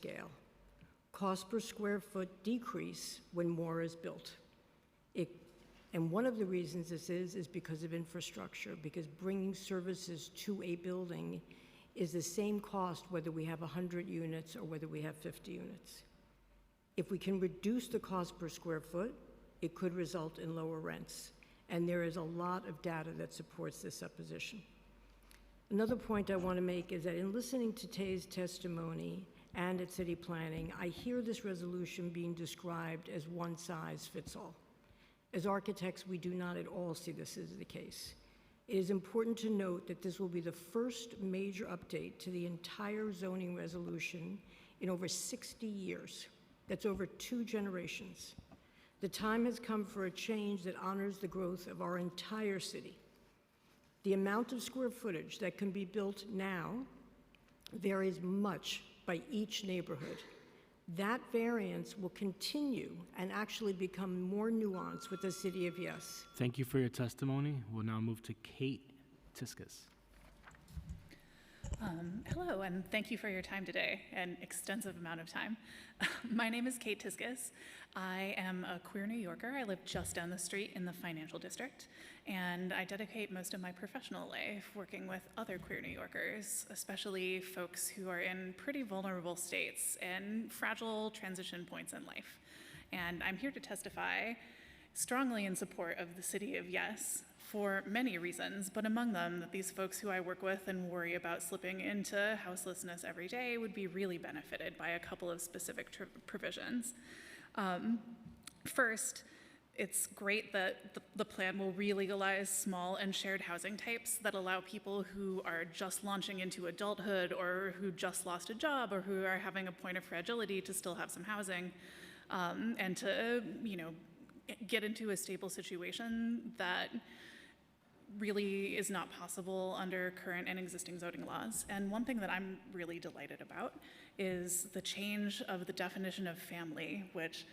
scale. Cost per square foot decrease when more is built. And one of the reasons this is because of infrastructure, because bringing services to a building is the same cost whether we have 100 units or whether we have 50 units. If we can reduce the cost per square foot, it could result in lower rents. And there is a lot of data that supports this supposition. Another point I want to make is that in listening to Tay's testimony and at city planning, I hear this resolution being described as one size fits all. As architects, we do not at all see this as the case. It is important to note that this will be the first major update to the entire zoning resolution in over 60 years. That's over 2 generations. The time has come for a change that honors the growth of our entire city. The amount of square footage that can be built now varies much by each neighborhood. That variance will continue and actually become more nuanced with the City of Yes. Thank you for your testimony. We'll now move to Kate Tiskus. Hello, and thank you for your time today, an extensive amount of time. My name is Kate Tiskus. I am a queer New Yorker. I live just down the street in the financial district, and I dedicate most of my professional life working with other queer New Yorkers, especially folks who are in pretty vulnerable states and fragile transition points in life. And I'm here to testify strongly in support of the City of Yes for many reasons, but among them that these folks who I work with and worry about slipping into houselessness every day would be really benefited by a couple of specific provisions. First, it's great that the plan will re-legalize small and shared housing types that allow people who are just launching into adulthood or who just lost a job or who are having a point of fragility to still have some housing and to, get into a stable situation that really is not possible under current and existing zoning laws. And one thing that I'm really delighted about is the change of the definition of family, which,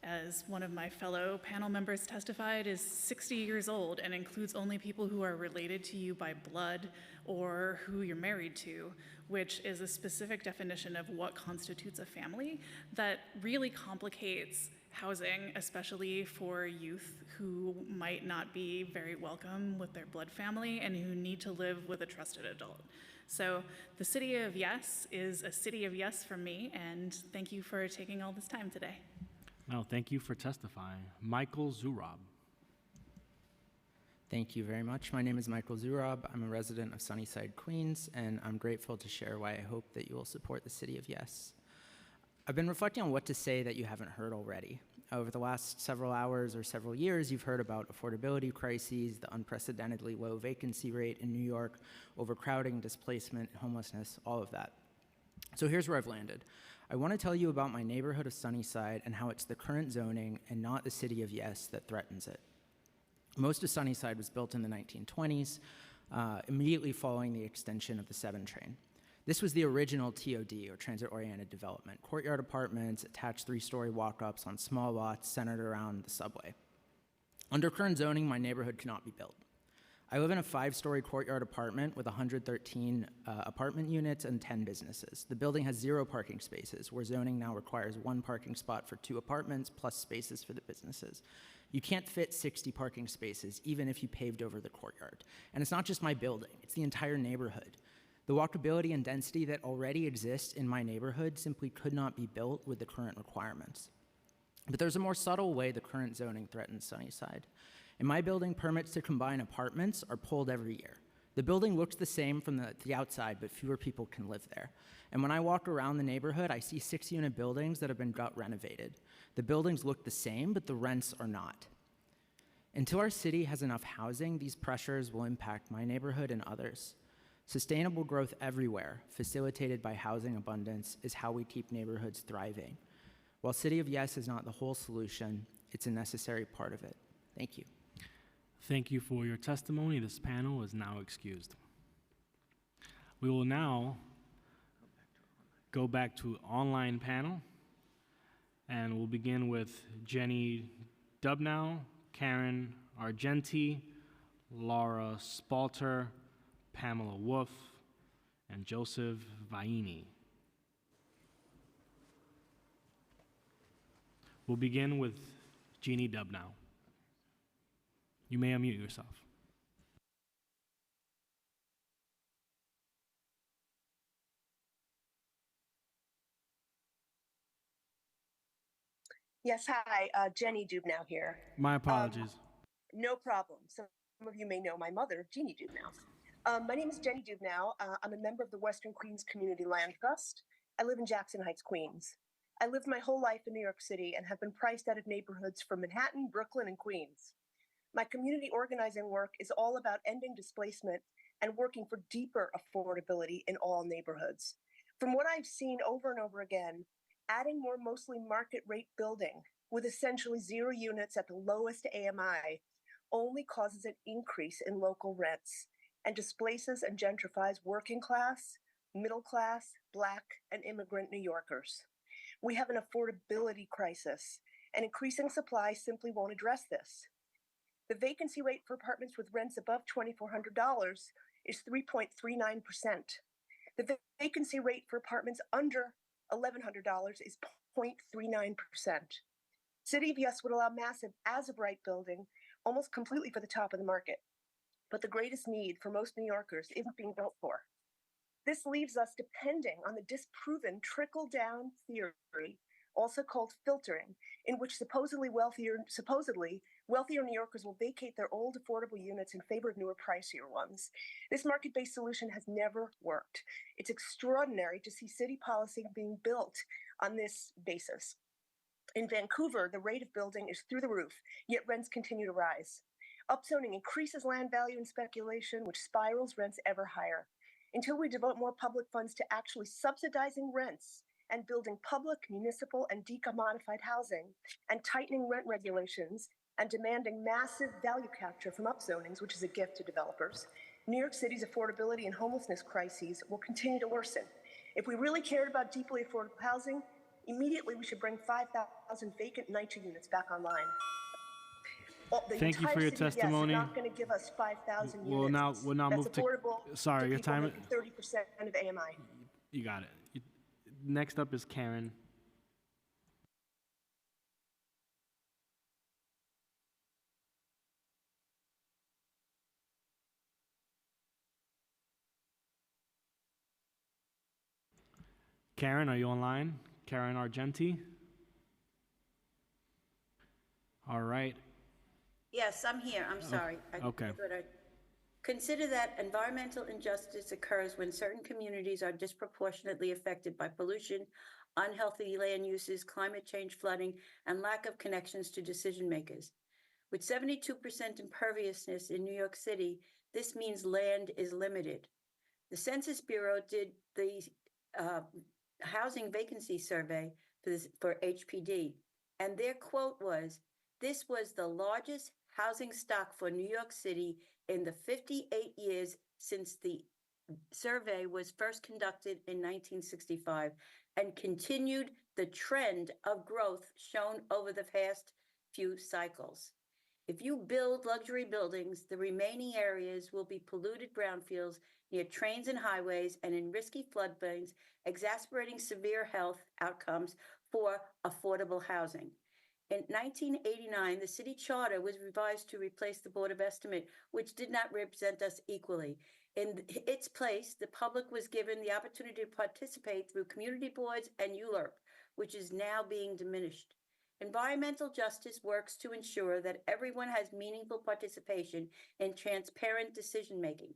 as one of my fellow panel members testified, is 60 years old and includes only people who are related to you by blood or who you're married to, which is a specific definition of what constitutes a family that really complicates housing, especially for youth who might not be very welcome with their blood family and who need to live with a trusted adult. So the City of Yes is a City of Yes for me, and thank you for taking all this time today. No, thank you for testifying. Michael Zurab. Thank you very much. My name is Michael Zurab. I'm a resident of Sunnyside, Queens, and I'm grateful to share why I hope that you will support the City of Yes. I've been reflecting on what to say that you haven't heard already. Over the last several hours or several years, you've heard about affordability crises, the unprecedentedly low vacancy rate in New York, overcrowding, displacement, homelessness, all of that. So here's where I've landed. I want to tell you about my neighborhood of Sunnyside and how it's the current zoning and not the City of Yes that threatens it. Most of Sunnyside was built in the 1920s, immediately following the extension of the 7 train. This was the original TOD, or transit-oriented development, courtyard apartments, attached 3-story walk-ups on small lots centered around the subway. Under current zoning, my neighborhood cannot be built. I live in a 5-story courtyard apartment with 113 apartment units and 10 businesses. The building has 0 parking spaces, where zoning now requires 1 parking spot for 2 apartments plus spaces for the businesses. You can't fit 60 parking spaces, even if you paved over the courtyard. And it's not just my building, it's the entire neighborhood. The walkability and density that already exists in my neighborhood simply could not be built with the current requirements. But there's a more subtle way the current zoning threatens Sunnyside. In my building, permits to combine apartments are pulled every year. The building looks the same from the outside, but fewer people can live there. And when I walk around the neighborhood, I see 6-unit buildings that have been gut renovated. The buildings look the same, but the rents are not. Until our city has enough housing, these pressures will impact my neighborhood and others. Sustainable growth everywhere, facilitated by housing abundance, is how we keep neighborhoods thriving. While City of Yes is not the whole solution, it's a necessary part of it. Thank you. Thank you for your testimony. This panel is now excused. We will now go back to online panel, and we'll begin with Jenny Dubnow, Karen Argenti, Laura Spalter, Pamela Wolf, and Joseph Vaini. We'll begin with Jeannie Dubnow. You may unmute yourself. Yes, hi, Jenny Dubnow here. My apologies. No problem. Some of you may know my mother, Jeannie Dubnow. My name is Jenny Dubnow. I'm a member of the Western Queens Community Land Trust. I live in Jackson Heights, Queens. I lived my whole life in New York City and have been priced out of neighborhoods from Manhattan, Brooklyn, and Queens. My community organizing work is all about ending displacement and working for deeper affordability in all neighborhoods. From what I've seen over and over again, adding more mostly market rate building with essentially 0 units at the lowest AMI only causes an increase in local rents and displaces and gentrifies working class, middle class, Black, and immigrant New Yorkers. We have an affordability crisis, and increasing supply simply won't address this. The vacancy rate for apartments with rents above $2,400 is 3.39%. The vacancy rate for apartments under $1,100 is 0.39%. City of Yes would allow massive as-of-right building almost completely for the top of the market, but the greatest need for most New Yorkers isn't being built for. This leaves us depending on the disproven trickle-down theory, also called filtering, in which supposedly wealthier New Yorkers will vacate their old affordable units in favor of newer, pricier ones. This market-based solution has never worked. It's extraordinary to see city policy being built on this basis. In Vancouver, the rate of building is through the roof, yet rents continue to rise. Upzoning increases land value and speculation, which spirals rents ever higher. Until we devote more public funds to actually subsidizing rents and building public, municipal, and decommodified housing, and tightening rent regulations, and demanding massive value capture from upzonings, which is a gift to developers, New York City's affordability and homelessness crises will continue to worsen. If we really cared about deeply affordable housing, immediately we should bring 5,000 vacant NYCHA units back online. Thank you for your testimony. Yes, not going to give us 5,000 units. We'll now That's move to. affordable. Sorry, your time. 30% of AMI. You got it. Next up is Karen. Karen, are you online? Karen Argenti? All right. Yes, I'm here. I'm sorry. okay. Consider that environmental injustice occurs when certain communities are disproportionately affected by pollution, unhealthy land uses, climate change, flooding, and lack of connections to decision makers. With 72% imperviousness in New York City, this means land is limited. The Census Bureau did the housing vacancy survey for HPD, and their quote was, "This was the largest housing stock for New York City in the 58 years since the survey was first conducted in 1965 and continued the trend of growth shown over the past few cycles. If you build luxury buildings, the remaining areas will be polluted brownfields near trains and highways and in risky floodplains, exacerbating severe health outcomes for affordable housing." In 1989, the city charter was revised to replace the Board of Estimate, which did not represent us equally. In its place, the public was given the opportunity to participate through community boards and ULURP, which is now being diminished. Environmental justice works to ensure that everyone has meaningful participation in transparent decision-making.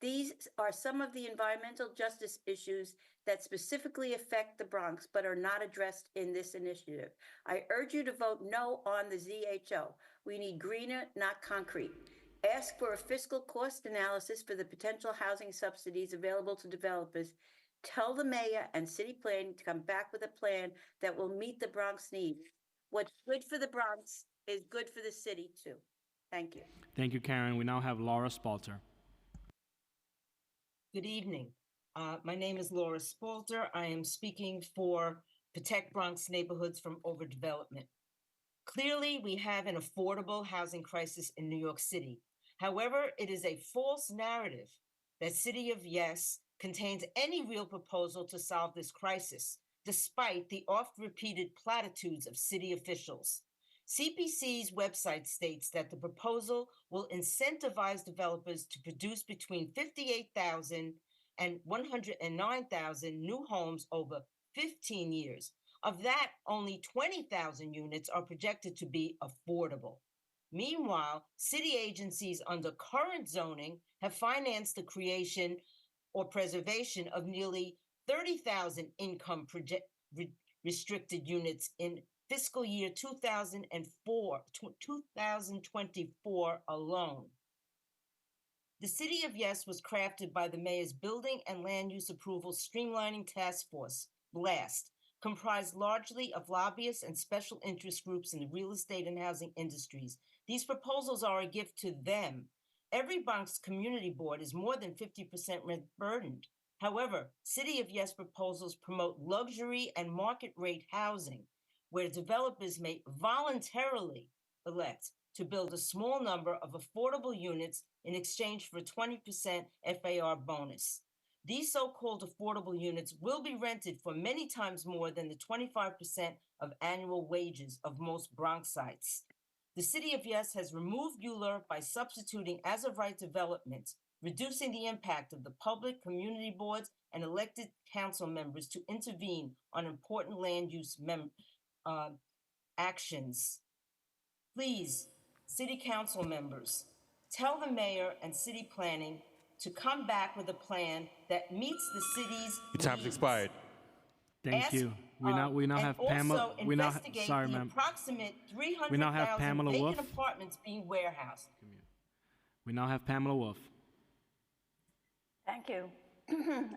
These are some of the environmental justice issues that specifically affect the Bronx but are not addressed in this initiative. I urge you to vote no on the ZHO. We need greener, not concrete. Ask for a fiscal cost analysis for the potential housing subsidies available to developers. Tell the mayor and city planning to come back with a plan that will meet the Bronx needs. What's good for the Bronx is good for the city too. Thank you. Thank you, Karen. We now have Laura Spalter. Good evening. My name is Laura Spalter. I am speaking for Protect Bronx Neighborhoods from Overdevelopment. Clearly, we have an affordable housing crisis in New York City. However, it is a false narrative that City of Yes contains any real proposal to solve this crisis. despite the oft-repeated platitudes of city officials. CPC's website states that the proposal will incentivize developers to produce between 58,000 and 109,000 new homes over 15 years. Of that, only 20,000 units are projected to be affordable. Meanwhile, city agencies under current zoning have financed the creation or preservation of nearly 30,000 income restricted units in fiscal year 2024 alone. The City of Yes was crafted by the Mayor's Building and Land Use Approval Streamlining Task Force, BLAST, comprised largely of lobbyists and special interest groups in the real estate and housing industries. These proposals are a gift to them. Every Bronx Community Board is more than 50% rent burdened. However, City of Yes proposals promote luxury and market rate housing, where developers may voluntarily elect to build a small number of affordable units in exchange for a 20% FAR bonus. These so-called affordable units will be rented for many times more than the 25% of annual wages of most Bronxites. The City of Yes has removed ULURP by substituting as-of-right development, reducing the impact of the public, community boards, and elected council members to intervene on important land use actions. Please, City Council members, tell the mayor and city planning to come back with a plan that meets the city's Your time's needs. expired. Thank Ask, you. We now and have Pamela. also We now investigate sorry, the ma'am. approximate We now have 300,000 Pamela vacant Wolf. apartments being warehoused. We now have Pamela Wolf. Thank you.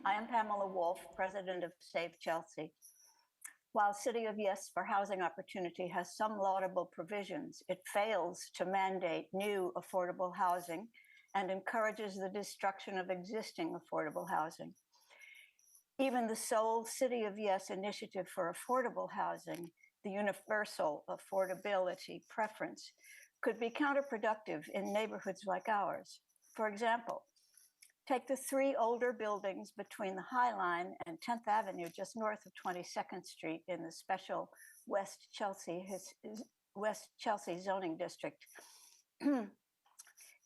I am Pamela Wolf, president of Save Chelsea. While City of Yes for Housing Opportunity has some laudable provisions, it fails to mandate new affordable housing and encourages the destruction of existing affordable housing. Even the sole City of Yes initiative for affordable housing, the universal affordability preference, could be counterproductive in neighborhoods like ours. For example, take the three older buildings between the High Line and 10th Avenue, just north of 22nd Street in the special West Chelsea zoning district.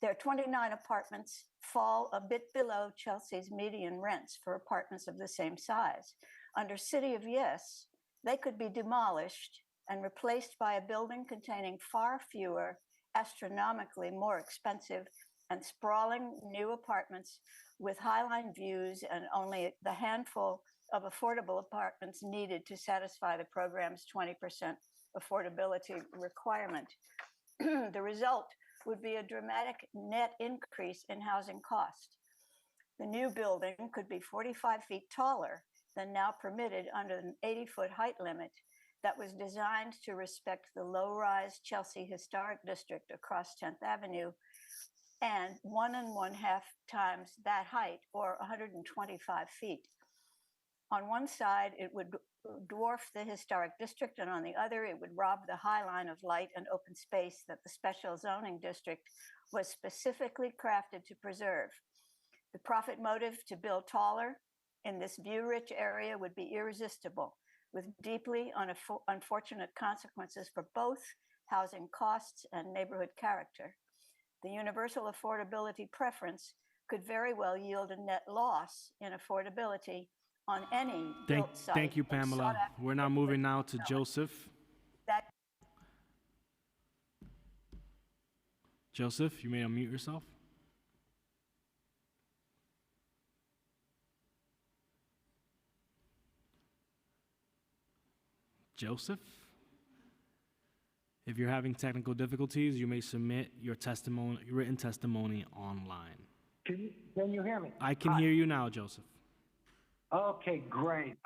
Their 29 apartments fall a bit below Chelsea's median rents for apartments of the same size. Under City of Yes, they could be demolished and replaced by a building containing far fewer, astronomically more expensive and sprawling new apartments with highline views and only the handful of affordable apartments needed to satisfy the program's 20% affordability requirement. The result would be a dramatic net increase in housing cost. The new building could be 45 feet taller than now permitted under an 80-foot height limit that was designed to respect the low-rise Chelsea Historic District across 10th Avenue, and 1.5 times that height, or 125 feet. On one side, it would dwarf the historic district, and on the other, it would rob the High Line of light and open space that the special zoning district was specifically crafted to preserve. The profit motive to build taller in this view-rich area would be irresistible, with deeply unfortunate consequences for both housing costs and neighborhood character. The universal affordability preference could very well yield a net loss in affordability on any built site. Thank you, Pamela. We're now moving now to Joseph. Joseph, you may unmute yourself. Joseph? If you're having technical difficulties, you may submit your testimony, written testimony online. Can you hear me? I can hear you now, Joseph. Okay, great.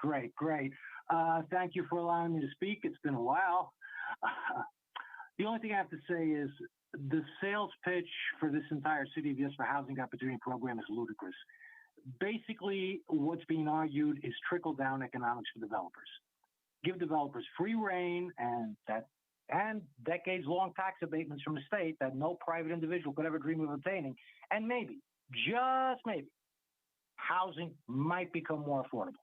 Thank you for allowing me to speak. It's been a while. The only thing I have to say is the sales pitch for this entire City of Yes for Housing Opportunity program is ludicrous. Basically, what's being argued is trickle-down economics for developers. Give developers free reign and decades-long tax abatements from the state that no private individual could ever dream of obtaining. And maybe, just maybe, housing might become more affordable.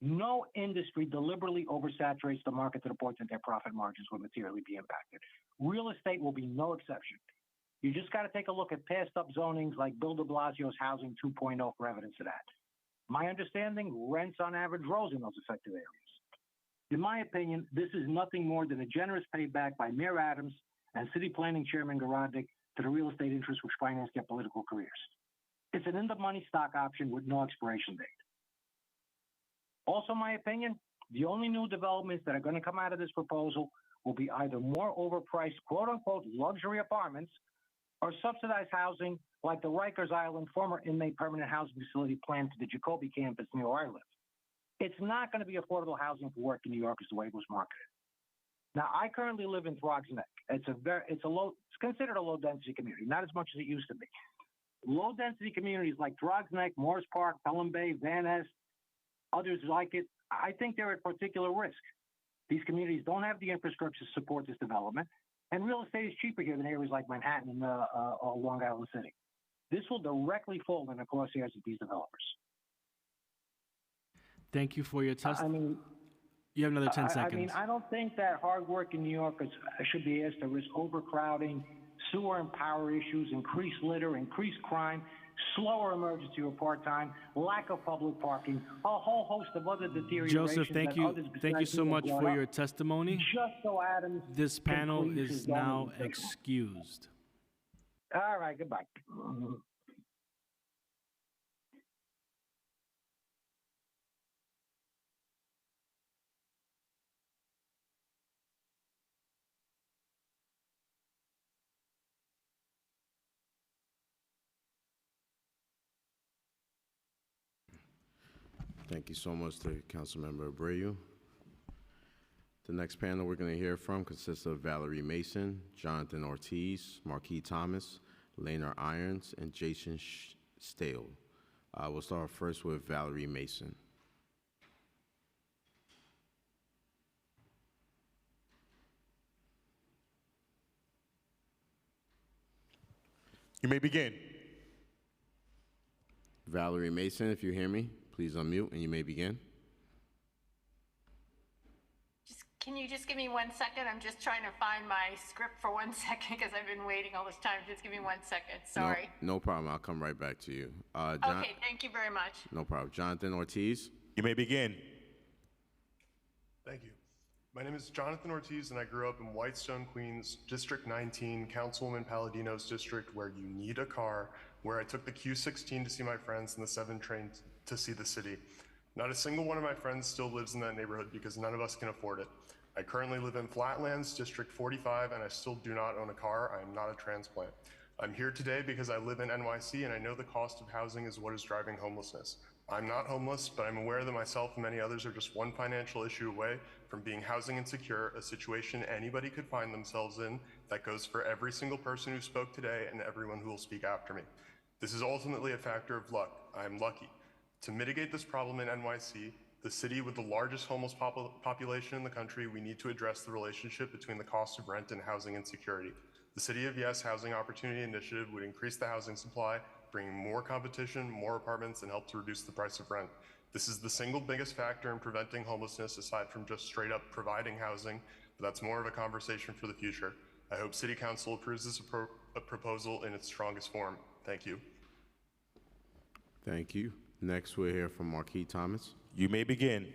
No industry deliberately oversaturates the market to the point that their profit margins will materially be impacted. Real estate will be no exception. You just got to take a look at passed up zonings like Bill de Blasio's Housing 2.0 for evidence of that. My understanding, rents on average rose in those affected areas. In my opinion, this is nothing more than a generous payback by Mayor Adams and City Planning Chairman Garodnick to the real estate interests which finance their political careers. It's an in-the-money stock option with no expiration date. Also, my opinion, the only new developments that are going to come out of this proposal will be either more overpriced, quote-unquote, luxury apartments or subsidized housing like the Rikers Island former inmate permanent housing facility planned to the Jacoby campus near where I live. It's not going to be affordable housing for work in New York as the way it was marketed. Now, I currently live in Throgs Neck. It's considered a low-density community, not as much as it used to be. Low-density communities like Throgs Neck, Morris Park, Pelham Bay, Van Ness, others like it, I think they're at particular risk. These communities don't have the infrastructure to support this development, and real estate is cheaper here than areas like Manhattan and Long Island City. This will directly fall in the crosshairs of these developers. Thank you for your testimony. You have another 10 seconds. I don't think that hardworking New Yorkers should be asked to risk overcrowding, sewer and power issues, increased litter, increased crime, slower emergency or part-time, lack of public parking, a whole host of other deteriorations. Joseph, thank you so much for your testimony. Just so Adams. This panel is now excused. All right, goodbye. Thank you so much to Councilmember Abreu. The next panel we're going to hear from consists of Valerie Mason, Jonathan Ortiz, Marquis Thomas, Laner Irons, and Jason Stale. We'll start first with Valerie Mason. You may begin. Valerie Mason, if you hear me, please unmute and you may begin. Can you just give me 1 second? I'm just trying to find my script for 1 second because I've been waiting all this time. Just give me 1 second. Sorry. No problem. I'll come right back to you. Okay, thank you very much. No problem. Jonathan Ortiz. You may begin. Thank you. My name is Jonathan Ortiz, and I grew up in Whitestone, Queens, District 19, Councilwoman Palladino's district, where you need a car, where I took the Q16 to see my friends and the 7 train to see the city. Not a single one of my friends still lives in that neighborhood because none of us can afford it. I currently live in Flatlands, District 45, and I still do not own a car. I am not a transplant. I'm here today because I live in NYC and I know the cost of housing is what is driving homelessness. I'm not homeless, but I'm aware that myself and many others are just one financial issue away from being housing insecure, a situation anybody could find themselves in that goes for every single person who spoke today and everyone who will speak after me. This is ultimately a factor of luck. I am lucky. To mitigate this problem in NYC, the city with the largest homeless population in the country, we need to address the relationship between the cost of rent and housing insecurity. The City of Yes Housing Opportunity Initiative would increase the housing supply, bringing more competition, more apartments, and help to reduce the price of rent. This is the single biggest factor in preventing homelessness aside from just straight up providing housing, but that's more of a conversation for the future. I hope City Council approves this proposal in its strongest form. Thank you. Thank you. Next, we'll hear from Marquis Thomas. You may begin.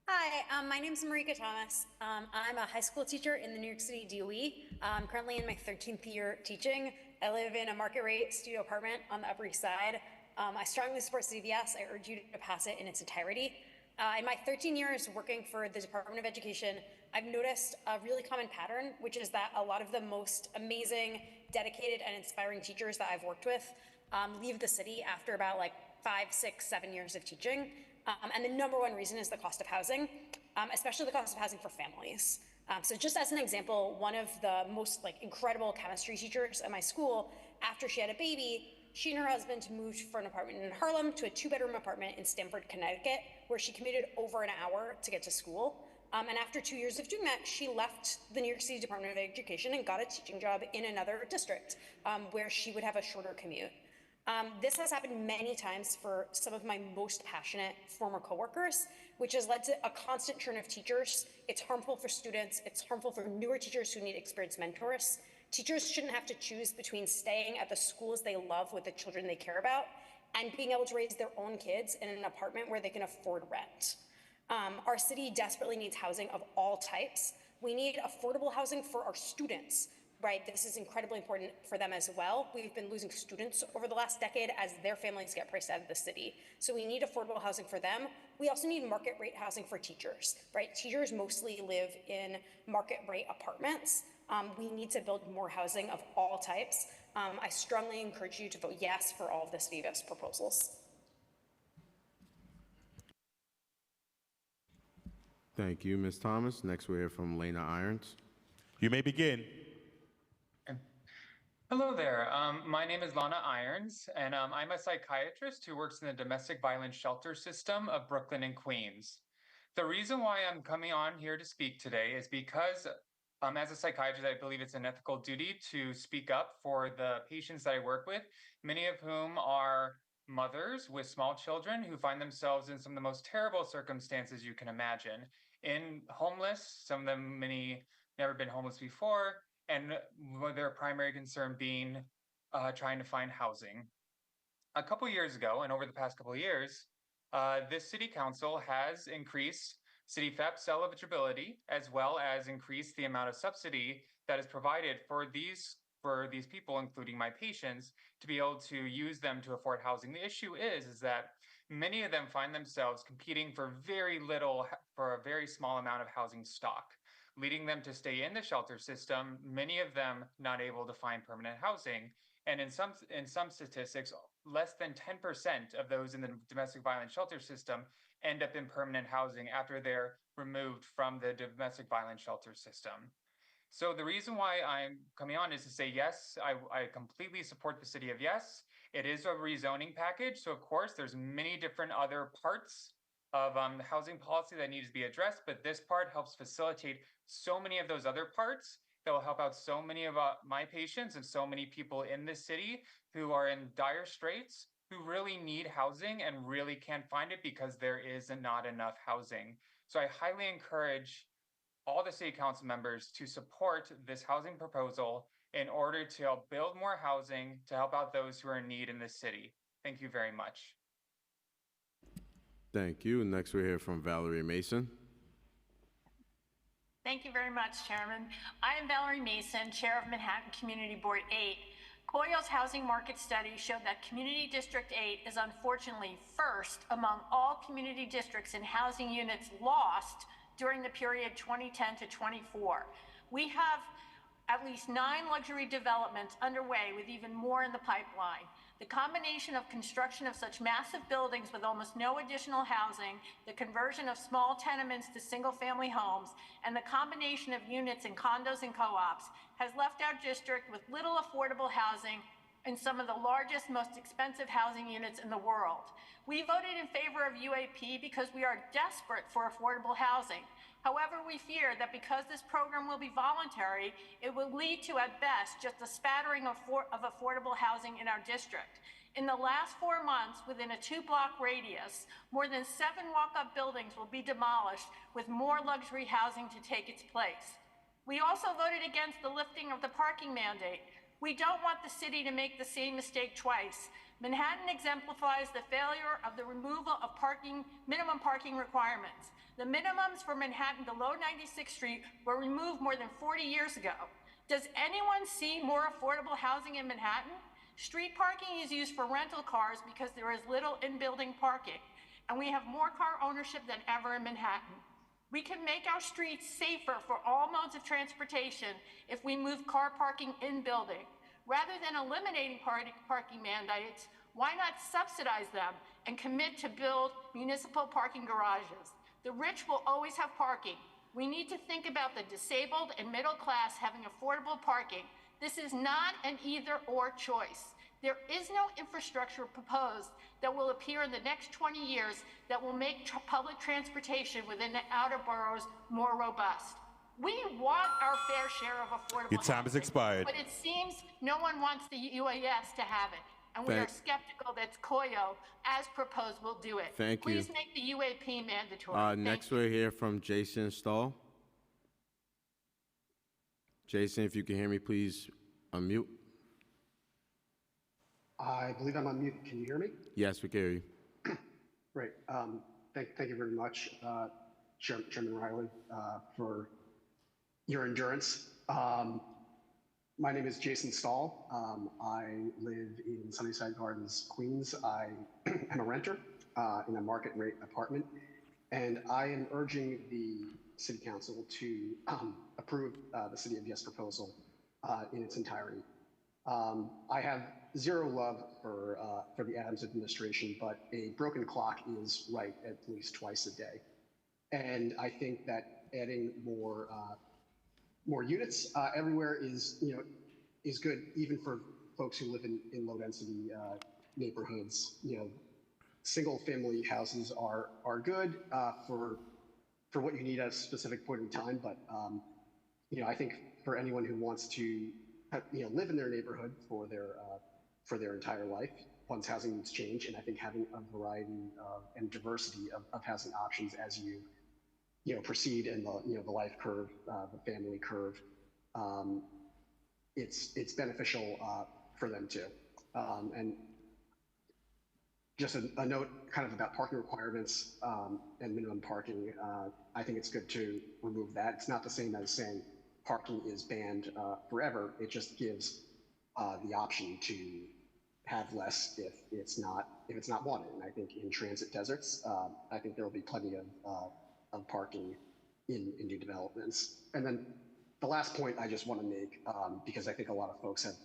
Hi, my name is Marika Thomas. I'm a high school teacher in the New York City DOE. I'm currently in my 13th year teaching. I live in a market rate studio apartment on the Upper East Side. I strongly support City of Yes. I urge you to pass it in its entirety. In my 13 years working for the Department of Education, I've noticed a really common pattern, which is that a lot of the most amazing, dedicated, and inspiring teachers that I've worked with leave the city after about 5, 6, 7 years of teaching. And the number one reason is the cost of housing, especially the cost of housing for families. So just as an example, one of the most incredible chemistry teachers at my school, after she had a baby, she and her husband moved from an apartment in Harlem to a 2-bedroom apartment in Stamford, Connecticut, where she commuted over an hour to get to school. And after 2 years of doing that, she left the New York City Department of Education and got a teaching job in another district where she would have a shorter commute. This has happened many times for some of my most passionate former coworkers, which has led to a constant churn of teachers. It's harmful for students. It's harmful for newer teachers who need experienced mentors. Teachers shouldn't have to choose between staying at the schools they love with the children they care about and being able to raise their own kids in an apartment where they can afford rent. Our city desperately needs housing of all types. We need affordable housing for our students, right? This is incredibly important for them as well. We've been losing students over the last decade as their families get priced out of the city. So we need affordable housing for them. We also need market rate housing for teachers, right? Teachers mostly live in market rate apartments. We need to build more housing of all types. I strongly encourage you to vote yes for all of the City of Yes proposals. Thank you, Ms. Thomas. Next, we'll hear from Lena Irons. You may begin. Hello there. My name is Lana Irons, and I'm a psychiatrist who works in the domestic violence shelter system of Brooklyn and Queens. The reason why I'm coming on here to speak today is because as a psychiatrist, I believe it's an ethical duty to speak up for the patients that I work with, many of whom are mothers with small children who find themselves in some of the most terrible circumstances you can imagine. Homeless, some of them many never been homeless before, and their primary concern being trying to find housing. A couple years ago, and over the past couple of years, this city council has increased city FEP's eligibility, as well as increased the amount of subsidy that is provided for these people, including my patients, to be able to use them to afford housing. The issue is that many of them find themselves competing for for a very small amount of housing stock, leading them to stay in the shelter system, many of them not able to find permanent housing. And in some statistics, less than 10% of those in the domestic violence shelter system end up in permanent housing after they're removed from the domestic violence shelter system. So the reason why I'm coming on is to say, yes, I completely support the City of Yes. It is a rezoning package. So of course, there's many different other parts of housing policy that needs to be addressed, but this part helps facilitate so many of those other parts that will help out so many of my patients and so many people in this city who are in dire straits, who really need housing and really can't find it because there is not enough housing. So I highly encourage all the city council members to support this housing proposal in order to help build more housing to help out those who are in need in this city. Thank you very much. Thank you. Next, we'll hear from Valerie Mason. Thank you very much, Chairman. I am Valerie Mason, Chair of Manhattan Community Board 8. COYO's housing market study showed that Community District 8 is unfortunately first among all community districts in housing units lost during the period 2010 to 24. We have at least 9 luxury developments underway with even more in the pipeline. The combination of construction of such massive buildings with almost no additional housing, the conversion of small tenements to single-family homes, and the combination of units in condos and co-ops has left our district with little affordable housing and some of the largest, most expensive housing units in the world. We voted in favor of UAP because we are desperate for affordable housing. However, we fear that because this program will be voluntary, it will lead to, at best, just a spattering of affordable housing in our district. In the last 4 months, within a 2-block radius, more than 7 walk-up buildings will be demolished with more luxury housing to take its place. We also voted against the lifting of the parking mandate. We don't want the city to make the same mistake twice. Manhattan exemplifies the failure of the removal of minimum parking requirements. The minimums for Manhattan below 96th Street were removed more than 40 years ago. Does anyone see more affordable housing in Manhattan? Street parking is used for rental cars because there is little in-building parking, and we have more car ownership than ever in Manhattan. We can make our streets safer for all modes of transportation if we move car parking in-building. Rather than eliminating parking mandates, why not subsidize them and commit to build municipal parking garages? The rich will always have parking. We need to think about the disabled and middle class having affordable parking. This is not an either-or choice. There is no infrastructure proposed that will appear in the next 20 years that will make public transportation within the outer boroughs more robust. We want our fair share of affordable Your time has housing, expired. but it seems no one wants the UAS to have it. and we are Thank- skeptical that Coyo, as proposed, will do it. Thank you. Please make the UAP mandatory. Next, we'll hear from Jason Stahl. Jason, if you can hear me, please unmute. I believe I'm on mute. Can you hear me? Yes, we can hear you. Great. Thank you very much, Chairman Riley, for your endurance. My name is Jason Stahl. I live in Sunnyside Gardens, Queens. I am a renter in a market rate apartment, and I am urging the City Council to approve the City of Yes proposal in its entirety. I have zero love for the Adams administration, but a broken clock is right at least twice a day. And I think that adding more units everywhere is good, even for folks who live in low density neighborhoods. Single family houses are good for what you need at a specific point in time. But I think for anyone who wants to live in their neighborhood for their entire life, once housing needs change, and I think having a variety and diversity of housing options as you proceed in the life curve, the family curve, it's beneficial for them too. And just a note kind of about parking requirements and minimum parking. I think it's good to remove that. It's not the same as saying parking is banned forever. It just gives the option to have less if it's not wanted. And I think in transit deserts, I think there will be plenty of parking in new developments. And then the last point I just want to make, because I think a lot of folks have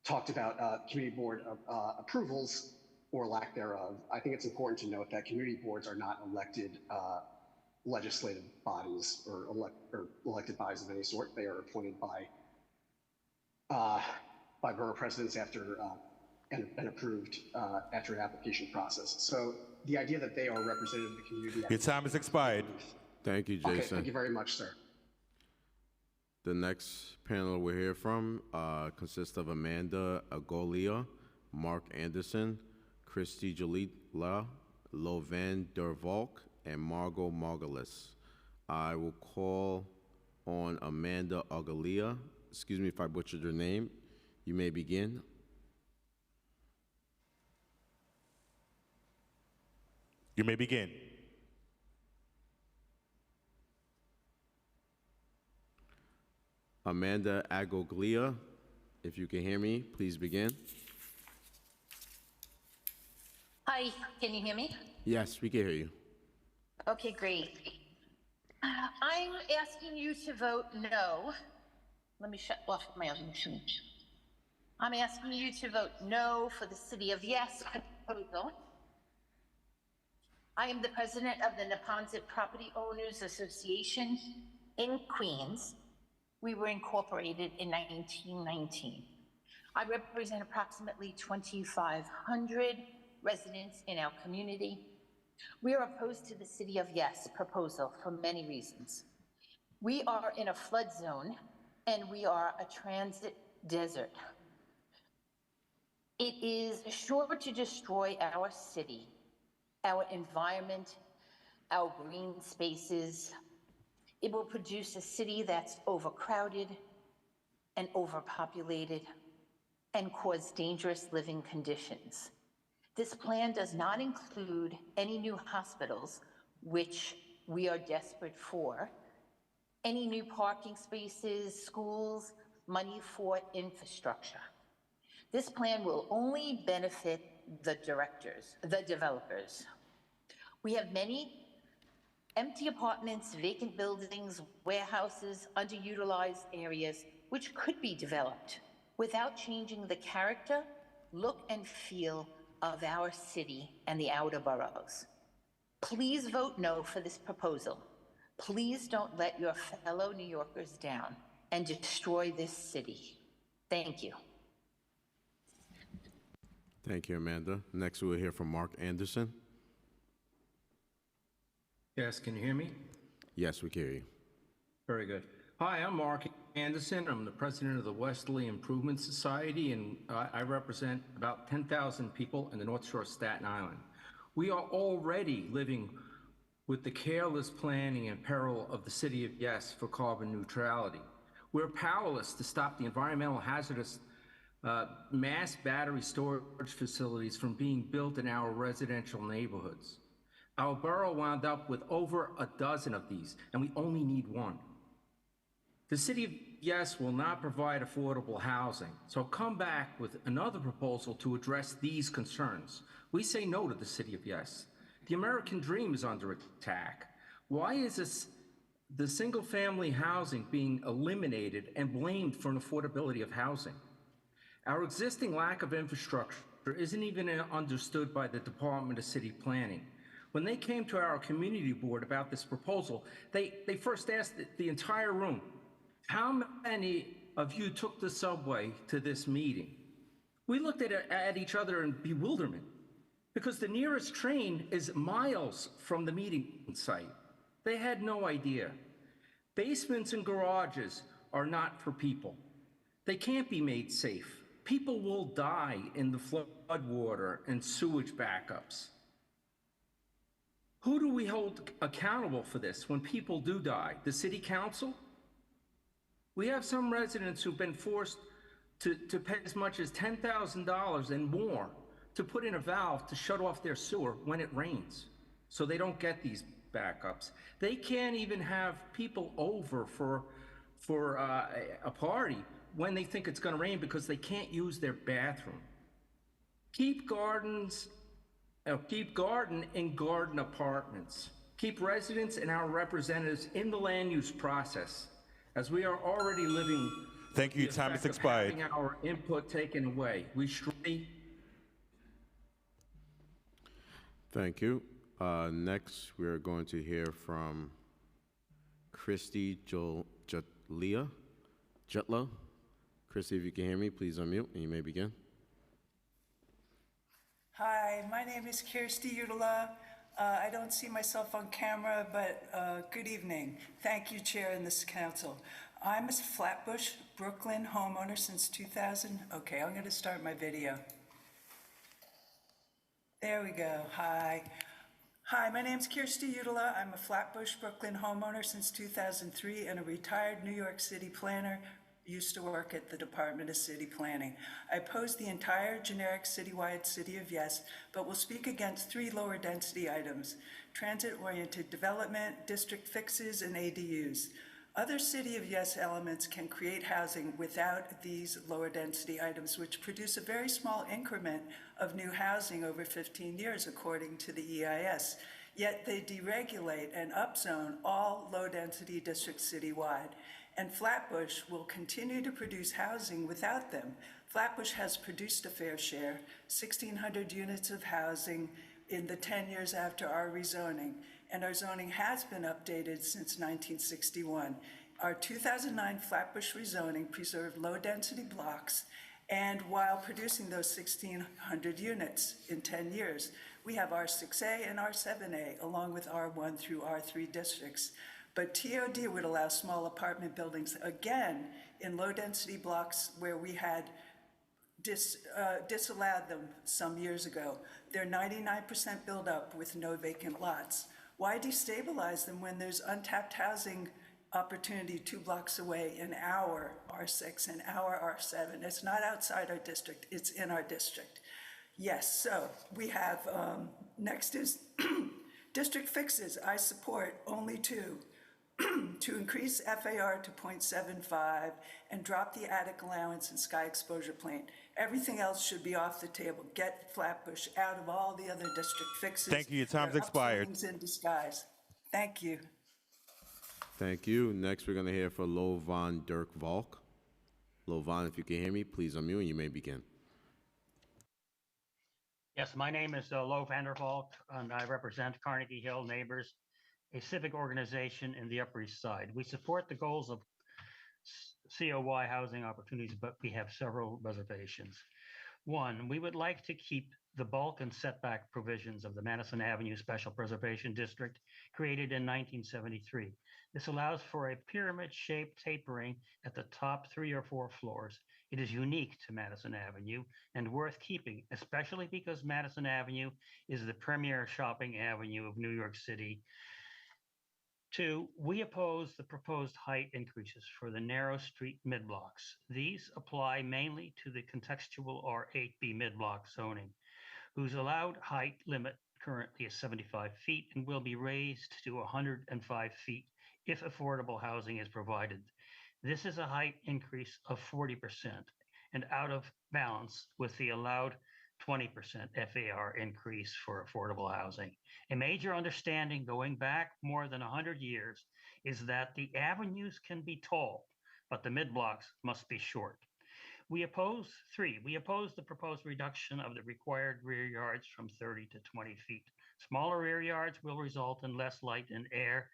talked about community board approvals or lack thereof. I think it's important to note that community boards are not elected legislative bodies or elected bodies of any sort. They are appointed by borough presidents after and approved after an application process. So the idea that they are representative of the community. Your time has expired. Thank you, Jason. Okay, thank you very much, sir. The next panel we'll hear from consists of Amanda Agolia, Mark Anderson, Christy Jalila, Lovan Dervalk, and Margot Margulis. I will call on Amanda Agolia. Excuse me if I butchered your name. You may begin. You may begin. Amanda Agoglia, if you can hear me, please begin. Hi, can you hear me? Yes, we can hear you. Okay, great. I'm asking you to vote no. Let me shut off my other machine. I'm asking you to vote no for the City of Yes proposal. I am the president of the Neponset Property Owners Association in Queens. We were incorporated in 1919. I represent approximately 2,500 residents in our community. We are opposed to the City of Yes proposal for many reasons. We are in a flood zone and we are a transit desert. It is sure to destroy our city, our environment, our green spaces. It will produce a city that's overcrowded and overpopulated and cause dangerous living conditions. This plan does not include any new hospitals, which we are desperate for, any new parking spaces, schools, money for infrastructure. This plan will only benefit the developers. We have many empty apartments, vacant buildings, warehouses, underutilized areas, which could be developed without changing the character, look, and feel of our city and the outer boroughs. Please vote no for this proposal. Please don't let your fellow New Yorkers down and destroy this city. Thank you. Thank you, Amanda. Next, we'll hear from Mark Anderson. Yes, can you hear me? Yes, we can hear you. Very good. Hi, I'm Mark Anderson. I'm the president of the Westerly Improvement Society, and I represent about 10,000 people in the North Shore of Staten Island. We are already living with the careless planning and peril of the City of Yes for carbon neutrality. We're powerless to stop the environmental hazardous mass battery storage facilities from being built in our residential neighborhoods. Our borough wound up with over a dozen of these, and we only need one. The City of Yes will not provide affordable housing, so come back with another proposal to address these concerns. We say no to the City of Yes. The American dream is under attack. Why is the single-family housing being eliminated and blamed for an affordability of housing? Our existing lack of infrastructure isn't even understood by the Department of City Planning. When they came to our community board about this proposal, they first asked the entire room, how many of you took the subway to this meeting? We looked at each other in bewilderment because the nearest train is miles from the meeting site. They had no idea. Basements and garages are not for people. They can't be made safe. People will die in the floodwater and sewage backups. Who do we hold accountable for this when people do die? The city council? We have some residents who've been forced to pay as much as $10,000 and more to put in a valve to shut off their sewer when it rains, so they don't get these backups. They can't even have people over for a party when they think it's going to rain because they can't use their bathroom. Keep garden in garden apartments. Keep residents and our representatives in the land use process, as we are already living. Thank you. Time has expired. Having our input taken away. Thank you. Next, we're going to hear from Christy Jutla. Christy, if you can hear me, please unmute and you may begin. Hi, my name is Kirsty Jutla. I don't see myself on camera, but good evening. Thank you, Chair and this council. I'm a Flatbush, Brooklyn homeowner since 2000. Okay, I'm going to start my video. There we go. Hi. Hi, my name's Kirsty Jutla. I'm a Flatbush, Brooklyn homeowner since 2003 and a retired New York City planner. Used to work at the Department of City Planning. I oppose the entire generic citywide City of Yes, but will speak against 3 lower density items: transit-oriented development, district fixes, and ADUs. Other City of Yes elements can create housing without these lower density items, which produce a very small increment of new housing over 15 years, according to the EIS. Yet they deregulate and upzone all low density districts citywide. And Flatbush will continue to produce housing without them. Flatbush has produced a fair share, 1,600 units of housing in the 10 years after our rezoning, and our zoning has been updated since 1961. Our 2009 Flatbush rezoning preserved low-density blocks, and while producing those 1,600 units in 10 years, we have R6A and R7A, along with R1 through R3 districts. But TOD would allow small apartment buildings again in low-density blocks where we had disallowed them some years ago. They're 99% built up with no vacant lots. Why destabilize them when there's untapped housing opportunity 2 blocks away in our R6 and our R7? It's not outside our district, it's in our district. Yes, so we have, next is district fixes. I support only 2. To increase FAR to 0.75 and drop the attic allowance and sky exposure plane. Everything else should be off the table. Get Flatbush out of all the other district fixes. Thank you. Your time's expired. In disguise. Thank you. Thank you. Next, we're going to hear from Lovan Dirk Valk. Lovan, if you can hear me, please unmute and you may begin. Yes, my name is Lo van der Valk, and I represent Carnegie Hill Neighbors, a civic organization in the Upper East Side. We support the goals of COY housing opportunities, but we have several reservations. One, we would like to keep the bulk and setback provisions of the Madison Avenue Special Preservation District created in 1973. This allows for a pyramid-shaped tapering at the top 3 or 4 floors. It is unique to Madison Avenue and worth keeping, especially because Madison Avenue is the premier shopping avenue of New York City. 2, we oppose the proposed height increases for the narrow street mid-blocks. These apply mainly to the contextual or 8B mid-block zoning, whose allowed height limit currently is 75 feet and will be raised to 105 feet if affordable housing is provided. This is a height increase of 40% and out of balance with the allowed 20% FAR increase for affordable housing. A major understanding going back more than 100 years is that the avenues can be tall, but the mid-blocks must be short. We oppose the proposed reduction of the required rear yards from 30 to 20 feet. Smaller rear yards will result in less light and air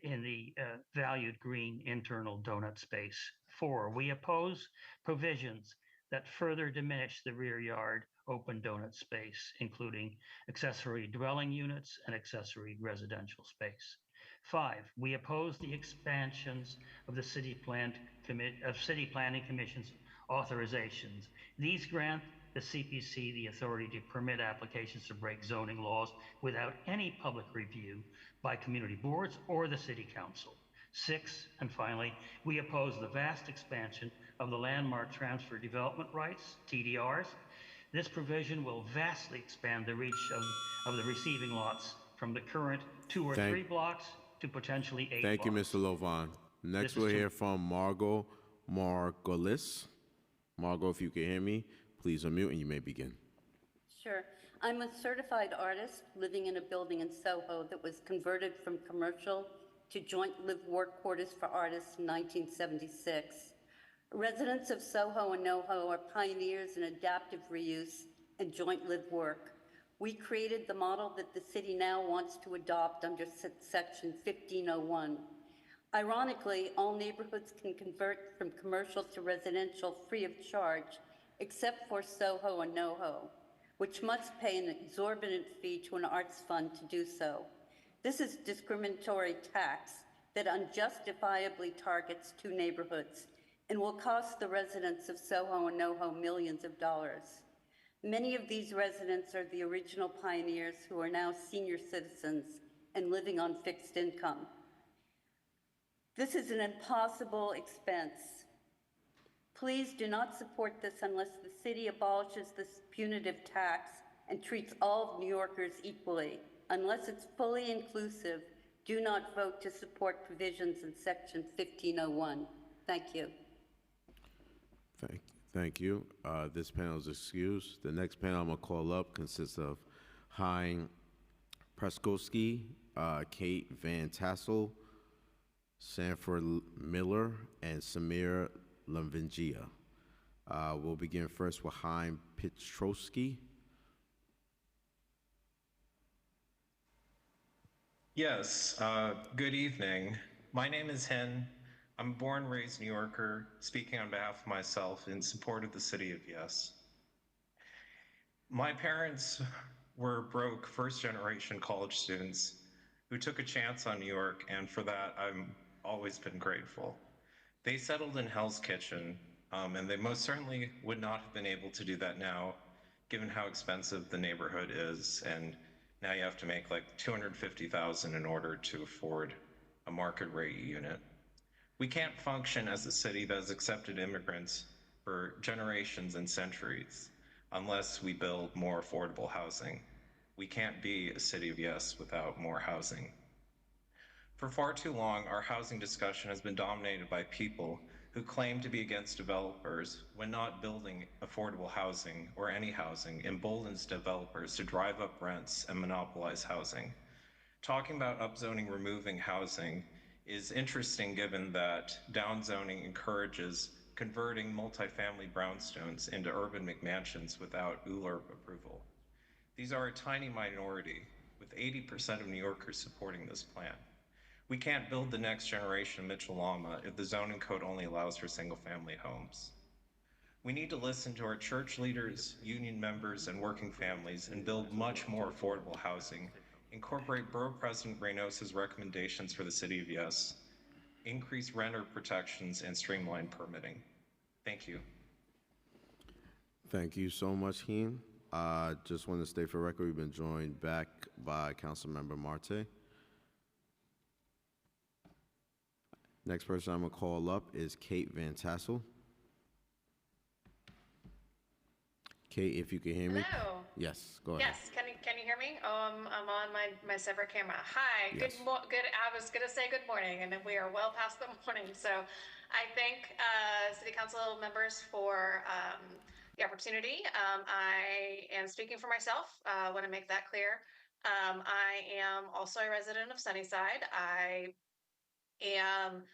in the valued green internal donut space. 4, we oppose provisions that further diminish the rear yard open donut space, including accessory dwelling units and accessory residential space. 5, we oppose the expansions of the City Planning Commission's authorizations. These grant the CPC the authority to permit applications to break zoning laws without any public review by community boards or the City Council. 6, and finally, we oppose the vast expansion of the landmark transfer development rights, TDRs. This provision will vastly expand the reach of the receiving lots from the current 2 or 3 blocks to potentially 8 Thank you, blocks. Mr. Lovan. Next, we'll hear from Margot Margolis. Margot, if you can hear me, please unmute and you may begin. Sure. I'm a certified artist living in a building in Soho that was converted from commercial to joint live-work quarters for artists in 1976. Residents of Soho and NoHo are pioneers in adaptive reuse and joint live-work. We created the model that the city now wants to adopt under Section 1501. Ironically, all neighborhoods can convert from commercial to residential free of charge, except for Soho and NoHo, which must pay an exorbitant fee to an arts fund to do so. This is discriminatory tax that unjustifiably targets 2 neighborhoods and will cost the residents of Soho and NoHo millions of dollars. Many of these residents are the original pioneers who are now senior citizens and living on fixed income. This is an impossible expense. Please do not support this unless the city abolishes this punitive tax and treats all New Yorkers equally. Unless it's fully inclusive, do not vote to support provisions in Section 1501. Thank you. Thank you. This panel is excused. The next panel I'm going to call up consists of Hein Preskowski, Kate Van Tassel, Sanford Miller, and Samir Lamvingia. We'll begin first with Hein Petrowski. Yes, good evening. My name is Hen. I'm a born and raised New Yorker, speaking on behalf of myself in support of the city of Yes. My parents were broke first-generation college students who took a chance on New York, and for that, I've always been grateful. They settled in Hell's Kitchen, and they most certainly would not have been able to do that now, given how expensive the neighborhood is, and now you have to make like $250,000 in order to afford a market rate unit. We can't function as a city that has accepted immigrants for generations and centuries unless we build more affordable housing. We can't be a city of yes without more housing. For far too long, our housing discussion has been dominated by people who claim to be against developers when not building affordable housing or any housing emboldens developers to drive up rents and monopolize housing. Talking about upzoning removing housing is interesting given that downzoning encourages converting multifamily brownstones into urban McMansions without ULURP approval. These are a tiny minority, with 80% of New Yorkers supporting this plan. We can't build the next generation Mitchell-Lama if the zoning code only allows for single-family homes. We need to listen to our church leaders, union members, and working families and build much more affordable housing. Incorporate Borough President Reynosa's recommendations for the City of Yes. Increase renter protections and streamline permitting. Thank you. Thank you so much, Heen. Just want to state for record, we've been joined back by Councilmember Marte. Next person I'm gonna call up is Kate Van Tassel. Kate, if you can hear me. Hello. Yes, go ahead. Yes, can you hear me? I'm on my separate camera. Hi, Yes. good. I was gonna say good morning, and then we are well past the morning. So, I thank City Council members for the opportunity. I am speaking for myself. I want to make that clear. I am also a resident of Sunnyside. I am.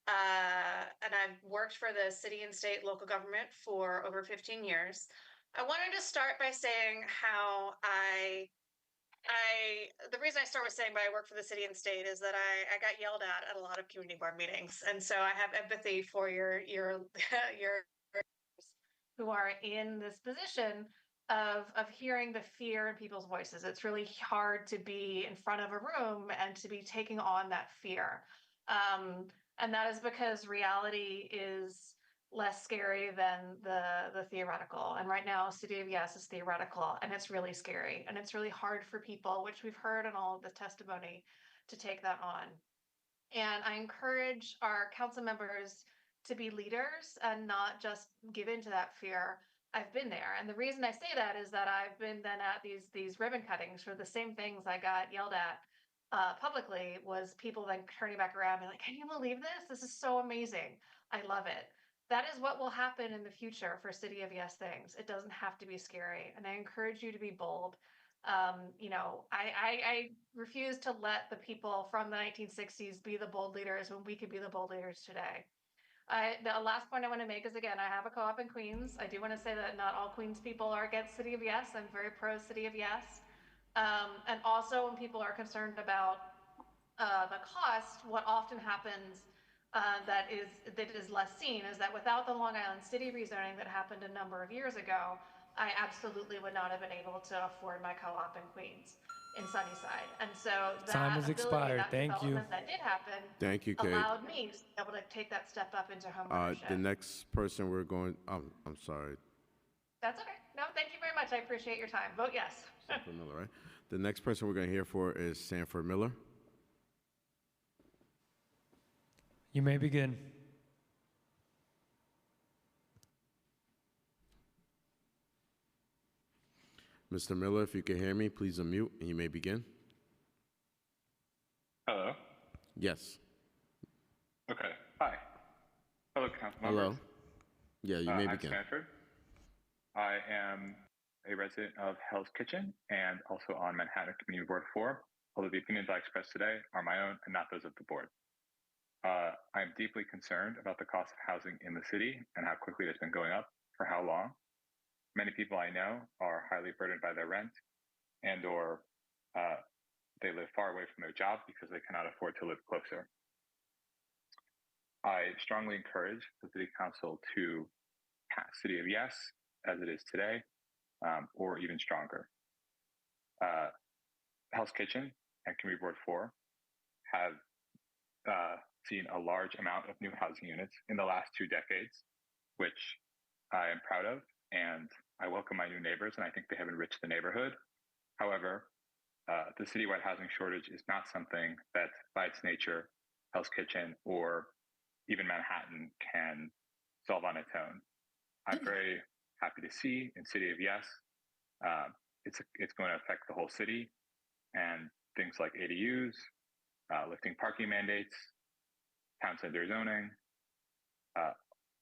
And I've worked for the city and state local government for over 15 years. I wanted to start by saying how the reason I start with saying I work for the city and state is that I got yelled at a lot of community board meetings. And so I have empathy for your who are in this position of hearing the fear in people's voices. It's really hard to be in front of a room and to be taking on that fear. And that is because reality is less scary than the theoretical. And right now, City of Yes is theoretical, and it's really scary. And it's really hard for people, which we've heard in all of the testimony, to take that on. And I encourage our council members to be leaders and not just give in to that fear. I've been there. And the reason I say that is that I've been then at these ribbon cuttings for the same things I got yelled at publicly, was people then turning back around and be like, can you believe this? This is so amazing. I love it. That is what will happen in the future for City of Yes things. It doesn't have to be scary. And I encourage you to be bold. I refuse to let the people from the 1960s be the bold leaders when we could be the bold leaders today. The last point I want to make is, again, I have a co-op in Queens. I do want to say that not all Queens people are against City of Yes. I'm very pro City of Yes. And also when people are concerned about the cost, what often happens that is less seen is that without the Long Island City rezoning that happened a number of years ago, I absolutely would not have been able to afford my co-op in Queens, in Sunnyside. And so that Time has expired. Thank you. development that did happen Thank you, Kate. allowed me to be able to take that step up into home ownership. The next person we're going, I'm sorry. That's okay. No, thank you very much. I appreciate your time. Vote yes. Sanford Miller, right? The next person we're going to hear for is Sanford Miller. You may begin. Mr. Miller, if you can hear me, please unmute and you may begin. Hello? Yes. Okay. Hi. Hello, council members. Hello. Yeah, you may begin. I'm Sanford. I am a resident of Hell's Kitchen and also on Manhattan Community Board 4, although the opinions I express today are my own and not those of the board. I am deeply concerned about the cost of housing in the city and how quickly it's been going up for how long. Many people I know are highly burdened by their rent or they live far away from their job because they cannot afford to live closer. I strongly encourage the City Council to pass City of Yes as it is today, or even stronger. Hell's Kitchen and Community Board 4 have seen a large amount of new housing units in the last 2 decades, which I am proud of, and I welcome my new neighbors, and I think they have enriched the neighborhood. However, the citywide housing shortage is not something that, by its nature, Hell's Kitchen or even Manhattan can solve on its own. I'm very happy to see in City of Yes, it's going to affect the whole city, and things like ADUs, lifting parking mandates, town center zoning,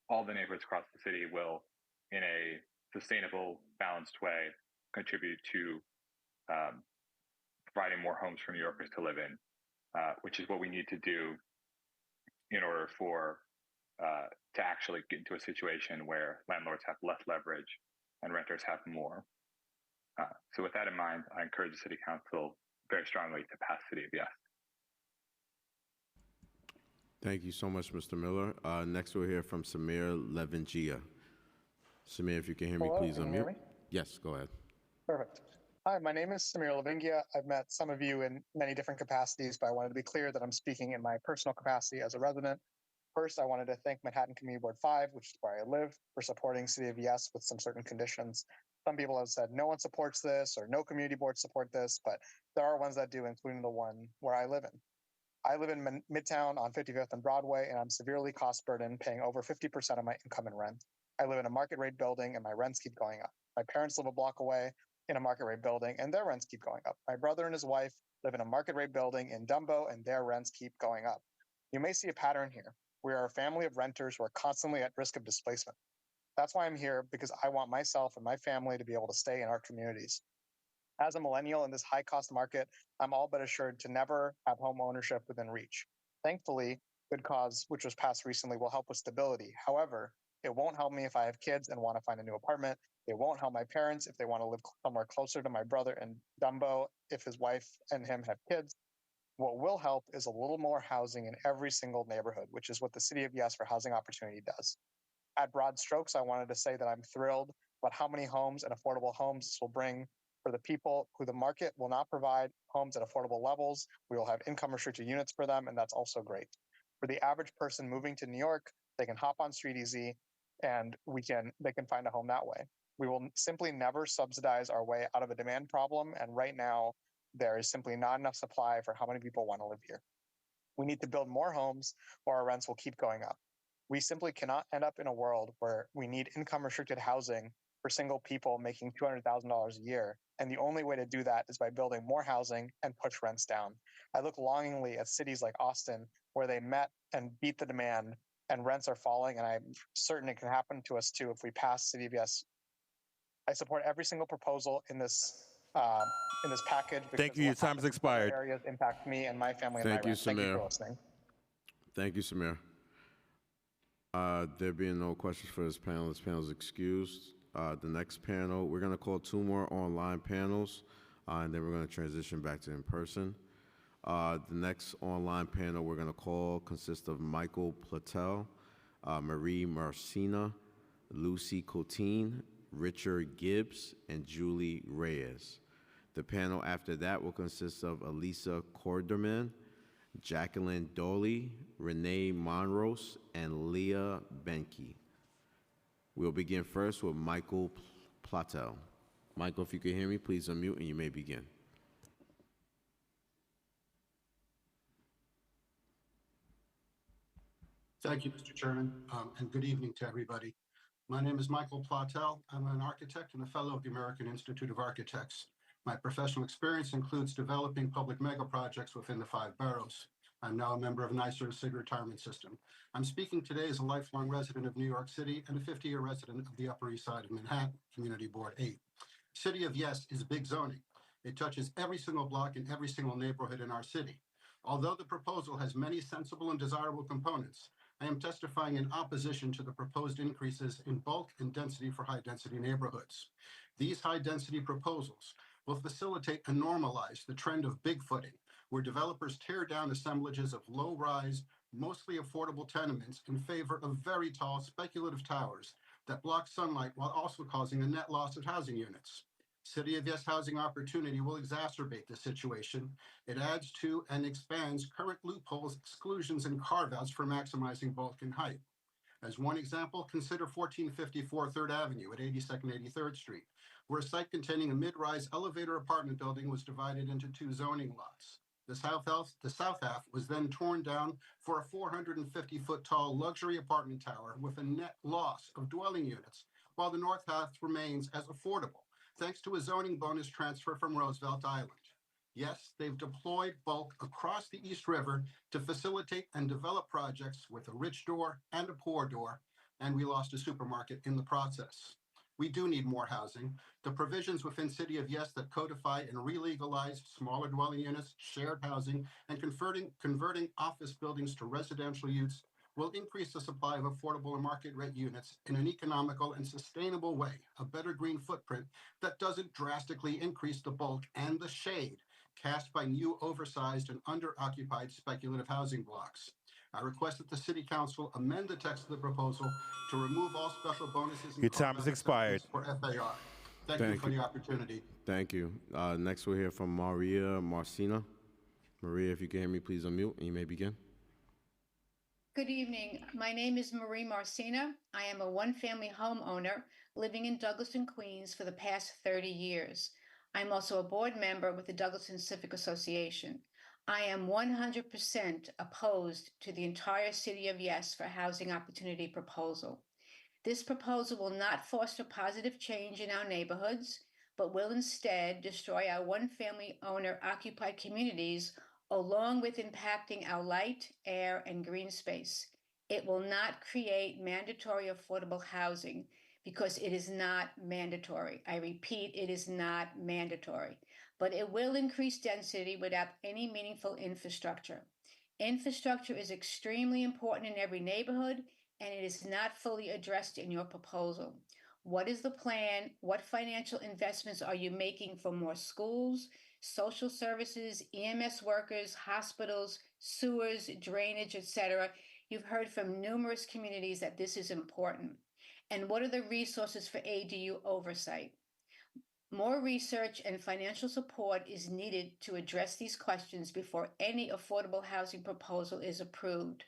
all the neighborhoods across the city will, in a sustainable, balanced way, contribute to providing more homes for New Yorkers to live in, which is what we need to do in order for to actually get into a situation where landlords have less leverage and renters have more. So with that in mind, I encourage the City Council very strongly to pass City of Yes. Thank you so much, Mr. Miller. Next, we'll hear from Samir Levangia. Samir, if you can hear me, Hello, please can you hear unmute. me? Yes, go ahead. Perfect. Hi, my name is Samir Lavingia. I've met some of you in many different capacities, but I wanted to be clear that I'm speaking in my personal capacity as a resident. First, I wanted to thank Manhattan Community Board 5, which is where I live, for supporting City of Yes with some certain conditions. Some people have said no one supports this or no community boards support this, but there are ones that do, including the one where I live in. I live in Midtown on 55th and Broadway, and I'm severely cost burdened, paying over 50% of my income in rent. I live in a market rate building, and my rents keep going up. My parents live a block away in a market rate building, and their rents keep going up. My brother and his wife live in a market rate building in Dumbo, and their rents keep going up. You may see a pattern here. We are a family of renters who are constantly at risk of displacement. That's why I'm here, because I want myself and my family to be able to stay in our communities. As a millennial in this high cost market, I'm all but assured to never have home ownership within reach. Thankfully, Good Cause, which was passed recently, will help with stability. However, it won't help me if I have kids and want to find a new apartment. It won't help my parents if they want to live somewhere closer to my brother in Dumbo if his wife and him have kids. What will help is a little more housing in every single neighborhood, which is what the City of Yes for Housing Opportunity does. At broad strokes, I wanted to say that I'm thrilled about how many homes and affordable homes this will bring for the people who the market will not provide homes at affordable levels. We will have income restricted units for them, and that's also great. For the average person moving to New York, they can hop on Street Easy and they can find a home that way. We will simply never subsidize our way out of a demand problem, and right now there is simply not enough supply for how many people want to live here. We need to build more homes or our rents will keep going up. We simply cannot end up in a world where we need income restricted housing for single people making $200,000 a year. And the only way to do that is by building more housing and push rents down. I look longingly at cities like Austin, where they met and beat the demand and rents are falling. And I'm certain it can happen to us too if we pass City of Yes. I support every single proposal in this package. Thank you. Your time has expired. Areas impact me and my family and Thank my you, rent. Thank you Samir. for listening. Thank you, Samir. There being no questions for this panel is excused. The next panel, we're going to call 2 more online panels, and then we're going to transition back to in-person. The next online panel we're going to call consists of Michael Platel, Marie Marcina, Lucy Cotine, Richard Gibbs, and Julie Reyes. The panel after that will consist of Elisa Corderman, Jacqueline Doley, Renee Monros, and Leah Benke. We'll begin first with Michael Platel. Michael, if you can hear me, please unmute and you may begin. Thank you, Mr. Chairman, and good evening to everybody. My name is Michael Platel. I'm an architect and a fellow of the American Institute of Architects. My professional experience includes developing public mega projects within the 5 boroughs. I'm now a member of NYSERD's SIG retirement system. I'm speaking today as a lifelong resident of New York City and a 50-year resident of the Upper East Side of Manhattan, Community Board 8. City of Yes is big zoning. It touches every single block in every single neighborhood in our city. Although the proposal has many sensible and desirable components, I am testifying in opposition to the proposed increases in bulk and density for high-density neighborhoods. These high-density proposals will facilitate and normalize the trend of bigfooting, where developers tear down assemblages of low-rise, mostly affordable tenements in favor of very tall speculative towers that block sunlight while also causing a net loss of housing units. City of Yes Housing Opportunity will exacerbate this situation. It adds to and expands current loopholes, exclusions, and carve-outs for maximizing bulk and height. As one example, consider 1454 3rd Avenue at 82nd 83rd Street, where a site containing a mid-rise elevator apartment building was divided into 2 zoning lots. The south half was then torn down for a 450-foot tall luxury apartment tower with a net loss of dwelling units, while the north half remains as affordable, thanks to a zoning bonus transfer from Roosevelt Island. Yes, they've deployed bulk across the East River to facilitate and develop projects with a rich door and a poor door, and we lost a supermarket in the process. We do need more housing. The provisions within City of Yes that codify and re-legalize smaller dwelling units, shared housing, and converting office buildings to residential use will increase the supply of affordable and market rate units in an economical and sustainable way, a better green footprint that doesn't drastically increase the bulk and the shade cast by new oversized and underoccupied speculative housing blocks. I request that the City Council amend the text of the proposal to remove all special bonuses and Your time has carve-out expired. exceptions for FAR. Thank you for the opportunity. Thank you. Next, we'll hear from Maria Marcina. Maria, if you can hear me, please unmute and you may begin. Good evening. My name is Marie Marcina. I am a one-family homeowner living in Douglaston, Queens for the past 30 years. I'm also a board member with the Douglaston Civic Association. I am 100% opposed to the entire City of Yes for Housing Opportunity proposal. This proposal will not foster positive change in our neighborhoods, but will instead destroy our one-family owner-occupied communities along with impacting our light, air, and green space. It will not create mandatory affordable housing because it is not mandatory. I repeat, it is not mandatory, but it will increase density without any meaningful infrastructure. Infrastructure is extremely important in every neighborhood, and it is not fully addressed in your proposal. What is the plan? What financial investments are you making for more schools, social services, EMS workers, hospitals, sewers, drainage, etc.? You've heard from numerous communities that this is important. And what are the resources for ADU oversight? More research and financial support is needed to address these questions before any affordable housing proposal is approved.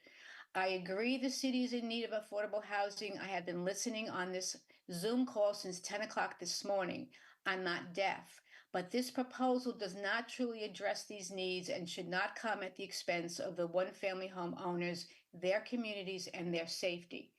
I agree the city is in need of affordable housing. I have been listening on this Zoom call since 10 o'clock this morning. I'm not deaf, but this proposal does not truly address these needs and should not come at the expense of the one-family homeowners, their communities, and their safety.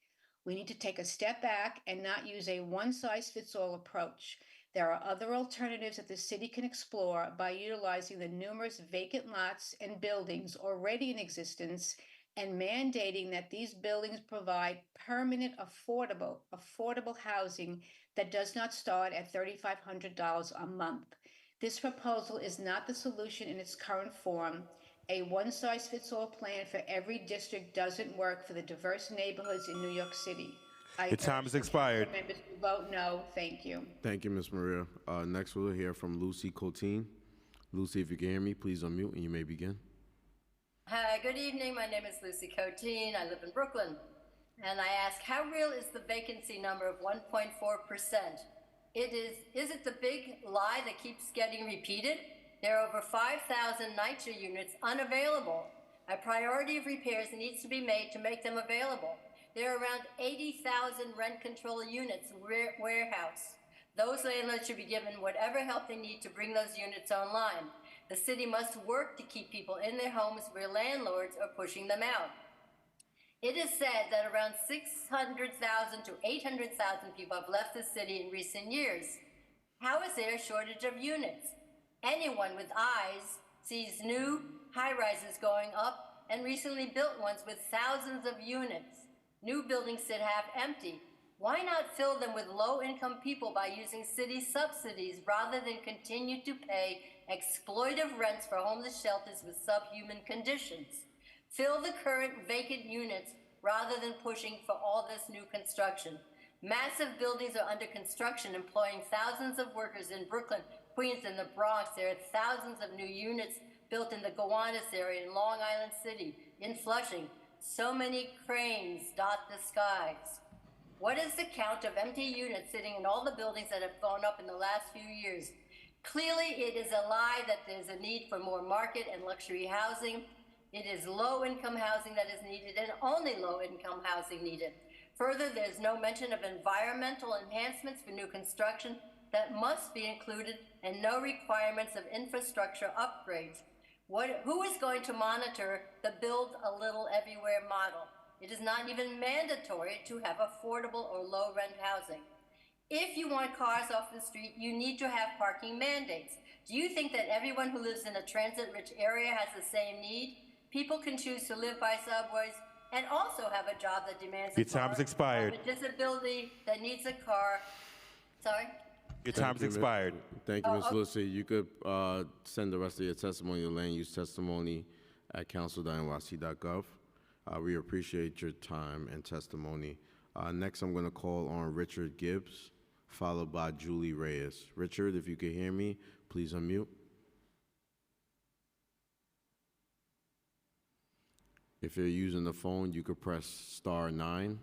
We need to take a step back and not use a one-size-fits-all approach. There are other alternatives that the city can explore by utilizing the numerous vacant lots and buildings already in existence and mandating that these buildings provide permanent, affordable housing that does not start at $3,500 a month. This proposal is not the solution in its current form. A one-size-fits-all plan for every district doesn't work for the diverse neighborhoods in New York City. Your time has expired. Members who vote no. Thank you. Thank you, Ms. Maria. Next, we'll hear from Lucy Coteen. Lucy, if you can hear me, please unmute and you may begin. Hi, good evening. My name is Lucy Coteen. I live in Brooklyn. And I ask, how real is the vacancy number of 1.4%? Is it the big lie that keeps getting repeated? There are over 5,000 NYCHA units unavailable. A priority of repairs needs to be made to make them available. There are around 80,000 rent control units warehouse. Those landlords should be given whatever help they need to bring those units online. The city must work to keep people in their homes where landlords are pushing them out. It is said that around 600,000 to 800,000 people have left the city in recent years. How is there a shortage of units? Anyone with eyes sees new high-rises going up and recently built ones with thousands of units. New buildings sit half empty. Why not fill them with low-income people by using city subsidies rather than continue to pay exploitive rents for homeless shelters with subhuman conditions? Fill the current vacant units rather than pushing for all this new construction. Massive buildings are under construction, employing thousands of workers in Brooklyn, Queens, and the Bronx. There are thousands of new units built in the Gowanus area, in Long Island City, in Flushing. So many cranes dot the skies. What is the count of empty units sitting in all the buildings that have gone up in the last few years? Clearly, it is a lie that there's a need for more market and luxury housing. It is low-income housing that is needed and only low-income housing needed. Further, there's no mention of environmental enhancements for new construction that must be included and no requirements of infrastructure upgrades. Who is going to monitor the build a little everywhere model? It is not even mandatory to have affordable or low rent housing. If you want cars off the street, you need to have parking mandates. Do you think that everyone who lives in a transit-rich area has the same need? People can choose to live by subways and also have a job that demands a Your time has expired. Have a disability that needs a car. Sorry? Your time's expired. Thank you, Ms. Lucy. You could send the rest of your testimony, your land use testimony, at council.nyc.gov. We appreciate your time and testimony. Next, I'm going to call on Richard Gibbs, followed by Julie Reyes. Richard, if you can hear me, please unmute. If you're using the phone, you could press *9.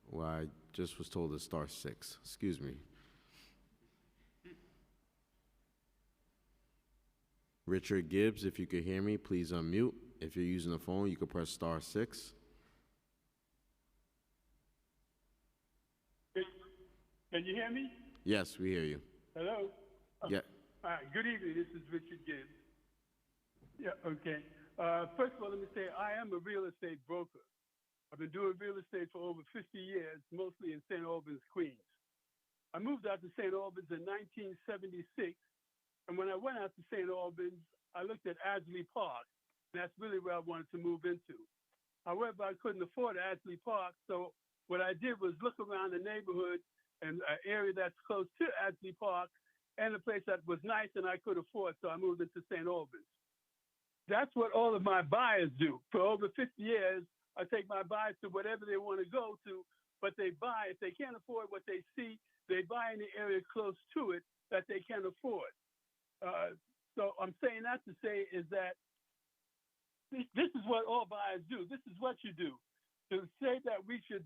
Well, I just was told to *6. Excuse me. Richard Gibbs, if you could hear me, please unmute. If you're using the phone, you could press *6. Can you hear me? Yes, we hear you. Hello? Yeah. All right, good evening. This is Richard Gibbs. Yeah, okay. First of all, let me say I am a real estate broker. I've been doing real estate for over 50 years, mostly in St. Albans, Queens. I moved out to St. Albans in 1976, and when I went out to St. Albans, I looked at Adgley Park, and that's really where I wanted to move into. However, I couldn't afford Adgley Park, so what I did was look around the neighborhood and an area that's close to Adgley Park and a place that was nice and I could afford, so I moved into St. Albans. That's what all of my buyers do. For over 50 years, I take my buyers to whatever they want to go to, but they buy. If they can't afford what they see, they buy in the area close to it that they can afford. So I'm saying that to say is that this is what all buyers do. This is what you do. To say that we should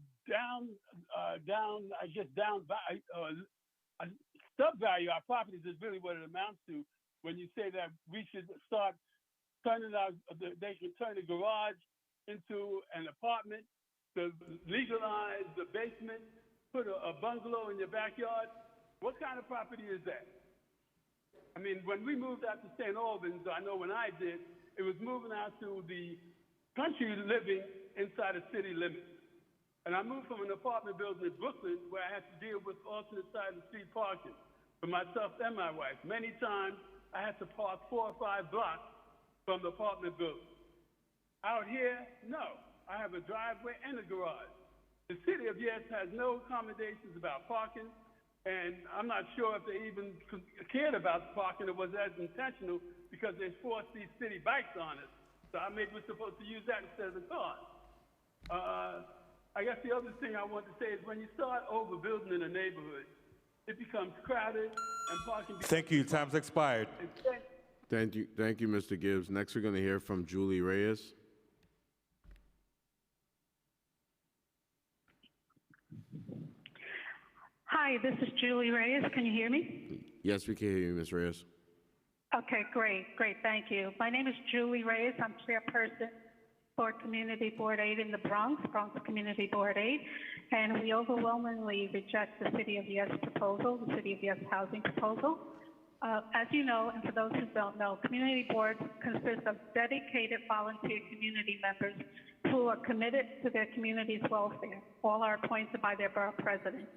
subvalue our properties is really what it amounts to. When you say that we should start turning they should turn the garage into an apartment, to legalize the basement, put a bungalow in your backyard. What kind of property is that? I mean, when we moved out to St. Albans, I know when I did, it was moving out to the country living inside the city limits. And I moved from an apartment building in Brooklyn where I had to deal with alternate side of the street parking for myself and my wife. Many times I had to park 4 or 5 blocks from the apartment building. Out here, no. I have a driveway and a garage. The city of Yes has no accommodations about parking, and I'm not sure if they even cared about parking. It was as intentional because they forced these city bikes on us. So I maybe we're supposed to use that instead of the cars. I guess the other thing I want to say is when you start overbuilding in a neighborhood, it becomes crowded and parking becomes... Thank you. Time's expired. Thank you, Mr. Gibbs. Next, we're going to hear from Julie Reyes. Hi, this is Julie Reyes. Can you hear me? Yes, we can hear you, Ms. Reyes. Okay, great, thank you. My name is Julie Reyes. I'm chairperson for Community Board 8 in the Bronx Community Board 8, and we overwhelmingly reject the City of Yes proposal, the City of Yes housing proposal. As you know, and for those who don't know, community boards consist of dedicated volunteer community members who are committed to their community's welfare. All are appointed by their borough president.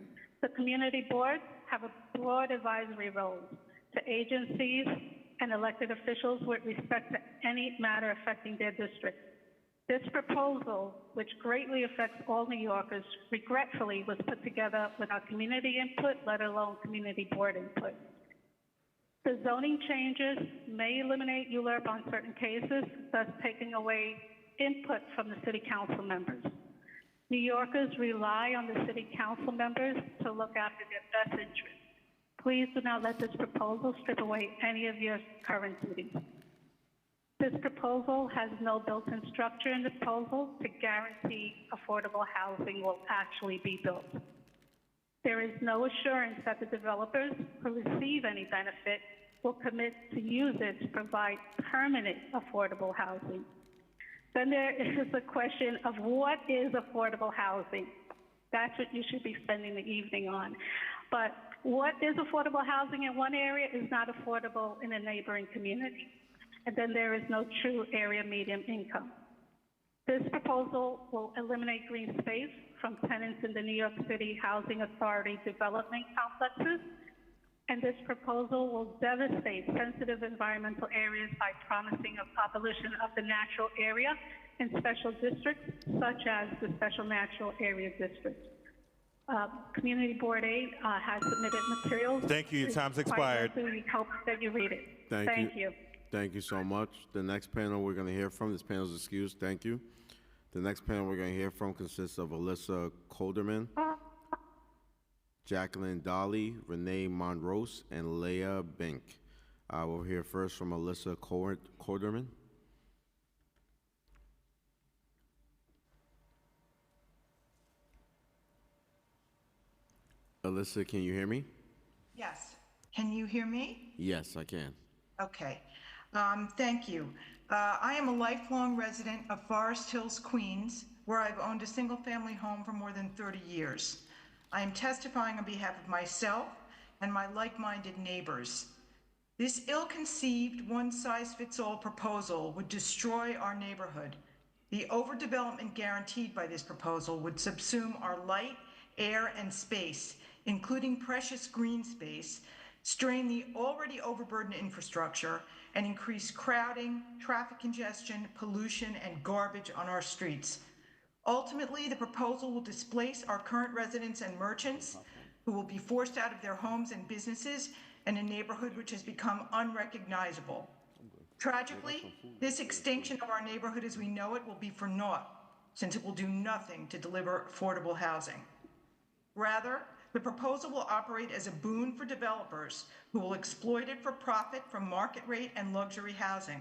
The community boards have a broad advisory role to agencies and elected officials with respect to any matter affecting their district. This proposal, which greatly affects all New Yorkers, regretfully was put together without community input, let alone community board input. The zoning changes may eliminate ULURP on certain cases, thus taking away input from the city council members. New Yorkers rely on the city council members to look after their best interests. Please do not let this proposal strip away any of your current duties. This proposal has no built-in structure in the proposal to guarantee affordable housing will actually be built. There is no assurance that the developers who receive any benefit will commit to use it to provide permanent affordable housing. Then there is the question of what is affordable housing. That's what you should be spending the evening on. But what is affordable housing in one area is not affordable in a neighboring community. And then there is no true area median income. This proposal will eliminate green space from tenants in the New York City Housing Authority development complexes. And this proposal will devastate sensitive environmental areas by promising of abolition of the natural area in special districts, such as the Special Natural Area District. Community Board 8 has submitted materials. Thank you. Your time's expired. We hope that you read it. Thank you. Thank you so much. The next panel we're going to hear from, this panel is excused. Thank you. The next panel we're going to hear from consists of Alyssa Colderman, Jacqueline Dolly, Renee Monrose, and Leah Bink. We'll hear first from Alyssa Colderman. Alyssa, can you hear me? Yes. Can you hear me? Yes, I can. Okay. Thank you. I am a lifelong resident of Forest Hills, Queens, where I've owned a single-family home for more than 30 years. I am testifying on behalf of myself and my like-minded neighbors. This ill-conceived, one-size-fits-all proposal would destroy our neighborhood. The overdevelopment guaranteed by this proposal would subsume our light, air, and space, including precious green space, strain the already overburdened infrastructure, and increase crowding, traffic congestion, pollution, and garbage on our streets. Ultimately, the proposal will displace our current residents and merchants who will be forced out of their homes and businesses in a neighborhood which has become unrecognizable. Tragically, this extinction of our neighborhood as we know it will be for naught, since it will do nothing to deliver affordable housing. Rather, the proposal will operate as a boon for developers who will exploit it for profit from market rate and luxury housing.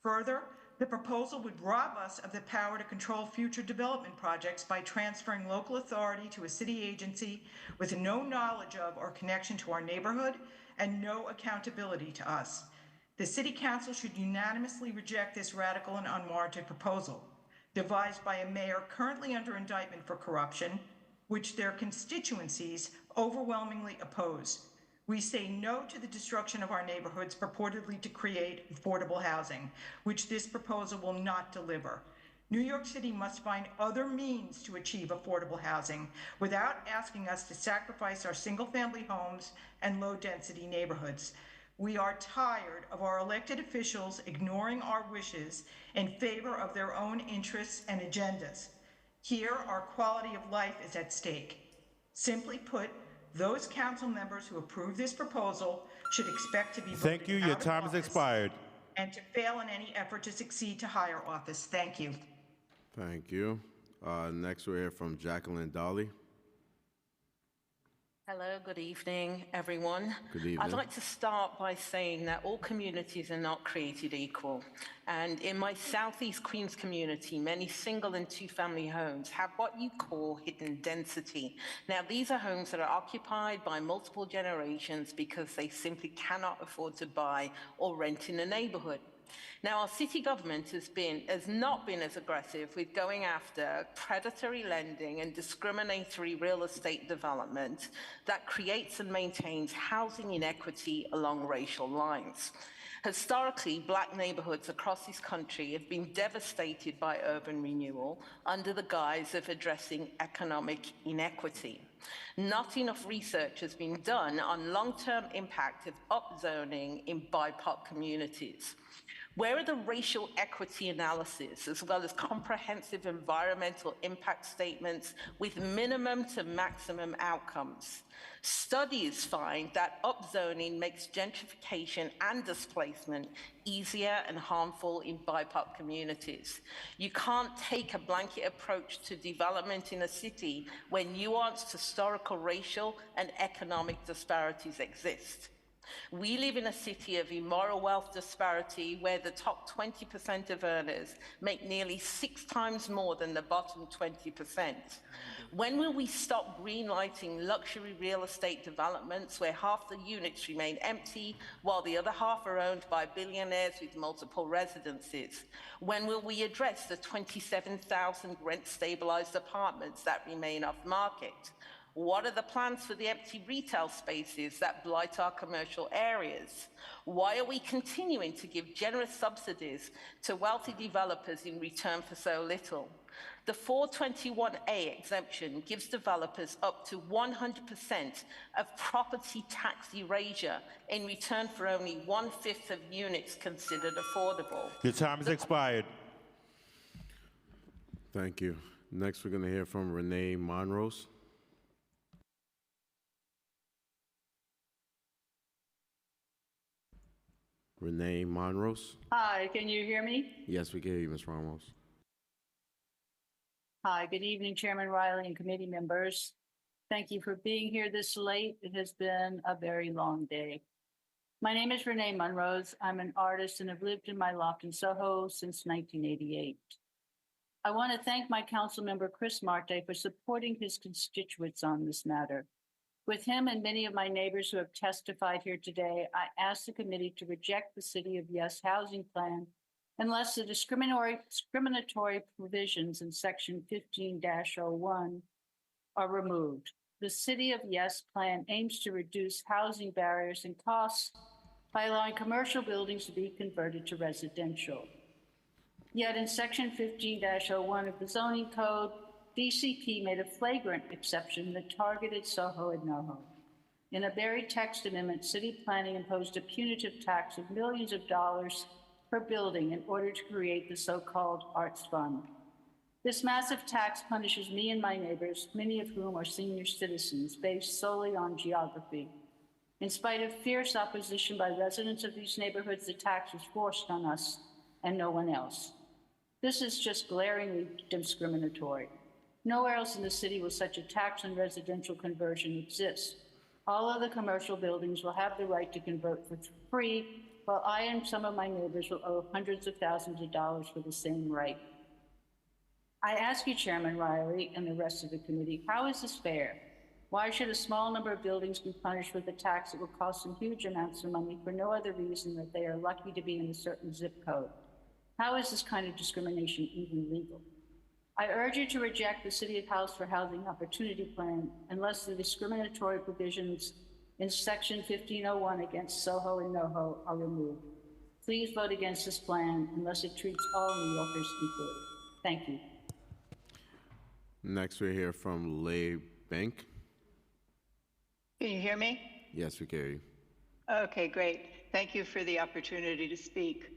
Further, the proposal would rob us of the power to control future development projects by transferring local authority to a city agency with no knowledge of or connection to our neighborhood and no accountability to us. The City Council should unanimously reject this radical and unwarranted proposal, devised by a mayor currently under indictment for corruption, which their constituencies overwhelmingly oppose. We say no to the destruction of our neighborhoods purportedly to create affordable housing, which this proposal will not deliver. New York City must find other means to achieve affordable housing without asking us to sacrifice our single-family homes and low-density neighborhoods. We are tired of our elected officials ignoring our wishes in favor of their own interests and agendas. Here, our quality of life is at stake. Simply put, those council members who approve this proposal should expect to be voted Thank you. Your out of time has office expired. and to fail in any effort to succeed to higher office. Thank you. Thank you. Next, we'll hear from Jacqueline Dolly. Hello, good evening, everyone. Good evening. I'd like to start by saying that all communities are not created equal. And in my Southeast Queens community, many single and two-family homes have what you call hidden density. Now, these are homes that are occupied by multiple generations because they simply cannot afford to buy or rent in a neighborhood. Now, our city government has not been as aggressive with going after predatory lending and discriminatory real estate development that creates and maintains housing inequity along racial lines. Historically, Black neighborhoods across this country have been devastated by urban renewal under the guise of addressing economic inequity. Not enough research has been done on long-term impact of upzoning in BIPOC communities. Where are the racial equity analysis, as well as comprehensive environmental impact statements with minimum to maximum outcomes? Studies find that upzoning makes gentrification and displacement easier and harmful in BIPOC communities. You can't take a blanket approach to development in a city where nuanced historical, racial, and economic disparities exist. We live in a city of immoral wealth disparity where the top 20% of earners make nearly 6 times more than the bottom 20%. When will we stop greenlighting luxury real estate developments where half the units remain empty while the other half are owned by billionaires with multiple residences? When will we address the 27,000 rent-stabilized apartments that remain off market? What are the plans for the empty retail spaces that blight our commercial areas? Why are we continuing to give generous subsidies to wealthy developers in return for so little? The 421A exemption gives developers up to 100% of property tax erasure in return for only 1/5 of units considered affordable. Your time has expired. Thank you. Next, we're going to hear from Renee Monrose. Renee Monrose. Hi, can you hear me? Yes, we can hear you, Ms. Ramos. Hi, good evening, Chairman Riley and committee members. Thank you for being here this late. It has been a very long day. My name is Renee Munrose. I'm an artist and have lived in my loft in Soho since 1988. I want to thank my council member, Chris Marte, for supporting his constituents on this matter. With him and many of my neighbors who have testified here today, I ask the committee to reject the City of Yes housing plan unless the discriminatory provisions in section 15-01 are removed. The City of Yes plan aims to reduce housing barriers and costs by allowing commercial buildings to be converted to residential. Yet in section 15-01 of the zoning code, DCP made a flagrant exception that targeted Soho and NoHo. In a buried text amendment, city planning imposed a punitive tax of millions of dollars per building in order to create the so-called Arts Fund. This massive tax punishes me and my neighbors, many of whom are senior citizens, based solely on geography. In spite of fierce opposition by residents of these neighborhoods, the tax was forced on us and no one else. This is just glaringly discriminatory. Nowhere else in the city will such a tax on residential conversion exist. All other commercial buildings will have the right to convert for free, while I and some of my neighbors will owe hundreds of thousands of dollars for the same right. I ask you, Chairman Riley and the rest of the committee, how is this fair? Why should a small number of buildings be punished with a tax that will cost them huge amounts of money for no other reason that they are lucky to be in a certain zip code? How is this kind of discrimination even legal? I urge you to reject the City of House for Housing Opportunity Plan unless the discriminatory provisions in section 1501 against Soho and NoHo are removed. Please vote against this plan unless it treats all New Yorkers equally. Thank you. Next, we hear from Leigh Bank. Can you hear me? Yes, we can hear you. Okay, great. Thank you for the opportunity to speak.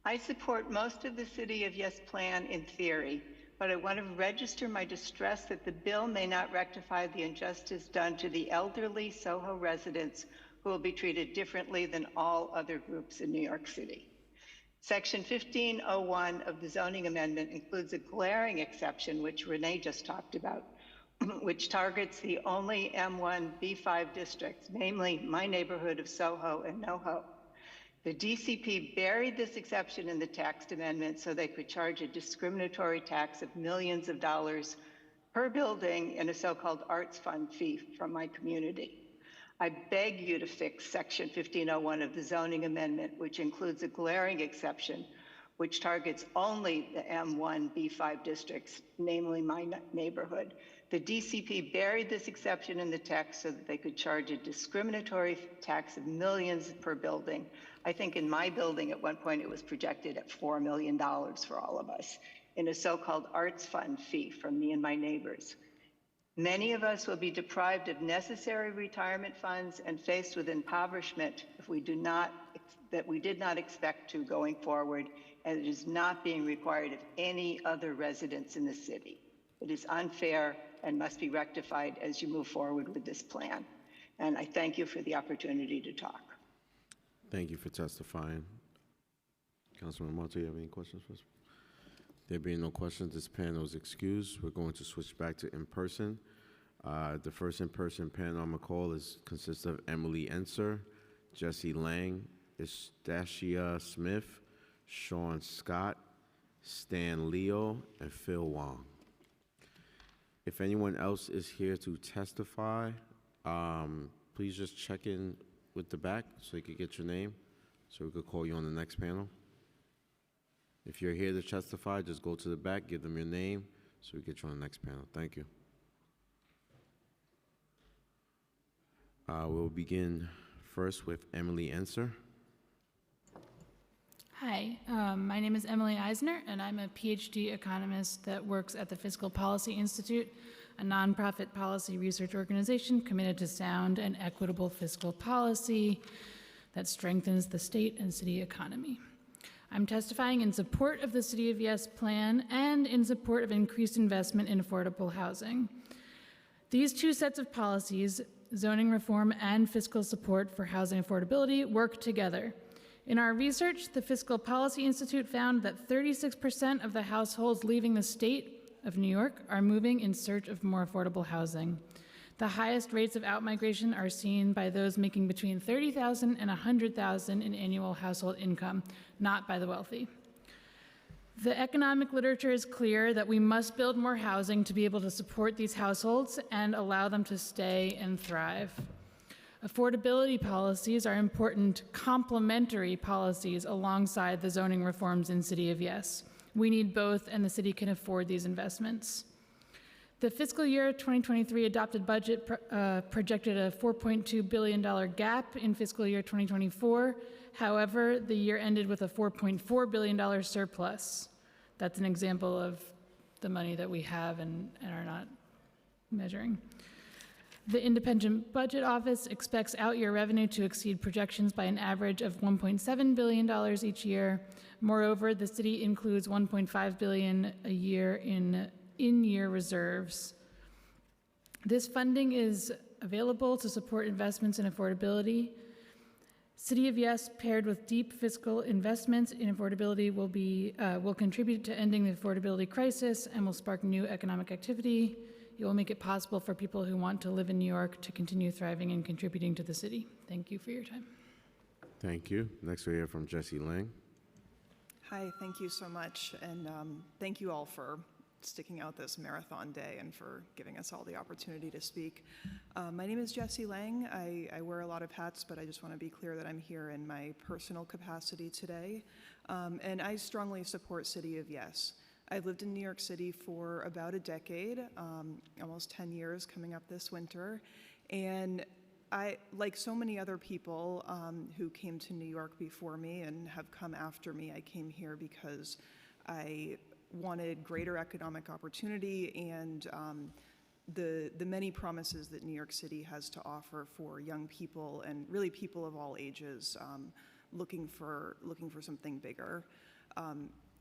I support most of the City of Yes plan in theory, but I want to register my distress that the bill may not rectify the injustice done to the elderly Soho residents who will be treated differently than all other groups in New York City. Section 1501 of the zoning amendment includes a glaring exception, which Renee just talked about, which targets the only M1 B5 districts, namely my neighborhood of Soho and NoHo. The DCP buried this exception in the text amendment so they could charge a discriminatory tax of millions of dollars per building in a so-called Arts Fund fee from my community. I beg you to fix section 1501 of the zoning amendment, which includes a glaring exception, which targets only the M1 B5 districts, namely my neighborhood. The DCP buried this exception in the text so that they could charge a discriminatory tax of millions per building. I think in my building at one point it was projected at $4 million for all of us in a so-called Arts Fund fee from me and my neighbors. Many of us will be deprived of necessary retirement funds and faced with impoverishment if we did not expect to going forward, and it is not being required of any other residents in the city. It is unfair and must be rectified as you move forward with this plan. And I thank you for the opportunity to talk. Thank you for testifying. Councilman Marte, you have any questions for us? There being no questions, this panel is excused. We're going to switch back to in-person. The first in-person panel I'm going to call consists of Emily Enser, Jesse Lang, Estacia Smith, Sean Scott, Stan Leo, and Phil Wong. If anyone else is here to testify, please just check in with the back so you could get your name so we could call you on the next panel. If you're here to testify, just go to the back, give them your name so we get you on the next panel. Thank you. We'll begin first with Emily Enser. Hi, my name is Emily Eisner, and I'm a PhD economist that works at the Fiscal Policy Institute, a nonprofit policy research organization committed to sound and equitable fiscal policy that strengthens the state and city economy. I'm testifying in support of the City of Yes plan and in support of increased investment in affordable housing. These two sets of policies, zoning reform and fiscal support for housing affordability, work together. In our research, the Fiscal Policy Institute found that 36% of the households leaving the state of New York are moving in search of more affordable housing. The highest rates of outmigration are seen by those making between $30,000 and $100,000 in annual household income, not by the wealthy. The economic literature is clear that we must build more housing to be able to support these households and allow them to stay and thrive. Affordability policies are important complementary policies alongside the zoning reforms in City of Yes. We need both, and the city can afford these investments. The fiscal year 2023 adopted budget projected a $4.2 billion gap in fiscal year 2024. However, the year ended with a $4.4 billion surplus. That's an example of the money that we have and are not measuring. The Independent Budget Office expects out-year revenue to exceed projections by an average of $1.7 billion each year. Moreover, the city includes $1.5 billion a year in-year reserves. This funding is available to support investments in affordability. City of Yes, paired with deep fiscal investments in affordability, will contribute to ending the affordability crisis and will spark new economic activity. It will make it possible for people who want to live in New York to continue thriving and contributing to the city. Thank you for your time. Thank you. Next we hear from Jessie Lang. Hi, thank you so much, and thank you all for sticking out this marathon day and for giving us all the opportunity to speak. My name is Jessie Lang. I wear a lot of hats, but I just want to be clear that I'm here in my personal capacity today, and I strongly support City of Yes. I've lived in New York City for about a decade, almost 10 years coming up this winter, and I, like so many other people who came to New York before me and have come after me, I came here because I wanted greater economic opportunity and the many promises that New York City has to offer for young people and really people of all ages looking for something bigger.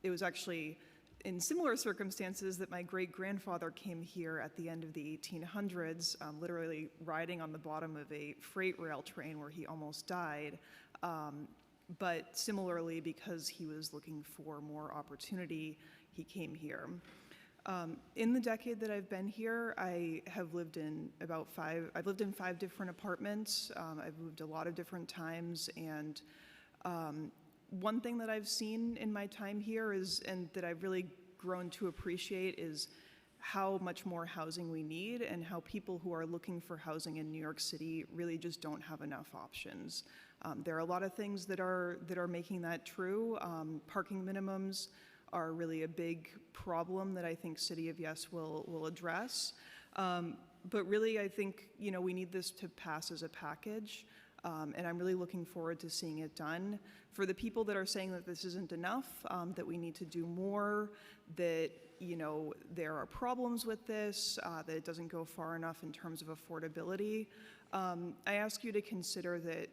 It was actually in similar circumstances that my great-grandfather came here at the end of the 1800s, literally riding on the bottom of a freight rail train where he almost died. But similarly, because he was looking for more opportunity, he came here. In the decade that I've been here, I have lived in I've lived in 5 different apartments. I've moved a lot of different times, and one thing that I've seen in my time here and that I've really grown to appreciate is how much more housing we need and how people who are looking for housing in New York City really just don't have enough options. There are a lot of things that are making that true. Parking minimums are really a big problem that I think City of Yes will address. But really, I think we need this to pass as a package. And I'm really looking forward to seeing it done. For the people that are saying that this isn't enough, that we need to do more, that there are problems with this, that it doesn't go far enough in terms of affordability, I ask you to consider that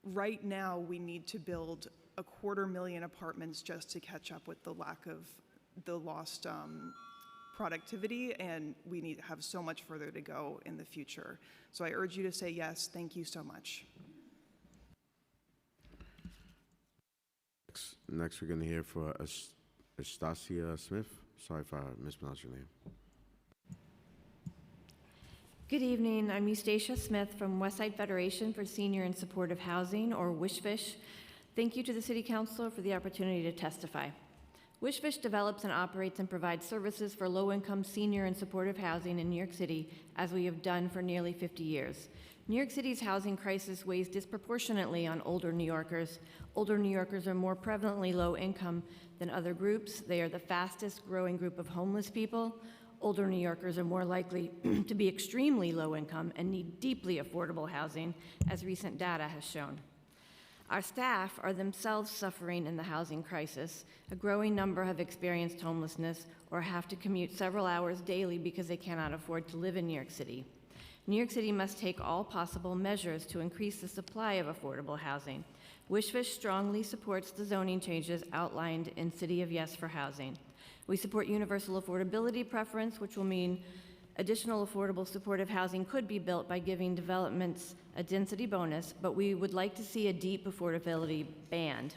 right now we need to build 250,000 apartments just to catch up with the lack of the lost productivity, and we need to have so much further to go in the future. So I urge you to say yes. Thank you so much. Next we're going to hear for Estacia Smith. Sorry if I mispronounced your name. Good evening. I'm Eustacia Smith from Westside Federation for Senior and Supportive Housing, or WSFSH. Thank you to the City Council for the opportunity to testify. WSFSH develops and operates and provides services for low-income senior and supportive housing in New York City, as we have done for nearly 50 years. New York City's housing crisis weighs disproportionately on older New Yorkers. Older New Yorkers are more prevalently low income than other groups. They are the fastest growing group of homeless people. Older New Yorkers are more likely to be extremely low income and need deeply affordable housing, as recent data has shown. Our staff are themselves suffering in the housing crisis. A growing number have experienced homelessness or have to commute several hours daily because they cannot afford to live in New York City. New York City must take all possible measures to increase the supply of affordable housing. WSFSH strongly supports the zoning changes outlined in City of Yes for housing. We support universal affordability preference, which will mean additional affordable supportive housing could be built by giving developments a density bonus, but we would like to see a deep affordability band.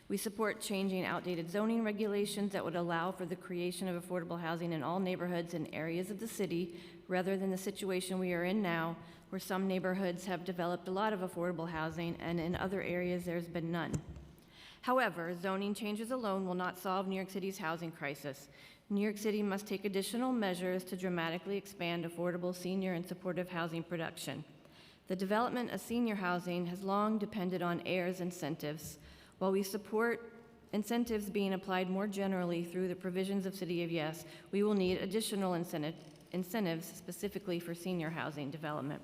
We support changing outdated zoning regulations that would allow for the creation of affordable housing in all neighborhoods and areas of the city, rather than the situation we are in now, where some neighborhoods have developed a lot of affordable housing and in other areas there's been none. However, zoning changes alone will not solve New York City's housing crisis. New York City must take additional measures to dramatically expand affordable senior and supportive housing production. The development of senior housing has long depended on heirs incentives. While we support incentives being applied more generally through the provisions of City of Yes, we will need additional incentives specifically for senior housing development.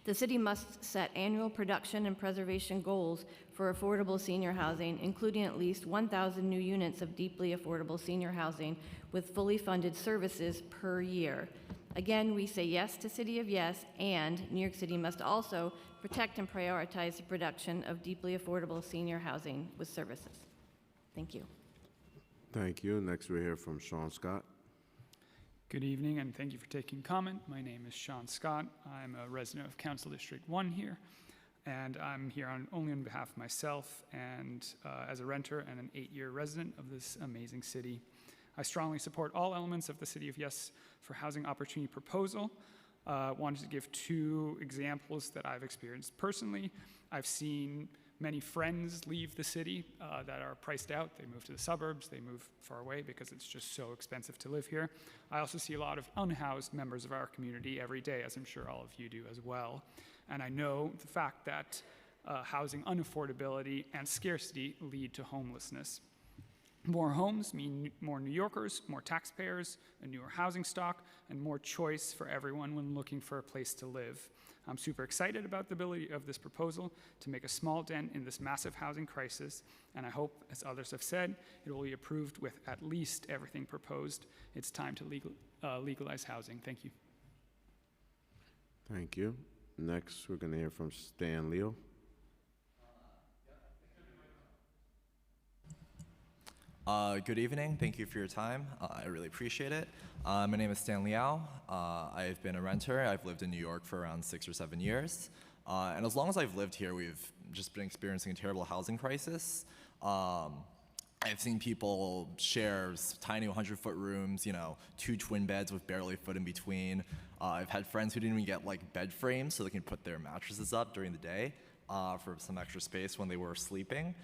The city must set annual production and preservation goals for affordable senior housing, including at least 1,000 new units of deeply affordable senior housing with fully funded services per year. Again, we say yes to City of Yes, and New York City must also protect and prioritize the production of deeply affordable senior housing with services. Thank you. Thank you. Next, we'll hear from Sean Scott. Good evening, and thank you for taking comment. My name is Sean Scott. I'm a resident of Council District 1 here, and I'm here only on behalf of myself and as a renter and an 8-year resident of this amazing city. I strongly support all elements of the City of Yes for Housing Opportunity proposal. Wanted to give 2 examples that I've experienced personally. I've seen many friends leave the city that are priced out. They move to the suburbs, they move far away because it's just so expensive to live here. I also see a lot of unhoused members of our community every day, as I'm sure all of you do as well. And I know the fact that housing unaffordability and scarcity lead to homelessness. More homes mean more New Yorkers, more taxpayers, a newer housing stock, and more choice for everyone when looking for a place to live. I'm super excited about the ability of this proposal to make a small dent in this massive housing crisis, and I hope, as others have said, it will be approved with at least everything proposed. It's time to legalize housing. Thank you. Thank you. Next, we're going to hear from Stan Leo. Good evening. Thank you for your time. I really appreciate it. My name is Stan Liao. I've been a renter. I've lived in New York for around 6 or 7 years. And as long as I've lived here, we've just been experiencing a terrible housing crisis. I've seen people share tiny 100-foot rooms, 2 twin beds with barely a foot in between. I've had friends who didn't even get bed frames so they can put their mattresses up during the day for some extra space when they were sleeping.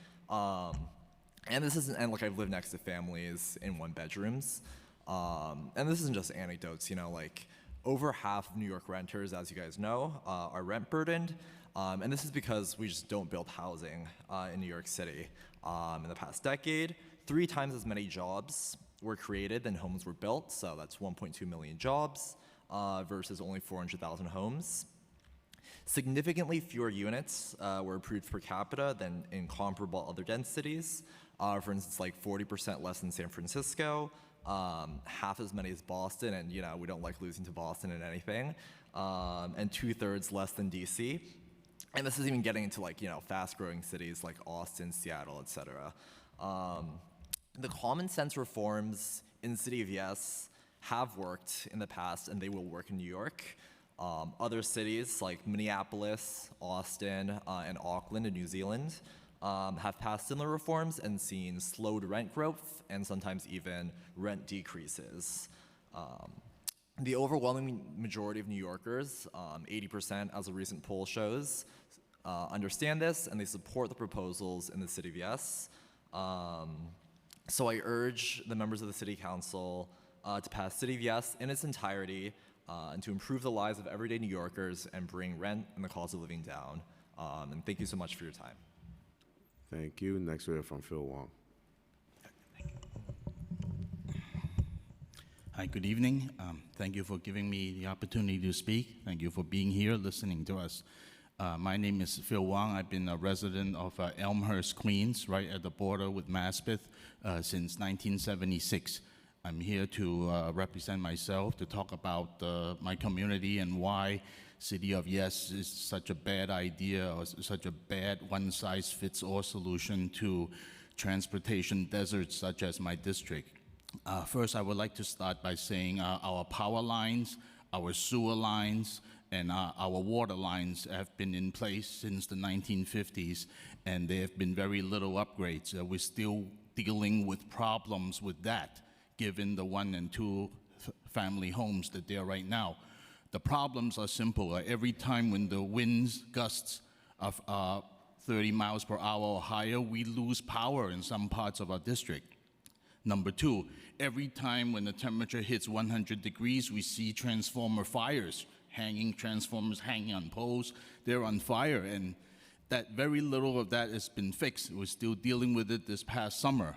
And this isn't, and I've lived next to families in 1-bedrooms. And this isn't just anecdotes, over half of New York renters, as you guys know, are rent burdened. And this is because we just don't build housing in New York City. In the past decade, 3 times as many jobs were created than homes were built. So that's 1.2 million jobs versus only 400,000 homes. Significantly fewer units were approved per capita than in comparable other densities. For instance, 40% less than San Francisco, half as many as Boston, and we don't like losing to Boston in anything, and 2/3 less than DC. And this is even getting into fast-growing cities like Austin, Seattle, etc. The common sense reforms in the City of Yes have worked in the past, and they will work in New York. Other cities like Minneapolis, Austin, and Auckland in New Zealand have passed similar reforms and seen slowed rent growth and sometimes even rent decreases. The overwhelming majority of New Yorkers, 80% as a recent poll shows, understand this and they support the proposals in the City of Yes. So I urge the members of the City Council to pass City of Yes in its entirety and to improve the lives of everyday New Yorkers and bring rent and the cost of living down. And thank you so much for your time. Thank you. Next, we hear from Phil Wong. Hi, good evening. Thank you for giving me the opportunity to speak. Thank you for being here, listening to us. My name is Phil Wong. I've been a resident of Elmhurst, Queens, right at the border with Maspeth since 1976. I'm here to represent myself, to talk about my community and why City of Yes is such a bad idea or such a bad one-size-fits-all solution to transportation deserts such as my district. First, I would like to start by saying our power lines, our sewer lines, and our water lines have been in place since the 1950s, and there have been very little upgrades. We're still dealing with problems with that, given the 1 and 2 family homes that there are right now. The problems are simple. Every time when the winds gusts of 30 miles per hour or higher, we lose power in some parts of our district. Number 2, every time when the temperature hits 100 degrees, we see transformer fires, transformers hanging on poles. They're on fire, and that very little of that has been fixed. We're still dealing with it this past summer.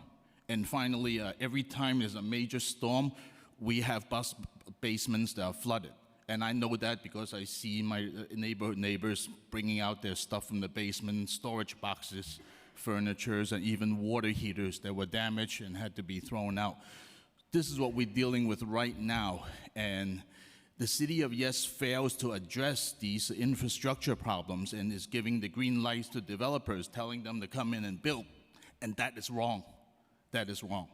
And finally, every time there's a major storm, we have bus basements that are flooded. And I know that because I see my neighbors bringing out their stuff from the basement, storage boxes, furnitures, and even water heaters that were damaged and had to be thrown out. This is what we're dealing with right now. And the city of Yes fails to address these infrastructure problems and is giving the green lights to developers, telling them to come in and build. And that is wrong. That is wrong,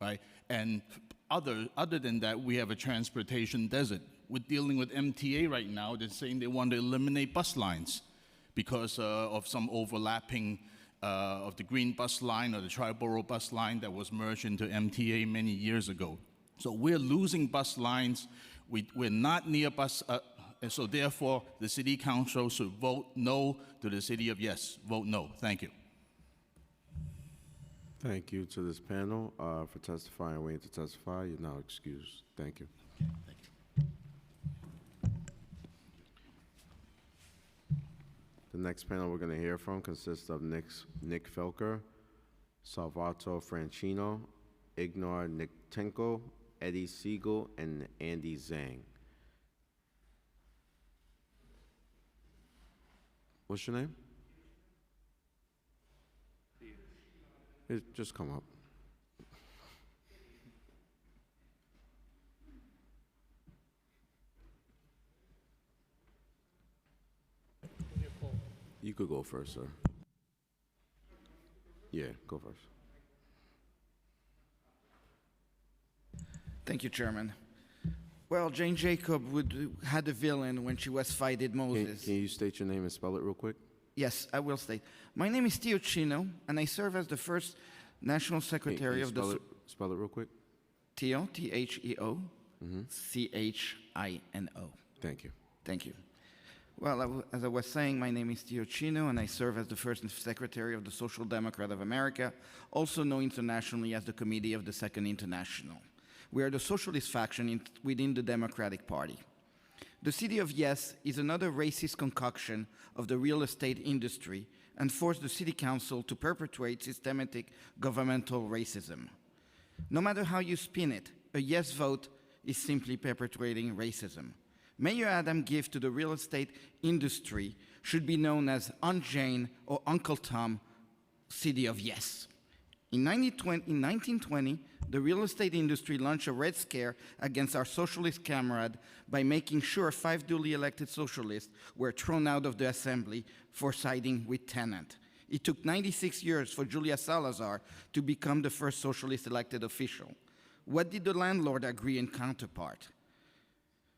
right? And other than that, we have a transportation desert. We're dealing with MTA right now. They're saying they want to eliminate bus lines because of some overlapping of the green bus line or the Triborough bus line that was merged into MTA many years ago. So we're losing bus lines. We're not near bus, and so therefore the city council should vote no to the city of Yes. Vote no. Thank you. Thank you to this panel for testifying and waiting to testify. You're now excused. Thank you. The next panel we're going to hear from consists of Nick Felker, Salvatore Francino, Ignor Niktenko, Eddie Siegel, and Andy Zhang. What's your name? Just come up. You could go first, sir. Yeah, go first. Thank you, Chairman. Well, Jane Jacob had a villain when she was fighting Moses. Can you state your name and spell it real quick? Yes, I will state. My name is Tio Chino, and I serve as the first National Secretary of the... Spell it real quick. Tio, T-H-E-O, C-H-I-N-O. Thank you. Thank you. Well, as I was saying, my name is Tio Chino, and I serve as the first Secretary of the Social Democrat of America, also known internationally as the Committee of the Second International. We are the socialist faction within the Democratic Party. The city of Yes is another racist concoction of the real estate industry and forced the city council to perpetuate systematic governmental racism. No matter how you spin it, a yes vote is simply perpetuating racism. Mayor Adam gift to the real estate industry should be known as Aunt Jane or Uncle Tom, City of Yes. In 1920, the real estate industry launched a red scare against our socialist comrade by making sure 5 duly elected socialists were thrown out of the assembly for siding with tenant. It took 96 years for Julia Salazar to become the first socialist elected official. What did the landlord agree in counterpart?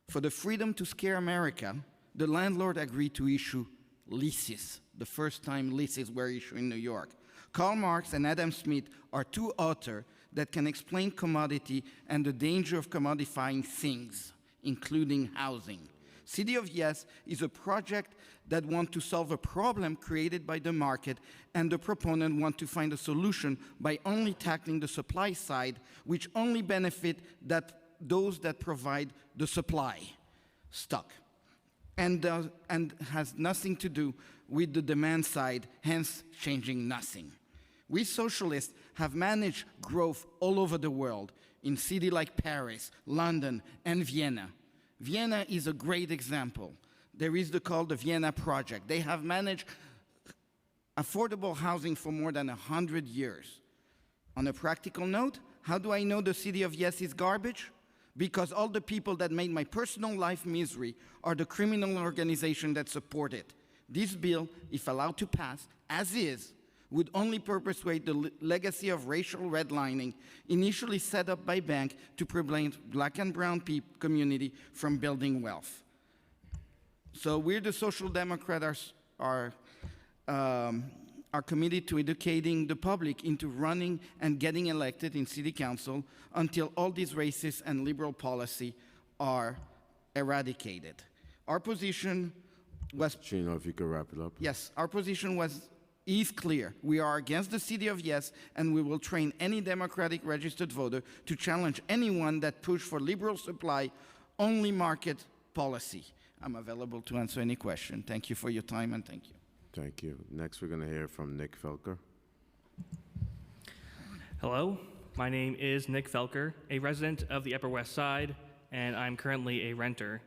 For the freedom to scare America, the landlord agreed to issue leases. The first time leases were issued in New York. Karl Marx and Adam Smith are two authors that can explain commodity and the danger of commodifying things, including housing. City of Yes is a project that wants to solve a problem created by the market, and the proponent want to find a solution by only tackling the supply side, which only benefit those that provide the supply stock, and has nothing to do with the demand side, hence changing nothing. We socialists have managed growth all over the world, in cities like Paris, London, and Vienna. Vienna is a great example. There is called the Vienna Project. They have managed affordable housing for more than 100 years. On a practical note, how do I know the City of Yes is garbage? Because all the people that made my personal life misery are the criminal organization that support it. This bill, if allowed to pass, as is, would only perpetuate the legacy of racial redlining initially set up by banks to prevent black and brown community from building wealth. So we're the Social Democrats are committed to educating the public into running and getting elected in city council until all these racist and liberal policy are eradicated. Our position was... Chino, if you could wrap it up. Yes, our position is clear. We are against the city of Yes, and we will train any Democratic registered voter to challenge anyone that push for liberal supply, only market policy. I'm available to answer any question. Thank you for your time, and thank you. Thank you. Next, we're going to hear from Nick Felker. Hello, my name is Nick Felker, a resident of the Upper West Side, and I'm currently a renter.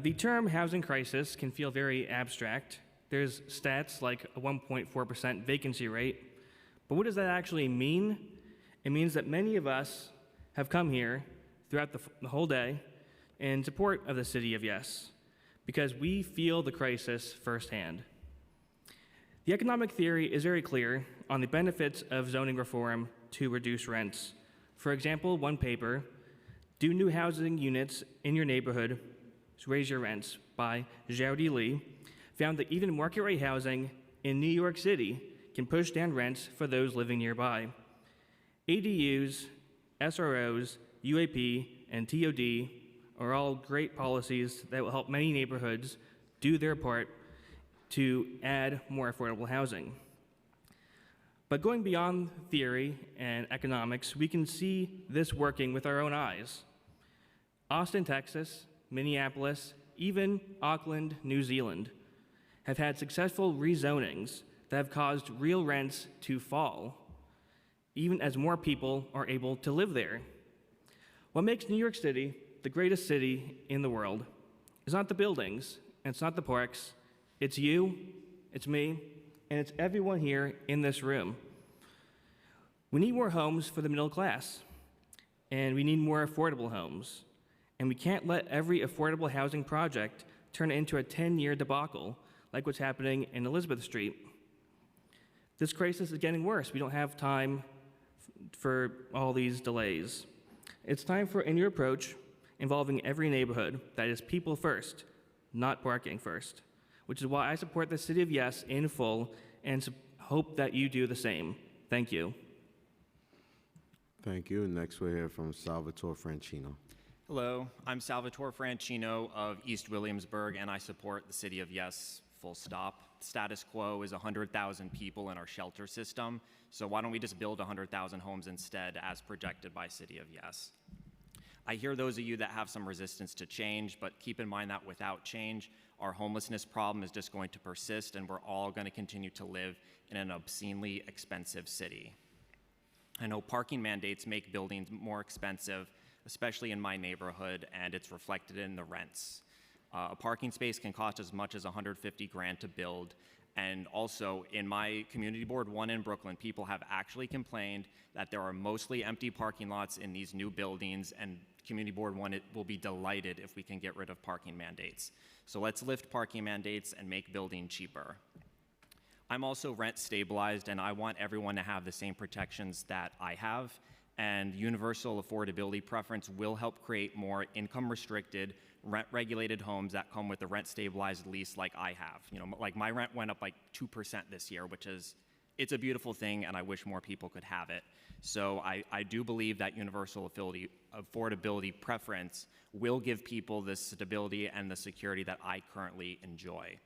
The term housing crisis can feel very abstract. There's stats like a 1.4% vacancy rate, but what does that actually mean? It means that many of us have come here throughout the whole day in support of the city of Yes, because we feel the crisis firsthand. The economic theory is very clear on the benefits of zoning reform to reduce rents. For example, one paper, Do New Housing Units in Your Neighborhood Raise Your Rents by Xiaodi Li, found that even market rate housing in New York City can push down rents for those living nearby. ADUs, SROs, UAP, and TOD are all great policies that will help many neighborhoods do their part to add more affordable housing. But going beyond theory and economics, we can see this working with our own eyes. Austin, Texas, Minneapolis, even Auckland, New Zealand, have had successful rezonings that have caused real rents to fall, even as more people are able to live there. What makes New York City the greatest city in the world is not the buildings, and it's not the parks, it's you, it's me, and it's everyone here in this room. We need more homes for the middle class, and we need more affordable homes. And we can't let every affordable housing project turn into a 10-year debacle like what's happening in Elizabeth Street. This crisis is getting worse. We don't have time for all these delays. It's time for a new approach involving every neighborhood that is people first, not parking first, which is why I support the City of Yes in full and hope that you do the same. Thank you. Thank you. Next, we'll hear from Salvatore Francino. Hello, I'm Salvatore Francino of East Williamsburg, and I support the City of Yes, full stop. Status quo is 100,000 people in our shelter system, so why don't we just build 100,000 homes instead as projected by City of Yes? I hear those of you that have some resistance to change, but keep in mind that without change, our homelessness problem is just going to persist, and we're all going to continue to live in an obscenely expensive city. I know parking mandates make buildings more expensive, especially in my neighborhood, and it's reflected in the rents. A parking space can cost as much as $150,000 to build, and also in my Community Board 1 in Brooklyn, people have actually complained that there are mostly empty parking lots in these new buildings, and Community Board 1 will be delighted if we can get rid of parking mandates. So let's lift parking mandates and make building cheaper. I'm also rent stabilized, and I want everyone to have the same protections that I have, and universal affordability preference will help create more income-restricted, rent-regulated homes that come with a rent-stabilized lease like I have. You know, like my rent went up like 2% this year, which is, it's a beautiful thing, and I wish more people could have it. So I do believe that universal affordability preference will give people the stability and the security that I currently enjoy.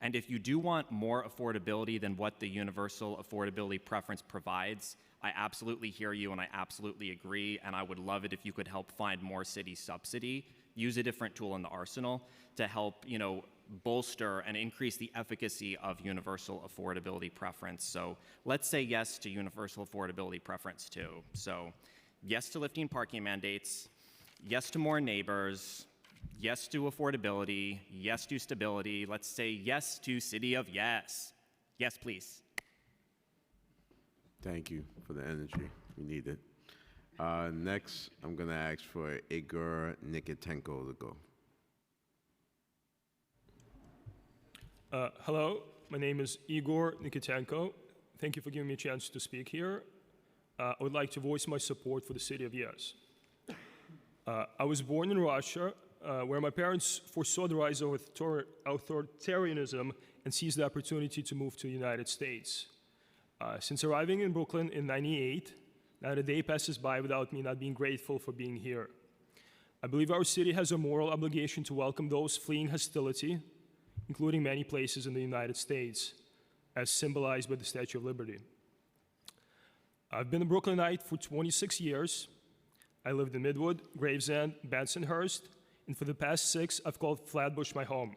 And if you do want more affordability than what the universal affordability preference provides, I absolutely hear you and I absolutely agree, and I would love it if you could help find more city subsidy, use a different tool in the arsenal to help, you know, bolster and increase the efficacy of universal affordability preference. So let's say yes to universal affordability preference too. So yes to lifting parking mandates, yes to more neighbors, yes to affordability, yes to stability. Let's say yes to City of Yes. Yes, please. Thank you for the energy. We need it. Next, I'm going to ask for Igor Nikitenko to go. Hello, my name is Igor Nikitenko. Thank you for giving me a chance to speak here. I would like to voice my support for the City of Yes. I was born in Russia, where my parents foresaw the rise of authoritarianism and seized the opportunity to move to the United States. Since arriving in Brooklyn in '98, not a day passes by without me not being grateful for being here. I believe our city has a moral obligation to welcome those fleeing hostility, including many places in the United States, as symbolized by the Statue of Liberty. I've been a Brooklynite for 26 years. I lived in Midwood, Gravesend, Bensonhurst, and for the past 6, I've called Flatbush my home.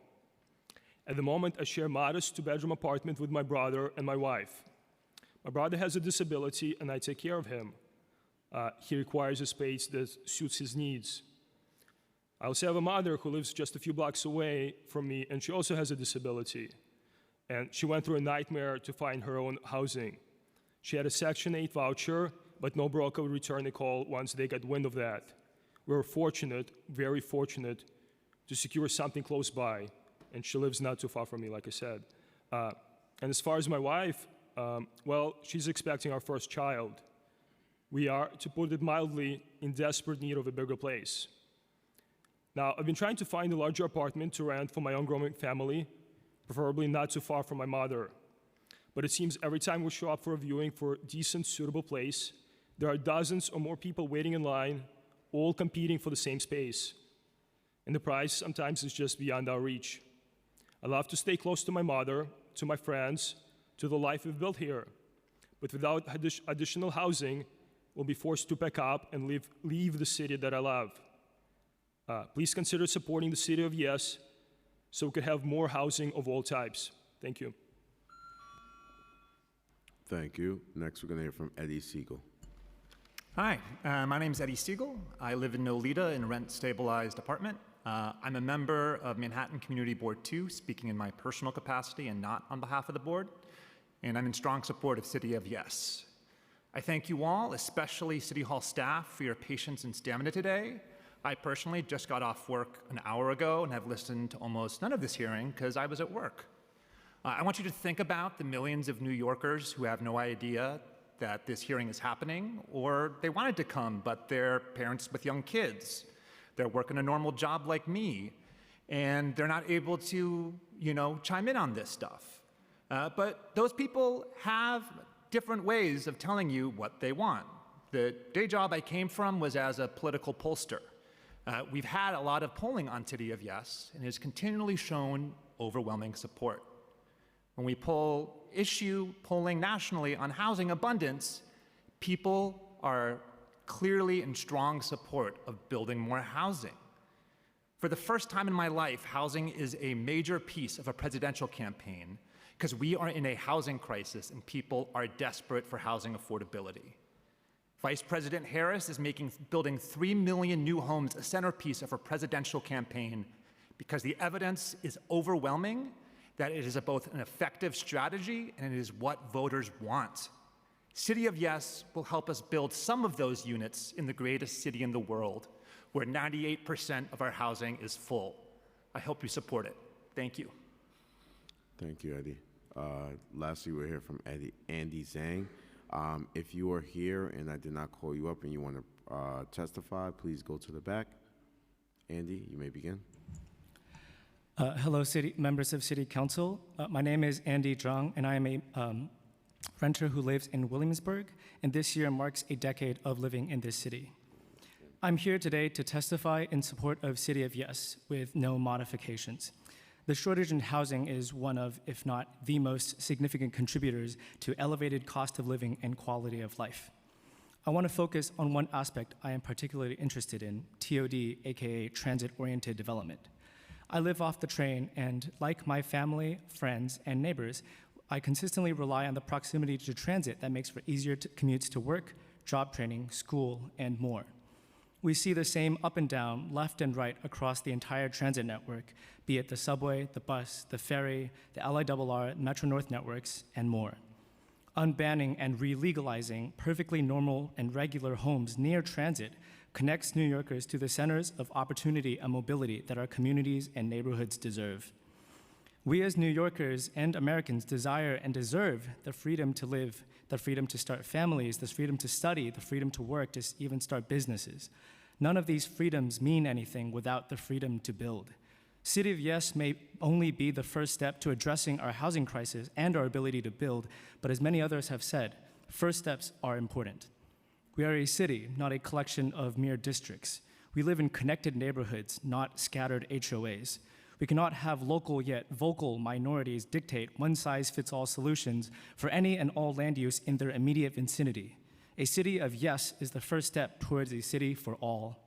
At the moment, I share a modest 2-bedroom apartment with my brother and my wife. My brother has a disability, and I take care of him. He requires a space that suits his needs. I also have a mother who lives just a few blocks away from me, and she also has a disability. And she went through a nightmare to find her own housing. She had a Section 8 voucher, but no broker would return a call once they got wind of that. We were fortunate, very fortunate, to secure something close by, and she lives not too far from me, like I said. And as far as my wife, well, she's expecting our first child. We are, to put it mildly, in desperate need of a bigger place. Now, I've been trying to find a larger apartment to rent for my own growing family, preferably not too far from my mother. But it seems every time we show up for a viewing for a decent, suitable place, there are dozens or more people waiting in line, all competing for the same space. And the price sometimes is just beyond our reach. I love to stay close to my mother, to my friends, to the life we've built here. But without additional housing, we'll be forced to pack up and leave the city that I love. Please consider supporting the City of Yes so we could have more housing of all types. Thank you. Thank you. Next, we're going to hear from Eddie Siegel. Hi, my name is Eddie Siegel. I live in Nolita in a rent-stabilized apartment. I'm a member of Manhattan Community Board 2, speaking in my personal capacity and not on behalf of the board. And I'm in strong support of City of Yes. I thank you all, especially City Hall staff, for your patience and stamina today. I personally just got off work an hour ago and have listened to almost none of this hearing because I was at work. I want you to think about the millions of New Yorkers who have no idea that this hearing is happening, or they wanted to come, but they're parents with young kids. They're working a normal job like me, and they're not able to, chime in on this stuff. But those people have different ways of telling you what they want. The day job I came from was as a political pollster. We've had a lot of polling on City of Yes, and it has continually shown overwhelming support. When we issue polling nationally on housing abundance, people are clearly in strong support of building more housing. For the first time in my life, housing is a major piece of a presidential campaign because we are in a housing crisis and people are desperate for housing affordability. Vice President Harris is making building 3 million new homes a centerpiece of her presidential campaign because the evidence is overwhelming that it is both an effective strategy and it is what voters want. City of Yes will help us build some of those units in the greatest city in the world, where 98% of our housing is full. I hope you support it. Thank you. Thank you, Eddie. Lastly, we'll hear from Andy Zhang. If you are here and I did not call you up and you want to testify, please go to the back. Andy, you may begin. Hello, members of City Council. My name is Andy Zhang, and I am a renter who lives in Williamsburg, and this year marks a decade of living in this city. I'm here today to testify in support of City of Yes with no modifications. The shortage in housing is one of, if not the most significant contributors to elevated cost of living and quality of life. I want to focus on one aspect I am particularly interested in, TOD, aka transit-oriented development. I live off the train, and like my family, friends, and neighbors, I consistently rely on the proximity to transit that makes for easier commutes to work, job training, school, and more. We see the same up and down, left and right across the entire transit network, be it the subway, the bus, the ferry, the LIRR, Metro North networks, and more. Unbanning and re-legalizing perfectly normal and regular homes near transit connects New Yorkers to the centers of opportunity and mobility that our communities and neighborhoods deserve. We as New Yorkers and Americans desire and deserve the freedom to live, the freedom to start families, the freedom to study, the freedom to work, to even start businesses. None of these freedoms mean anything without the freedom to build. City of Yes may only be the first step to addressing our housing crisis and our ability to build, but as many others have said, first steps are important. We are a city, not a collection of mere districts. We live in connected neighborhoods, not scattered HOAs. We cannot have local yet vocal minorities dictate one-size-fits-all solutions for any and all land use in their immediate vicinity. A city of yes is the first step towards a city for all.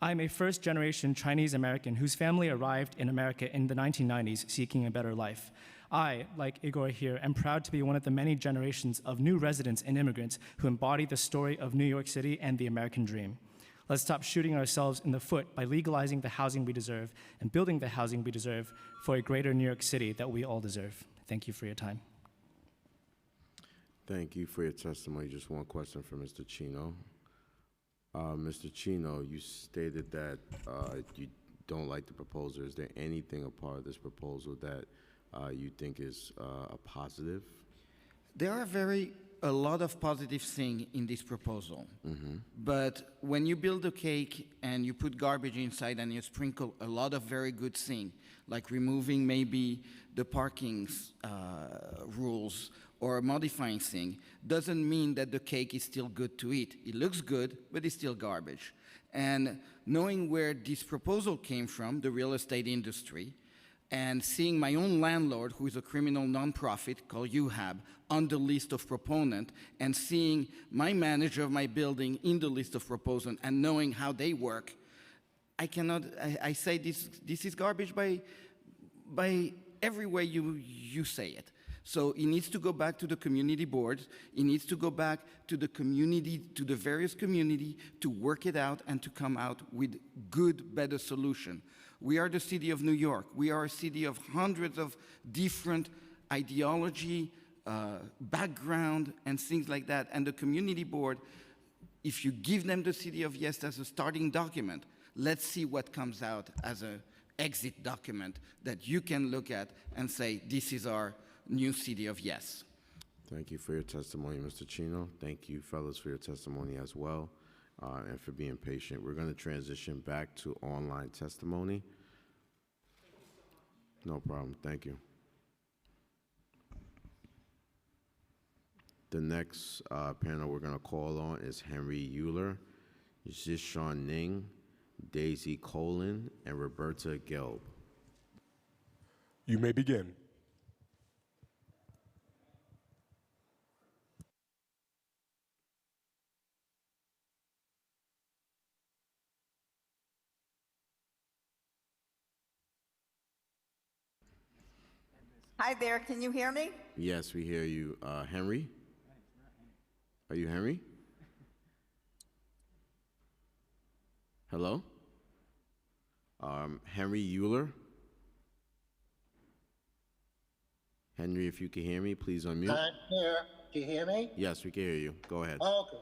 I'm a first-generation Chinese American whose family arrived in America in the 1990s seeking a better life. I, like Igor here, am proud to be one of the many generations of new residents and immigrants who embody the story of New York City and the American dream. Let's stop shooting ourselves in the foot by legalizing the housing we deserve and building the housing we deserve for a greater New York City that we all deserve. Thank you for your time. Thank you for your testimony. Just one question for Mr. Chino. Mr. Chino, you stated that you don't like the proposal. Is there anything a part of this proposal that you think is a positive? There are a lot of positive things in this proposal. But when you build a cake and you put garbage inside and you sprinkle a lot of very good things, like removing maybe the parking rules or modifying things, doesn't mean that the cake is still good to eat. It looks good, but it's still garbage. And knowing where this proposal came from, the real estate industry, and seeing my own landlord, who is a criminal nonprofit called UHAB, on the list of proponents, and seeing my manager of my building in the list of proponents, and knowing how they work, I say this is garbage by every way you say it. So it needs to go back to the community boards. It needs to go back to the community, to the various community, to work it out and to come out with good, better solution. We are the city of New York. We are a city of hundreds of different ideology, background, and things like that. And the community board, if you give them the City of Yes as a starting document, let's see what comes out as an exit document that you can look at and say, this is our new City of Yes. Thank you for your testimony, Mr. Chino. Thank you, fellas, for your testimony as well, and for being patient. We're going to transition back to online testimony. No problem. Thank you. The next panel we're going to call on is Henry Euler, Zishan Ning, Daisy Colin, and Roberta Gelb. You may begin. Hi there, can you hear me? Yes, we hear you. Henry? Are you Henry? Hello? Henry Euler? Henry, if you can hear me, please unmute. I'm here. Do you hear me? Yes, we can hear you. Go ahead. Okay.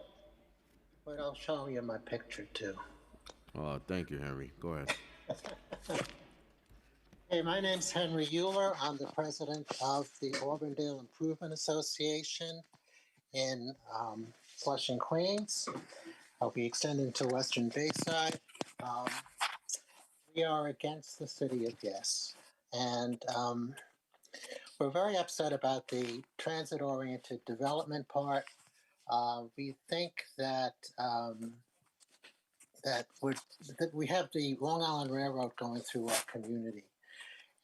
But I'll show you my picture too. Thank you, Henry. Go ahead. Hey, my name's Henry Euler. I'm the president of the Auburndale Improvement Association in Flushing, Queens. I'll be extending to Western Bayside. We are against the City of Yes. And we're very upset about the transit-oriented development part. We think that that we have the Long Island Railroad going through our community.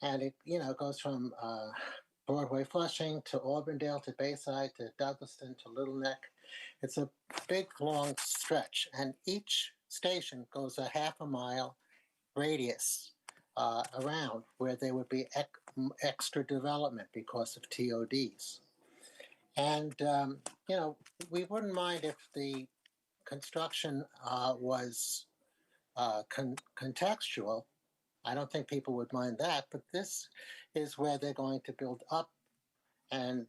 And it, goes from Broadway Flushing to Auburndale to Bayside to Douglaston to Little Neck. It's a big, long stretch, and each station goes a half a mile radius around where there would be extra development because of TODs. And, we wouldn't mind if the construction was contextual. I don't think people would mind that, but this is where they're going to build up and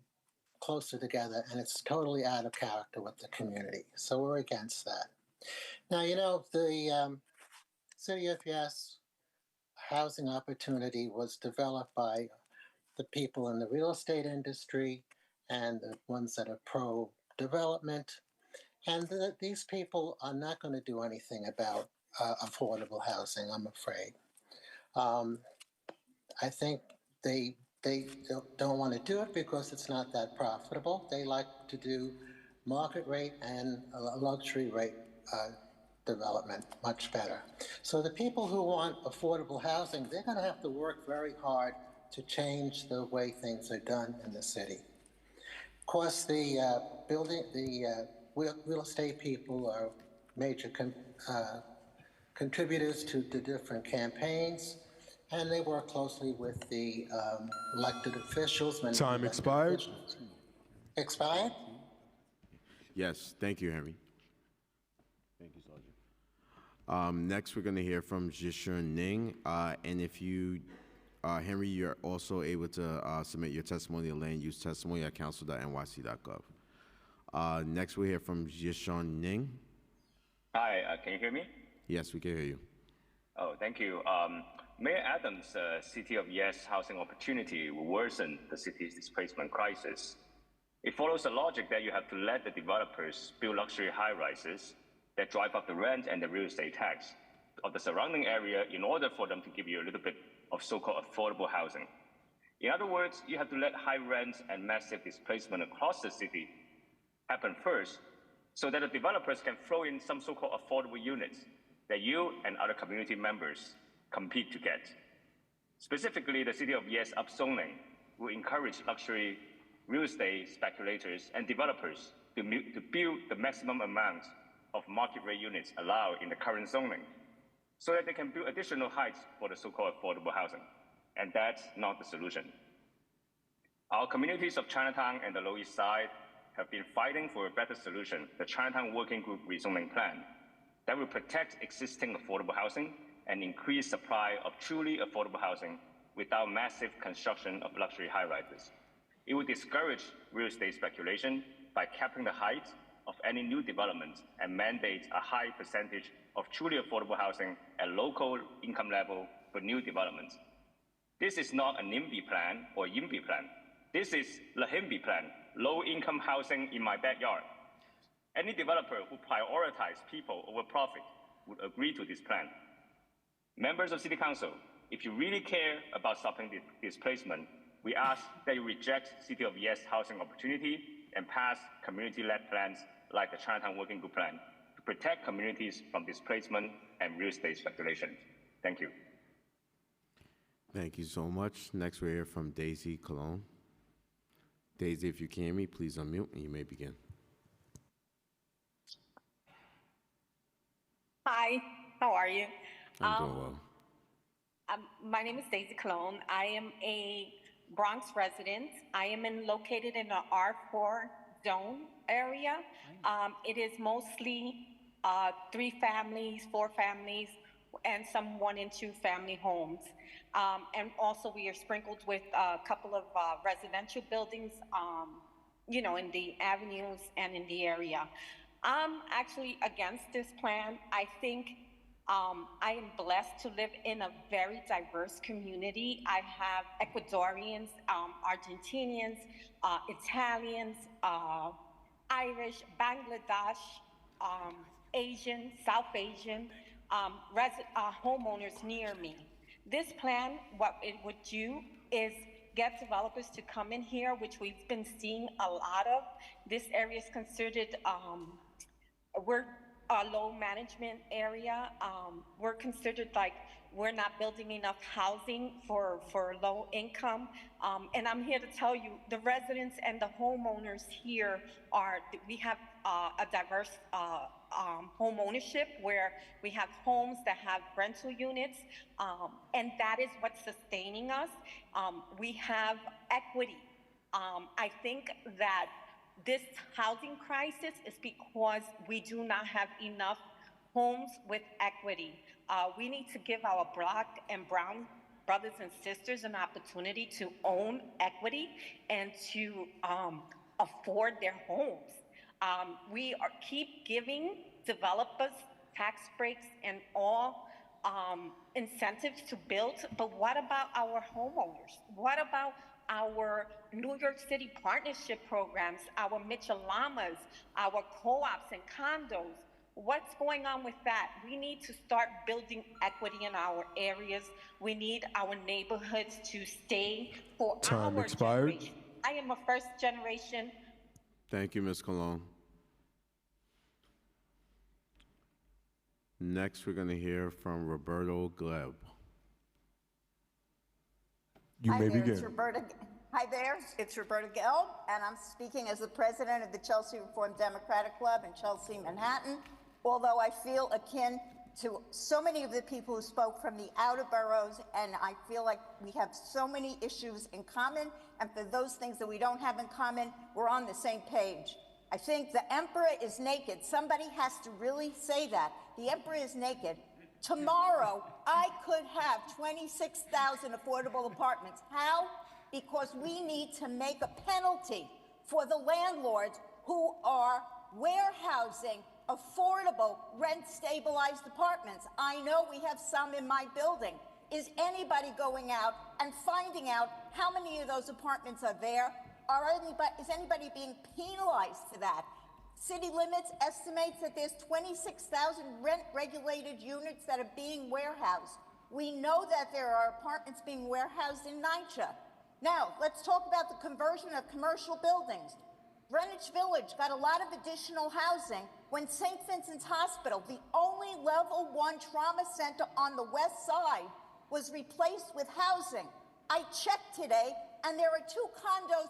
closer together, and it's totally out of character with the community. So we're against that. Now, the City of Yes housing opportunity was developed by the people in the real estate industry and the ones that are pro-development. And these people are not going to do anything about affordable housing, I'm afraid. I think they don't want to do it because it's not that profitable. They like to do market rate and luxury rate development much better. So the people who want affordable housing, they're going to have to work very hard to change the way things are done in the city. Of course, the real estate people are major contributors to the different campaigns, and they work closely with the elected officials. Time expired. Expired? Yes, thank you, Henry. Thank you, Sergeant. Next, we're going to hear from Jishun Ning. And if you, Henry, you're also able to submit your testimony, land use testimony at council.nyc.gov. Next, we'll hear from Jishun Ning. Hi, can you hear me? Yes, we can hear you. Oh, thank you. Mayor Adams' City of Yes housing opportunity will worsen the city's displacement crisis. It follows the logic that you have to let the developers build luxury high-rises that drive up the rent and the real estate tax of the surrounding area in order for them to give you a little bit of so-called affordable housing. In other words, you have to let high rents and massive displacement across the city happen first so that the developers can throw in some so-called affordable units that you and other community members compete to get. Specifically, the City of Yes upzoning will encourage luxury real estate speculators and developers to build the maximum amount of market rate units allowed in the current zoning so that they can build additional heights for the so-called affordable housing. And that's not the solution. Our communities of Chinatown and the Lower East Side have been fighting for a better solution, the Chinatown Working Group Rezoning Plan, that will protect existing affordable housing and increase supply of truly affordable housing without massive construction of luxury high-rises. It will discourage real estate speculation by capping the height of any new development and mandate a high percentage of truly affordable housing at local income level for new developments. This is not a NIMBY plan or YIMBY plan. This is LAHIMBY plan, low-income housing in my backyard. Any developer who prioritizes people over profit would agree to this plan. Members of City Council, if you really care about stopping displacement, we ask that you reject City of Yes housing opportunity and pass community-led plans like the Chinatown Working Group Plan to protect communities from displacement and real estate speculation. Thank you. Thank you so much. Next, we'll hear from Daisy Cologne. Daisy, if you can hear me, please unmute and you may begin. Hi, how are you? I'm doing well. My name is Daisy Cologne. I am a Bronx resident. I am located in the R4 zone area. It is mostly 3 families, 4 families, and some 1 and 2 family homes. And also we are sprinkled with a couple of residential buildings, you know, in the avenues and in the area. I'm actually against this plan. I think I am blessed to live in a very diverse community. I have Ecuadorians, Argentinians, Italians, Irish, Bangladesh, Asian, South Asian homeowners near me. This plan, what it would do is get developers to come in here, which we've been seeing a lot of. This area is considered, we're a low management area. We're considered like we're not building enough housing for low income. And I'm here to tell you, the residents and the homeowners here we have a diverse home ownership where we have homes that have rental units, and that is what's sustaining us. We have equity. I think that this housing crisis is because we do not have enough homes with equity. We need to give our Black and brown brothers and sisters an opportunity to own equity and to afford their homes. We keep giving developers tax breaks and all incentives to build, but what about our homeowners? What about our New York City partnership programs, our Mitchell-Lamas, our co-ops and condos. What's going on with that? We need to start building equity in our areas. We need our neighborhoods to stay for Time our expired. generation. I am a first generation. Thank you, Ms. Colon. Next, we're going to hear from Roberto Gleb. You may It's begin. Roberta. Hi there, it's Roberta Gelb, and I'm speaking as the president of the Chelsea Reform Democratic Club in Chelsea, Manhattan. Although I feel akin to so many of the people who spoke from the outer boroughs, and I feel like we have so many issues in common, and for those things that we don't have in common, we're on the same page. I think the emperor is naked. Somebody has to really say that. The emperor is naked. Tomorrow, I could have 26,000 affordable apartments. How? Because we need to make a penalty for the landlords who are warehousing affordable rent-stabilized apartments. I know we have some in my building. Is anybody going out and finding out how many of those apartments are there? Is anybody being penalized for that? City Limits estimates that there's 26,000 rent-regulated units that are being warehoused. We know that there are apartments being warehoused in NYCHA. Now, let's talk about the conversion of commercial buildings. Greenwich Village got a lot of additional housing when St. Vincent's Hospital, the only level 1 trauma center on the west side, was replaced with housing. I checked today, and there are two condo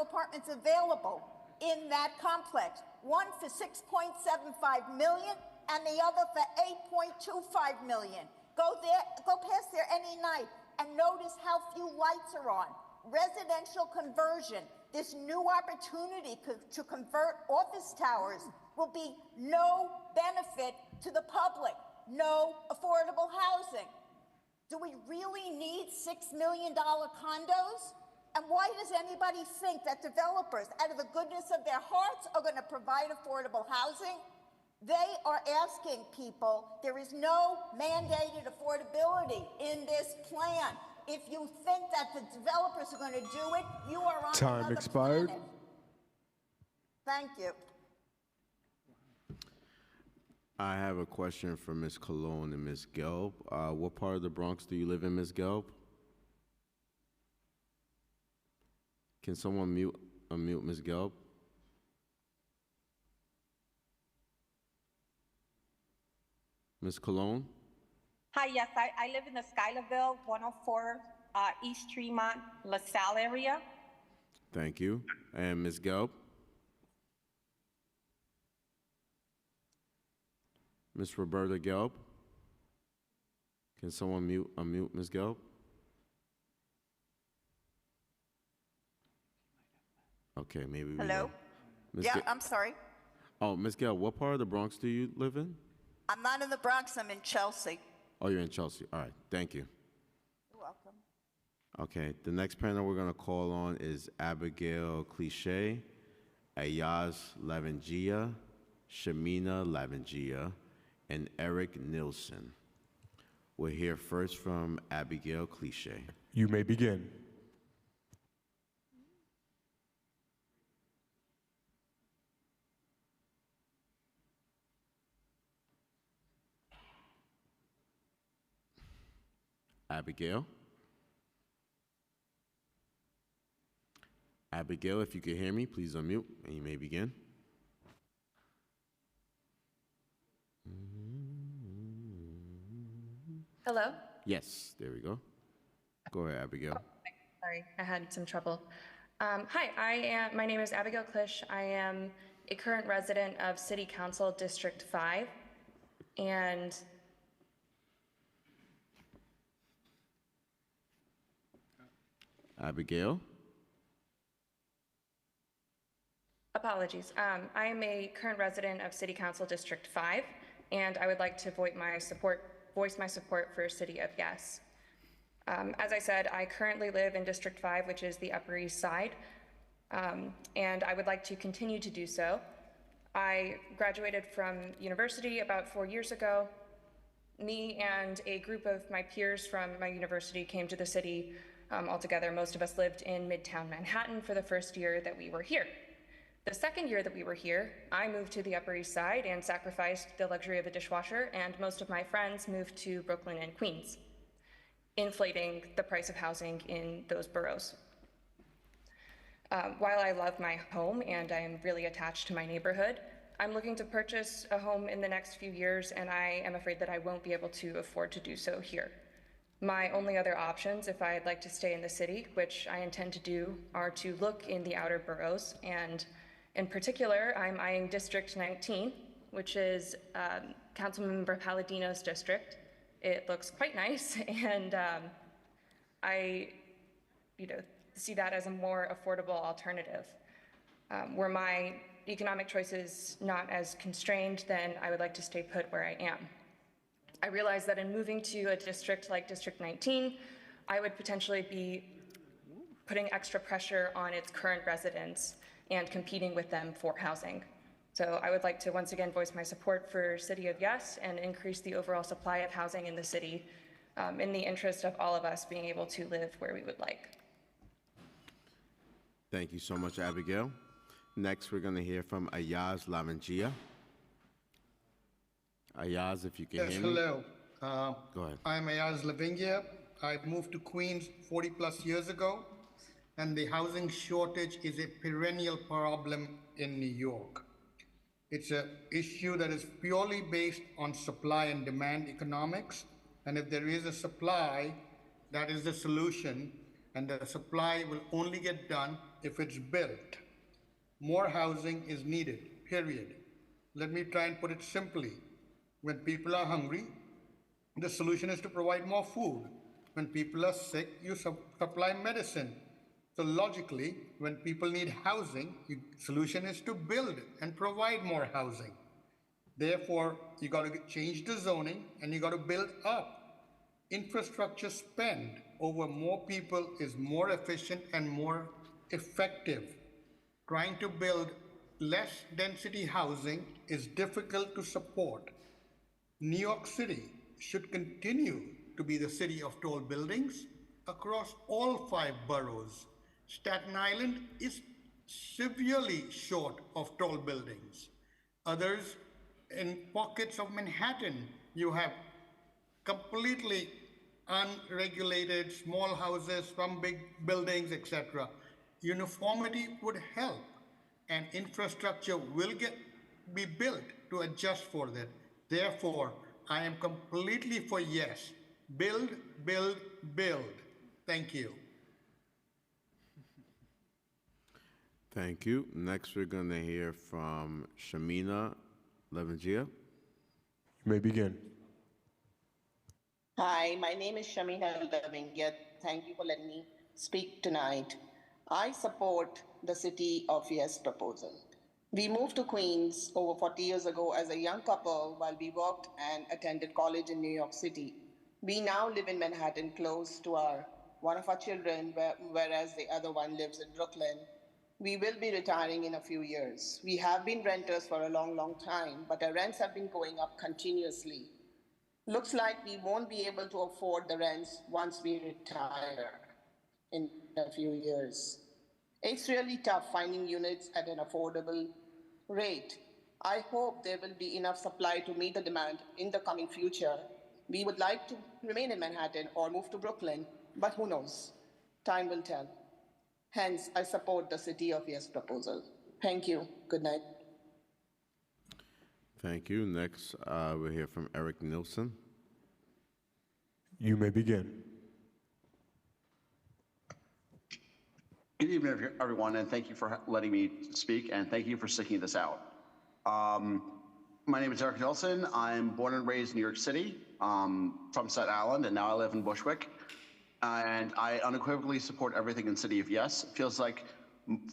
apartments available in that complex. One for $6.75 million, and the other for $8.25 million. Go past there any night and notice how few lights are on. Residential conversion, this new opportunity to convert office towers, will be no benefit to the public, no affordable housing. Do we really need $6 million condos? And why does anybody think that developers, out of the goodness of their hearts, are going to provide affordable housing? They are asking people. There is no mandated affordability in this plan. If you think that the developers are going to do it, you are on Time another expired. planet. Thank you. I have a question for Ms. Colon and Ms. Gelb. What part of the Bronx do you live in, Ms. Gelb? Can someone unmute Ms. Gelb? Ms. Colon? Hi, yes, I live in the Schuylerville, 104 East Tremont, LaSalle area. Thank you. And Ms. Gelb? Ms. Roberta Gelb? Can someone unmute Ms. Gelb? Okay, maybe we Hello? will. Ms. Yeah, I'm sorry. Oh, Ms. Gelb, what part of the Bronx do you live in? I'm not in the Bronx, I'm in Chelsea. Oh, you're in Chelsea. All right, thank you. You're welcome. Okay, the next panel we're going to call on is Abigail Cliche, Ayaz Lavangia, Shamina Lavangia, and Eric Nilsson. We'll hear first from Abigail Cliche. You may begin. Abigail? Abigail, if you can hear me, please unmute, and you may begin. Hello? Yes, there we go. Go ahead, Abigail. Sorry, I had some trouble. Hi, my name is Abigail Klisch. I am a current resident of City Council District 5, and Abigail? apologies. I am a current resident of City Council District 5, and I would like to voice my support for City of Yes. As I said, I currently live in District 5, which is the Upper East Side, and I would like to continue to do so. I graduated from university about 4 years ago. Me and a group of my peers from my university came to the city Altogether, most of us lived in Midtown Manhattan for the first year that we were here. The second year that we were here, I moved to the Upper East Side and sacrificed the luxury of a dishwasher, and most of my friends moved to Brooklyn and Queens, inflating the price of housing in those boroughs. While I love my home and I am really attached to my neighborhood, I'm looking to purchase a home in the next few years, and I am afraid that I won't be able to afford to do so here. My only other options, if I'd like to stay in the city, which I intend to do, are to look in the outer boroughs, and in particular, I'm eyeing District 19, which is Councilmember Palladino's district. It looks quite nice, and I see that as a more affordable alternative. Were my economic choices not as constrained, then I would like to stay put where I am. I realize that in moving to a district like District 19, I would potentially be putting extra pressure on its current residents and competing with them for housing. So I would like to once again voice my support for City of Yes and increase the overall supply of housing in the city in the interest of all of us being able to live where we would like. Thank you so much, Abigail. Next, we're going to hear from Ayaz Lavangia. Ayaz, if you can hear me. Hello. Go ahead. I'm Ayaz Lavangia. I moved to Queens 40 plus years ago, and the housing shortage is a perennial problem in New York. It's an issue that is purely based on supply and demand economics, and if there is a supply, that is the solution, and the supply will only get done if it's built. More housing is needed, period. Let me try and put it simply. When people are hungry, the solution is to provide more food. When people are sick, you supply medicine. So logically, when people need housing, the solution is to build and provide more housing. Therefore, you got to change the zoning and you got to build up. Infrastructure spend over more people is more efficient and more effective. Trying to build less density housing is difficult to support. New York City should continue to be the city of tall buildings across all 5 boroughs. Staten Island is severely short of tall buildings. Others, in pockets of Manhattan, you have completely unregulated small houses, some big buildings, etc. Uniformity would help, and infrastructure will be built to adjust for that. Therefore, I am completely for yes. Build, build, build. Thank you. Thank you. Next, we're going to hear from Shamina Lavangia. You may begin. Hi, my name is Shamina Lavangia. Thank you for letting me speak tonight. I support the City of Yes proposal. We moved to Queens over 40 years ago as a young couple while we worked and attended college in New York City. We now live in Manhattan close to one of our children, whereas the other one lives in Brooklyn. We will be retiring in a few years. We have been renters for a long, long time, but our rents have been going up continuously. Looks like we won't be able to afford the rents once we retire in a few years. It's really tough finding units at an affordable rate. I hope there will be enough supply to meet the demand in the coming future. We would like to remain in Manhattan or move to Brooklyn, but who knows? Time will tell. Hence, I support the City of Yes proposal. Thank you. Good night. Thank you. Next, we'll hear from Eric Nilsson. You may begin. Good evening, everyone, and thank you for letting me speak, and thank you for sticking this out. My name is Eric Nelson. I'm born and raised in New York City, from Staten Island, and now I live in Bushwick. And I unequivocally support everything in City of Yes. It feels like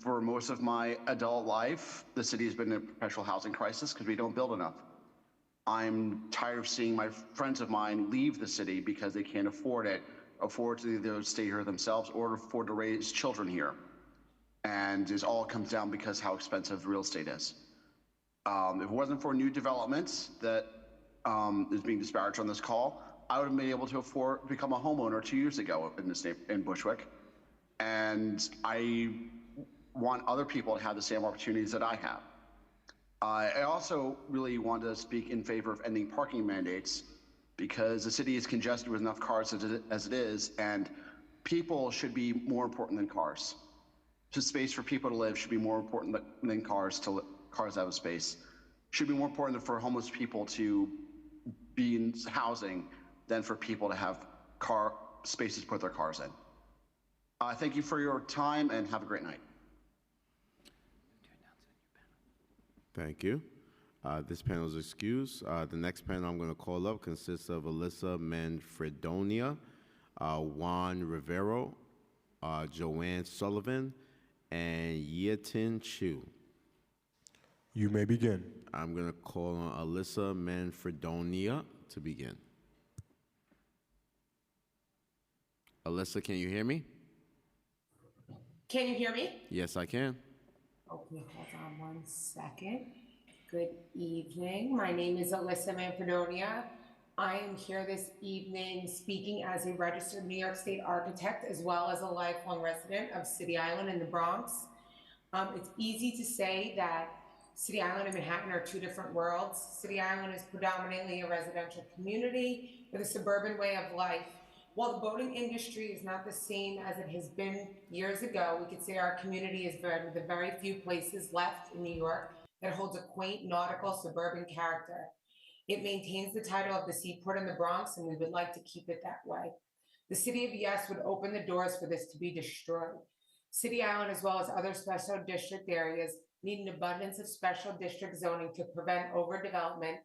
for most of my adult life, the city has been in a perpetual housing crisis because we don't build enough. I'm tired of seeing my friends of mine leave the city because they can't afford to either stay here themselves or afford to raise children here. And it all comes down because how expensive real estate is. If it wasn't for new developments that is being disparaged on this call, I would have been able to become a homeowner 2 years ago in Bushwick. And I want other people to have the same opportunities that I have. I also really want to speak in favor of ending parking mandates because the city is congested with enough cars as it is, and people should be more important than cars. Just space for people to live should be more important than cars have a space. Should be more important for homeless people to be in housing than for people to have spaces to put their cars in. Thank you for your time and have a great night. Thank you. This panel is excused. The next panel I'm going to call up consists of Alyssa Manfredonia, Juan Rivero, Joanne Sullivan, and Yetin Chu. You may begin. I'm going to call on Alyssa Manfredonia to begin. Alyssa, can you hear me? Can you hear me? Yes, I can. Okay, hold on 1 second. Good evening. My name is Alyssa Manfredonia. I am here this evening speaking as a registered New York State architect as well as a lifelong resident of City Island in the Bronx. It's easy to say that City Island and Manhattan are two different worlds. City Island is predominantly a residential community with a suburban way of life. While the boating industry is not the same as it has been years ago, we could say our community is one of the very few places left in New York that holds a quaint nautical suburban character. It maintains the title of the seaport in the Bronx, and we would like to keep it that way. The City of Yes would open the doors for this to be destroyed. City Island, as well as other special district areas, need an abundance of special district zoning to prevent overdevelopment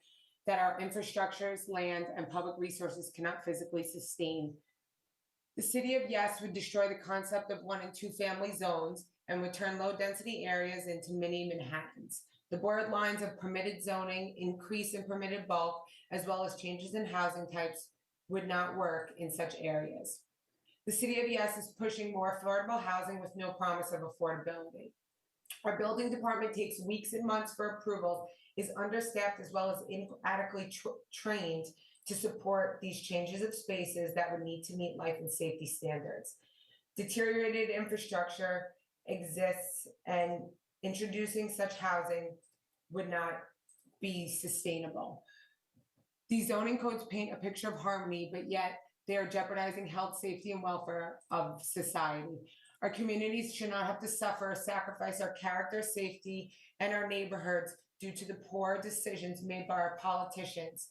that our infrastructures, land, and public resources cannot physically sustain. The City of Yes would destroy the concept of 1 and 2 family zones and would turn low-density areas into mini Manhattans. The blurred lines of permitted zoning, increase in permitted bulk, as well as changes in housing types would not work in such areas. The City of Yes is pushing more affordable housing with no promise of affordability. Our building department takes weeks and months for approvals, is understaffed as well as inadequately trained to support these changes of spaces that would need to meet life and safety standards. Deteriorated infrastructure exists, and introducing such housing would not be sustainable. These zoning codes paint a picture of harmony, but yet they are jeopardizing health, safety, and welfare of society. Our communities should not have to suffer or sacrifice our character, safety, and our neighborhoods due to the poor decisions made by our politicians.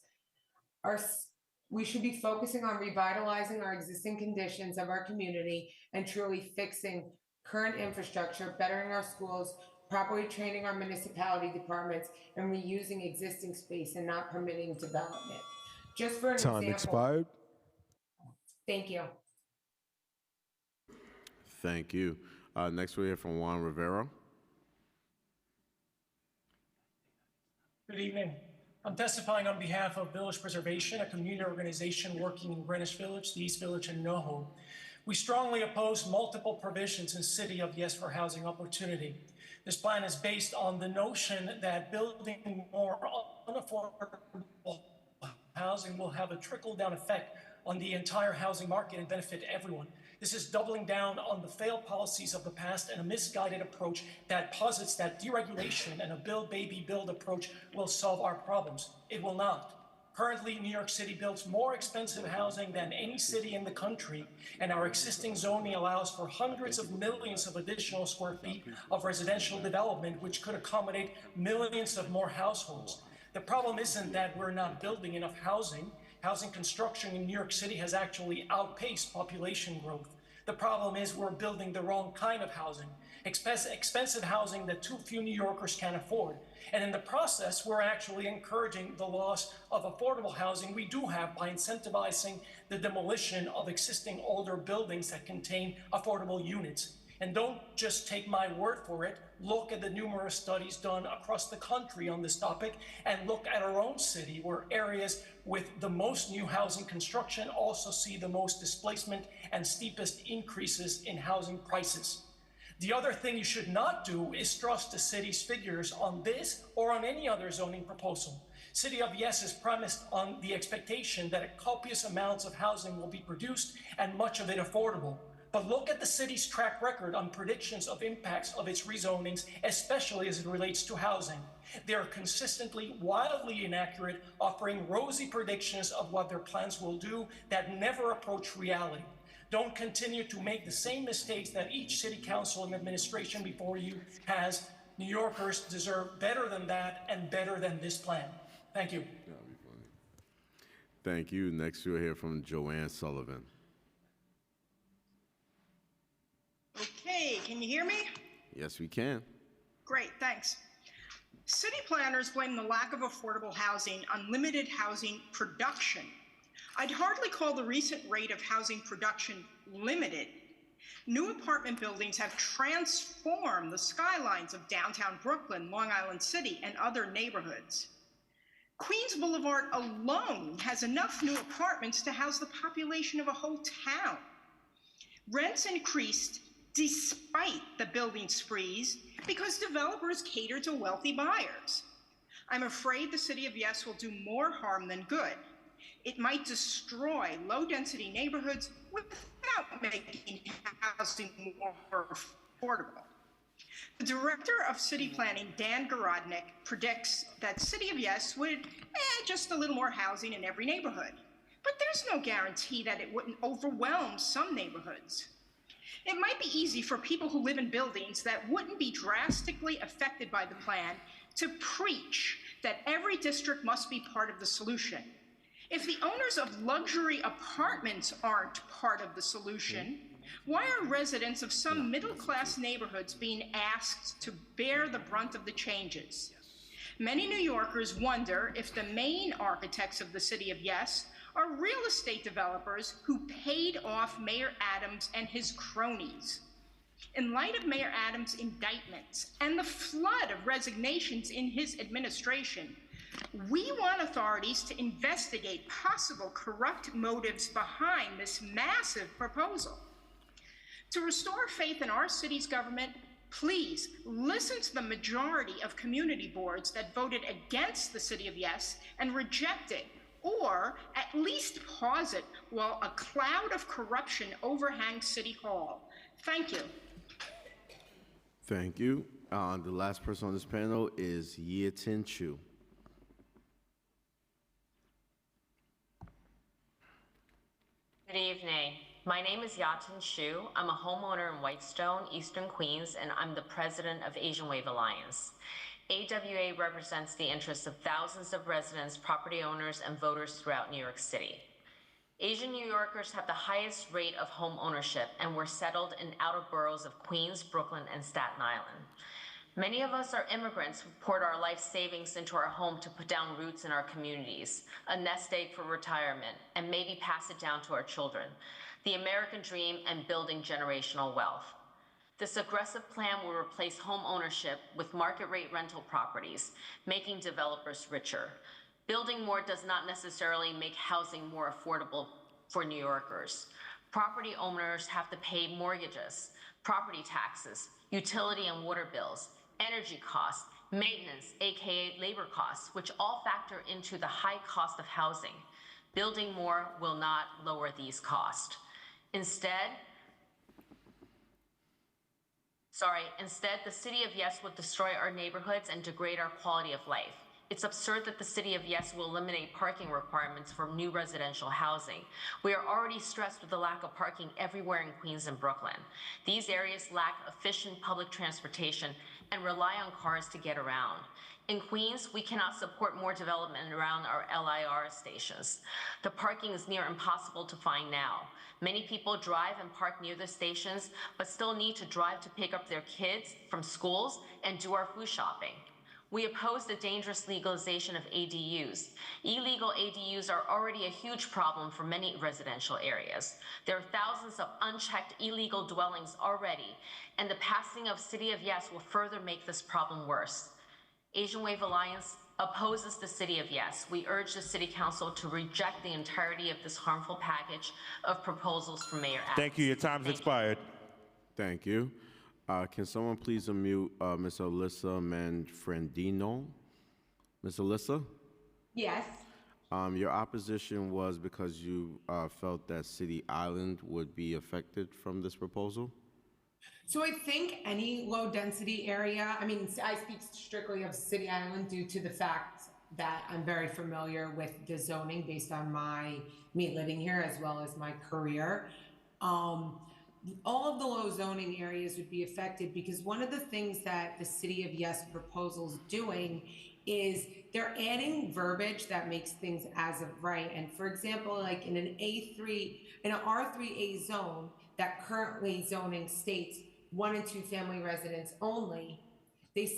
We should be focusing on revitalizing our existing conditions of our community and truly fixing current infrastructure, bettering our schools, properly training our municipality departments, and reusing existing space and not permitting development. Just for an example. Time expired. Thank you. Thank you. Next we hear from Juan Rivero. Good evening. I'm testifying on behalf of Village Preservation, a community organization working in Greenwich Village, the East Village, and NoHo. We strongly oppose multiple provisions in City of Yes for housing opportunity. This plan is based on the notion that building more unaffordable housing will have a trickle-down effect on the entire housing market and benefit everyone. This is doubling down on the failed policies of the past and a misguided approach that posits that deregulation and a build, baby, build approach will solve our problems. It will not. Currently, New York City builds more expensive housing than any city in the country, and our existing zoning allows for hundreds of millions of additional square feet of residential development, which could accommodate millions of more households. The problem isn't that we're not building enough housing. Housing construction in New York City has actually outpaced population growth. The problem is we're building the wrong kind of housing, expensive housing that too few New Yorkers can afford. And in the process, we're actually encouraging the loss of affordable housing we do have by incentivizing the demolition of existing older buildings that contain affordable units. And don't just take my word for it. Look at the numerous studies done across the country on this topic, and look at our own city, where areas with the most new housing construction also see the most displacement and steepest increases in housing prices. The other thing you should not do is trust the city's figures on this or on any other zoning proposal. City of Yes is premised on the expectation that copious amounts of housing will be produced and much of it affordable. But look at the city's track record on predictions of impacts of its rezonings, especially as it relates to housing. They are consistently wildly inaccurate, offering rosy predictions of what their plans will do that never approach reality. Don't continue to make the same mistakes that each city council and administration before you has. New Yorkers deserve better than that and better than this plan. Thank you. Thank you. Next, you'll hear from Joanne Sullivan. Okay, can you hear me? Yes, we can. Great, thanks. City planners blame the lack of affordable housing on limited housing production. I'd hardly call the recent rate of housing production limited. New apartment buildings have transformed the skylines of downtown Brooklyn, Long Island City, and other neighborhoods. Queens Boulevard alone has enough new apartments to house the population of a whole town. Rents increased despite the building sprees because developers cater to wealthy buyers. I'm afraid the City of Yes will do more harm than good. It might destroy low-density neighborhoods without making housing more affordable. The director of city planning, Dan Garodnick, predicts that City of Yes would just a little more housing in every neighborhood. But there's no guarantee that it wouldn't overwhelm some neighborhoods. It might be easy for people who live in buildings that wouldn't be drastically affected by the plan to preach that every district must be part of the solution. If the owners of luxury apartments aren't part of the solution, why are residents of some middle-class neighborhoods being asked to bear the brunt of the changes? Many New Yorkers wonder if the main architects of the City of Yes are real estate developers who paid off Mayor Adams and his cronies. In light of Mayor Adams' indictments and the flood of resignations in his administration, we want authorities to investigate possible corrupt motives behind this massive proposal. To restore faith in our city's government, please listen to the majority of community boards that voted against the City of Yes and reject it, or at least pause it while a cloud of corruption overhangs City Hall. Thank you. Thank you. The last person on this panel is Yetin Chu. Good evening. My name is Yatin Shu. I'm a homeowner in Whitestone, Eastern Queens, and I'm the president of Asian Wave Alliance. AWA represents the interests of thousands of residents, property owners, and voters throughout New York City. Asian New Yorkers have the highest rate of home ownership, and we're settled in outer boroughs of Queens, Brooklyn, and Staten Island. Many of us are immigrants who poured our life savings into our home to put down roots in our communities, a nest egg for retirement, and maybe pass it down to our children. The American dream and building generational wealth. This aggressive plan will replace home ownership with market rate rental properties, making developers richer. Building more does not necessarily make housing more affordable for New Yorkers. Property owners have to pay mortgages, property taxes, utility and water bills, energy costs, maintenance, aka labor costs, which all factor into the high cost of housing. Building more will not lower these costs. Instead, the City of Yes will destroy our neighborhoods and degrade our quality of life. It's absurd that the City of Yes will eliminate parking requirements for new residential housing. We are already stressed with the lack of parking everywhere in Queens and Brooklyn. These areas lack efficient public transportation and rely on cars to get around. In Queens, we cannot support more development around our LIR stations. The parking is near impossible to find now. Many people drive and park near the stations, but still need to drive to pick up their kids from schools and do our food shopping. We oppose the dangerous legalization of ADUs. Illegal ADUs are already a huge problem for many residential areas. There are thousands of unchecked illegal dwellings already, and the passing of City of Yes will further make this problem worse. Asian Wave Alliance opposes the City of Yes. We urge the City Council to reject the entirety of this harmful package of proposals from Mayor Adams. Thank you. Your time's expired. Thank you. Can someone please unmute Ms. Alyssa Manfredino? Ms. Alyssa? Yes. Your opposition was because you felt that City Island would be affected from this proposal? So I think any low density area, I mean, I speak strictly of City Island due to the fact that I'm very familiar with the zoning based on me living here as well as my career. All of the low zoning areas would be affected because one of the things that the City of Yes proposal is doing is they're adding verbiage that makes things as of right. And for example, like in an R3A zone that currently zoning states 1 and 2 family residents only, they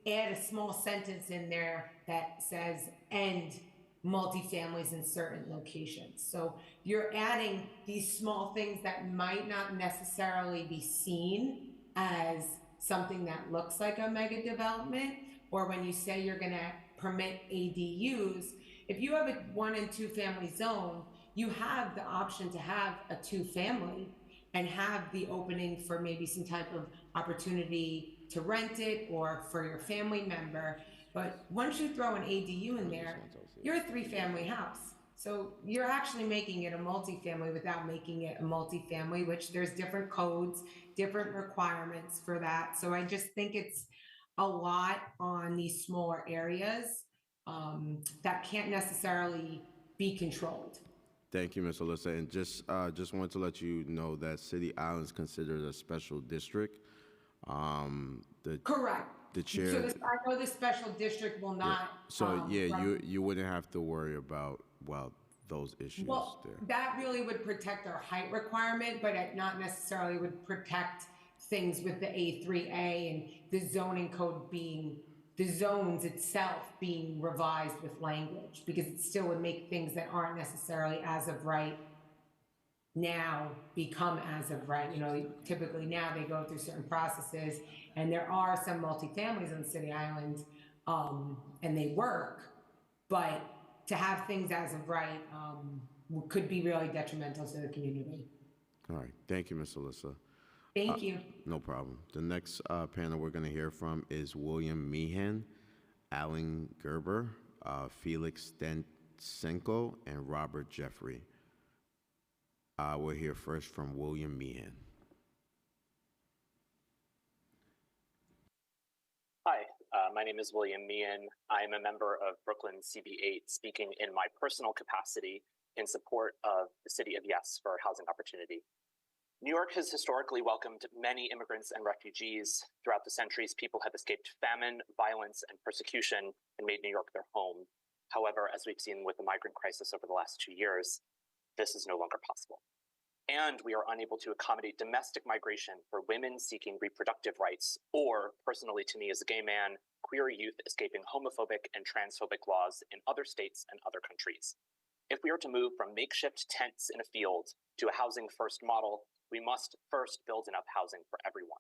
add a small sentence in there that says end multifamilies in certain locations. So you're adding these small things that might not necessarily be seen as something that looks like a mega development, or when you say you're gonna permit ADUs, if you have a 1 and 2 family zone, you have the option to have a 2 family and have the opening for maybe some type of opportunity to rent it or for your family member. But once you throw an ADU in there, you're a 3-family house. So you're actually making it a multifamily without making it a multifamily, which there's different codes, different requirements for that. So I just think it's a lot on these smaller areas that can't necessarily be controlled. Thank you, Ms. Alyssa. And just wanted to let you know that City Island is considered a special district. Correct. The chair. So I know the special district will not. You wouldn't have to worry about those issues there. That really would protect our height requirement, but it not necessarily would protect things with the A3A and the zoning code being, the zones itself being revised with language, because it still would make things that aren't necessarily as of right now become as of right. You know, typically now they go through certain processes, and there are some multifamilies on City Island, and they work, but to have things as of right could be really detrimental to the community. All right. Thank you, Ms. Alyssa. Thank you. No problem. The next panel we're going to hear from is William Meehan, Alan Gerber, Felix Stensenko, and Robert Jeffrey. We'll hear first from William Meehan. Hi, my name is William Meehan. I am a member of Brooklyn CB8, speaking in my personal capacity in support of the City of Yes for housing opportunity. New York has historically welcomed many immigrants and refugees. Throughout the centuries, people have escaped famine, violence, and persecution and made New York their home. However, as we've seen with the migrant crisis over the last 2 years, this is no longer possible. And we are unable to accommodate domestic migration for women seeking reproductive rights, or, personally to me as a gay man, queer youth escaping homophobic and transphobic laws in other states and other countries. If we are to move from makeshift tents in a field to a housing-first model, we must first build enough housing for everyone.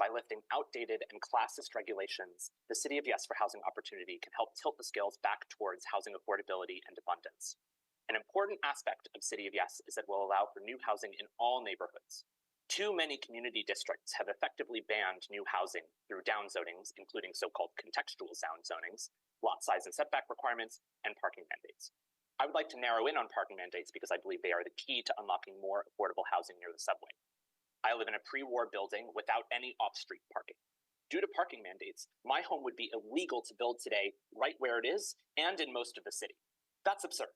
By lifting outdated and classist regulations, the City of Yes for housing opportunity can help tilt the scales back towards housing affordability and abundance. An important aspect of City of Yes is that it will allow for new housing in all neighborhoods. Too many community districts have effectively banned new housing through down zonings, including so-called contextual sound zonings, lot size and setback requirements, and parking mandates. I would like to narrow in on parking mandates because I believe they are the key to unlocking more affordable housing near the subway. I live in a pre-war building without any off-street parking. Due to parking mandates, my home would be illegal to build today right where it is and in most of the city. That's absurd.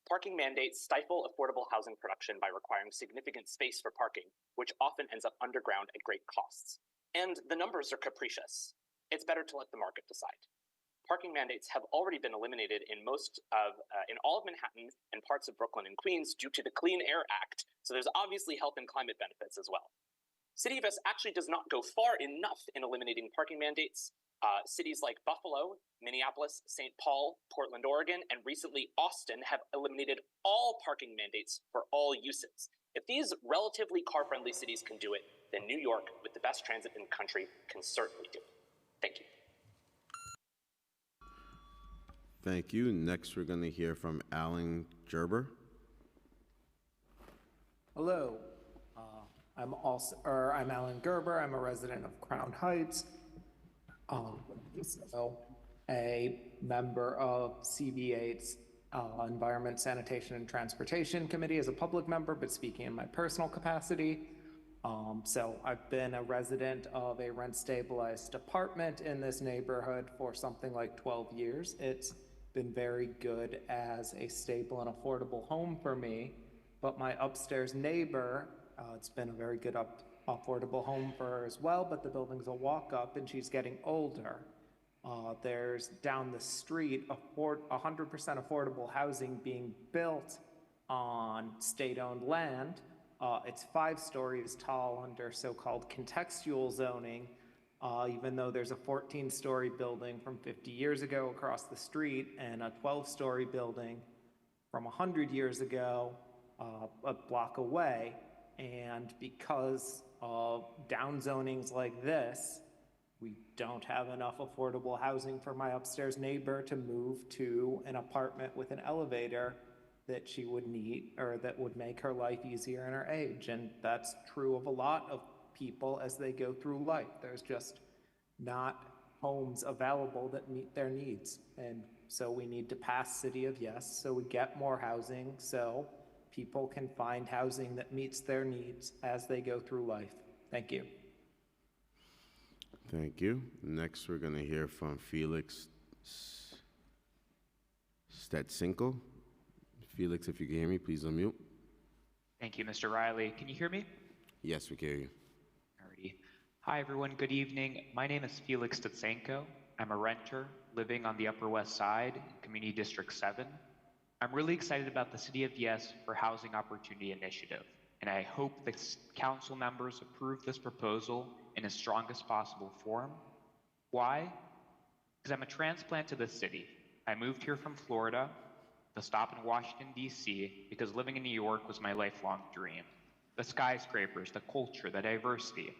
Parking mandates stifle affordable housing production by requiring significant space for parking, which often ends up underground at great costs. And the numbers are capricious. It's better to let the market decide. Parking mandates have already been eliminated in all of Manhattan and parts of Brooklyn and Queens due to the Clean Air Act, so there's obviously health and climate benefits as well. City of Yes actually does not go far enough in eliminating parking mandates. Cities like Buffalo, Minneapolis, St. Paul, Portland, Oregon, and recently Austin have eliminated all parking mandates for all uses. If these relatively car-friendly cities can do it, then New York, with the best transit in the country, can certainly do it. Thank you. Thank you. Next, we're going to hear from Alan Gerber. Hello. I'm Alan Gerber. I'm a resident of Crown Heights. a member of CB8's Environment, Sanitation, and Transportation Committee as a public member, but speaking in my personal capacity. So I've been a resident of a rent-stabilized apartment in this neighborhood for something like 12 years. It's been very good as a stable and affordable home for me, but my upstairs neighbor, it's been a very good affordable home for her as well, but the building's a walk-up and she's getting older. There's down the street 100% affordable housing being built on state-owned land. It's 5 stories tall under so-called contextual zoning, even though there's a 14-story building from 50 years ago across the street and a 12-story building from 100 years ago a block away. And because of down zonings like this, we don't have enough affordable housing for my upstairs neighbor to move to an apartment with an elevator that she would need, or that would make her life easier in her age. And that's true of a lot of people as they go through life. There's just not homes available that meet their needs. And so we need to pass City of Yes so we get more housing so people can find housing that meets their needs as they go through life. Thank you. Thank you. Next, we're going to hear from Felix Stetsinko. Felix, if you can hear me, please unmute. Thank you, Mr. Riley. Can you hear me? Yes, we can hear you. Alrighty. Hi, everyone. Good evening. My name is Felix Stetsenko. I'm a renter living on the Upper West Side, Community District 7. I'm really excited about the City of Yes for Housing Opportunity Initiative, and I hope the council members approve this proposal in its strongest possible form. Why? Because I'm a transplant to the city. I moved here from Florida, the stop in Washington, D.C., because living in New York was my lifelong dream. The skyscrapers, the culture, the diversity.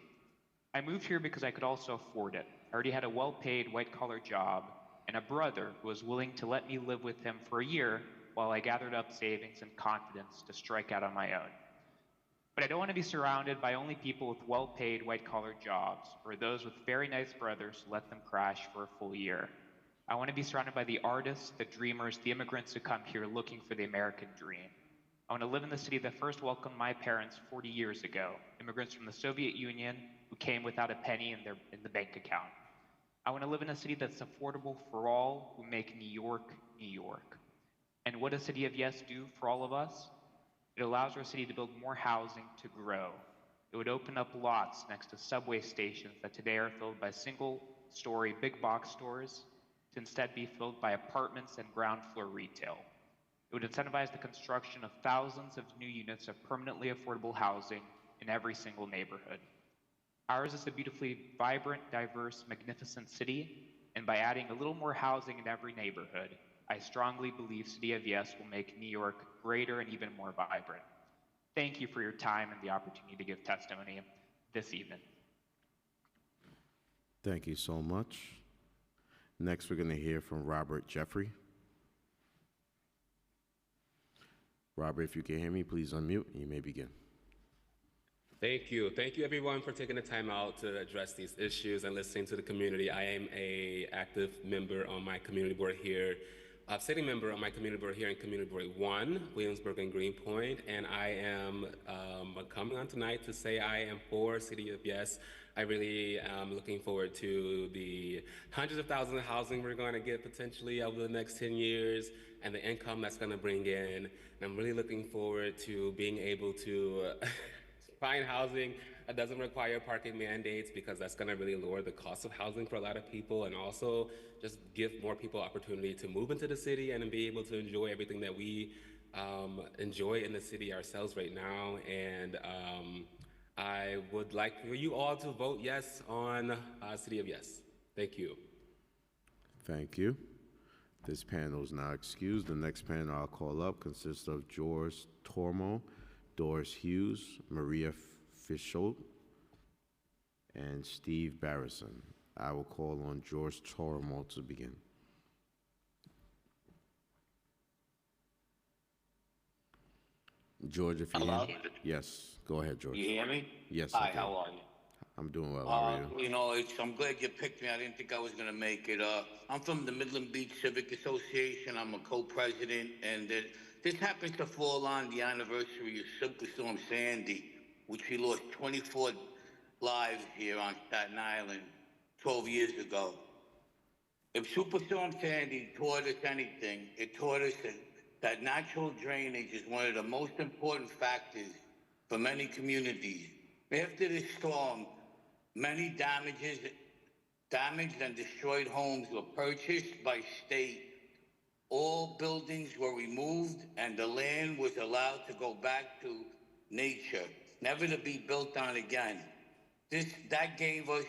I moved here because I could also afford it. I already had a well-paid white-collar job and a brother who was willing to let me live with him for a year while I gathered up savings and confidence to strike out on my own. But I don't want to be surrounded by only people with well-paid white-collar jobs or those with very nice brothers who let them crash for a full year. I want to be surrounded by the artists, the dreamers, the immigrants who come here looking for the American dream. I want to live in the city that first welcomed my parents 40 years ago, immigrants from the Soviet Union who came without a penny in the bank account. I want to live in a city that's affordable for all who make New York, New York. And what does City of Yes do for all of us? It allows our city to build more housing to grow. It would open up lots next to subway stations that today are filled by single-story big box stores to instead be filled by apartments and ground floor retail. It would incentivize the construction of thousands of new units of permanently affordable housing in every single neighborhood. Ours is a beautifully vibrant, diverse, magnificent city, and by adding a little more housing in every neighborhood, I strongly believe City of Yes will make New York greater and even more vibrant. Thank you for your time and the opportunity to give testimony this evening. Thank you so much. Next, we're going to hear from Robert Jeffrey. Robert, if you can hear me, please unmute and you may begin. Thank you. Thank you, everyone, for taking the time out to address these issues and listening to the community. I am an active member on my community board here, a sitting member on my community board here in Community Board 1, Williamsburg and Greenpoint, and I am coming on tonight to say I am for City of Yes. I really am looking forward to the hundreds of thousands of housing we're going to get potentially over the next 10 years and the income that's going to bring in. And I'm really looking forward to being able to find housing that doesn't require parking mandates, because that's going to really lower the cost of housing for a lot of people, and also just give more people opportunity to move into the city and be able to enjoy everything that we enjoy in the city ourselves right now. And I would like for you all to vote yes on City of Yes. Thank you. Thank you. This panel is now excused. The next panel I'll call up consists of George Tormo, Doris Hughes, Maria Fischholt, and Steve Barrison. I will call on George Tormo to begin. George, if you Hello? Yes, go ahead, George. You hear me? Yes. Hi, okay. how are you? I'm doing well. How are you? You know, I'm glad you picked me. I didn't think I was going to make it. I'm from the Midland Beach Civic Association. I'm a co-president, and this happens to fall on the anniversary of Superstorm Sandy, which we lost 24 lives here on Staten Island 12 years ago. If Superstorm Sandy taught us anything, it taught us that natural drainage is one of the most important factors for many communities. After this storm, many damaged and destroyed homes were purchased by state. All buildings were removed and the land was allowed to go back to nature, never to be built on again. That gave us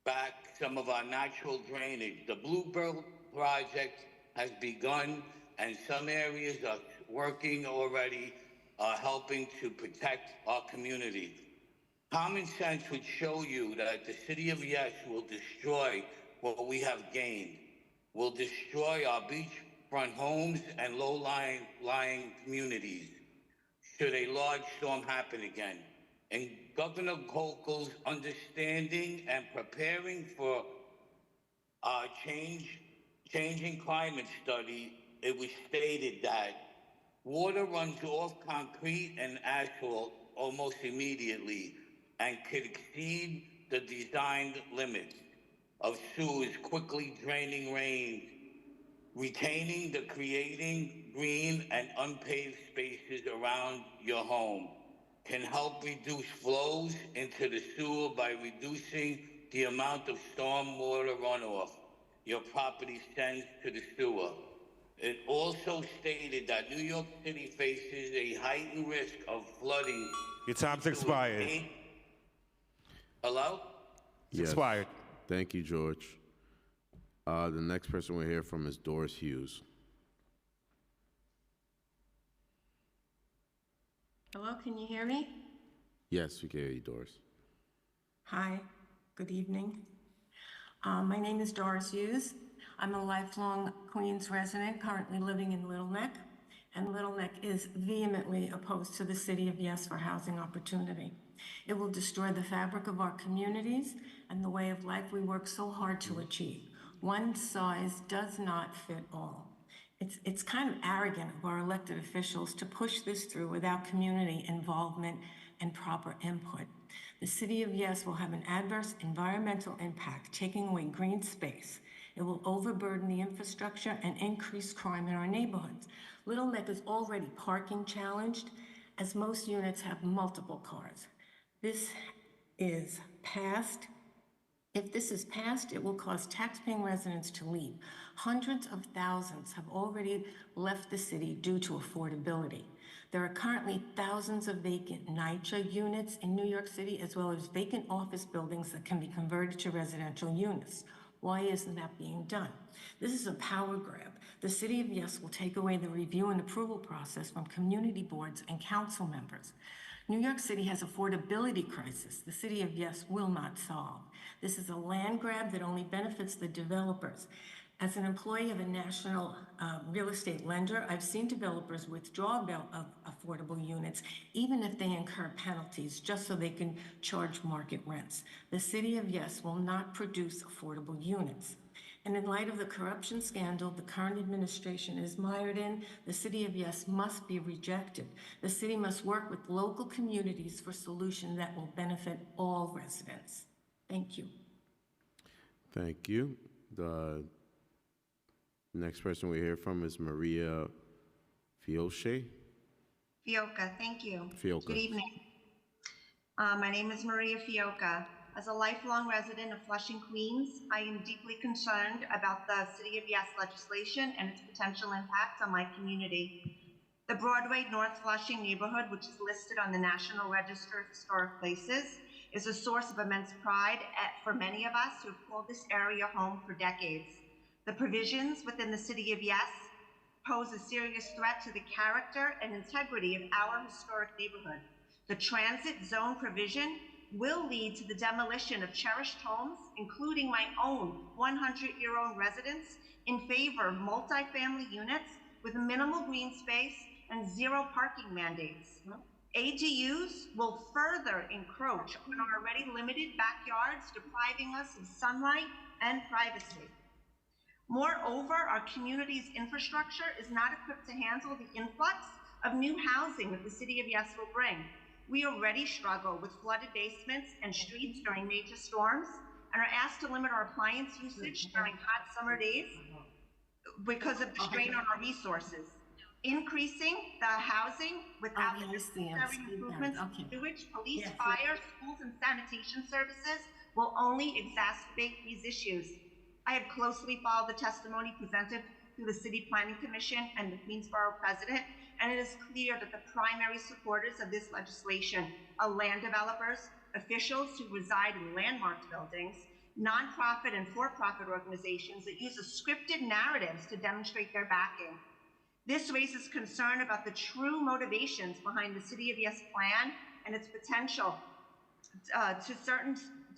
back some of our natural drainage. The Bluebird Project has begun, and some areas are working already, helping to protect our community. Common sense would show you that the city of Yes will destroy what we have gained. Will destroy our beachfront homes and low-lying communities should a large storm happen again. And Governor Hochul's understanding and preparing for our changing climate study, it was stated that water runs off concrete and asphalt almost immediately and could exceed the designed limits of sewers quickly draining rain, retaining the creating green and unpaved spaces around your home can help reduce flows into the sewer by reducing the amount of storm water runoff your property sends to the sewer. It also stated that New York City faces a heightened risk of flooding. Your time's expired. Hello? It's expired. Thank you, George. The next person we'll hear from is Doris Hughes. Hello, can you hear me? Yes, we can hear you, Doris. Hi, good evening. My name is Doris Hughes. I'm a lifelong Queens resident, currently living in Little Neck, and Little Neck is vehemently opposed to the City of Yes for housing opportunity. It will destroy the fabric of our communities and the way of life we work so hard to achieve. One size does not fit all. It's kind of arrogant of our elected officials to push this through without community involvement and proper input. The City of Yes will have an adverse environmental impact, taking away green space. It will overburden the infrastructure and increase crime in our neighborhoods. Little Neck is already parking challenged, as most units have multiple cars. This is passed. If this is passed, it will cause taxpaying residents to leave. Hundreds of thousands have already left the city due to affordability. There are currently thousands of vacant NYCHA units in New York City, as well as vacant office buildings that can be converted to residential units. Why isn't that being done? This is a power grab. The City of Yes will take away the review and approval process from community boards and council members. New York City has affordability crisis the City of Yes will not solve. This is a land grab that only benefits the developers. As an employee of a national real estate lender, I've seen developers withdraw of affordable units, even if they incur penalties, just so they can charge market rents. The City of Yes will not produce affordable units. And in light of the corruption scandal the current administration is mired in, the City of Yes must be rejected. The city must work with local communities for solutions that will benefit all residents. Thank you. Thank you. The next person we hear from is Maria Fiocchi. Fiocca, thank you. Fiocca. Good evening. My name is Maria Fiocca. As a lifelong resident of Flushing, Queens, I am deeply concerned about the City of Yes legislation and its potential impact on my community. The Broadway North Flushing neighborhood, which is listed on the National Register of Historic Places, is a source of immense pride for many of us who have called this area home for decades. The provisions within the City of Yes pose a serious threat to the character and integrity of our historic neighborhood. The transit zone provision will lead to the demolition of cherished homes, including my own 100-year-old residence, in favor of multifamily units with minimal green space and zero parking mandates. ADUs will further encroach on our already limited backyards, depriving us of sunlight and privacy. Moreover, our community's infrastructure is not equipped to handle the influx of new housing that the City of Yes will bring. We already struggle with flooded basements and streets during major storms and are asked to limit our appliance usage during hot summer days because of the strain on our resources. Increasing the housing without the necessary improvements in sewage, police, fire, schools, and sanitation services will only exacerbate these issues. I have closely followed the testimony presented through the City Planning Commission and the Queensborough President, and it is clear that the primary supporters of this legislation are land developers, officials who reside in landmarked buildings, nonprofit and for-profit organizations that use scripted narratives to demonstrate their backing. This raises concern about the true motivations behind the City of Yes plan and its potential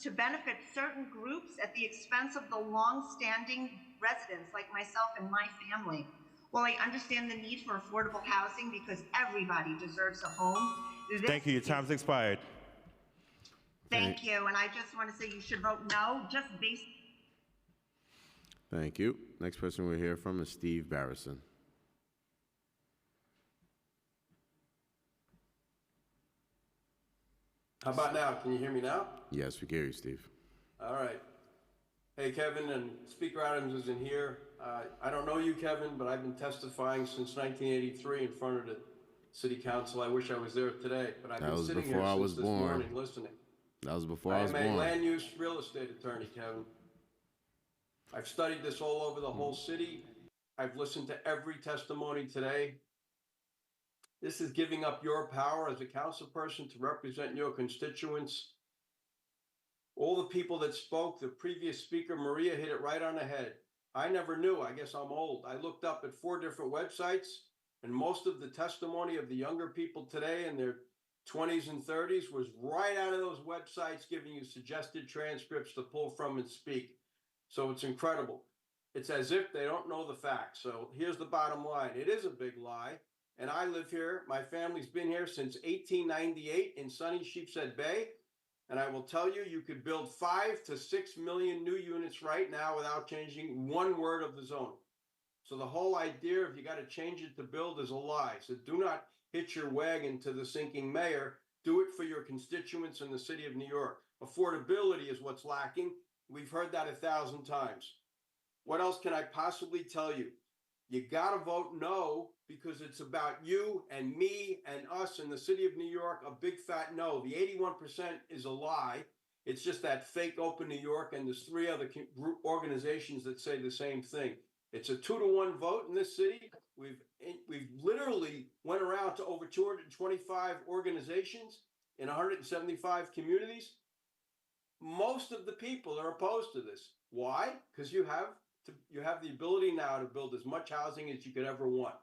to benefit certain groups at the expense of the long-standing residents like myself and my family. While I understand the need for affordable housing because everybody deserves a home. Thank you. Your time's expired. Thank you, and I just want to say you should vote no, just based. Thank you. Next person we'll hear from is Steve Barrison. How about now? Can you hear me now? Yes, we can hear you, Steve. All right. Hey, Kevin, and Speaker Adams isn't here. I don't know you, Kevin, but I've been testifying since 1983 in front of the City Council. I wish I was there today, but I've been sitting here since this morning listening. That was before I was born. I'm a land use real estate attorney, Kevin. I've studied this all over the whole city. I've listened to every testimony today. This is giving up your power as a council person to represent your constituents. All the people that spoke, the previous speaker, Maria, hit it right on the head. I never knew. I guess I'm old. I looked up at 4 different websites, and most of the testimony of the younger people today in their 20s and 30s was right out of those websites, giving you suggested transcripts to pull from and speak. So it's incredible. It's as if they don't know the facts. So here's the bottom line. It is a big lie. And I live here. My family's been here since 1898 in sunny Sheepshead Bay. And I will tell you, you could build 5 to 6 million new units right now without changing one word of the zone. So the whole idea of you got to change it to build is a lie. So do not hitch your wagon to the sinking mayor. Do it for your constituents in the city of New York. Affordability is what's lacking. We've heard that 1,000 times. What else can I possibly tell you? You got to vote no because it's about you and me and us in the city of New York, a big fat no. The 81% is a lie. It's just that fake Open New York, and there's 3 other group organizations that say the same thing. It's a 2-to-1 vote in this city. We've literally went around to over 225 organizations in 175 communities. Most of the people are opposed to this. Why? Because you have the ability now to build as much housing as you could ever want.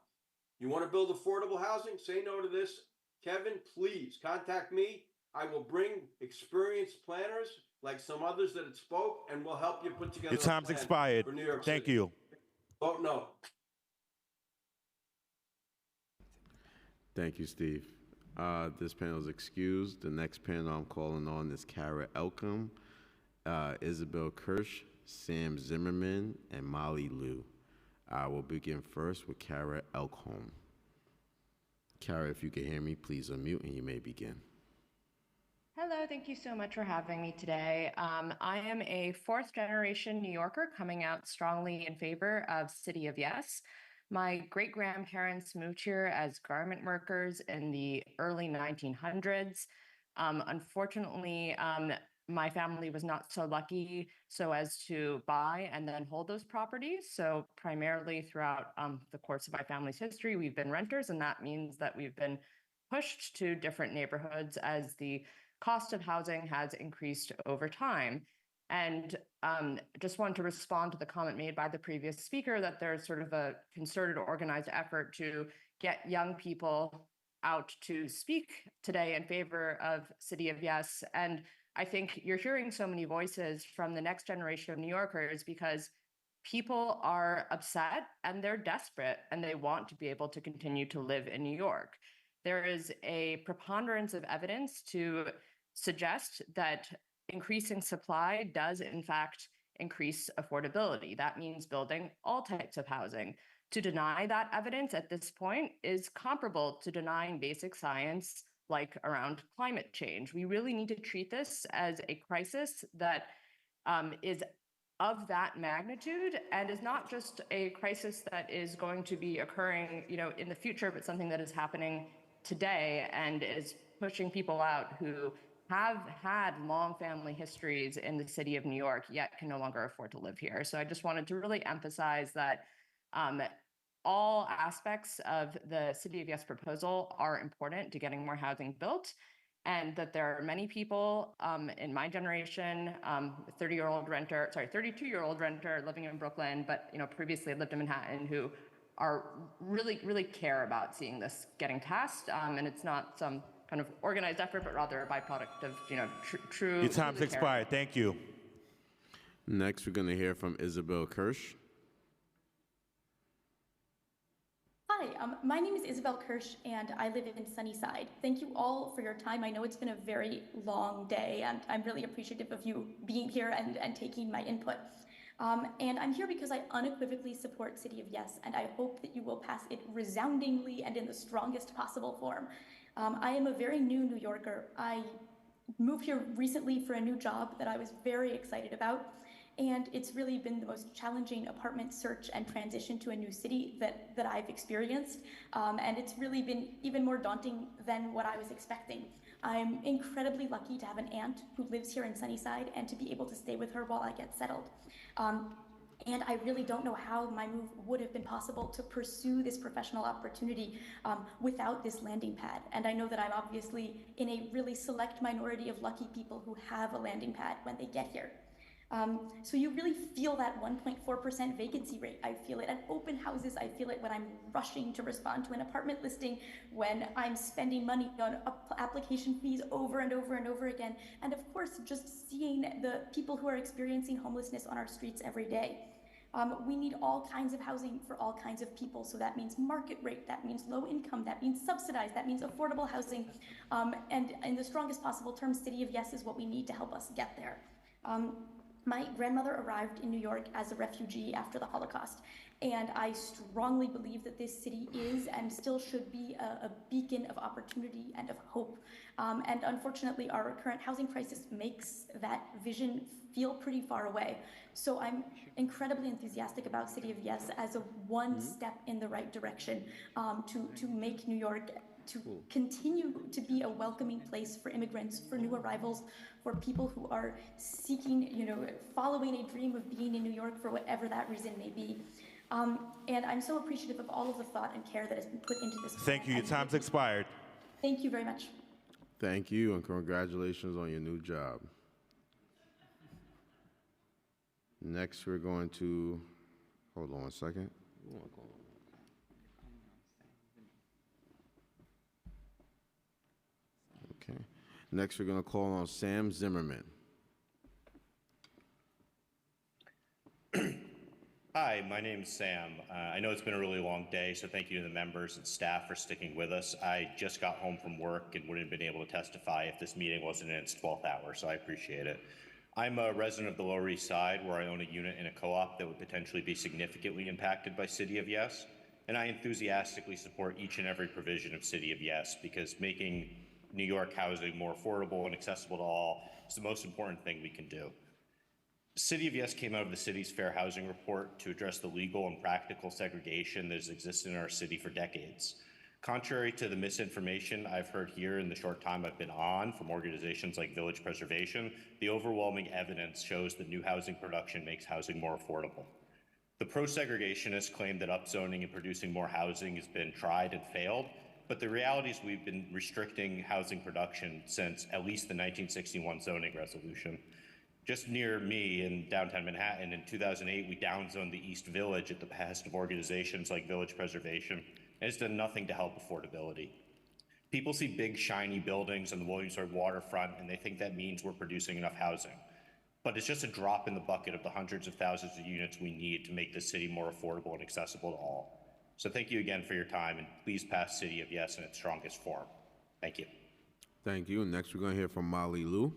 You want to build affordable housing? Say no to this. Kevin, please contact me. I will bring experienced planners like some others that had spoke, and we'll help you put together Your time's a plan expired. for New York Thank City. you. Vote no. Thank you, Steve. This panel is excused. The next panel I'm calling on is Kara Elkham, Isabel Kirsch, Sam Zimmerman, and Molly Liu. I will begin first with Kara Elkham. Kara, if you can hear me, please unmute and you may begin. Hello, thank you so much for having me today. I am a 4th-generation New Yorker coming out strongly in favor of City of Yes. My great-grandparents moved here as garment workers in the early 1900s. Unfortunately, my family was not so lucky so as to buy and then hold those properties. So primarily throughout the course of my family's history, we've been renters, and that means that we've been pushed to different neighborhoods as the cost of housing has increased over time. And just want to respond to the comment made by the previous speaker that there's sort of a concerted, organized effort to get young people out to speak today in favor of City of Yes. And I think you're hearing so many voices from the next generation of New Yorkers because people are upset and they're desperate and they want to be able to continue to live in New York. there is a preponderance of evidence to suggest that increasing supply does, in fact, increase affordability. That means building all types of housing. To deny that evidence at this point is comparable to denying basic science like around climate change. We really need to treat this as a crisis that is of that magnitude and is not just a crisis that is going to be occurring, in the future, but something that is happening today and is pushing people out who have had long family histories in the city of New York, yet can no longer afford to live here. So I just wanted to really emphasize that all aspects of the City of Yes proposal are important to getting more housing built, and that there are many people in my generation, 32-year-old renter living in Brooklyn, but previously lived in Manhattan, who are really care about seeing this getting passed, and it's not some kind of organized effort, but rather a byproduct of true. Your time's expired. Thank you. Next, we're going to hear from Isabel Kirsch. Hi, my name is Isabel Kirsch, and I live in Sunnyside. Thank you all for your time. I know it's been a very long day, and I'm really appreciative of you being here and taking my input. And I'm here because I unequivocally support City of Yes, and I hope that you will pass it resoundingly and in the strongest possible form. I am a very new New Yorker. I moved here recently for a new job that I was very excited about. And it's really been the most challenging apartment search and transition to a new city that I've experienced. And it's really been even more daunting than what I was expecting. I'm incredibly lucky to have an aunt who lives here in Sunnyside and to be able to stay with her while I get settled. And I really don't know how my move would have been possible to pursue this professional opportunity without this landing pad. And I know that I'm obviously in a really select minority of lucky people who have a landing pad when they get here. So you really feel that 1.4% vacancy rate. I feel it at open houses. I feel it when I'm rushing to respond to an apartment listing, when I'm spending money on application fees over and over and over again. And of course, just seeing the people who are experiencing homelessness on our streets every day. We need all kinds of housing for all kinds of people. So that means market rate, that means low income, that means subsidized, that means affordable housing. And in the strongest possible terms, City of Yes is what we need to help us get there. My grandmother arrived in New York as a refugee after the Holocaust, and I strongly believe that this city is and still should be a beacon of opportunity and of hope. And unfortunately, our current housing crisis makes that vision feel pretty far away. So I'm incredibly enthusiastic about City of Yes as a one step in the right direction to make New York to continue to be a welcoming place for immigrants, for new arrivals, for people who are seeking, following a dream of being in New York for whatever that reason may be. And I'm so appreciative of all of the thought and care that has been put into this. Thank you. Your time's expired. Thank you very much. Thank you, and congratulations on your new job. Next, we're going to, hold on a second. Okay. Next, we're going to call on Sam Zimmerman. Hi, my name is Sam. I know it's been a really long day, so thank you to the members and staff for sticking with us. I just got home from work and wouldn't have been able to testify if this meeting wasn't in its 12th hour, so I appreciate it. I'm a resident of the Lower East Side, where I own a unit in a co-op that would potentially be significantly impacted by City of Yes, and I enthusiastically support each and every provision of City of Yes, because making New York housing more affordable and accessible to all is the most important thing we can do. City of Yes came out of the city's Fair Housing Report to address the legal and practical segregation that has existed in our city for decades. Contrary to the misinformation I've heard here in the short time I've been on from organizations like Village Preservation, the overwhelming evidence shows that new housing production makes housing more affordable. The pro-segregationists claim that upzoning and producing more housing has been tried and failed, but the reality is we've been restricting housing production since at least the 1961 zoning resolution. Just near me in downtown Manhattan in 2008, we downzoned the East Village at the behest of organizations like Village Preservation, and it's done nothing to help affordability. People see big, shiny buildings on the Williamsburg waterfront, and they think that means we're producing enough housing. But it's just a drop in the bucket of the hundreds of thousands of units we need to make the city more affordable and accessible to all. So thank you again for your time, and please pass City of Yes in its strongest form. Thank you. Thank you. Next, we're going to hear from Molly Liu.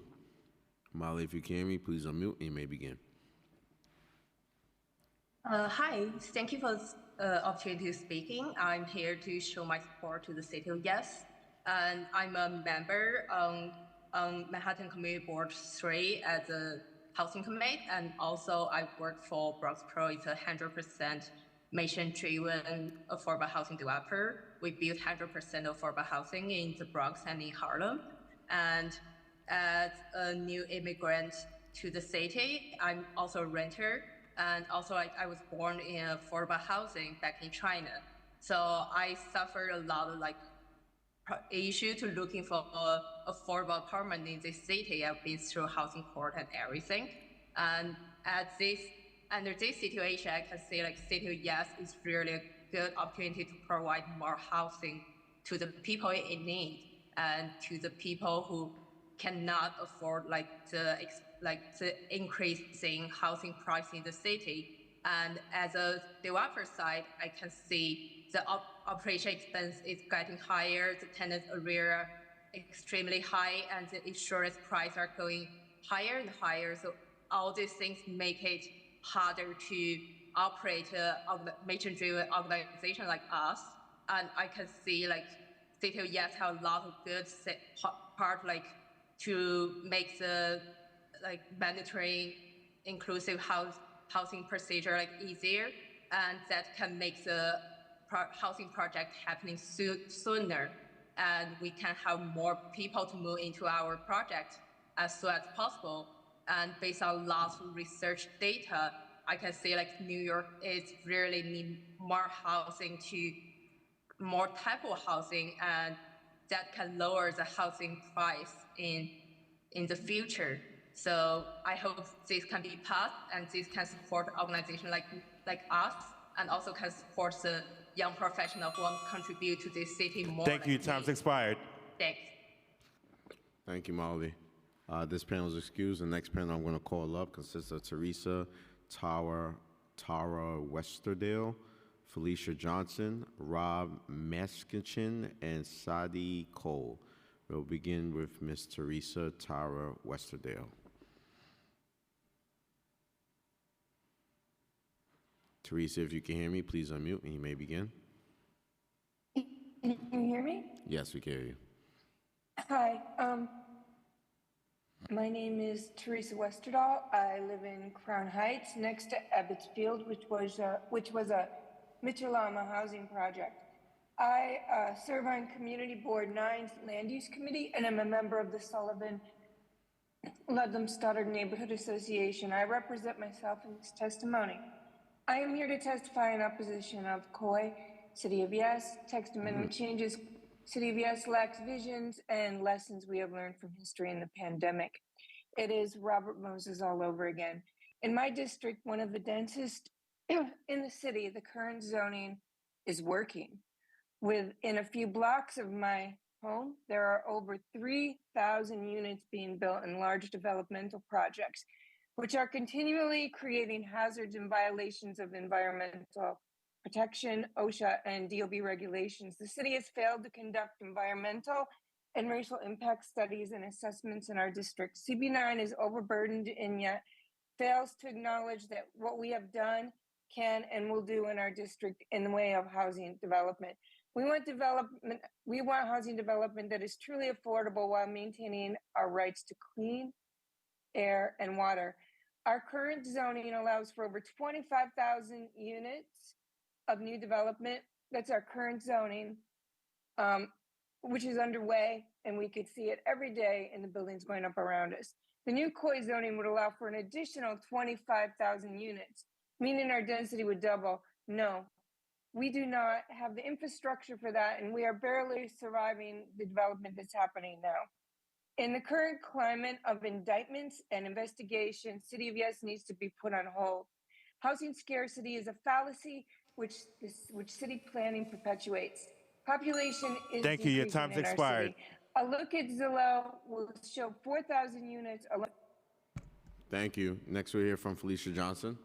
Molly, if you can hear me, please unmute and you may begin. Hi, thank you for the opportunity of speaking. I'm here to show my support to the City of Yes, and I'm a member on Manhattan Community Board 3 as a housing committee, and also I work for Bronx Pro. It's a 100% mission-driven affordable housing developer. We build 100% affordable housing in the Bronx and in Harlem. And as a new immigrant to the city, I'm also a renter. And also, I was born in affordable housing back in China. So I suffered a lot of issue to looking for affordable apartment in this city. I've been through housing court and everything. And under this situation, I can say City of Yes is really a good opportunity to provide more housing to the people in need and to the people who cannot afford the increasing housing price in the city. And as a developer side, I can see the operation expense is getting higher, the tenant arrear extremely high, and the insurance price are going higher and higher. So all these things make it harder to operate a mission-driven organization like us. And I can see City of Yes have a lot of good part to make the mandatory inclusive housing procedure easier, and that can make the housing project happening sooner, and we can have more people to move into our project as soon as possible. And based on lots of research data, I can say New York is really need more housing to more type of housing, and that can lower the housing price in the future. So I hope this can be passed, and this can support organizations like us, and also can support the young professionals who want to contribute to this city more. Thank you. Time's expired. Thanks. Thank you, Molly. This panel is excused. The next panel I'm going to call up consists of Teresa Tara Westerdale, Felicia Johnson, Rob Maskinchin, and Sadi Cole. We'll begin with Ms. Teresa Tara Westerdale. Teresa, if you can hear me, please unmute and you may begin. Can you hear me? Yes, we can hear you. Hi, my name is Teresa Westerdahl. I live in Crown Heights, next to Ebbets Field, which was a Mitchell-Lama housing project. I serve on Community Board 9's Land Use Committee, and I'm a member of the Sullivan Ludlam Stoddard Neighborhood Association. I represent myself in this testimony. I am here to testify in opposition of COI, City of Yes, text amendment changes. City of Yes lacks visions and lessons we have learned from history and the pandemic. It is Robert Moses all over again. In my district, one of the densest in the city, the current zoning is working. Within a few blocks of my home, there are over 3,000 units being built in large developmental projects, which are continually creating hazards and violations of environmental protection, OSHA, and DOB regulations. The city has failed to conduct environmental and racial impact studies and assessments in our district. CB9 is overburdened and yet fails to acknowledge that what we have done, can, and will do in our district in the way of housing development. We want housing development that is truly affordable while maintaining our rights to clean air and water. Our current zoning allows for over 25,000 units of new development. That's our current zoning, which is underway, and we could see it every day in the buildings going up around us. The new COI zoning would allow for an additional 25,000 units, meaning our density would double. No, we do not have the infrastructure for that, and we are barely surviving the development that's happening now. In the current climate of indictments and investigations, City of Yes needs to be put on hold. Housing scarcity is a fallacy which city planning perpetuates. Population is Thank you. Your decreasing time's in our expired. city. A look at Zillow will show 4,000 units. Thank you. Next, we'll hear from Felicia Johnson.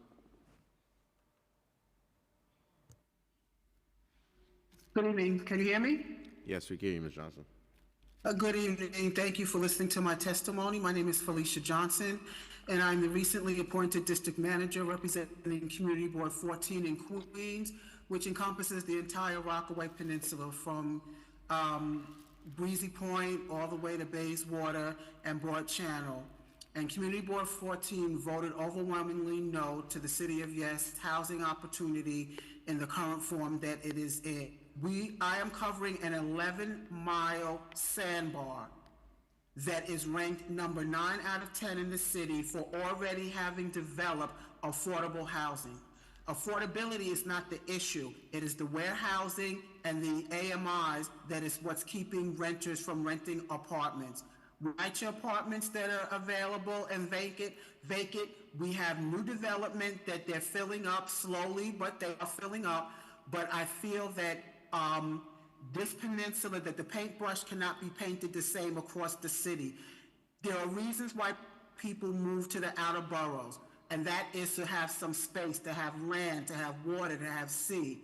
Good evening. Can you hear me? Yes, we can hear you, Ms. Johnson. Good evening. Thank you for listening to my testimony. My name is Felicia Johnson, and I'm the recently appointed district manager representing Community Board 14 in Queens, which encompasses the entire Rockaway Peninsula from Breezy Point all the way to Bayswater and Broad Channel. And Community Board 14 voted overwhelmingly no to the City of Yes housing opportunity in the current form that it is in. I am covering an 11-mile sandbar that is ranked number 9 out of 10 in the city for already having developed affordable housing. Affordability is not the issue. It is the warehousing and the AMIs that is what's keeping renters from renting apartments. Right, your apartments that are available and vacant. We have new development that they're filling up slowly, but they are filling up. But I feel that this peninsula, that the paintbrush cannot be painted the same across the city. There are reasons why people move to the outer boroughs, and that is to have some space, to have land, to have water, to have sea.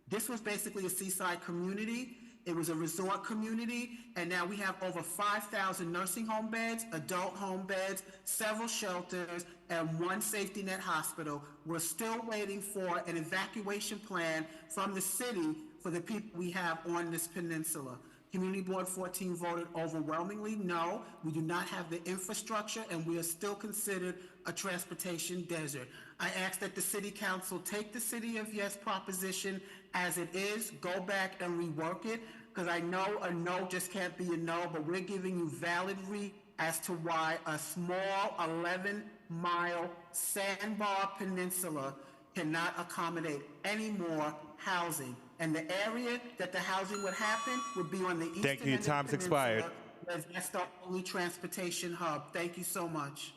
This was basically a seaside community. It was a resort community, and now we have over 5,000 nursing home beds, adult home beds, several shelters, and one safety net hospital. We're still waiting for an evacuation plan from the city for the people we have on this peninsula. Community Board 14 voted overwhelmingly no. We do not have the infrastructure, and we are still considered a transportation desert. I ask that the City Council take the City of Yes proposition as it is, go back and rework it, because I know a no just can't be a no, but we're giving you valid as to why a small 11-mile sandbar peninsula cannot accommodate any more housing. And the area that the housing would happen would be on the eastern Thank you. end of the Time's peninsula, expired. as that's the only transportation hub. Thank you so much.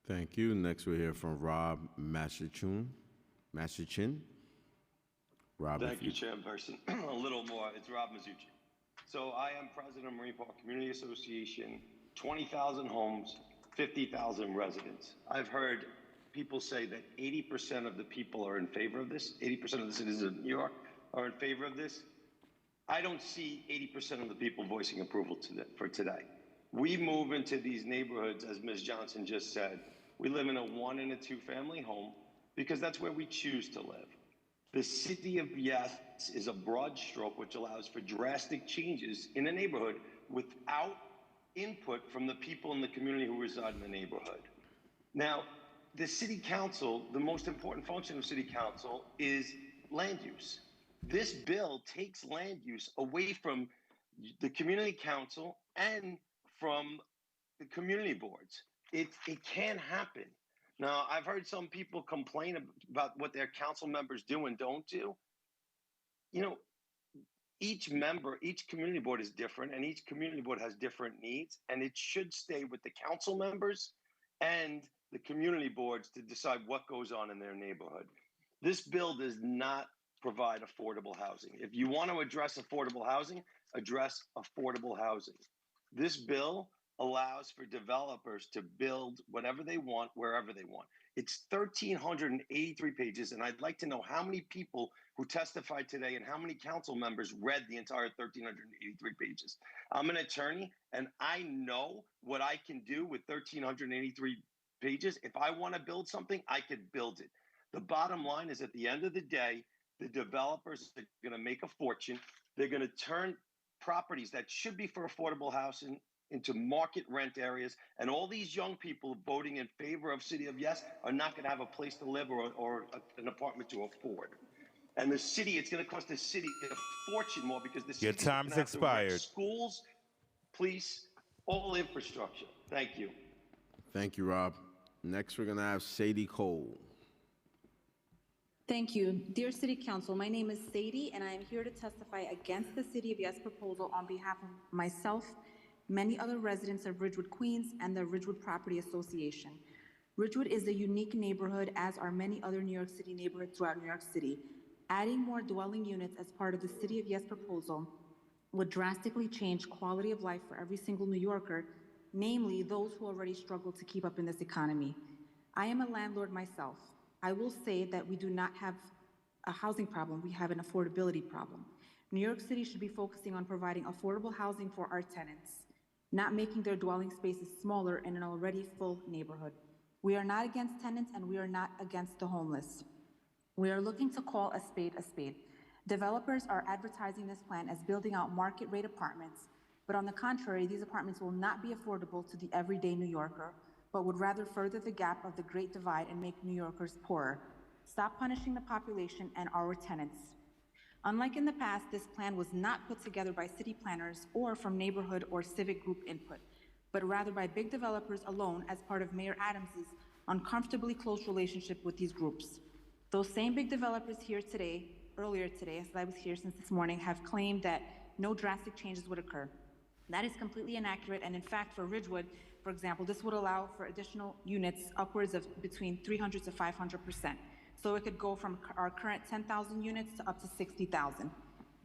Thank you. Next, we'll hear from Rob Masichin. Rob, Thank you, Chairperson. A little more. It's Rob Mazzucci. So I am president of Marine Park Community Association, 20,000 homes, 50,000 residents. I've heard people say that 80% of the people are in favor of this. 80% of the citizens of New York are in favor of this. I don't see 80% of the people voicing approval for today. We move into these neighborhoods, as Ms. Johnson just said. We live in a 1 and a 2 family home because that's where we choose to live. The City of Yes is a broad stroke which allows for drastic changes in a neighborhood without input from the people in the community who reside in the neighborhood. Now, the City Council, the most important function of City Council is land use. This bill takes land use away from the Community Council and from the community boards. It can't happen. Now, I've heard some people complain about what their council members do and don't do. You know, each community board is different, and each community board has different needs, and it should stay with the council members and the community boards to decide what goes on in their neighborhood. This bill does not provide affordable housing. If you want to address affordable housing, address affordable housing. This bill allows for developers to build whatever they want, wherever they want. It's 1,383 pages, and I'd like to know how many people who testified today and how many council members read the entire 1,383 pages. I'm an attorney, and I know what I can do with 1,383 pages. If I want to build something, I could build it. The bottom line is, at the end of the day, the developers are going to make a fortune. They're going to turn properties that should be for affordable housing into market rent areas, and all these young people voting in favor of City of Yes are not going to have a place to live or an apartment to afford. And the city, it's going to cost the city a fortune more because the city Your time's expired. Schools, police, all infrastructure. Thank you. Thank you, Rob. Next, we're going to have Sadie Cole. Thank you. Dear City Council, my name is Sadie, and I am here to testify against the City of Yes proposal on behalf of myself, many other residents of Ridgewood, Queens, and the Ridgewood Property Association. Ridgewood is a unique neighborhood, as are many other New York City neighborhoods throughout New York City. Adding more dwelling units as part of the City of Yes proposal would drastically change quality of life for every single New Yorker, namely those who already struggle to keep up in this economy. I am a landlord myself. I will say that we do not have a housing problem, we have an affordability problem. New York City should be focusing on providing affordable housing for our tenants, not making their dwelling spaces smaller in an already full neighborhood. We are not against tenants and we are not against the homeless. We are looking to call a spade a spade. Developers are advertising this plan as building out market rate apartments, but on the contrary, these apartments will not be affordable to the everyday New Yorker, but would rather further the gap of the Great Divide and make New Yorkers poorer. Stop punishing the population and our tenants. Unlike in the past, this plan was not put together by city planners or from neighborhood or civic group input, but rather by big developers alone as part of Mayor Adams's uncomfortably close relationship with these groups. Those same big developers earlier today, as I was here since this morning, have claimed that no drastic changes would occur. That is completely inaccurate, and in fact, for Ridgewood, for example, this would allow for additional units upwards of between 300 to 500%. So it could go from our current 10,000 units to up to 60,000.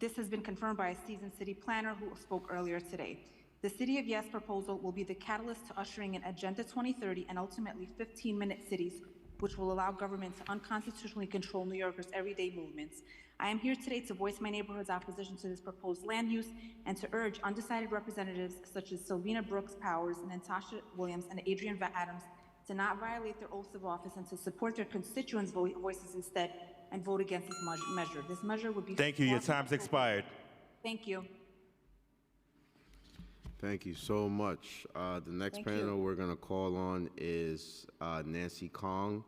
This has been confirmed by a seasoned city planner who spoke earlier today. The City of Yes proposal will be the catalyst to ushering in Agenda 2030 and ultimately 15-minute cities, which will allow government to unconstitutionally control New Yorkers' everyday movements. I am here today to voice my neighborhood's opposition to this proposed land use and to urge undecided representatives such as Sylvina Brooks Powers, Natasha Williams, and Adrian Adams to not violate their oaths of office and to support their constituents' voices instead and vote against this measure. This measure would be— Thank you. Your time's expired. Thank you. Thank you so much. The next panel we're going to call on is Nancy Kong,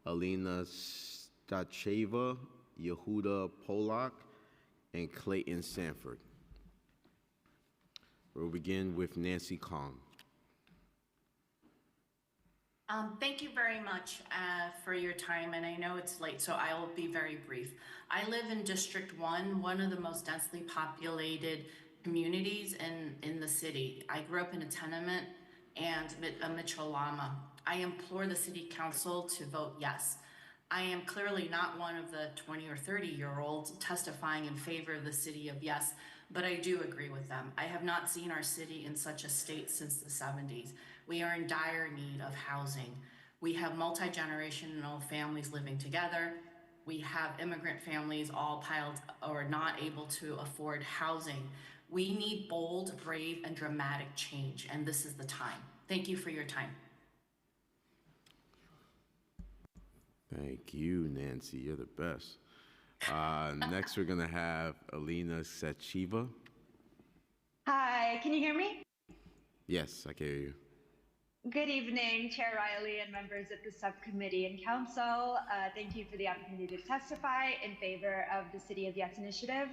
Alina Stacheva, Yehuda Polak, and Clayton Sanford. We'll begin with Nancy Kong. Thank you very much for your time, and I know it's late, so I will be very brief. I live in District 1, one of the most densely populated communities in the city. I grew up in a tenement and a Mitchell-Lama. I implore the City Council to vote yes. I am clearly not one of the 20 or 30-year-olds testifying in favor of the City of Yes, but I do agree with them. I have not seen our city in such a state since the 70s. We are in dire need of housing. We have multi-generational families living together. We have immigrant families all piled or not able to afford housing. We need bold, brave, and dramatic change, and this is the time. Thank you for your time. Thank you, Nancy. You're the best. Next, we're going to have Alina Stacheva. Hi, can you hear me? Yes, I can hear you. Good evening, Chair Riley and members of the subcommittee and council. Thank you for the opportunity to testify in favor of the City of Yes initiative.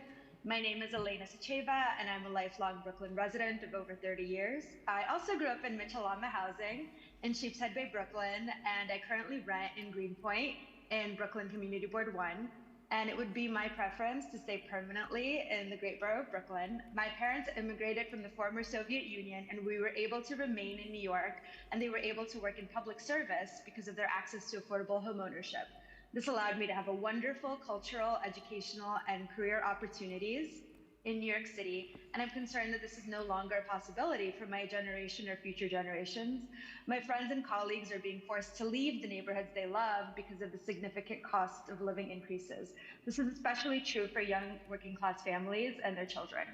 My name is Elena Stacheva, and I'm a lifelong Brooklyn resident of over 30 years. I also grew up in Mitchell-Lama housing in Sheepshead Bay, Brooklyn, and I currently rent in Greenpoint in Brooklyn Community Board 1. And it would be my preference to stay permanently in the great borough of Brooklyn. My parents immigrated from the former Soviet Union, and we were able to remain in New York, and they were able to work in public service because of their access to affordable homeownership. This allowed me to have a wonderful cultural, educational, and career opportunities in New York City, and I'm concerned that this is no longer a possibility for my generation or future generations. My friends and colleagues are being forced to leave the neighborhoods they love because of the significant cost of living increases. This is especially true for young working class families and their children.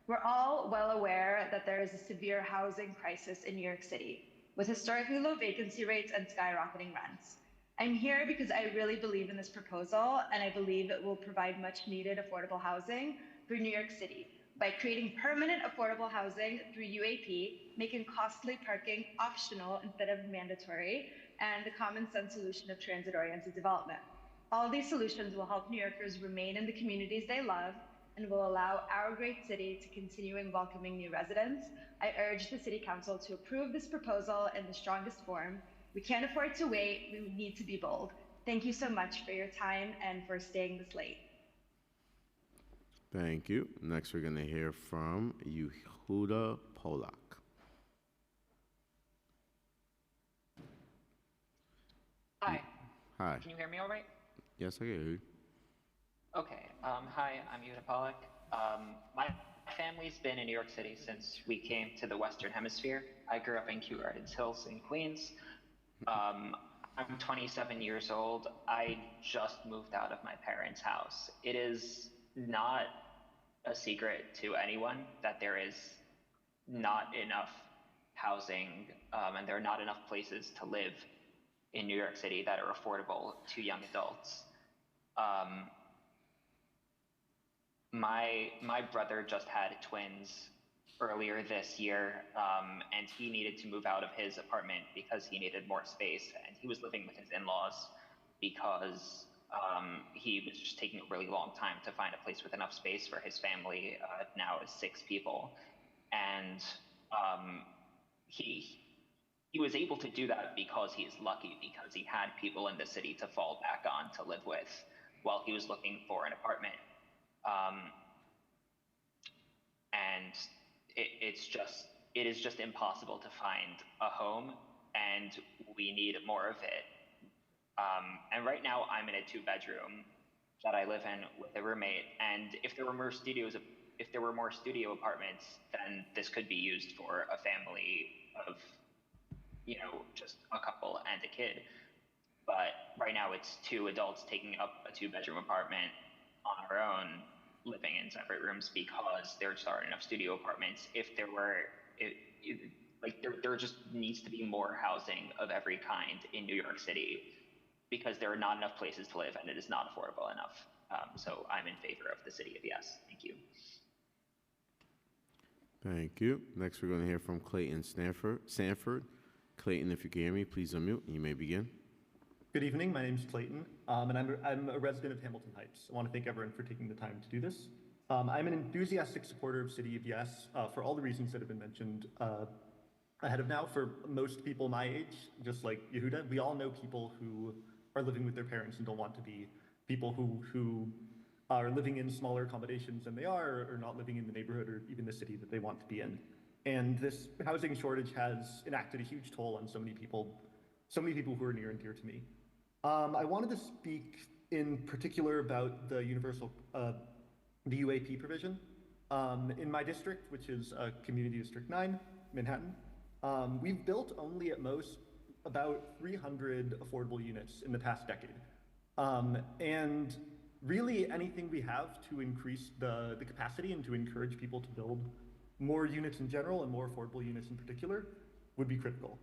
We're all well aware that there is a severe housing crisis in New York City, with historically low vacancy rates and skyrocketing rents. I'm here because I really believe in this proposal, and I believe it will provide much needed affordable housing for New York City by creating permanent affordable housing through UAP, making costly parking optional instead of mandatory, and the common sense solution of transit-oriented development. All these solutions will help New Yorkers remain in the communities they love and will allow our great city to continue in welcoming new residents. I urge the City Council to approve this proposal in the strongest form. We can't afford to wait. We need to be bold. Thank you so much for your time and for staying this late. Thank you. Next, we're going to hear from Yehuda Polak. Hi. Hi. Can you hear me all right? Yes, I can hear you. Okay. Hi, I'm Yehuda Polak. My family's been in New York City since we came to the Western Hemisphere. I grew up in Kew Gardens Hills in Queens. I'm 27 years old. I just moved out of my parents' house. It is not a secret to anyone that there is not enough housing and there are not enough places to live in New York City that are affordable to young adults. My brother just had twins earlier this year, and he needed to move out of his apartment because he needed more space, and he was living with his in-laws because he was just taking a really long time to find a place with enough space for his family. Now is 6 people, and he was able to do that because he's lucky, because he had people in the city to fall back on to live with while he was looking for an apartment. And it is just impossible to find a home, and we need more of it. And right now I'm in a 2-bedroom that I live in with a roommate, and if there were more studio apartments, then this could be used for a family of, just a couple and a kid. But right now it's 2 adults taking up a 2-bedroom apartment on our own, living in separate rooms because there just aren't enough studio apartments. If there were, there just needs to be more housing of every kind in New York City because there are not enough places to live and it is not affordable enough. So I'm in favor of the City of Yes. Thank you. Thank you. Next, we're going to hear from Clayton Sanford. Clayton, if you can hear me, please unmute. You may begin. Good evening. My name is Clayton, and I'm a resident of Hamilton Heights. I want to thank everyone for taking the time to do this. I'm an enthusiastic supporter of City of Yes for all the reasons that have been mentioned ahead of now. For most people my age, just like Yehuda, we all know people who are living with their parents and don't want to be, people who are living in smaller accommodations than they are, or not living in the neighborhood or even the city that they want to be in. And this housing shortage has enacted a huge toll on so many people who are near and dear to me. I wanted to speak in particular about the the UAP provision. In my district, which is Community District 9, Manhattan, we've built only at most about 300 affordable units in the past decade. And really anything we have to increase the capacity and to encourage people to build more units in general and more affordable units in particular would be critical.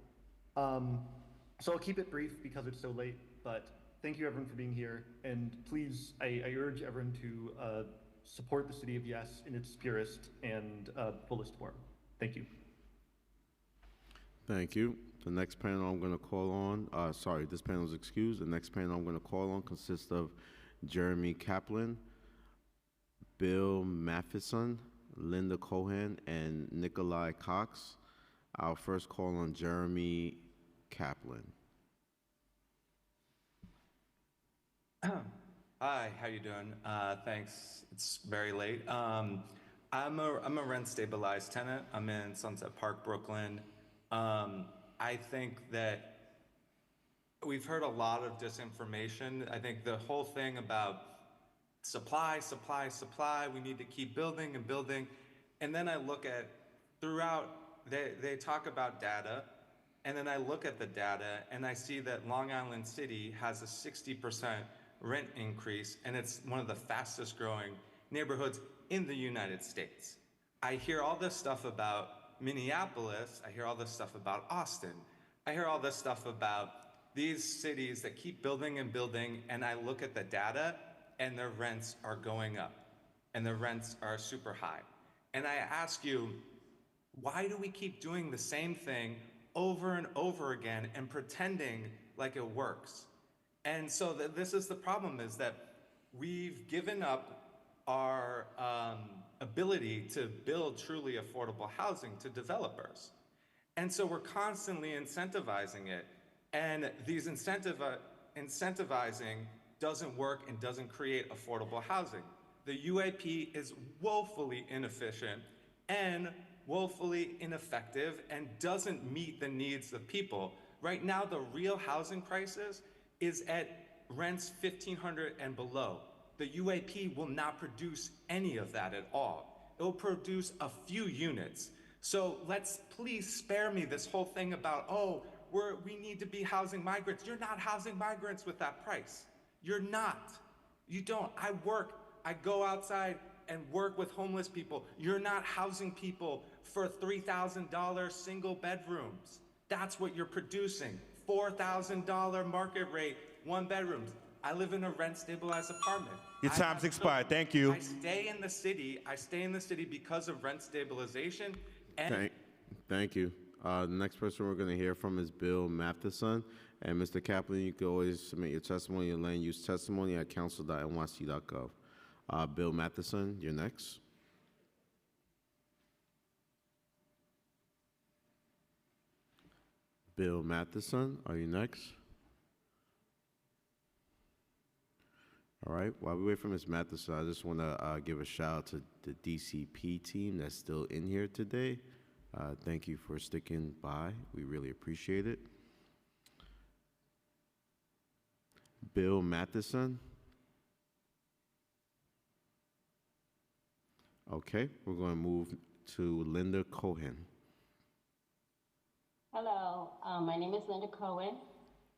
So I'll keep it brief because it's so late, but thank you everyone for being here. And please, I urge everyone to support the City of Yes in its purest and fullest form. Thank you. Thank you. The next panel I'm going to call on, this panel is excused. The next panel I'm going to call on consists of Jeremy Kaplan, Bill Matheson, Linda Cohen, and Nikolai Cox. I'll first call on Jeremy Kaplan. Hi, how you doing? Thanks. It's very late. I'm a rent stabilized tenant. I'm in Sunset Park, Brooklyn. I think that we've heard a lot of disinformation. I think the whole thing about supply, we need to keep building and building. And then I look at throughout, they talk about data, and then I look at the data and I see that Long Island City has a 60% rent increase, and it's one of the fastest growing neighborhoods in the United States. I hear all this stuff about Minneapolis, I hear all this stuff about Austin, I hear all this stuff about these cities that keep building and building, and I look at the data and their rents are going up and the rents are super high. And I ask you, why do we keep doing the same thing over and over again and pretending like it works? And so this is the problem, is that we've given up our ability to build truly affordable housing to developers. And so we're constantly incentivizing it. And these incentivizing doesn't work and doesn't create affordable housing. The UAP is woefully inefficient and woefully ineffective and doesn't meet the needs of people. Right now, the real housing crisis is at rents $1,500 and below. The UAP will not produce any of that at all. It will produce a few units. So let's please spare me this whole thing about, oh, we need to be housing migrants. You're not housing migrants with that price. You're not. You don't. I work, I go outside and work with homeless people. You're not housing people for $3,000 single bedrooms. That's what you're producing. $4,000 market rate, one bedrooms. I live in a rent stabilized apartment. Your time's expired. Thank you. I stay in the city because of rent stabilization. And Thank you. The next person we're going to hear from is Bill Matheson. And Mr. Kaplan, you can always submit your testimony, your land use testimony at council.nyc.gov. Bill Matheson, you're next. Bill Matheson, are you next? All right, while we wait for Ms. Matheson, I just want to give a shout out to the DCP team that's still in here today. Thank you for sticking by. We really appreciate it. Bill Matheson. Okay, we're going to move to Linda Cohen. Hello, my name is Linda Cohen.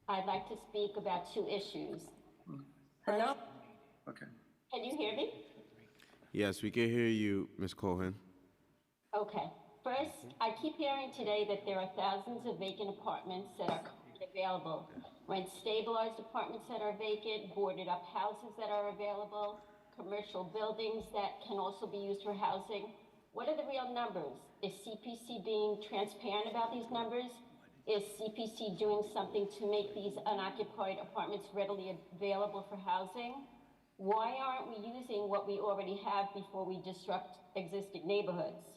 I'd like to speak about two issues. Hello? Okay. Can you hear me? Yes, we can hear you, Ms. Cohen. Okay. First, I keep hearing today that there are thousands of vacant apartments that are currently available. Rent stabilized apartments that are vacant, boarded up houses that are available, commercial buildings that can also be used for housing. What are the real numbers? Is CPC being transparent about these numbers? Is CPC doing something to make these unoccupied apartments readily available for housing? Why aren't we using what we already have before we disrupt existing neighborhoods?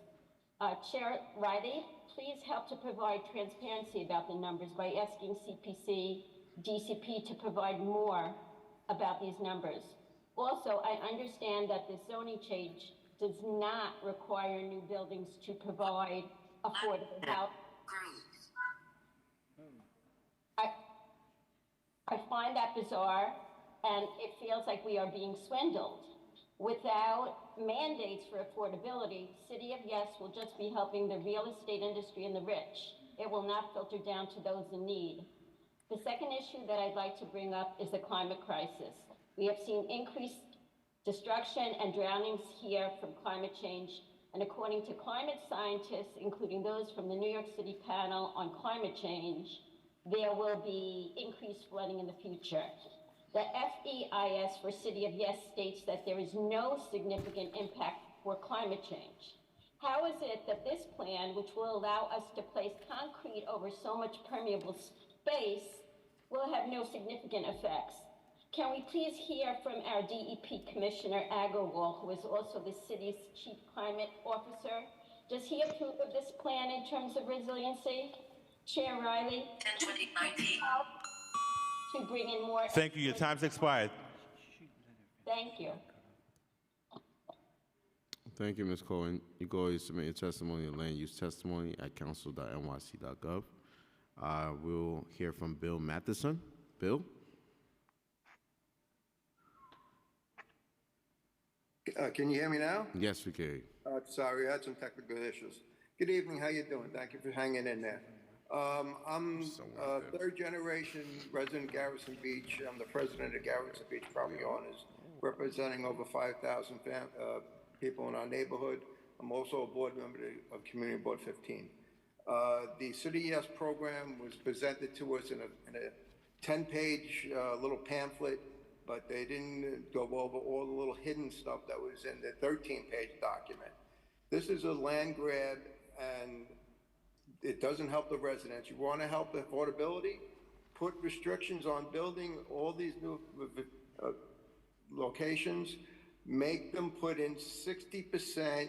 Chair Riley, please help to provide transparency about the numbers by asking CPC, DCP to provide more about these numbers. Also, I understand that the zoning change does not require new buildings to provide affordable housing. I find that bizarre, and it feels like we are being swindled. Without mandates for affordability, City of Yes will just be helping the real estate industry and the rich. It will not filter down to those in need. The second issue that I'd like to bring up is the climate crisis. We have seen increased destruction and drownings here from climate change, and according to climate scientists, including those from the New York City panel on climate change, there will be increased flooding in the future. The FEIS for City of Yes states that there is no significant impact for climate change. How is it that this plan, which will allow us to place concrete over so much permeable space, will have no significant effects? Can we please hear from our DEP Commissioner Agarwal, who is also the city's chief climate officer? Does he approve of this plan in terms of resiliency? Chair Riley, to bring in more. Thank you. Your time's expired. Thank you. Thank you, Ms. Cohen. You can always submit your testimony and land use testimony at council.nyc.gov. We'll hear from Bill Matheson. Bill? Can you hear me now? Yes, we can. Sorry, I had some technical issues. Good evening. How you doing? Thank you for hanging in there. I'm a third-generation resident of Garrison Beach. I'm the president of Garrison Beach Property Owners, representing over 5,000 people in our neighborhood. I'm also a board member of Community Board 15. The City Yes program was presented to us in a 10-page little pamphlet, but they didn't go over all the little hidden stuff that was in the 13-page document. This is a land grab, and it doesn't help the residents. You want to help affordability? Put restrictions on building all these new locations. Make them put in 60%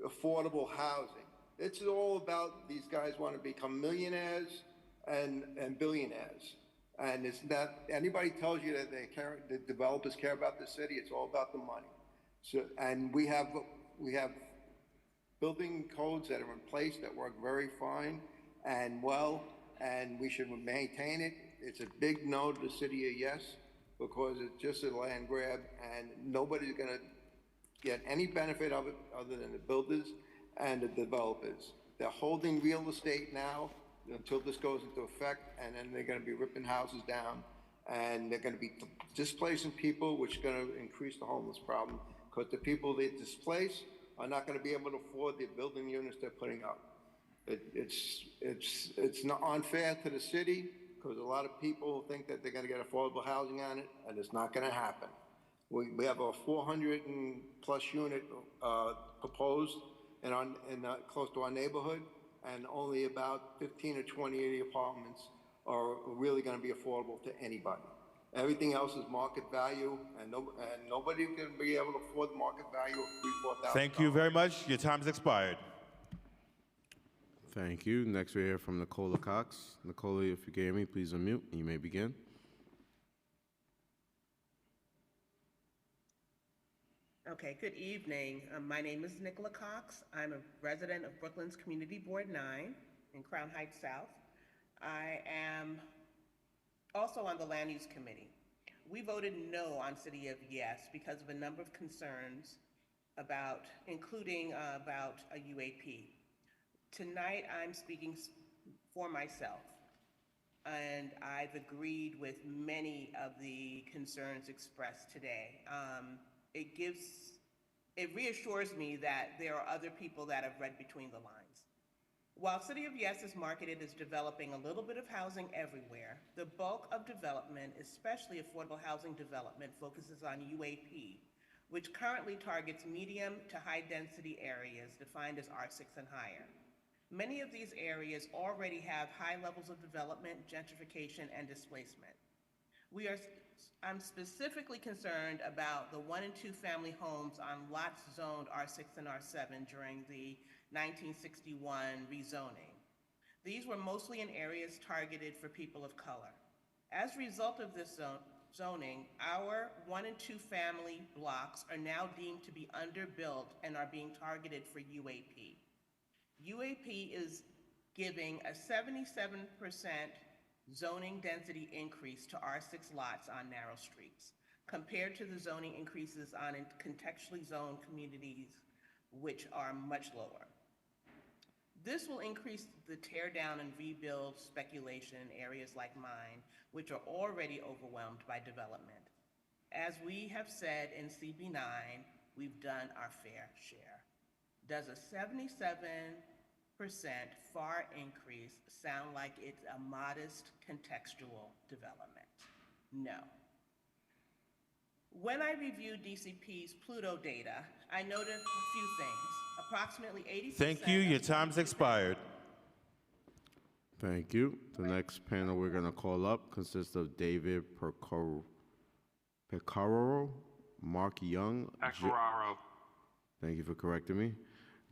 affordable housing. It's all about these guys want to become millionaires and billionaires. And it's not, anybody tells you that the developers care about the city, it's all about the money. So, and we have building codes that are in place that work very fine and well, and we should maintain it. It's a big no to the City of Yes, because it's just a land grab, and nobody's gonna get any benefit of it other than the builders and the developers. They're holding real estate now until this goes into effect, and then they're gonna be ripping houses down, and they're gonna be displacing people, which is gonna increase the homeless problem. because the people they displace are not going to be able to afford the building units they're putting up. It's not unfair to the city because a lot of people think that they're going to get affordable housing on it, and it's not going to happen. We have a 400 and plus unit proposed close to our neighborhood, and only about 15 or 20 of the apartments are really going to be affordable to anybody. Everything else is market value, and nobody can be able to afford market value of $3,000-4,000. Thank you very much. Your time's expired. Thank you. Next we hear from Nicola Cox. Nicola, if you can hear me, please unmute. You may begin. Okay, good evening. My name is Nicola Cox. I'm a resident of Brooklyn's Community Board 9 in Crown Heights South. I am also on the Land Use Committee. We voted no on City of Yes because of a number of concerns about, including about a UAP. Tonight, I'm speaking for myself, and I've agreed with many of the concerns expressed today. It reassures me that there are other people that have read between the lines. While City of Yes is marketed as developing a little bit of housing everywhere, the bulk of development, especially affordable housing development, focuses on UAP, which currently targets medium to high density areas defined as R6 and higher. Many of these areas already have high levels of development, gentrification, and displacement. I'm specifically concerned about the 1 and 2 family homes on lots zoned R6 and R7 during the 1961 rezoning. These were mostly in areas targeted for people of color. As a result of this zoning, our 1 and 2 family blocks are now deemed to be underbuilt and are being targeted for UAP. UAP is giving a 77% zoning density increase to R6 lots on narrow streets, compared to the zoning increases on contextually zoned communities, which are much lower. This will increase the tear down and rebuild speculation in areas like mine, which are already overwhelmed by development. As we have said in CB9, we've done our fair share. Does a 77% FAR increase sound like it's a modest contextual development? No. When I reviewed DCP's Pluto data, I noted a few things. Approximately 80%. Thank you. Your time's expired. Thank you. The next panel we're going to call up consists of David Pecoraro, Mark Young. Pecoraro. Thank you for correcting me.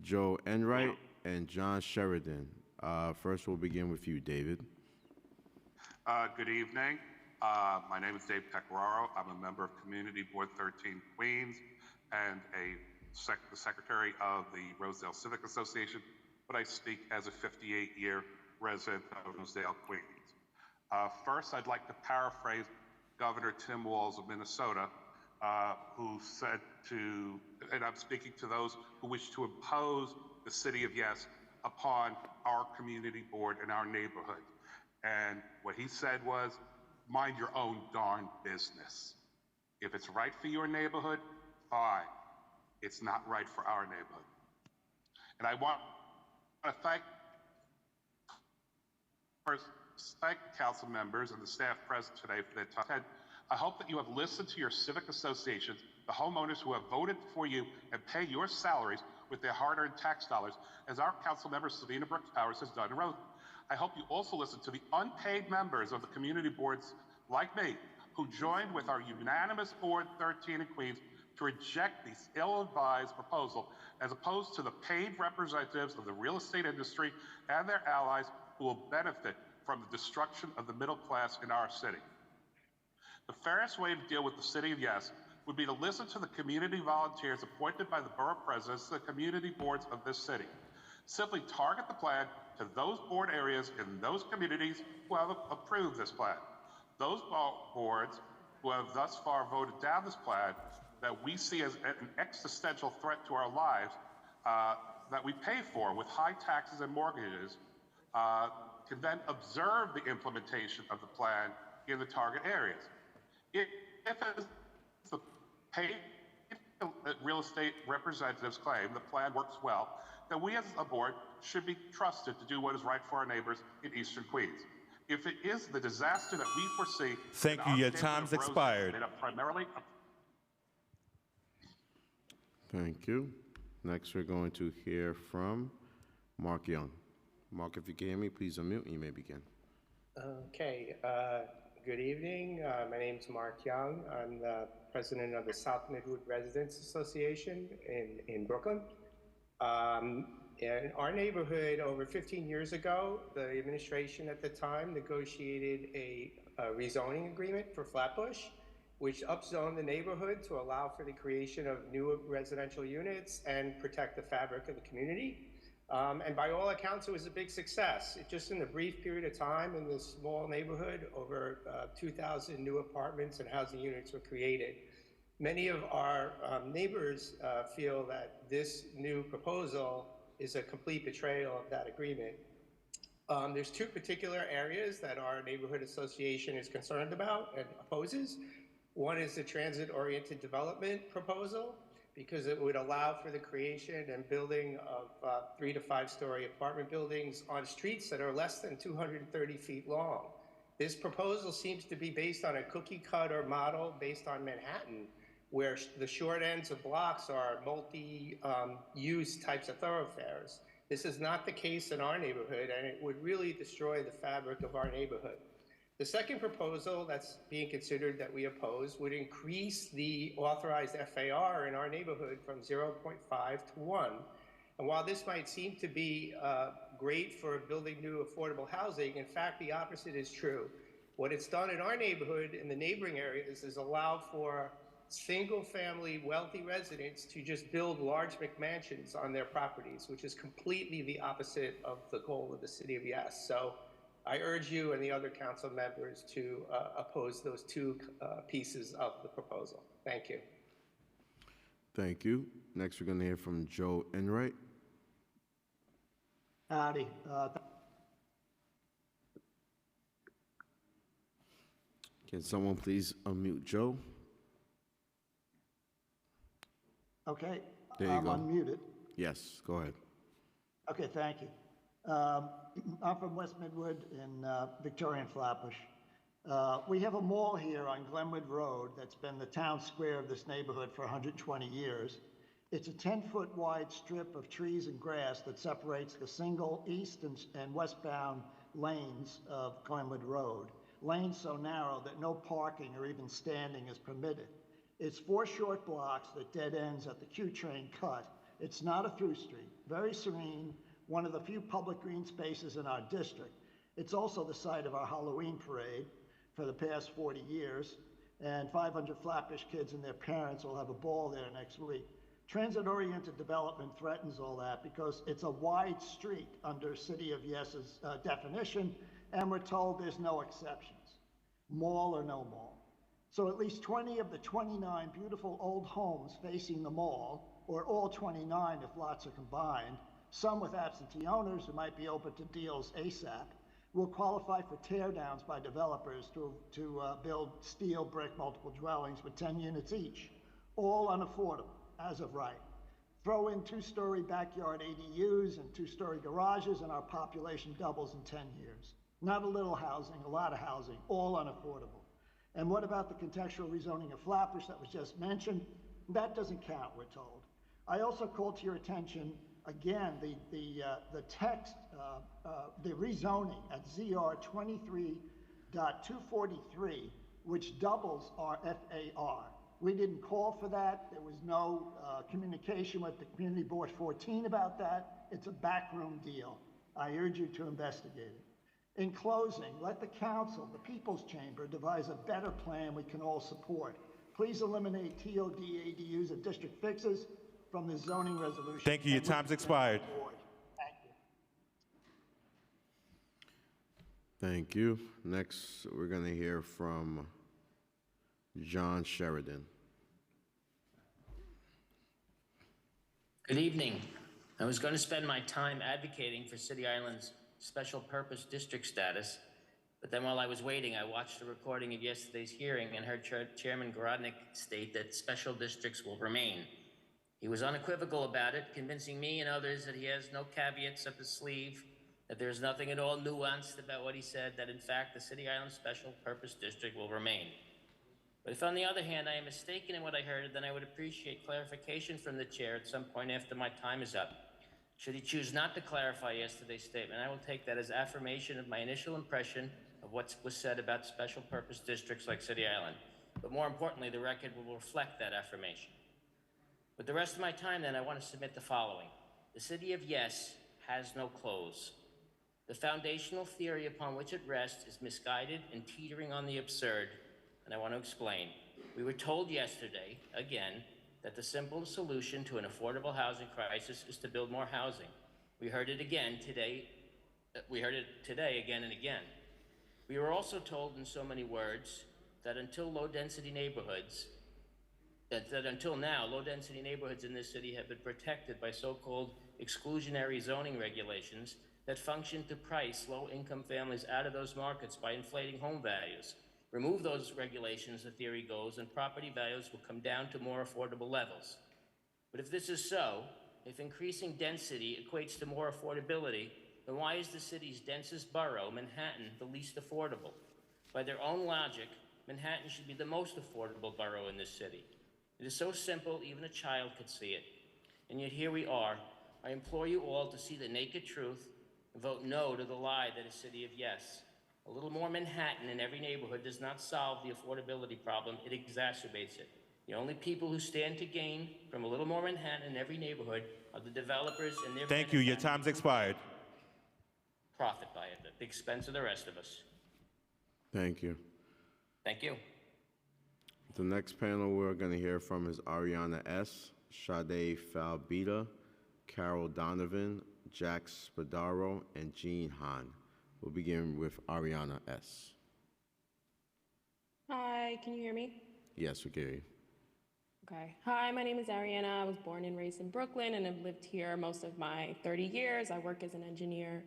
Joe Enright and John Sheridan. First, we'll begin with you, David. Good evening. My name is Dave Pecoraro. I'm a member of Community Board 13 Queens and the secretary of the Rosedale Civic Association, but I speak as a 58-year resident of Rosedale, Queens. First, I'd like to paraphrase Governor Tim Walz of Minnesota, who said and I'm speaking to those who wish to impose the City of Yes upon our community board and our neighborhood. And what he said was, mind your own darn business. If it's right for your neighborhood, fine. It's not right for our neighborhood. And I want to thank council members and the staff present today for their time. I hope that you have listened to your civic associations, the homeowners who have voted for you and pay your salaries with their hard-earned tax dollars, as our council member Savina Brooks Powers has done in Rosedale. I hope you also listen to the unpaid members of the community boards like me, who joined with our unanimous Board 13 in Queens to reject this ill-advised proposal, as opposed to the paid representatives of the real estate industry and their allies who will benefit from the destruction of the middle class in our city. The fairest way to deal with the City of Yes would be to listen to the community volunteers appointed by the borough presidents to the community boards of this city. Simply target the plan to those board areas in those communities who have approved this plan. Those boards who have thus far voted down this plan that we see as an existential threat to our lives, that we pay for with high taxes and mortgages, can then observe the implementation of the plan in the target areas. If the paid real estate representatives claim the plan works well, then we as a board should be trusted to do what is right for our neighbors in Eastern Queens. If it is the disaster that we foresee, Thank then you. our Your neighborhood time's of Rosedale, expired. made up primarily of Thank you. Next, we're going to hear from Mark Young. Mark, if you can hear me, please unmute and you may begin. Okay, good evening. My name is Mark Young. I'm the president of the South Midwood Residents Association in Brooklyn. In our neighborhood, over 15 years ago, the administration at the time negotiated a rezoning agreement for Flatbush, which upzoned the neighborhood to allow for the creation of new residential units and protect the fabric of the community. And by all accounts, it was a big success. Just in a brief period of time in this small neighborhood, over 2,000 new apartments and housing units were created. Many of our neighbors feel that this new proposal is a complete betrayal of that agreement. There's two particular areas that our neighborhood association is concerned about and opposes. One is the transit-oriented development proposal, because it would allow for the creation and building of 3 to 5 story apartment buildings on streets that are less than 230 feet long. This proposal seems to be based on a cookie cutter model based on Manhattan, where the short ends of blocks are multi-use types of thoroughfares. This is not the case in our neighborhood, and it would really destroy the fabric of our neighborhood. The second proposal that's being considered that we oppose would increase the authorized FAR in our neighborhood from 0.5 to 1. And while this might seem to be great for building new affordable housing, in fact, the opposite is true. What it's done in our neighborhood and the neighboring areas is allow for single-family wealthy residents to just build large McMansions on their properties, which is completely the opposite of the goal of the City of Yes. So I urge you and the other council members to oppose those two pieces of the proposal. Thank you. Thank you. Next, we're going to hear from Joe Enright. Howdy. Can someone please unmute Joe? Okay, There you I'm go. unmuted. Yes, go ahead. Okay, thank you. I'm from West Midwood in Victoria and Flatbush. We have a mall here on Glenwood Road that's been the town square of this neighborhood for 120 years. It's a 10-foot wide strip of trees and grass that separates the single east and westbound lanes of Glenwood Road. Lanes so narrow that no parking or even standing is permitted. It's 4 short blocks that dead ends at the Q train cut. It's not a through street, very serene, one of the few public green spaces in our district. It's also the site of our Halloween parade for the past 40 years, and 500 Flatbush kids and their parents will have a ball there next week. Transit-oriented development threatens all that because it's a wide street under City of Yes's definition, and we're told there's no exceptions, mall or no mall. So at least 20 of the 29 beautiful old homes facing the mall, or all 29 if lots are combined, some with absentee owners who might be open to deals ASAP, will qualify for tear downs by developers to build steel brick multiple dwellings with 10 units each, all unaffordable as of right. Throw in 2-story backyard ADUs and 2-story garages and our population doubles in 10 years. Not a little housing, a lot of housing, all unaffordable. And what about the contextual rezoning of Flatbush that was just mentioned? That doesn't count, we're told. I also call to your attention, again, the text, the rezoning at ZR 23.243, which doubles our FAR. We didn't call for that. There was no communication with the Community Board 14 about that. It's a backroom deal. I urge you to investigate it. In closing, let the council, the People's Chamber, devise a better plan we can all support. Please eliminate TOD ADUs and district fixes from the zoning resolution. Thank you. Your time's expired. Thank you. Next, we're going to hear from John Sheridan. Good evening. I was going to spend my time advocating for City Island's special purpose district status But then while I was waiting, I watched a recording of yesterday's hearing and heard Chairman Gorodnik state that special districts will remain. He was unequivocal about it, convincing me and others that he has no caveats up his sleeve, that there's nothing at all nuanced about what he said, that in fact the City Island Special Purpose District will remain. But if on the other hand I am mistaken in what I heard, then I would appreciate clarification from the chair at some point after my time is up. Should he choose not to clarify yesterday's statement, I will take that as affirmation of my initial impression of what was said about special purpose districts like City Island. But more importantly, the record will reflect that affirmation. With the rest of my time then, I want to submit the following. The City of Yes has no clothes. The foundational theory upon which it rests is misguided and teetering on the absurd, and I want to explain. We were told yesterday, again, that the simple solution to an affordable housing crisis is to build more housing. We heard it again today. We heard it today again and again. We were also told in so many words that until low-density neighborhoods, that until now, low-density neighborhoods in this city have been protected by so-called exclusionary zoning regulations that function to price low-income families out of those markets by inflating home values. Remove those regulations, the theory goes, and property values will come down to more affordable levels. But if this is so, if increasing density equates to more affordability, then why is the city's densest borough, Manhattan, the least affordable? By their own logic, Manhattan should be the most affordable borough in this city. It is so simple, even a child could see it. And yet here we are. I implore you all to see the naked truth and vote no to the lie that is City of Yes. A little more Manhattan in every neighborhood does not solve the affordability problem, it exacerbates it. The only people who stand to gain from a little more Manhattan in every neighborhood are the developers and their Thank you. Your time's expired. profit by it at the expense of the rest of us. Thank you. Thank you. The next panel we're going to hear from is Ariana S., Sade Falbita, Carol Donovan, Jack Spadaro, and Jean Hahn. We'll begin with Ariana S. Hi, can you hear me? Yes, we can hear you. Okay. Hi, my name is Ariana. I was born and raised in Brooklyn and have lived here most of my 30 years. I work as an engineer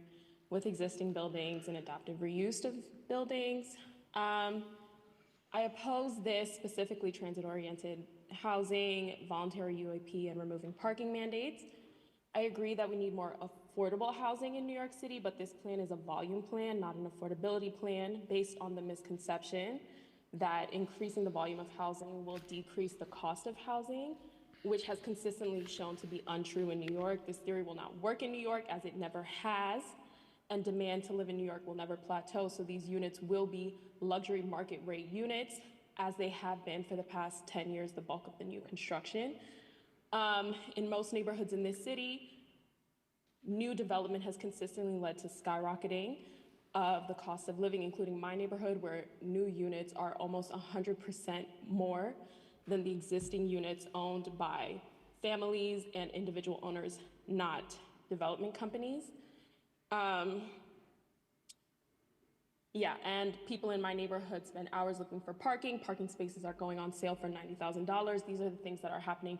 with existing buildings and adaptive reuse of buildings. I oppose this, specifically transit-oriented housing, voluntary UAP, and removing parking mandates. I agree that we need more affordable housing in New York City, but this plan is a volume plan, not an affordability plan, based on the misconception that increasing the volume of housing will decrease the cost of housing, which has consistently shown to be untrue in New York. This theory will not work in New York, as it never has, and demand to live in New York will never plateau, so these units will be luxury market rate units, as they have been for the past 10 years, the bulk of the new construction. In most neighborhoods in this city, new development has consistently led to skyrocketing of the cost of living, including my neighborhood, where new units are almost 100% more than the existing units owned by families and individual owners, not development companies. And people in my neighborhood spend hours looking for parking. Parking spaces are going on sale for $90,000. These are the things that are happening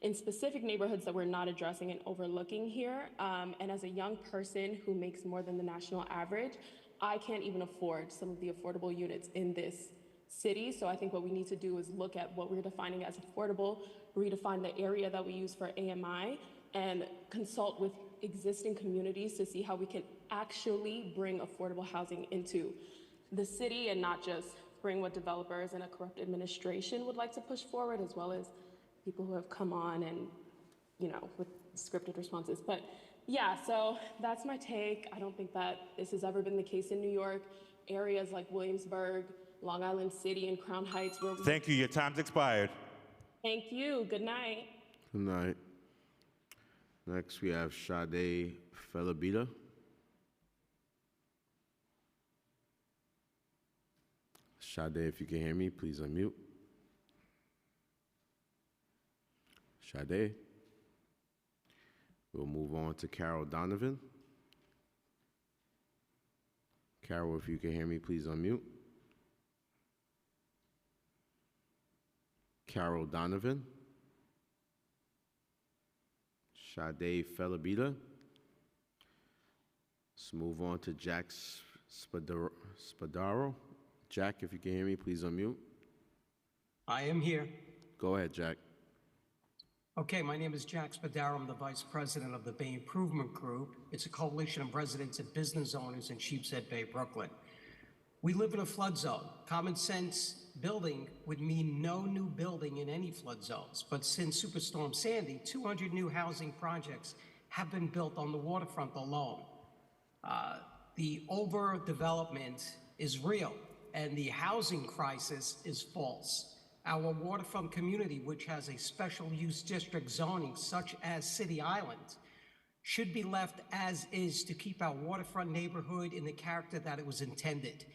in specific neighborhoods that we're not addressing and overlooking here. And as a young person who makes more than the national average, I can't even afford some of the affordable units in this city. So I think what we need to do is look at what we're defining as affordable, redefine the area that we use for AMI, and consult with existing communities to see how we can actually bring affordable housing into the city and not just bring what developers and a corrupt administration would like to push forward, as well as people who have come on and, with scripted responses. But yeah, so that's my take. I don't think that this has ever been the case in New York. Areas like Williamsburg, Long Island City, and Crown Heights where we... Thank you. Your time's expired. Thank you. Good night. Good night. Next, we have Sade Falbita. Sade, if you can hear me, please unmute. Sade. We'll move on to Carol Donovan. Carol, if you can hear me, please unmute. Carol Donovan. Sade Falbita. Let's move on to Jack Spadaro. Jack, if you can hear me, please unmute. I am here. Go ahead, Jack. Okay, my name is Jack Spadaro. I'm the Vice President of the Bay Improvement Group. It's a coalition of residents and business owners in Sheepshead Bay, Brooklyn. We live in a flood zone. Common sense building would mean no new building in any flood zones. But since Superstorm Sandy, 200 new housing projects have been built on the waterfront alone. The overdevelopment is real, and the housing crisis is false. Our waterfront community, which has a special use district zoning such as City Island, should be left as is to keep our waterfront neighborhood in the character that it was intended.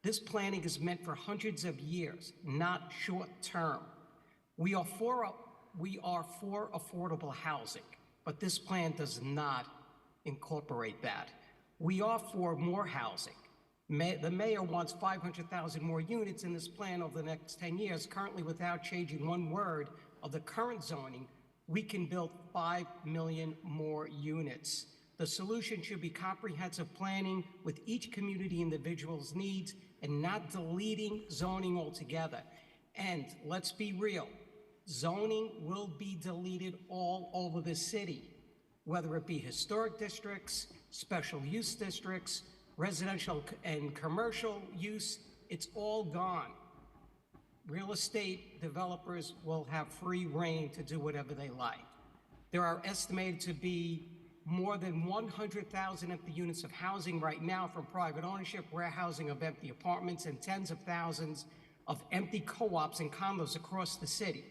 This planning is meant for hundreds of years, not short term. We are for affordable housing, but this plan does not incorporate that. We are for more housing. The mayor wants 500,000 more units in this plan over the next 10 years. Currently, without changing one word of the current zoning, we can build 5 million more units. The solution should be comprehensive planning with each community individual's needs and not deleting zoning altogether. And let's be real, zoning will be deleted all over the city, whether it be historic districts, special use districts, residential and commercial use, it's all gone. Real estate developers will have free reign to do whatever they like. There are estimated to be more than 100,000 empty units of housing right now from private ownership, warehousing of empty apartments, and tens of thousands of empty co-ops and condos across the city.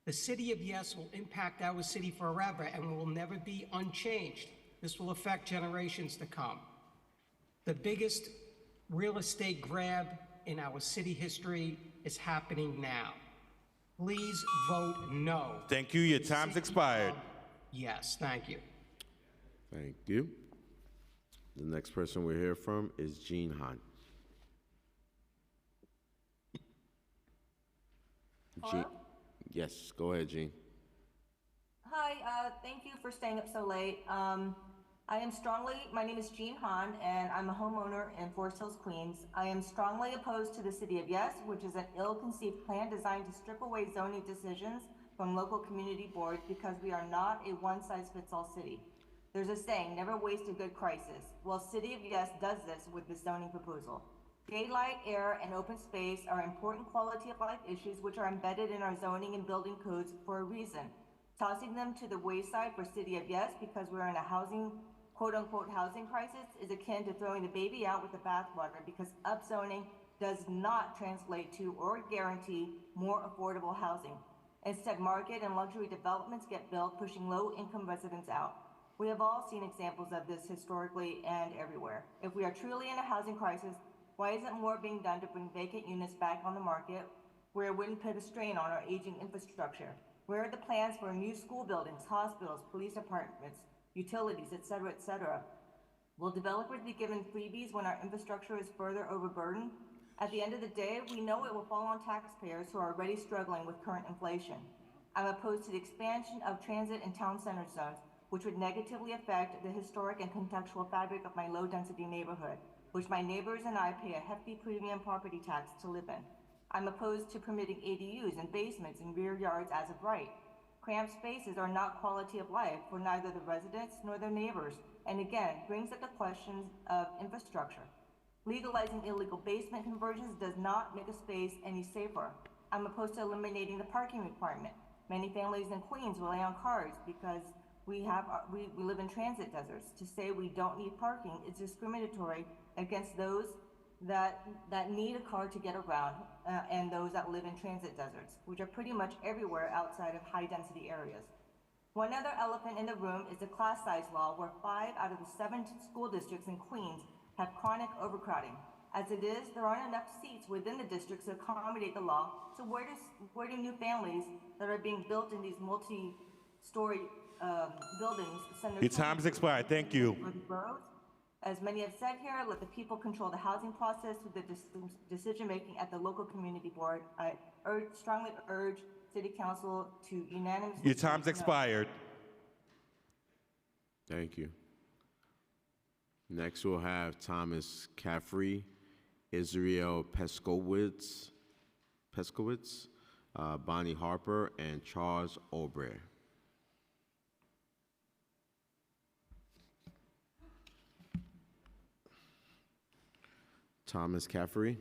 The City of Yes will impact our city forever and will never be unchanged. This will affect generations to come. The biggest real estate grab in our city history is happening now. Please vote no. Thank you. Your time's expired. Yes, thank you. Thank you. The next person we'll hear from is Jean Han. Hello? Yes, go ahead, Jean. Hi, thank you for staying up so late. My name is Jean Han, and I'm a homeowner in Forest Hills, Queens. I am strongly opposed to the City of Yes, which is an ill-conceived plan designed to strip away zoning decisions from local community boards because we are not a one-size-fits-all city. There's a saying, never waste a good crisis. Well, City of Yes does this with the zoning proposal. Daylight, air, and open space are important quality of life issues which are embedded in our zoning and building codes for a reason. Tossing them to the wayside for City of Yes because we're in a housing, quote-unquote housing crisis is akin to throwing the baby out with the bathwater because upzoning does not translate to or guarantee more affordable housing. Instead, market and luxury developments get built, pushing low-income residents out. We have all seen examples of this historically and everywhere. If we are truly in a housing crisis, why isn't more being done to bring vacant units back on the market where it wouldn't put a strain on our aging infrastructure? Where are the plans for new school buildings, hospitals, police departments, utilities, et cetera, et cetera? Will developers be given freebies when our infrastructure is further overburdened? At the end of the day, we know it will fall on taxpayers who are already struggling with current inflation. I'm opposed to the expansion of transit and town center zones, which would negatively affect the historic and contextual fabric of my low-density neighborhood, which my neighbors and I pay a hefty premium property tax to live in. I'm opposed to permitting ADUs in basements and rear yards as of right. Cramped spaces are not quality of life for neither the residents nor their neighbors, and again, brings up the questions of infrastructure. Legalizing illegal basement conversions does not make a space any safer. I'm opposed to eliminating the parking requirement. Many families in Queens rely on cars because we live in transit deserts. To say we don't need parking is discriminatory against those that need a car to get around and those that live in transit deserts, which are pretty much everywhere outside of high-density areas. One other elephant in the room is the class size law, where 5 out of the 7 school districts in Queens have chronic overcrowding. As it is, there aren't enough seats within the districts to accommodate the law, so where do new families that are being built in these multi-story buildings send their Your time's expired. Thank you. boroughs? As many have said here, let the people control the housing process through the decision-making at the local community board. I strongly urge City Council to unanimously— Your time's expired. Thank you. Next, we'll have Thomas Caffrey, Israel Peskowitz, Bonnie Harper, and Charles Aubrey. Thomas Caffrey.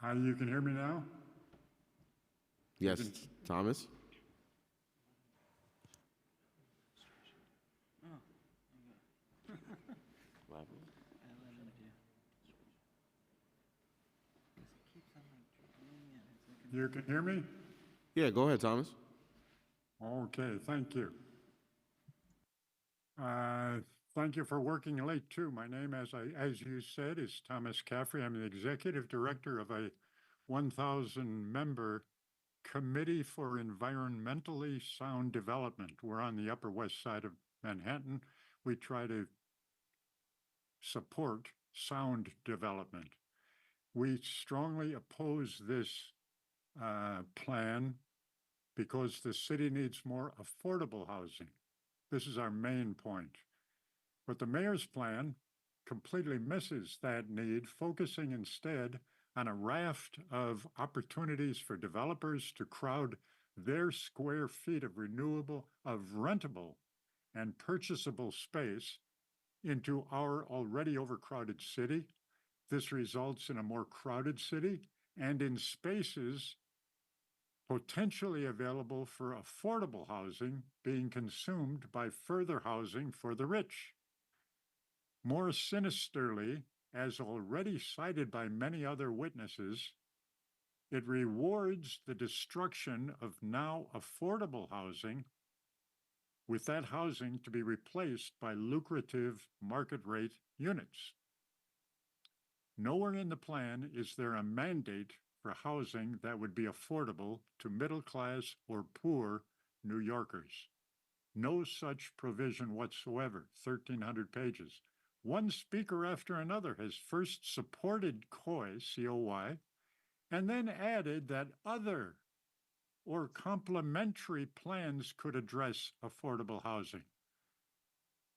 You can hear me now? Yes, Thomas. You can hear me? Yeah, go ahead, Thomas. Okay, thank you. Thank you for working late too. My name, as you said, is Thomas Caffrey. I'm the executive director of a 1,000-member Committee for Environmentally Sound Development. We're on the Upper West Side of Manhattan. We try to support sound development. We strongly oppose this plan because the city needs more affordable housing. This is our main point. But the mayor's plan completely misses that need, focusing instead on a raft of opportunities for developers to crowd their square feet of rentable and purchasable space into our already overcrowded city. This results in a more crowded city and in spaces potentially available for affordable housing being consumed by further housing for the rich. More sinisterly, as already cited by many other witnesses, it rewards the destruction of now affordable housing, with that housing to be replaced by lucrative market rate units. Nowhere in the plan is there a mandate for housing that would be affordable to middle class or poor New Yorkers. No such provision whatsoever, 1,300 pages. One speaker after another has first supported COY, C-O-Y, and then added that other or complementary plans could address affordable housing.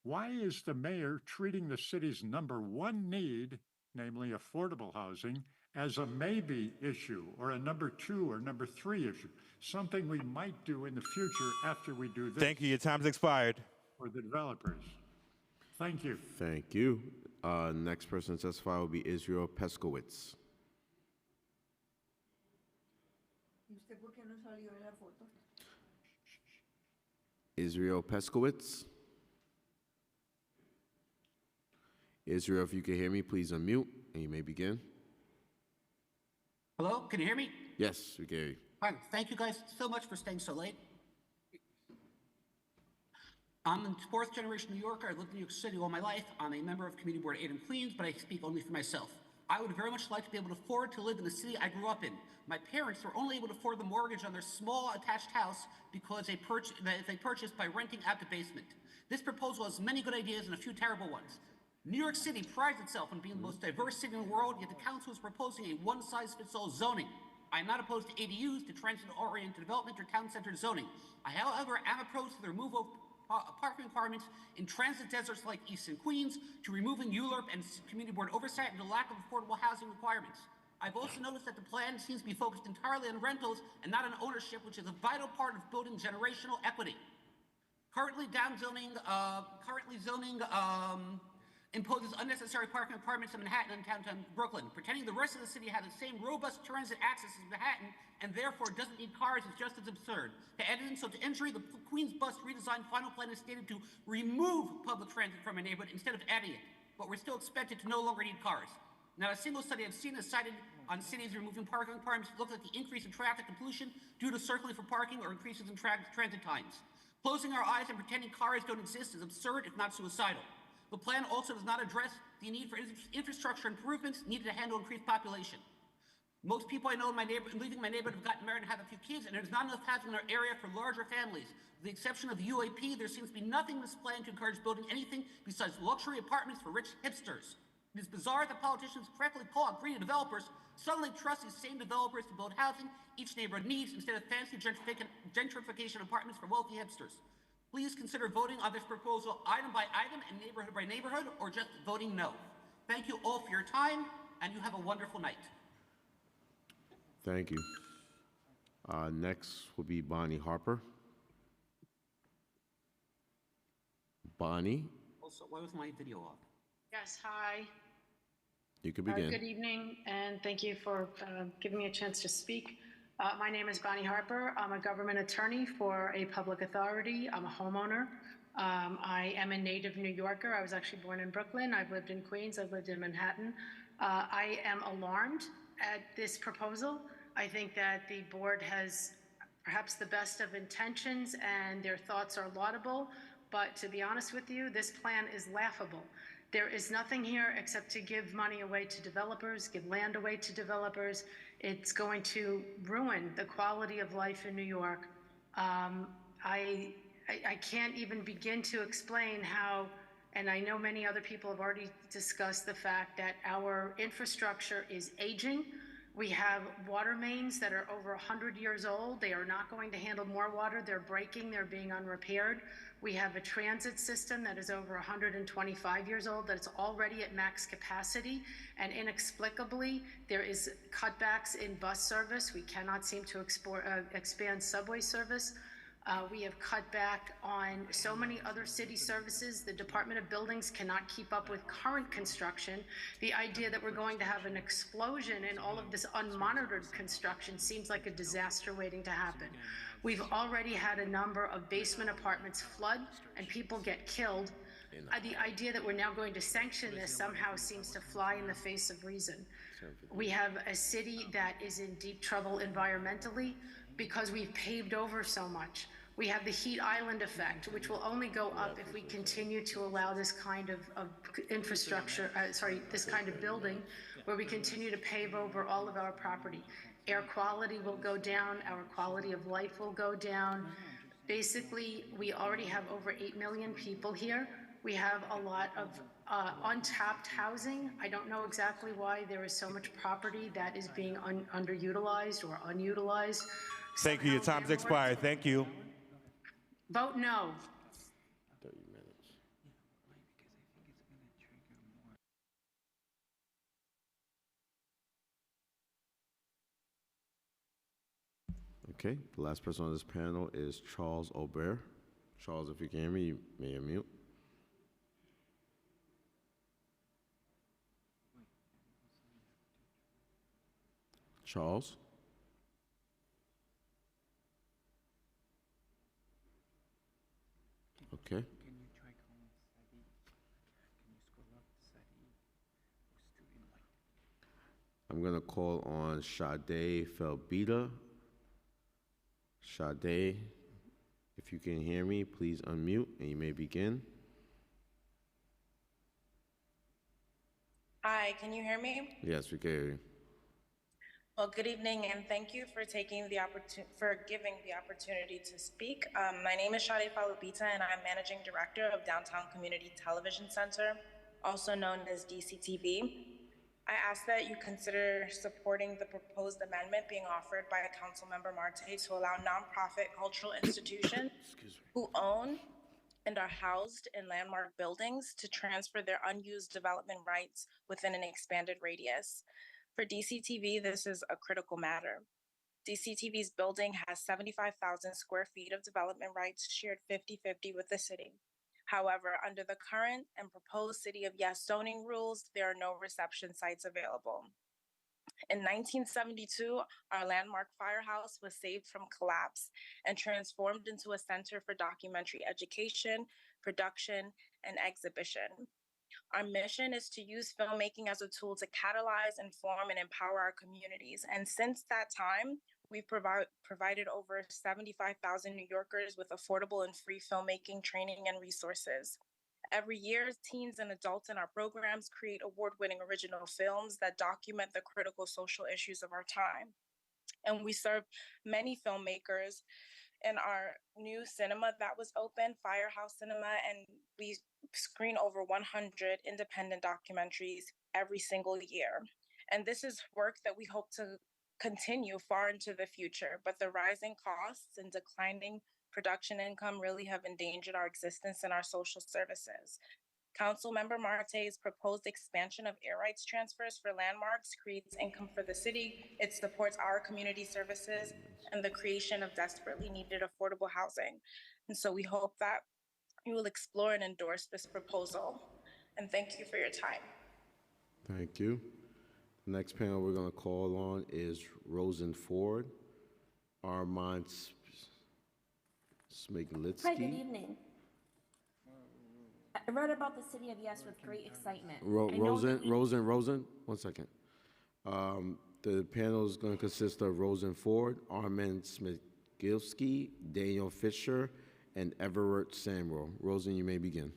Why is the mayor treating the city's #1 need, namely affordable housing, as a maybe issue or a #2 or #3 issue, something we might do in the future after we do this? Thank you. Your time's expired. For the developers. Thank you. Thank you. Next person to testify will be Israel Peskowitz. Israel Peskowitz. Israel, if you can hear me, please unmute and you may begin. Hello, can you hear me? Yes, we can hear you. Fine. Thank you guys so much for staying so late. I'm a fourth generation New Yorker. I lived in New York City all my life. I'm a member of Community Board 8 in Queens, but I speak only for myself. I would very much like to be able to afford to live in the city I grew up in. My parents were only able to afford the mortgage on their small attached house because they purchased by renting out the basement. This proposal has many good ideas and a few terrible ones. New York City prides itself on being the most diverse city in the world, yet the council is proposing a one-size-fits-all zoning. I am not opposed to ADUs, to transit-oriented development, or town-centered zoning. I, however, am opposed to the removal of parking requirements in transit deserts like East and Queens, to removing ULURP and community board oversight, and the lack of affordable housing requirements. I've also noticed that the plan seems to be focused entirely on rentals and not on ownership, which is a vital part of building generational equity. Currently zoning imposes unnecessary parking requirements in Manhattan and downtown Brooklyn, pretending the rest of the city has the same robust transit access as Manhattan and therefore doesn't need cars is just as absurd. To add insult to injury, the Queens Bus redesign final plan is stated to remove public transit from a neighborhood instead of adding it, but we're still expected to no longer need cars. Not a single study I've seen has cited on cities removing parking requirements looked at the increase in traffic and pollution due to circling for parking or increases in transit times. Closing our eyes and pretending cars don't exist is absurd, if not suicidal. The plan also does not address the need for infrastructure improvements needed to handle increased population. Most people I know in my leaving my neighborhood have gotten married and have a few kids, and there's not enough housing in our area for larger families. With the exception of the UAP, there seems to be nothing in this plan to encourage building anything besides luxury apartments for rich hipsters. It is bizarre that politicians correctly call out greedy developers suddenly trust these same developers to build housing each neighborhood needs instead of fancy gentrification apartments for wealthy hipsters. Please consider voting on this proposal item by item and neighborhood by neighborhood, or just voting no. Thank you all for your time, and you have a wonderful night. Thank you. Next will be Bonnie Harper. Bonnie, Also, why was my video off? Yes, hi. you can begin. Good evening, and thank you for giving me a chance to speak. My name is Bonnie Harper. I'm a government attorney for a public authority. I'm a homeowner. I am a native New Yorker. I was actually born in Brooklyn. I've lived in Queens. I've lived in Manhattan. I am alarmed at this proposal. I think that the board has perhaps the best of intentions and their thoughts are laudable. But to be honest with you, this plan is laughable. There is nothing here except to give money away to developers, give land away to developers. It's going to ruin the quality of life in New York. I can't even begin to explain how, and I know many other people have already discussed the fact that our infrastructure is aging. We have water mains that are over 100 years old. They are not going to handle more water. They're breaking, they're being unrepaired. We have a transit system that is over 125 years old, that's already at max capacity, and inexplicably, there is cutbacks in bus service. We cannot seem to expand subway service. We have cut back on so many other city services. The Department of Buildings cannot keep up with current construction. The idea that we're going to have an explosion in all of this unmonitored construction seems like a disaster waiting to happen. We've already had a number of basement apartments flood and people get killed. The idea that we're now going to sanction this somehow seems to fly in the face of reason. We have a city that is in deep trouble environmentally because we've paved over so much. We have the heat island effect, which will only go up if we continue to allow this kind of infrastructure, this kind of building, where we continue to pave over all of our property. Air quality will go down, our quality of life will go down. Basically, we already have over 8 million people here. We have a lot of untapped housing. I don't know exactly why there is so much property that is being underutilized or unutilized. Thank you. Your time's expired. Thank you. Vote no. 30 minutes. Okay, the last person on this panel is Charles Aubert. Charles, if you can hear me, you may unmute. Charles? Okay. I'm going to call on Sade Felbita. Sade, if you can hear me, please unmute and you may begin. Hi, can you hear me? Yes, we can hear you. Well, good evening, and thank you for giving the opportunity to speak. My name is Sade Falubita, and I'm Managing Director of Downtown Community Television Center, also known as DCTV. I ask that you consider supporting the proposed amendment being offered by Councilmember Marte to allow nonprofit cultural institutions who own and are housed in landmark buildings to transfer their unused development rights within an expanded radius. For DCTV, this is a critical matter. DCTV's building has 75,000 square feet of development rights shared 50-50 with the city. However, under the current and proposed City of Yes zoning rules, there are no reception sites available. In 1972, our landmark firehouse was saved from collapse and transformed into a center for documentary education, production, and exhibition. Our mission is to use filmmaking as a tool to catalyze, inform, and empower our communities. And since that time, we've provided over 75,000 New Yorkers with affordable and free filmmaking training and resources. Every year, teens and adults in our programs create award-winning original films that document the critical social issues of our time. And we serve many filmmakers in our new cinema that was open, Firehouse Cinema, and we screen over 100 independent documentaries every single year. And this is work that we hope to continue far into the future, but the rising costs and declining production income really have endangered our existence and our social services. Councilmember Marte's proposed expansion of air rights transfers for landmarks creates income for the city. It supports our community services and the creation of desperately needed affordable housing. And so we hope that you will explore and endorse this proposal. And thank you for your time. Thank you. The next panel we're going to call on is Rosen Ford, Armand Smiglitsky. Hi, good evening. I read about the City of Yes with great excitement. Rosen, 1 second. The panel is going to consist of Rosen Ford, Armand Smiglitsky, Daniel Fisher, and Everett Samuel. Rosen, you may begin.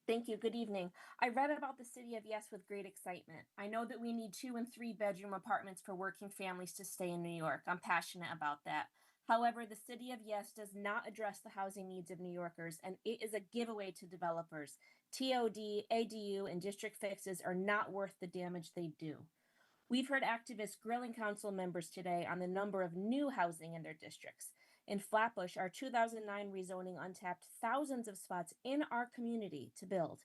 Thank you. Good evening. I read about the City of Yes with great excitement. I know that we need 2- and 3-bedroom apartments for working families to stay in New York. I'm passionate about that. However, the City of Yes does not address the housing needs of New Yorkers, and it is a giveaway to developers. TOD, ADU, and district fixes are not worth the damage they do. We've heard activists grilling council members today on the number of new housing in their districts. In Flatbush, our 2009 rezoning untapped thousands of spots in our community to build.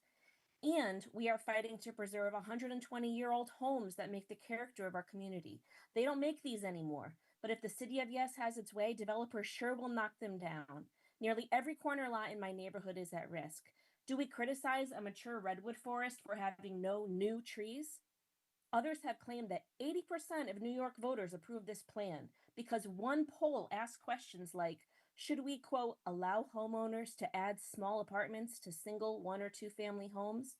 And we are fighting to preserve 120-year-old homes that make the character of our community. They don't make these anymore. But if the City of Yes has its way, developers sure will knock them down. Nearly every corner lot in my neighborhood is at risk. Do we criticize a mature redwood forest for having no new trees? Others have claimed that 80% of New York voters approve this plan because one poll asked questions like, should we, quote, allow homeowners to add small apartments to single 1- or 2-family homes?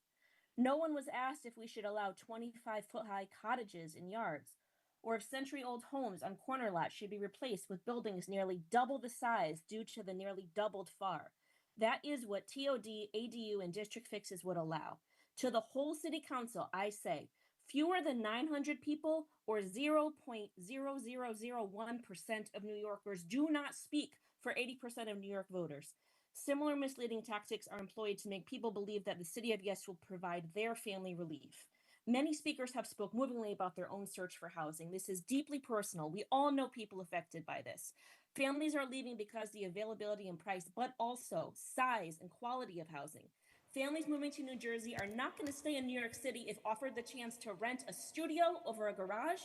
No one was asked if we should allow 25-foot-high cottages in yards, or if century-old homes on corner lots should be replaced with buildings nearly double the size due to the nearly doubled FAR. That is what TOD, ADU, and district fixes would allow. To the whole city council, I say, fewer than 900 people or 0.0001% of New Yorkers do not speak for 80% of New York voters. Similar misleading tactics are employed to make people believe that the City of Yes will provide their family relief. Many speakers have spoke movingly about their own search for housing. This is deeply personal. We all know people affected by this. Families are leaving because the availability and price, but also size and quality of housing. Families moving to New Jersey are not going to stay in New York City if offered the chance to rent a studio over a garage.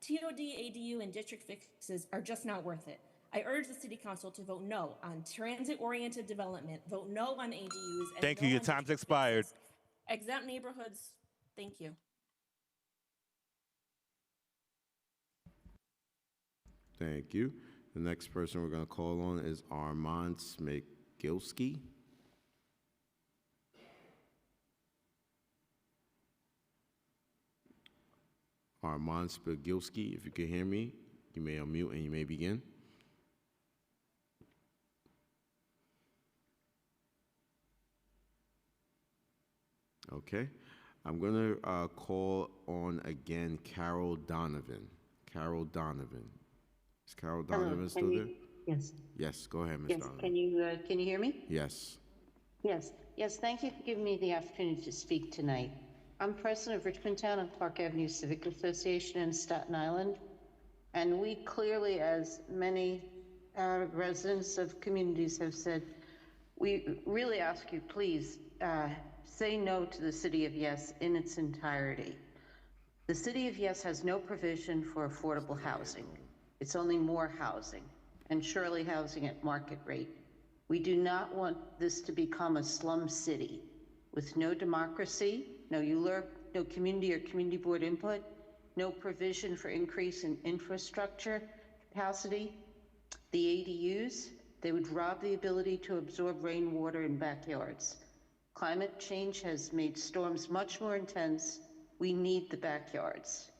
TOD, ADU, and district fixes are just not worth it. I urge the City Council to vote no on transit-oriented development, vote no on ADUs, and Thank no you. Your on time's district expired. fixes. Exempt neighborhoods. Thank you. Thank you. The next person we're going to call on is Armand Smiglitsky. Armand Smiglitsky, if you can hear me, you may unmute and you may begin. Okay. I'm going to call on again Carol Donovan. Carol Donovan. Is Carol Donovan still there? Yes. Yes, go ahead, Ms. Yes. Donovan. Can you hear me? Yes. Yes. Yes. Thank you for giving me the opportunity to speak tonight. I'm president of Richmond Town and Park Avenue Civic Association in Staten Island, and we clearly, as many residents of communities have said, we really ask you, please say no to the City of Yes in its entirety. The City of Yes has no provision for affordable housing. It's only more housing, and surely housing at market rate. We do not want this to become a slum city with no democracy, no ULURP, no community or community board input, no provision for increase in infrastructure capacity. The ADUs, they would rob the ability to absorb rainwater in backyards. Climate change has made storms much more intense. We need the backyards.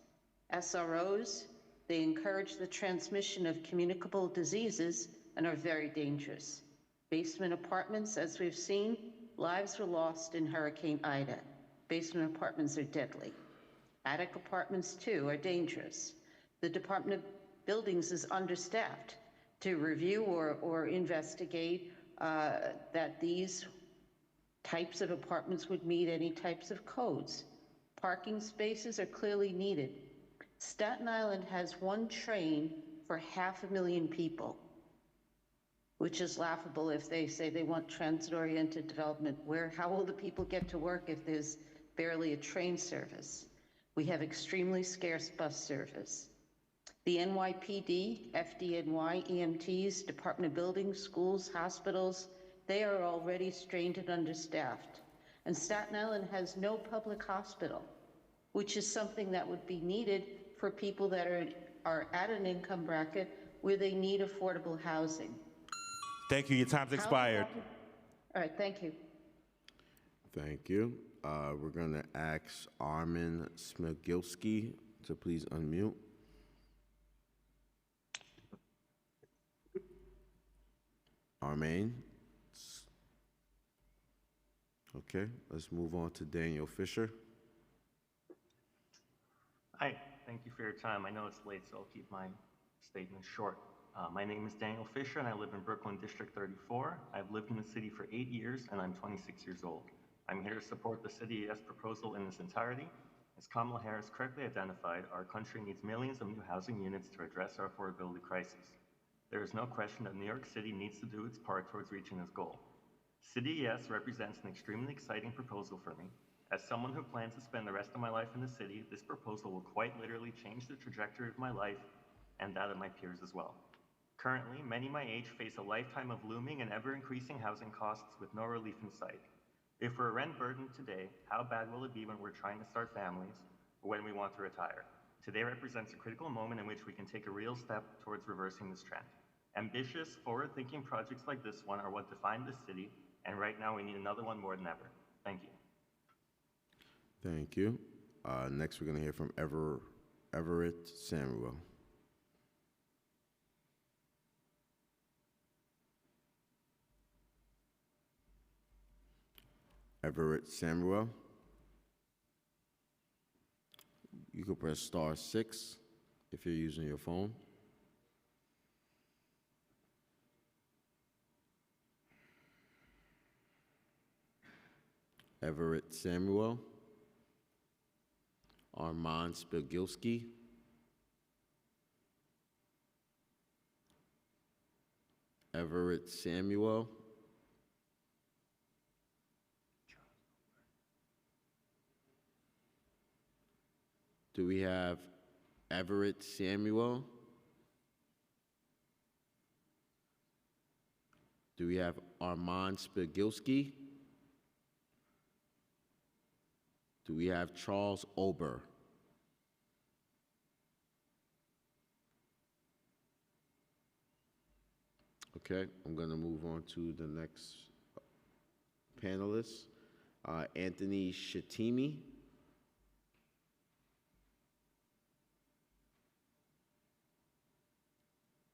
SROs, they encourage the transmission of communicable diseases and are very dangerous. Basement apartments, as we've seen, lives were lost in Hurricane Ida. Basement apartments are deadly. Attic apartments, too, are dangerous. The Department of Buildings is understaffed to review or investigate that these types of apartments would meet any types of codes. Parking spaces are clearly needed. Staten Island has one train for 500,000 people, which is laughable if they say they want transit-oriented development. How will the people get to work if there's barely a train service? We have extremely scarce bus service. The NYPD, FDNY, EMTs, Department of Buildings, schools, hospitals, they are already strained and understaffed. And Staten Island has no public hospital, which is something that would be needed for people that are at an income bracket where they need affordable housing. Thank you. Your time's expired. All right, thank you. Thank you. We're going to ask Armin Smigilski to please unmute. Armin? Okay, let's move on to Daniel Fisher. Hi, thank you for your time. I know it's late, so I'll keep my statement short. My name is Daniel Fisher, and I live in Brooklyn District 34. I've lived in the city for 8 years, and I'm 26 years old. I'm here to support the City Yes proposal in its entirety. As Kamala Harris correctly identified, our country needs millions of new housing units to address our affordability crisis. There is no question that New York City needs to do its part towards reaching this goal. City Yes represents an extremely exciting proposal for me. As someone who plans to spend the rest of my life in the city, this proposal will quite literally change the trajectory of my life and that of my peers as well. Currently, many my age face a lifetime of looming and ever-increasing housing costs with no relief in sight. If we're rent burdened today, how bad will it be when we're trying to start families or when we want to retire? Today represents a critical moment in which we can take a real step towards reversing this trend. Ambitious, forward-thinking projects like this one are what define this city, and right now we need another one more than ever. Thank you. Thank you. Next, we're going to hear from Everett Samuel. Everett Samuel. You can press *6 if you're using your phone. Everett Samuel. Armand Spilgilski. Everett Samuel. Do we have Everett Samuel? Do we have Armand Spilgilski? Do we have Charles Ober? Okay, I'm going to move on to the next panelist, Anthony Shatimi.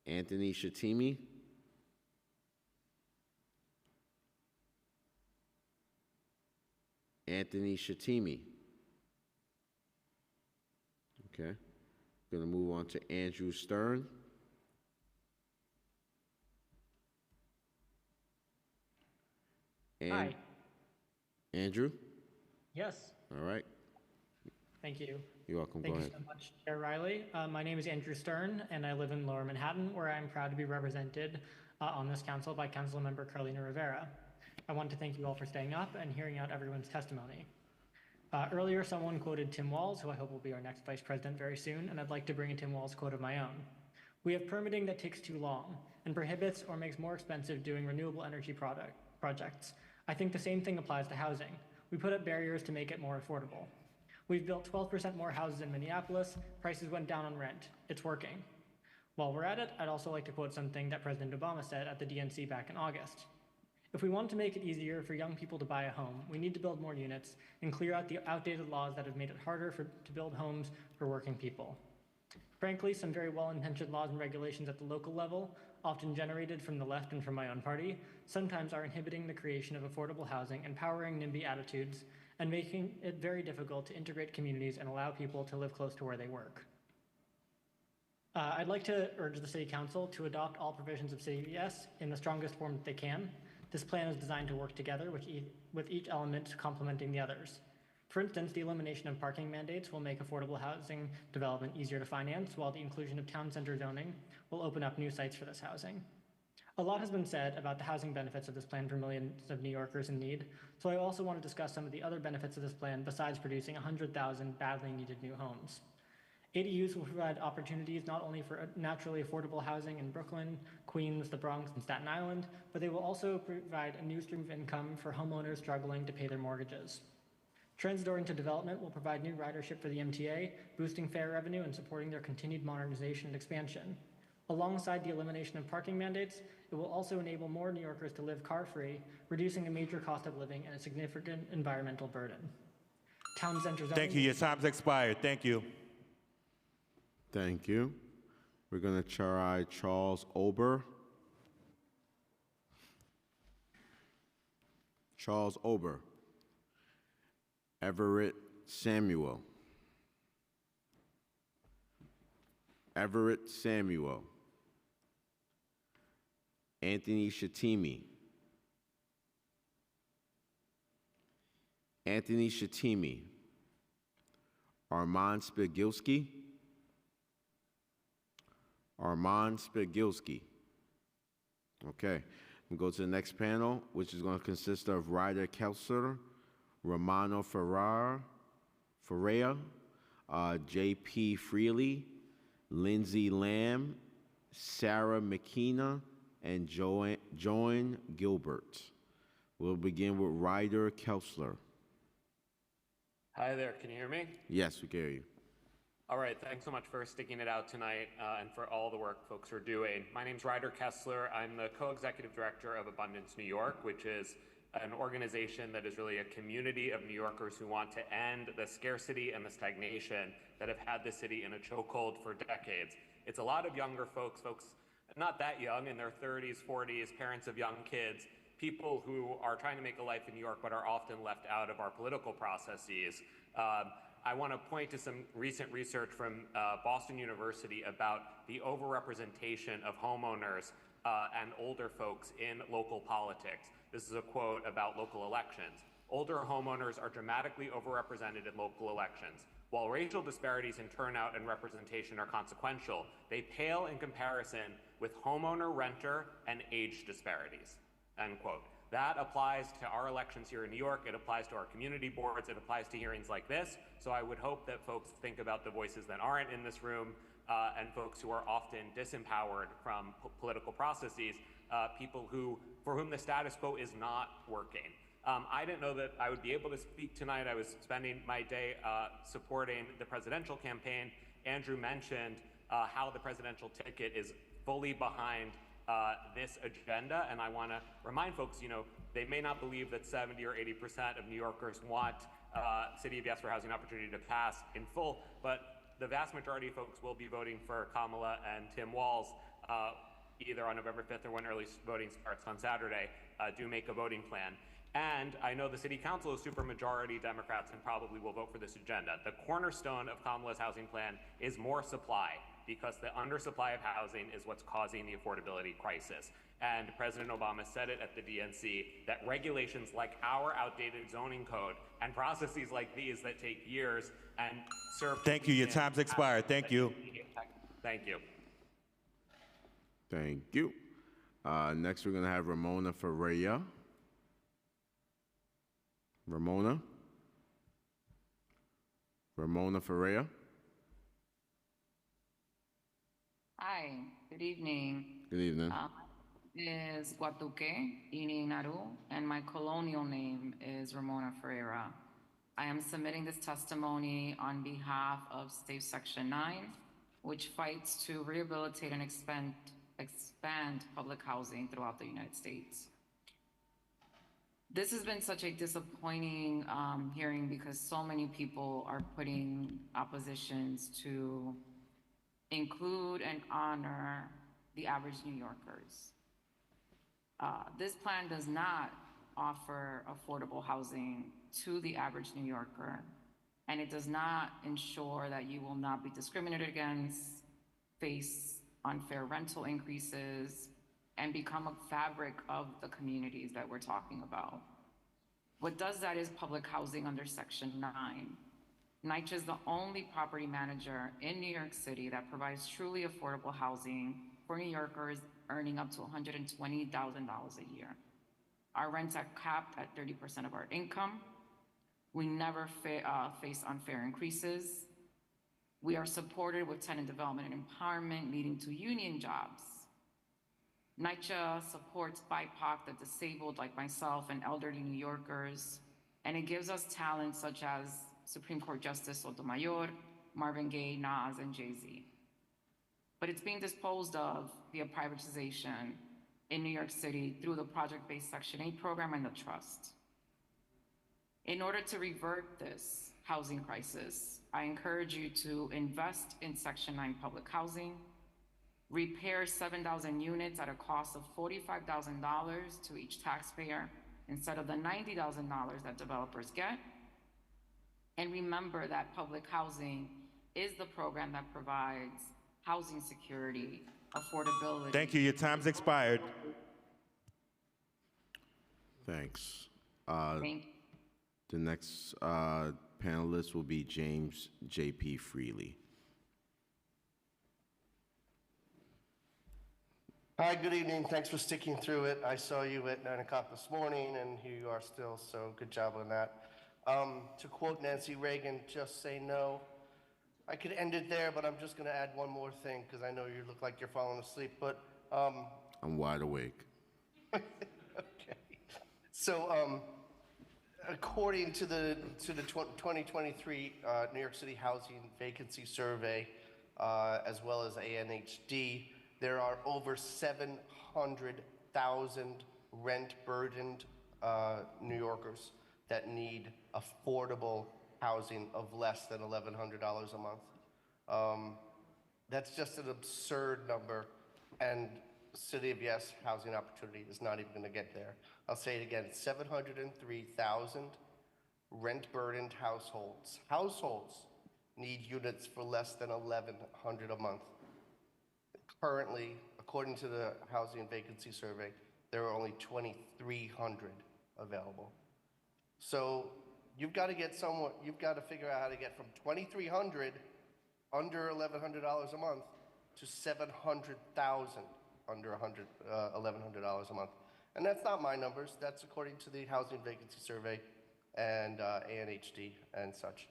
Anthony Shatimi. Anthony Shatimi. Okay. Going to move on to Andrew Stern. Hi. Andrew? Yes. All right. Thank you. You're welcome. Thank Go you ahead. so much, Chair Riley. My name is Andrew Stern, and I live in Lower Manhattan, where I'm proud to be represented on this council by Councilmember Carlina Rivera. I want to thank you all for staying up and hearing out everyone's testimony. Earlier, someone quoted Tim Walz, who I hope will be our next vice president very soon, and I'd like to bring a Tim Walz quote of my own. We have permitting that takes too long and prohibits or makes more expensive doing renewable energy projects. I think the same thing applies to housing. We put up barriers to make it more affordable. We've built 12% more houses in Minneapolis. Prices went down on rent. It's working. While we're at it, I'd also like to quote something that President Obama said at the DNC back in August. If we want to make it easier for young people to buy a home, we need to build more units and clear out the outdated laws that have made it harder to build homes for working people. Frankly, some very well-intentioned laws and regulations at the local level, often generated from the left and from my own party, sometimes are inhibiting the creation of affordable housing, empowering NIMBY attitudes, and making it very difficult to integrate communities and allow people to live close to where they work. I'd like to urge the City Council to adopt all provisions of City Yes in the strongest form that they can. This plan is designed to work together with each element complementing the others. For instance, the elimination of parking mandates will make affordable housing development easier to finance, while the inclusion of town center zoning will open up new sites for this housing. A lot has been said about the housing benefits of this plan for millions of New Yorkers in need, so I also want to discuss some of the other benefits of this plan besides producing 100,000 badly needed new homes. ADUs will provide opportunities not only for naturally affordable housing in Brooklyn, Queens, the Bronx, and Staten Island, but they will also provide a new stream of income for homeowners struggling to pay their mortgages. Transit-oriented development will provide new ridership for the MTA, boosting fare revenue and supporting their continued modernization and expansion. Alongside the elimination of parking mandates, it will also enable more New Yorkers to live car-free, reducing a major cost of living and a significant environmental burden. Town center zoning. Thank you. Your time's expired. Thank you. Thank you. We're going to try Charles Ober. Charles Ober. Everett Samuel. Everett Samuel. Anthony Shatimi. Anthony Shatimi. Armand Spigilski. Armand Spigilski. Okay, we'll go to the next panel, which is going to consist of Ryder Kessler, Romano Ferreira, J.P. Freely, Lindsay Lamb, Sarah McKenna, and Joan Gilbert. We'll begin with Ryder Kessler. Hi there, can you hear me? Yes, we can hear you. All right, thanks so much for sticking it out tonight and for all the work folks are doing. My name's Ryder Kessler. I'm the co-executive director of Abundance New York, which is an organization that is really a community of New Yorkers who want to end the scarcity and the stagnation that have had the city in a chokehold for decades. It's a lot of younger folks not that young, in their 30s, 40s, parents of young kids, people who are trying to make a life in New York but are often left out of our political processes. I want to point to some recent research from Boston University about the overrepresentation of homeowners and older folks in local politics. This is a quote about local elections. Older homeowners are dramatically overrepresented in local elections. While racial disparities in turnout and representation are consequential, they pale in comparison with homeowner, renter, and age disparities, end quote. That applies to our elections here in New York. It applies to our community boards. It applies to hearings like this. So I would hope that folks think about the voices that aren't in this room and folks who are often disempowered from political processes, people for whom the status quo is not working. I didn't know that I would be able to speak tonight. I was spending my day supporting the presidential campaign. Andrew mentioned how the presidential ticket is fully behind this agenda, and I want to remind folks, they may not believe that 70 or 80% of New Yorkers want City of Yes for Housing Opportunity to pass in full, but the vast majority of folks will be voting for Kamala and Tim Walz either on November 5th or when early voting starts on Saturday. Do make a voting plan. And I know the City Council is supermajority Democrats and probably will vote for this agenda. The cornerstone of Kamala's housing plan is more supply, because the undersupply of housing is what's causing the affordability crisis. And President Obama said it at the DNC that regulations like our outdated zoning code and processes like these that take years and serve— Thank you. Your time's expired. Thank you. Thank you. Thank you. Next, we're going to have Ramona Ferreira. Ramona Ferreira. Hi, good evening. Good evening. Is Guatuque Ininaru, and my colonial name is Ramona Ferreira. I am submitting this testimony on behalf of State Section 9, which fights to rehabilitate and expand public housing throughout the United States. This has been such a disappointing hearing because so many people are putting oppositions to include and honor the average New Yorkers. This plan does not offer affordable housing to the average New Yorker, and it does not ensure that you will not be discriminated against, face unfair rental increases, and become a fabric of the communities that we're talking about. What does that is public housing under Section 9. NYCHA is the only property manager in New York City that provides truly affordable housing for New Yorkers earning up to $120,000 a year. Our rents are capped at 30% of our income. We never face unfair increases. We are supported with tenant development and empowerment, leading to union jobs. NYCHA supports BIPOC, the disabled like myself, and elderly New Yorkers, and it gives us talent such as Supreme Court Justice Sotomayor, Marvin Gaye, Nas, and Jay-Z. But it's being disposed of via privatization in New York City through the project-based Section 8 program and the trust. In order to revert this housing crisis, I encourage you to invest in Section 9 public housing, repair 7,000 units at a cost of $45,000 to each taxpayer instead of the $90,000 that developers get. And remember that public housing is the program that provides housing security, affordability. Thank you. Your time's expired. Thanks. Thank you. The next panelist will be James J.P. Freely. Hi, good evening. Thanks for sticking through it. I saw you at 9 o'clock this morning, and here you are still, so good job on that. To quote Nancy Reagan, just say no. I could end it there, but I'm just going to add one more thing, because I know you look like you're falling asleep, but... I'm wide awake. Okay. So, according to the 2023 New York City Housing Vacancy Survey, as well as ANHD, there are over 700,000 rent-burdened New Yorkers that need affordable housing of less than $1,100 a month. That's just an absurd number, and City of Yes Housing Opportunity is not even going to get there. I'll say it again, 703,000 rent-burdened households need units for less than $1,100 a month. Currently, according to the Housing Vacancy Survey, there are only 2,300 available. So you've got to figure out how to get from 2,300 under $1,100 a month to 700,000 under $1,100 a month. And that's not my numbers. That's according to the Housing Vacancy Survey and ANHD and such.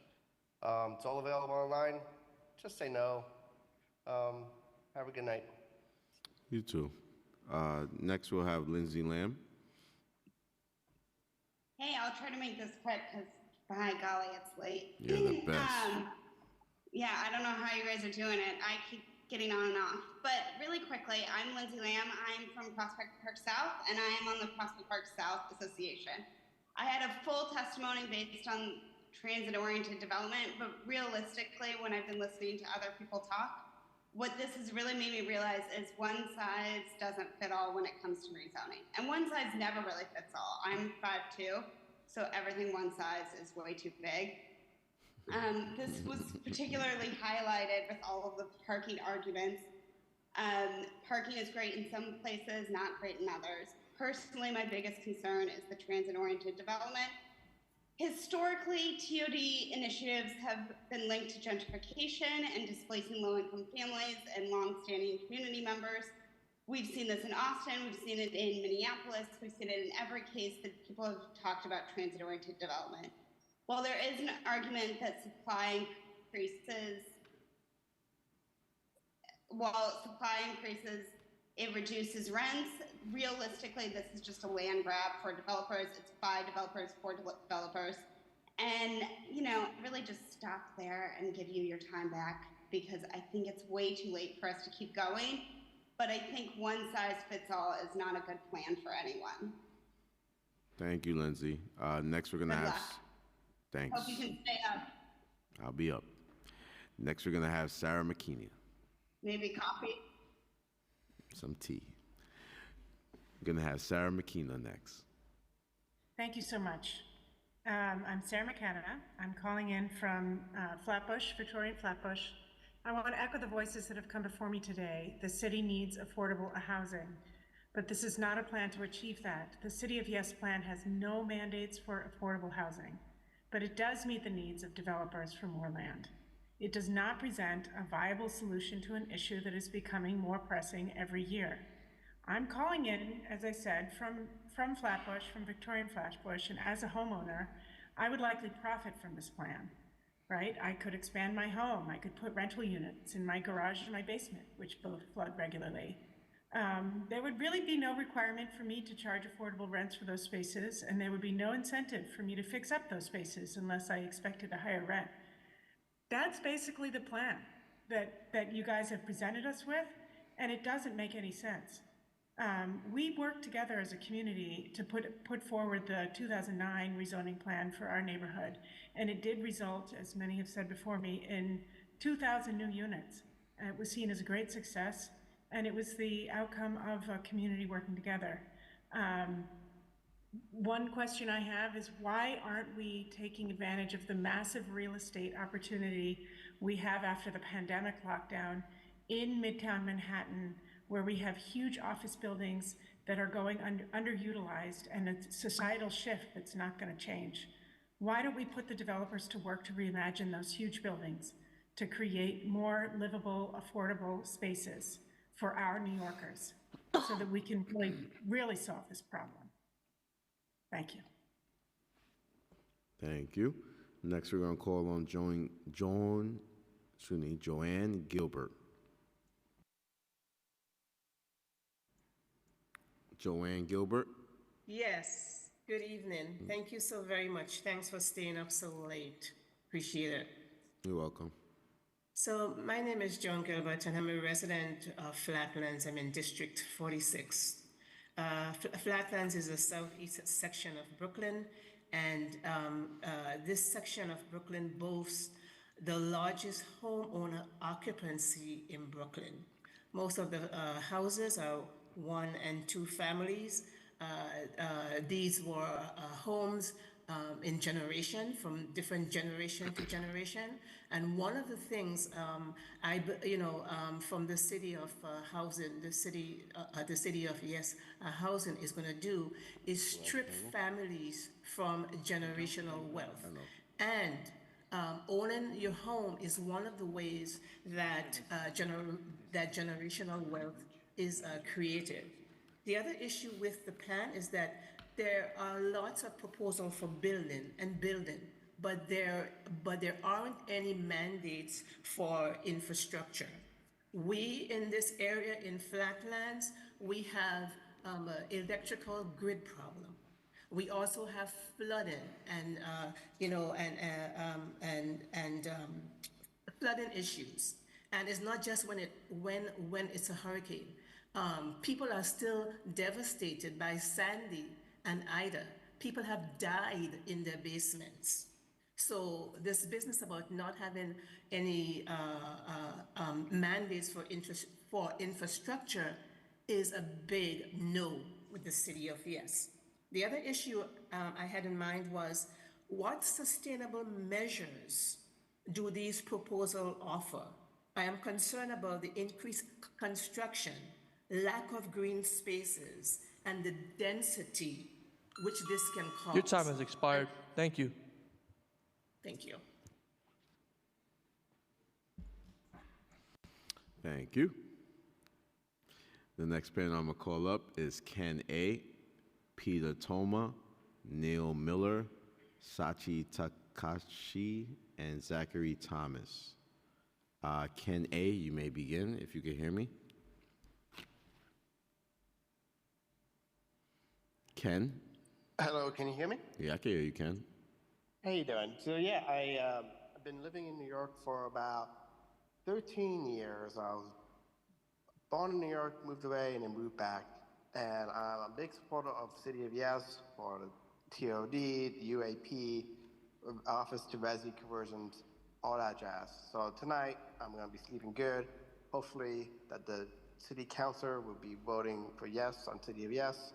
It's all available online. Just say no. Have a good night. You too. Next, we'll have Lindsay Lamb. Hey, I'll try to make this quick because, by golly, it's late. You're the best. Yeah, I don't know how you guys are doing it. I keep getting on and off. But really quickly, I'm Lindsay Lamb. I'm from Prospect Park South, and I am on the Prospect Park South Association. I had a full testimony based on transit-oriented development, but realistically, when I've been listening to other people talk, what this has really made me realize is one size doesn't fit all when it comes to rezoning. And one size never really fits all. I'm 5'2", so everything one size is way too big. This was particularly highlighted with all of the parking arguments. Parking is great in some places, not great in others. Personally, my biggest concern is the transit-oriented development. Historically, TOD initiatives have been linked to gentrification and displacing low-income families and long-standing community members. We've seen this in Austin, we've seen it in Minneapolis, we've seen it in every case that people have talked about transit-oriented development. While there is an argument that supply increases, it reduces rents. Realistically, this is just a land grab for developers. It's by developers for developers. And, really just stop there and give you your time back, because I think it's way too late for us to keep going. But I think one size fits all is not a good plan for anyone. Thank you, Lindsay. Next, we're going to have... Thanks. Hope you can stay up. I'll be up. Next, we're going to have Sarah McKinney. Maybe coffee. Some tea. We're going to have Sarah McKenna next. Thank you so much. I'm Sarah McKenna. I'm calling in from Flatbush, Victorian Flatbush. I want to echo the voices that have come before me today. The city needs affordable housing. But this is not a plan to achieve that. The City of Yes plan has no mandates for affordable housing, but it does meet the needs of developers for more land. It does not present a viable solution to an issue that is becoming more pressing every year. I'm calling in, as I said, from Flatbush, from Victorian Flatbush, and as a homeowner, I would likely profit from this plan, right? I could expand my home. I could put rental units in my garage and my basement, which both flood regularly. There would really be no requirement for me to charge affordable rents for those spaces, and there would be no incentive for me to fix up those spaces unless I expected a higher rent. That's basically the plan that you guys have presented us with, and it doesn't make any sense. We worked together as a community to put forward the 2009 rezoning plan for our neighborhood, and it did result, as many have said before me, in 2,000 new units. It was seen as a great success, and it was the outcome of a community working together. One question I have is, why aren't we taking advantage of the massive real estate opportunity we have after the pandemic lockdown in Midtown Manhattan, where we have huge office buildings that are going underutilized and a societal shift that's not going to change? Why don't we put the developers to work to reimagine those huge buildings to create more livable, affordable spaces for our New Yorkers so that we can really solve this problem? Thank you. Thank you. Next, we're going to call on Joanne Gilbert. Joanne Gilbert. Yes, good evening. Thank you so very much. Thanks for staying up so late. Appreciate it. You're welcome. So my name is Joan Gilbert, and I'm a resident of Flatlands. I'm in District 46. Flatlands is the southeast section of Brooklyn, and this section of Brooklyn boasts the largest homeowner occupancy in Brooklyn. Most of the houses are 1 and 2 families. These were homes in generation, from different generation to generation. And one of the things from the city of housing, the city of Yes Housing is going to do is strip families from generational wealth. And owning your home is one of the ways that generational wealth is created. The other issue with the plan is that there are lots of proposals for building, but there aren't any mandates for infrastructure. We in this area in Flatlands, we have an electrical grid problem. We also have flooding and flooding issues. And it's not just when it's a hurricane. People are still devastated by Sandy and Ida. People have died in their basements. So this business about not having any mandates for infrastructure is a big no with the city of Yes. The other issue I had in mind was, what sustainable measures do these proposals offer? I am concerned about the increased construction, lack of green spaces, and the density which this can cause. Your time has expired. Thank you. Thank you. Thank you. The next panel I'm going to call up is Ken A., Peter Toma, Neil Miller, Sachi Takashi, and Zachary Thomas. Ken A., you may begin if you can hear me. Ken? Hello, can you hear me? Yeah, I can hear you, Ken. How you doing? So yeah, I've been living in New York for about 13 years. I was born in New York, moved away, and then moved back. And I'm a big supporter of City of Yes for the TOD, the UAP, office to resi conversions, all that jazz. So tonight, I'm going to be sleeping good. Hopefully that the city council will be voting for yes on City of Yes.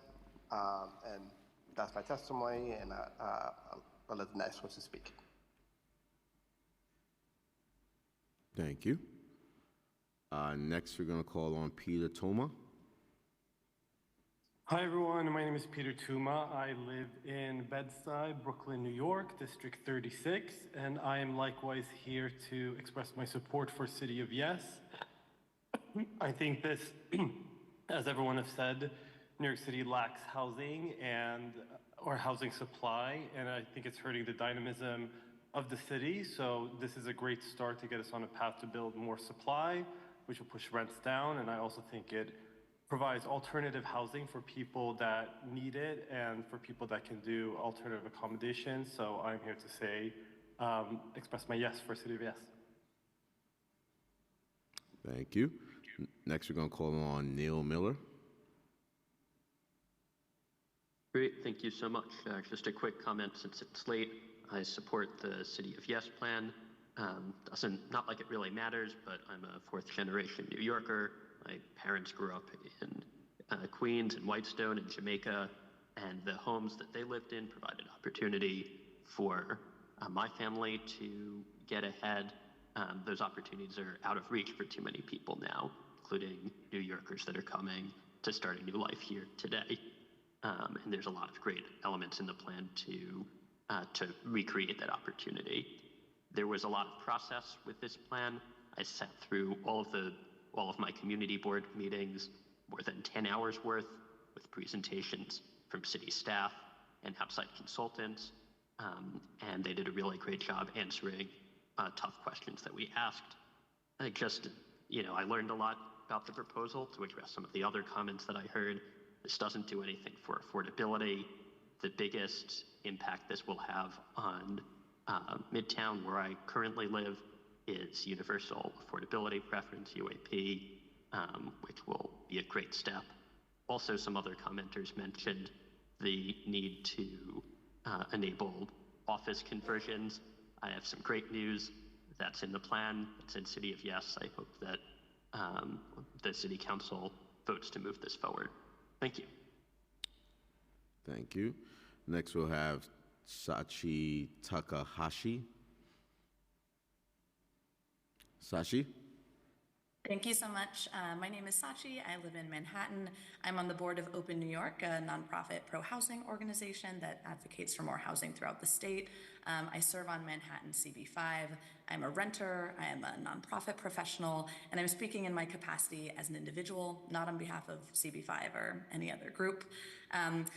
And that's my testimony, and I'll let the next person speak. Thank you. Next, we're going to call on Peter Toma. Hi everyone, my name is Peter Tuma. I live in Bed-Stuy, Brooklyn, New York, District 36, and I am likewise here to express my support for City of Yes. I think this, as everyone has said, New York City lacks housing or housing supply, and I think it's hurting the dynamism of the city. So this is a great start to get us on a path to build more supply, which will push rents down, and I also think it provides alternative housing for people that need it and for people that can do alternative accommodations. So I'm here to say, express my yes for City of Yes. Thank you. Next, we're going to call on Neil Miller. Great, thank you so much. Just a quick comment since it's late. I support the City of Yes plan. Not like it really matters, but I'm a fourth generation New Yorker. My parents grew up in Queens and Whitestone and Jamaica, and the homes that they lived in provided opportunity for my family to get ahead. Those opportunities are out of reach for too many people now, including New Yorkers that are coming to start a new life here today. And there's a lot of great elements in the plan to recreate that opportunity. There was a lot of process with this plan. I sat through all of my community board meetings, more than 10 hours worth, with presentations from city staff and outside consultants. And they did a really great job answering tough questions that we asked. I learned a lot about the proposal to address some of the other comments that I heard. This doesn't do anything for affordability. The biggest impact this will have on Midtown, where I currently live, is Universal Affordability Preference, UAP, which will be a great step. Also, some other commenters mentioned the need to enable office conversions. I have some great news. That's in the plan. It's in City of Yes. I hope that the City Council votes to move this forward. Thank you. Thank you. Next, we'll have Sachi Takahashi. Sachi? Thank you so much. My name is Sachi. I live in Manhattan. I'm on the board of Open New York, a nonprofit pro-housing organization that advocates for more housing throughout the state. I serve on Manhattan CB5. I'm a renter, I am a nonprofit professional, and I'm speaking in my capacity as an individual, not on behalf of CB5 or any other group.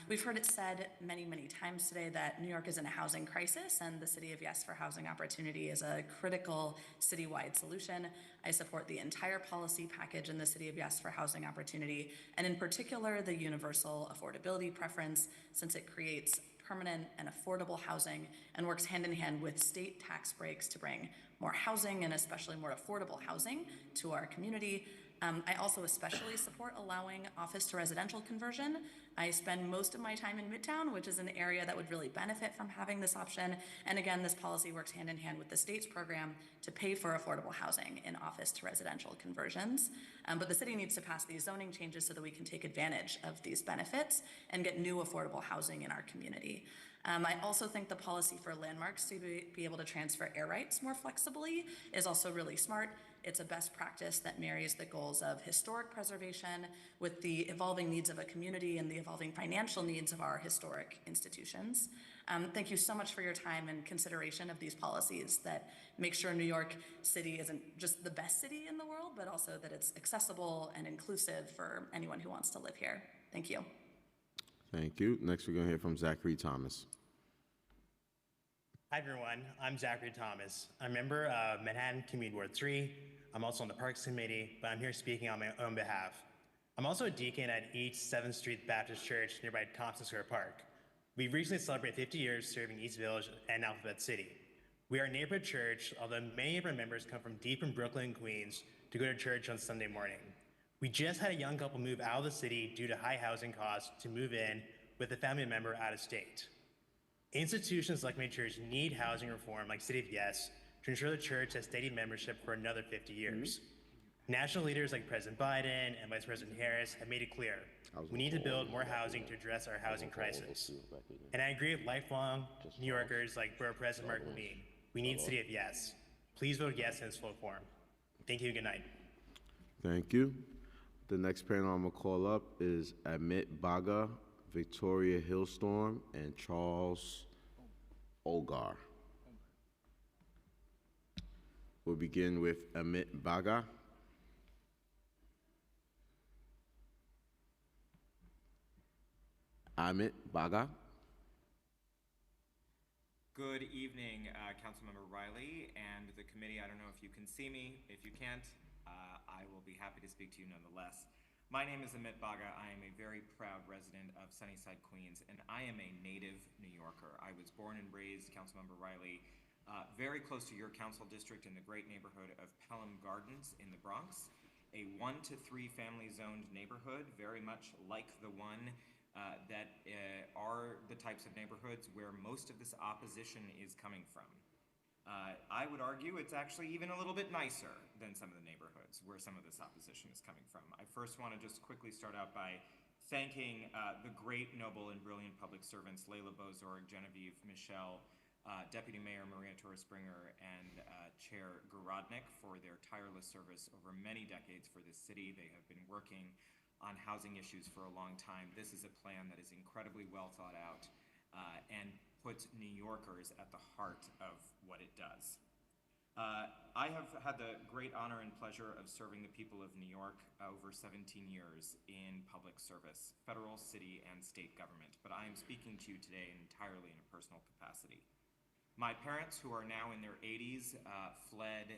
We've heard it said many, many times today that New York is in a housing crisis, and the City of Yes for Housing Opportunity is a critical citywide solution. I support the entire policy package in the City of Yes for Housing Opportunity, and in particular, the universal affordability preference, since it creates permanent and affordable housing and works hand in hand with state tax breaks to bring more housing and especially more affordable housing to our community. I also especially support allowing office to residential conversion. I spend most of my time in Midtown, which is an area that would really benefit from having this option. And again, this policy works hand in hand with the state's program to pay for affordable housing in office to residential conversions. But the city needs to pass these zoning changes so that we can take advantage of these benefits and get new affordable housing in our community. I also think the policy for landmarks to be able to transfer air rights more flexibly is also really smart. It's a best practice that marries the goals of historic preservation with the evolving needs of a community and the evolving financial needs of our historic institutions. Thank you so much for your time and consideration of these policies that make sure New York City isn't just the best city in the world, but also that it's accessible and inclusive for anyone who wants to live here. Thank you. Thank you. Next, we're going to hear from Zachary Thomas. Hi, everyone. I'm Zachary Thomas. I'm a member of Manhattan Community Board 3. I'm also on the Parks Committee, but I'm here speaking on my own behalf. I'm also a deacon at East 7th Street Baptist Church nearby Thompson Square Park. We recently celebrated 50 years serving East Village and Alphabet City. We are a neighborhood church, although many of our members come from deep in Brooklyn and Queens to go to church on Sunday morning. We just had a young couple move out of the city due to high housing costs to move in with a family member out of state. Institutions like my church need housing reform like City of Yes to ensure the church has steady membership for another 50 years. National leaders like President Biden and Vice President Harris have made it clear we need to build more housing to address our housing crisis. And I agree with lifelong New Yorkers like Borough President Mark Levine. We need City of Yes. Please vote yes in its full form. Thank you and good night. Thank you. The next panel I'm gonna call up is Amit Baga, Victoria Hillstorm, and Charles Olgar. We'll begin with Amit Baga. Amit Baga. Good evening, Councilmember Riley and the committee. I don't know if you can see me. If you can't, I will be happy to speak to you nonetheless. My name is Amit Baga. I am a very proud resident of Sunnyside, Queens, and I am a native New Yorker. I was born and raised, Councilmember Riley, very close to your council district in the great neighborhood of Pelham Gardens in the Bronx, a 1 to 3 family zoned neighborhood, very much like the one that are the types of neighborhoods where most of this opposition is coming from. I would argue it's actually even a little bit nicer than some of the neighborhoods where some of this opposition is coming from. I first want to just quickly start out by thanking the great, noble, and brilliant public servants, Layla Bozorg, Genevieve Michelle, Deputy Mayor Maria Torres Springer, and Chair Gorodnik for their tireless service over many decades for this city. They have been working on housing issues for a long time. This is a plan that is incredibly well thought out and puts New Yorkers at the heart of what it does. I have had the great honor and pleasure of serving the people of New York over 17 years in public service, federal, city, and state government, but I am speaking to you today entirely in a personal capacity. My parents, who are now in their 80s, fled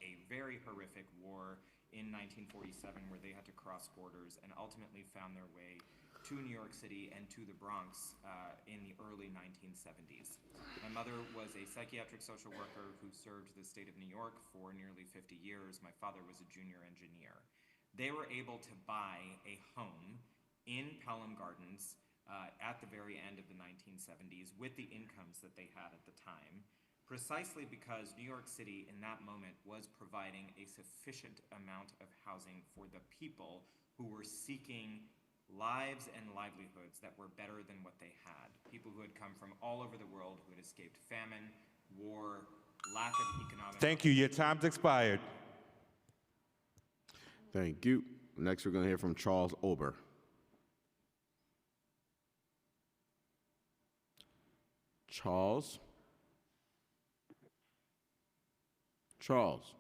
a very horrific war in 1947 where they had to cross borders and ultimately found their way to New York City and to the Bronx in the early 1970s. My mother was a psychiatric social worker who served the state of New York for nearly 50 years. My father was a junior engineer. They were able to buy a home in Pelham Gardens at the very end of the 1970s with the incomes that they had at the time, precisely because New York City in that moment was providing a sufficient amount of housing for the people who were seeking lives and livelihoods that were better than what they had. People who had come from all over the world, who had escaped famine, war, lack of economic... Thank you. Your time's expired. Thank you. Next, we're going to hear from Charles Ober. Charles? Charles?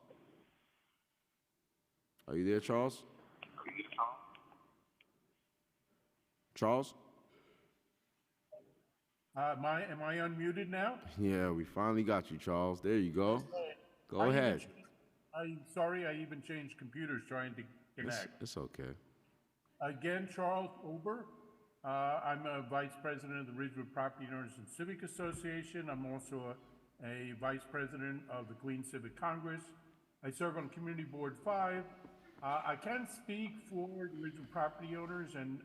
Are you there, Charles? Charles? Am I unmuted now? Yeah, we finally got you, Charles. There you go. Go ahead. I'm sorry, I even changed computers trying to connect. It's okay. Again, Charles Ober. I'm a vice president of the Ridgewood Property Owners and Civic Association. I'm also a vice president of the Queens Civic Congress. I serve on Community Board 5. I can speak for the Ridgewood property owners and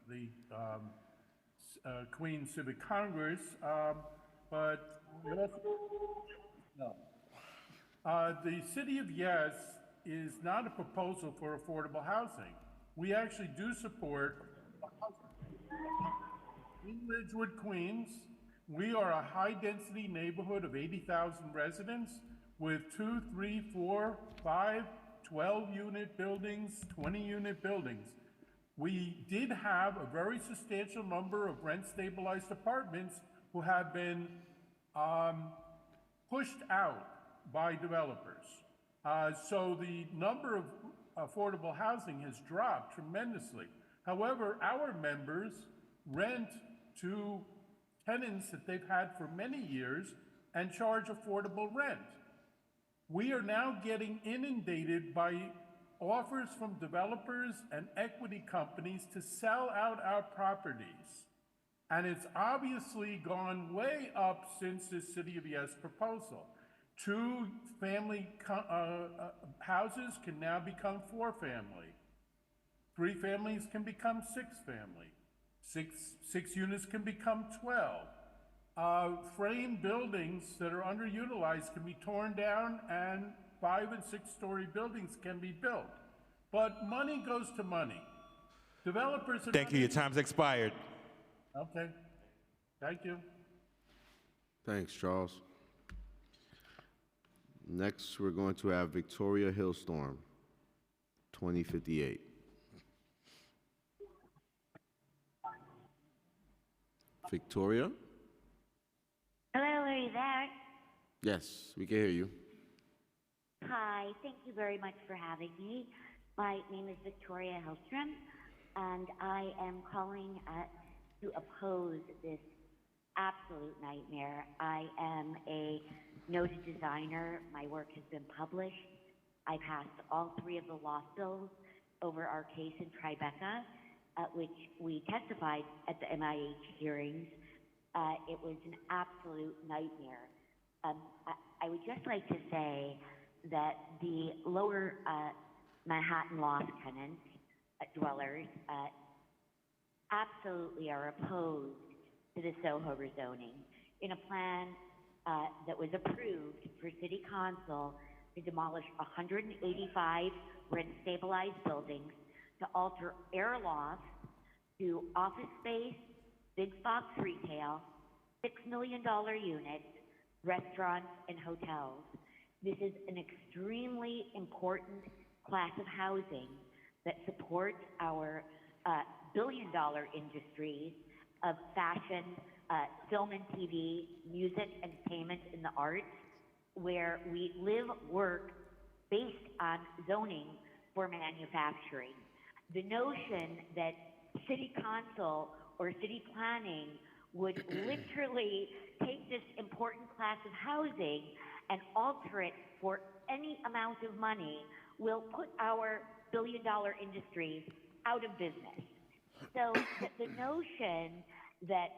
the Queens Civic Congress, but no. The City of Yes is not a proposal for affordable housing. We actually do support in Ridgewood, Queens. We are a high-density neighborhood of 80,000 residents with 2, 3, 4, 5, 12-unit buildings, 20-unit buildings. We did have a very substantial number of rent-stabilized apartments who have been pushed out by developers. So the number of affordable housing has dropped tremendously. However, our members rent to tenants that they've had for many years and charge affordable rent. We are now getting inundated by offers from developers and equity companies to sell out our properties. And it's obviously gone way up since this City of Yes proposal. 2-family houses can now become 4-family. 3 families can become 6-family. 6 units can become 12. Frame buildings that are underutilized can be torn down and 5- and 6-story buildings can be built. But money goes to money. Developers are... Thank you. Your time's expired. Okay. Thank you. Thanks, Charles. Next, we're going to have Victoria Hillstorm, 2058. Victoria? Hello, are you there? Yes, we can hear you. Hi, thank you very much for having me. My name is Victoria Hellstrom, and I am calling to oppose this absolute nightmare. I am a noted designer. My work has been published. I passed all three of the loss bills over our case in Tribeca, which we testified at the MIH hearings. It was an absolute nightmare. I would just like to say that the lower Manhattan loft tenants, dwellers, absolutely are opposed to the Soho rezoning in a plan that was approved for City Council to demolish 185 rent-stabilized buildings, to alter air lofts to office space, big box retail, $6 million units, restaurants, and hotels. This is an extremely important class of housing that supports our billion-dollar industries of fashion, film and TV, music, entertainment, and the arts, where we live, work based on zoning for manufacturing. The notion that City Council or City Planning would literally take this important class of housing and alter it for any amount of money will put our billion-dollar industries out of business. So the notion that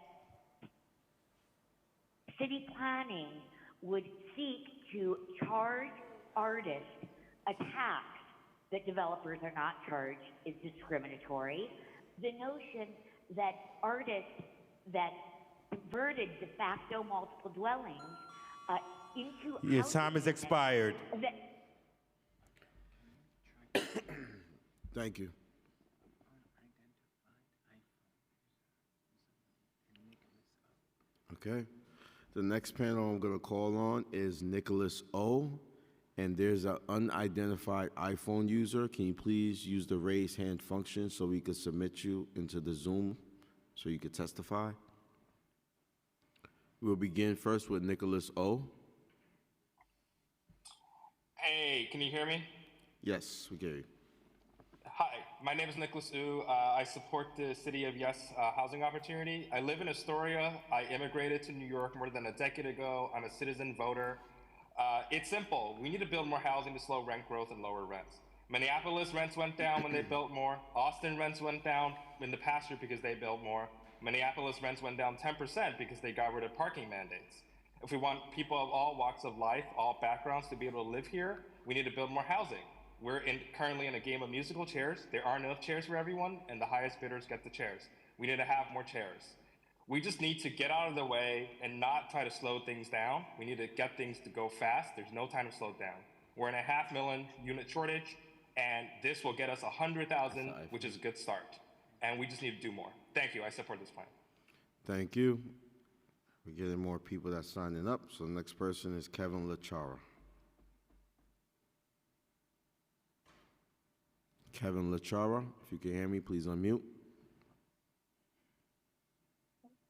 City Planning would seek to charge artists a tax that developers are not charged is discriminatory. The notion that artists that converted de facto multiple dwellings into Your housing time has units expired. Thank you. Okay. The next panel I'm going to call on is Nicholas O. And there's an unidentified iPhone user. Can you please use the raise hand function so we could submit you into the Zoom so you could testify? We'll begin first with Nicholas O. Hey, can you hear me? Yes, we can hear you. Hi, my name is Nicholas Wu. I support the City of Yes housing opportunity. I live in Astoria. I immigrated to New York more than a decade ago. I'm a citizen voter. It's simple. We need to build more housing to slow rent growth and lower rents. Minneapolis rents went down when they built more. Austin rents went down in the past year because they built more. Minneapolis rents went down 10% because they got rid of parking mandates. If we want people of all walks of life, all backgrounds to be able to live here, we need to build more housing. We're currently in a game of musical chairs. There are enough chairs for everyone, and the highest bidders get the chairs. We need to have more chairs. We just need to get out of the way and not try to slow things down. We need to get things to go fast. There's no time to slow it down. We're in a 500,000 unit shortage, and this will get us 100,000, which is a good start. And we just need to do more. Thank you. I support this plan. Thank you. We're getting more people that's signing up. So the next person is Kevin Lachara. Kevin Lachara, if you can hear me, please unmute.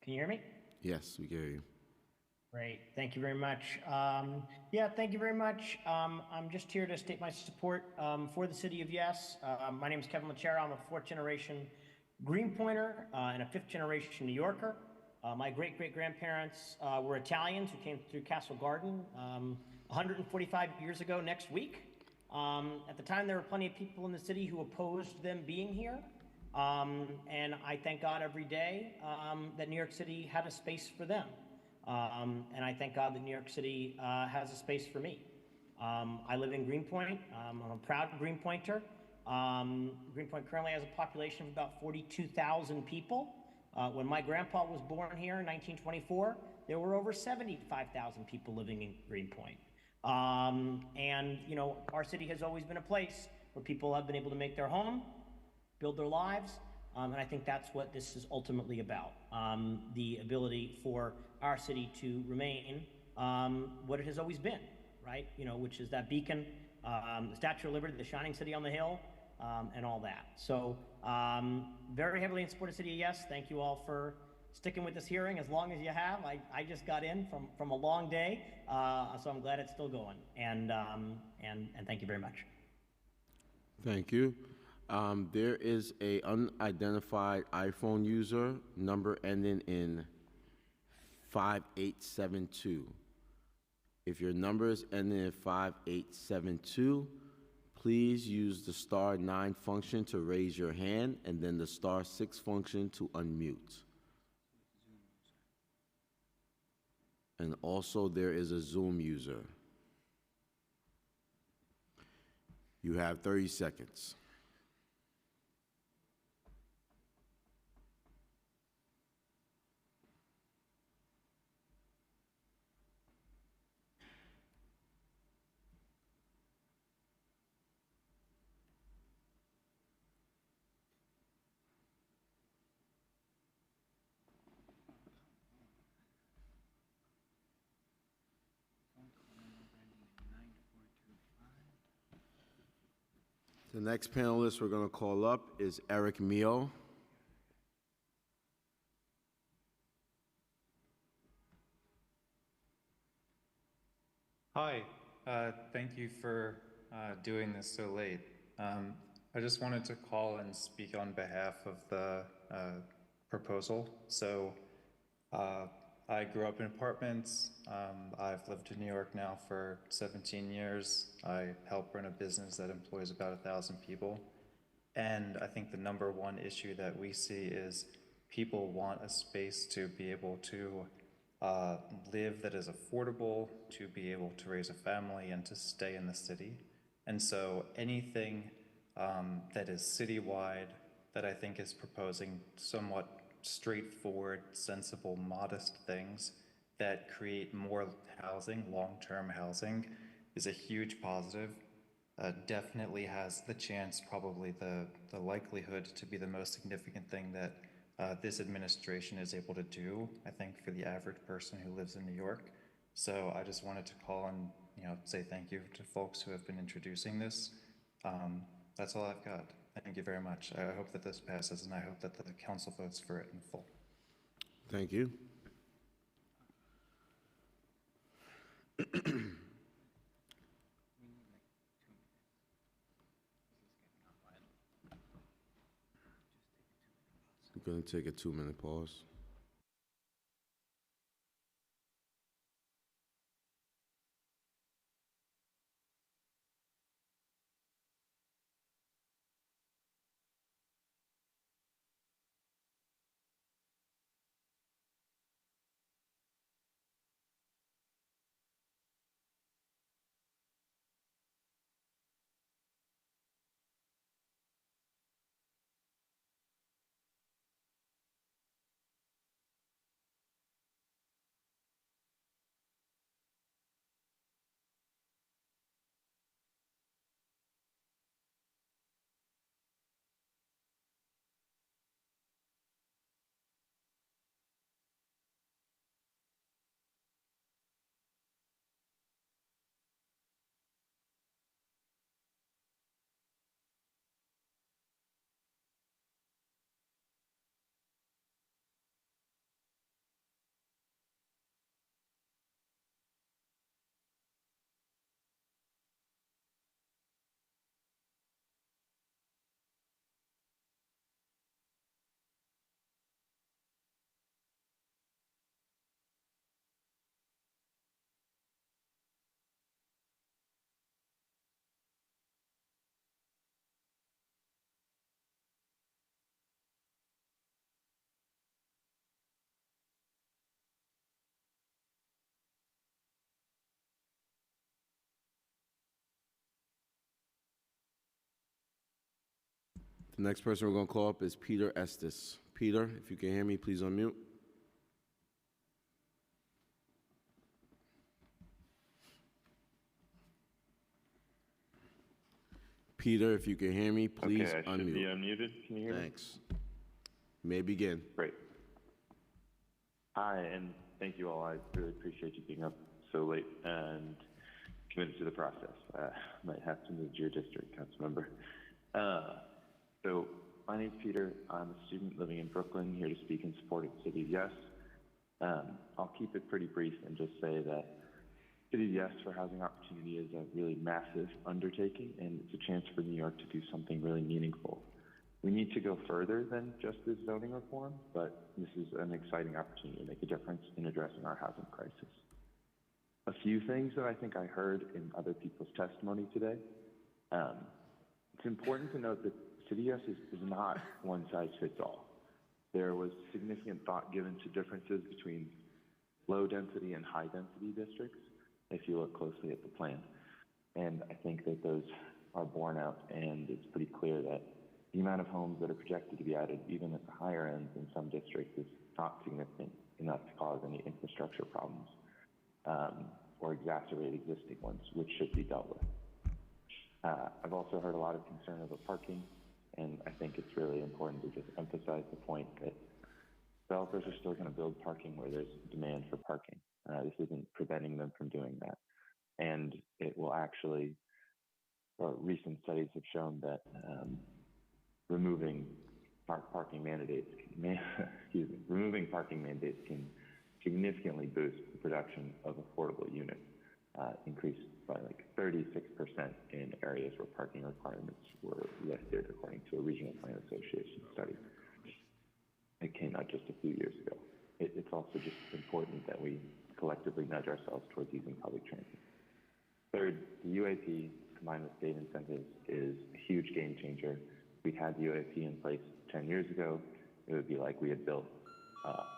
Can you hear me? Yes, we can hear you. Great. Thank you very much. Thank you very much. I'm just here to state my support for the City of Yes. My name is Kevin Lachara. I'm a fourth-generation Greenpointer and a fifth-generation New Yorker. My great-great-grandparents were Italians who came through Castle Garden 145 years ago next week. At the time, there were plenty of people in the city who opposed them being here. And I thank God every day that New York City had a space for them. And I thank God that New York City has a space for me. I live in Greenpoint. I'm a proud Greenpointer. Greenpoint currently has a population of about 42,000 people. When my grandpa was born here in 1924, there were over 75,000 people living in Greenpoint. And, you know, our city has always been a place where people have been able to make their home, build their lives, and I think that's what this is ultimately about. The ability for our city to remain what it has always been, right? You know, which is that beacon, the Statue of Liberty, the shining city on the hill, and all that. So very heavily in support of City of Yes. Thank you all for sticking with this hearing as long as you have. I just got in from a long day, so I'm glad it's still going. And thank you very much. Thank you. There is a unidentified iPhone user, number ending in 5872. If your number is ending in 5872, please use the *9 function to raise your hand and then the *6 function to unmute. And also there is a Zoom user. You have 30 seconds. The next panelist we're going to call up is Eric Mio. Hi, thank you for doing this so late. I just wanted to call and speak on behalf of the proposal. So I grew up in apartments. I've lived in New York now for 17 years. I help run a business that employs about 1,000 people. And I think the number one issue that we see is people want a space to be able to live that is affordable, to be able to raise a family and to stay in the city. And so anything that is citywide that I think is proposing somewhat straightforward, sensible, modest things that create more housing, long-term housing, is a huge positive. Definitely has the chance, probably the likelihood to be the most significant thing that this administration is able to do, I think, for the average person who lives in New York. So I just wanted to call and say thank you to folks who have been introducing this. That's all I've got. Thank you very much. I hope that this passes, and I hope that the council votes for it in full. Thank you. I'm going to take a 2-minute pause. The next person we're going to call up is Peter Estes. Peter, if you can hear me, please unmute. Peter, if you can hear me, please okay, I unmute. should be unmuted. Can you hear me? Thanks. You may begin. Great. Hi, and thank you all. I really appreciate you being up so late and committed to the process. Might have to move to your district, council member. So my name's Peter. I'm a student living in Brooklyn, here to speak in support of the City of Yes. I'll keep it pretty brief and just say that City of Yes for Housing Opportunity is a really massive undertaking, and it's a chance for New York to do something really meaningful. We need to go further than just this zoning reform, but this is an exciting opportunity to make a difference in addressing our housing crisis. A few things that I think I heard in other people's testimony today. It's important to note that City Yes is not one size fits all. There was significant thought given to differences between low density and high density districts, if you look closely at the plan. And I think that those are borne out, and it's pretty clear that the amount of homes that are projected to be added, even at the higher ends in some districts, is not significant enough to cause any infrastructure problems or exacerbate existing ones, which should be dealt with. I've also heard a lot of concern over parking, and I think it's really important to just emphasize the point that developers are still going to build parking where there's demand for parking. This isn't preventing them from doing that. And it will actually, recent studies have shown that removing parking mandates can significantly boost the production of affordable units, increased by like 36% in areas where parking requirements were lifted, according to a Regional Plan Association study. It came out just a few years ago. It's also just important that we collectively nudge ourselves towards using public transit. Third, the UAP combined with state incentives is a huge game changer. If we had the UAP in place 10 years ago, it would be like we had built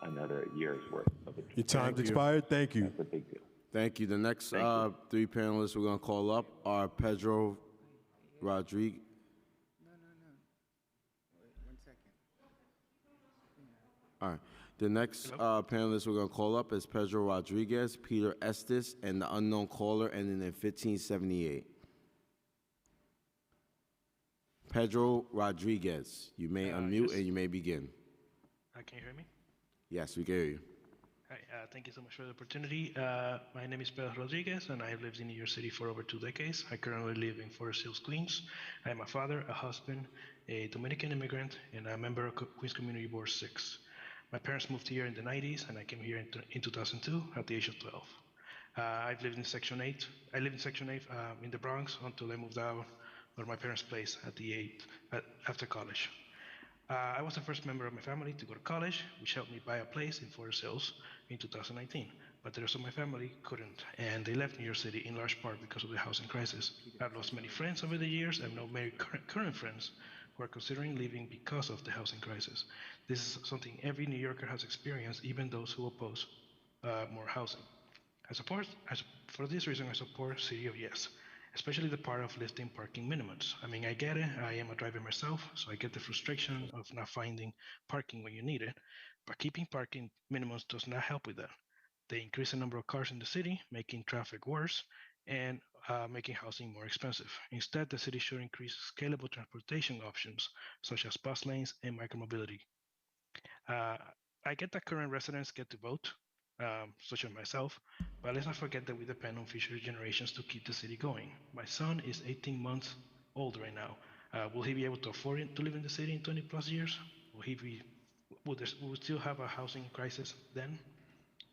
another year's worth of it. Your time's expired. Thank you. That's a big deal. Thank you. The next three panelists we're going to call up are Pedro Rodriguez. All right. The next panelist we're going to call up is Pedro Rodriguez, Peter Estes, and the unknown caller ending in 1578. Pedro Rodriguez, you may unmute and you may begin. Can you hear me? Yes, we can hear you. Hi, thank you so much for the opportunity. My name is Pedro Rodriguez, and I have lived in New York City for over 2 decades. I currently live in Forest Hills, Queens. I am a father, a husband, a Dominican immigrant, and a member of Queens Community Board 6. My parents moved here in the 90s, and I came here in 2002 at the age of 12. I've lived in Section 8. I lived in Section 8 in the Bronx until I moved out of my parents' place after college. I was the first member of my family to go to college, which helped me buy a place in Forest Hills in 2019. But the rest of my family couldn't, and they left New York City in large part because of the housing crisis. I've lost many friends over the years. I've known many current friends who are considering leaving because of the housing crisis. This is something every New Yorker has experienced, even those who oppose more housing. For this reason, I support City of Yes, especially the part of lifting parking minimums. I mean, I get it. I am a driver myself, so I get the frustration of not finding parking when you need it. But keeping parking minimums does not help with that. They increase the number of cars in the city, making traffic worse and making housing more expensive. Instead, the city should increase scalable transportation options, such as bus lanes and micromobility. I get that current residents get to vote, such as myself, but let's not forget that we depend on future generations to keep the city going. My son is 18 months old right now. Will he be able to afford to live in the city in 20 plus years? Will we still have a housing crisis then?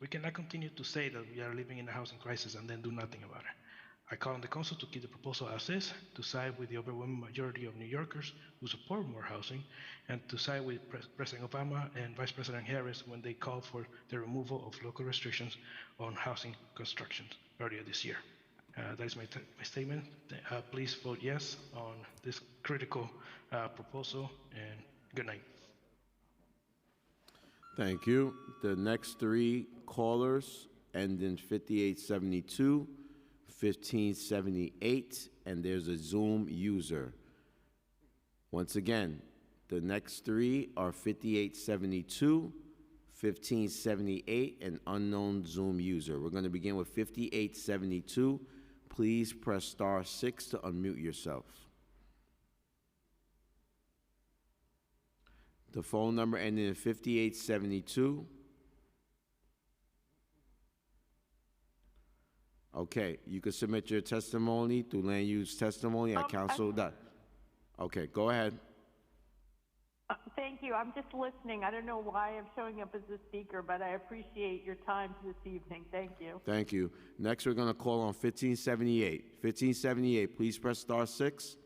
We cannot continue to say that we are living in a housing crisis and then do nothing about it. I call on the council to keep the proposal as is, to side with the overwhelming majority of New Yorkers who support more housing, and to side with President Obama and Vice President Harris when they called for the removal of local restrictions on housing construction earlier this year. That is my statement. Please vote yes on this critical proposal, and good night. Thank you. The next three callers end in 5872, 1578, and there's a Zoom user. Once again, the next three are 5872, 1578, and unknown Zoom user. We're going to begin with 5872. Please press *6 to unmute yourself. The phone number ending in 5872. Okay, you can submit your testimony through land use testimony at council. Okay, go ahead. Thank you. I'm just listening. I don't know why I'm showing up as a speaker, but I appreciate your time this evening. Thank you. Thank you. Next, we're going to call on 1578. 1578, please press star 6.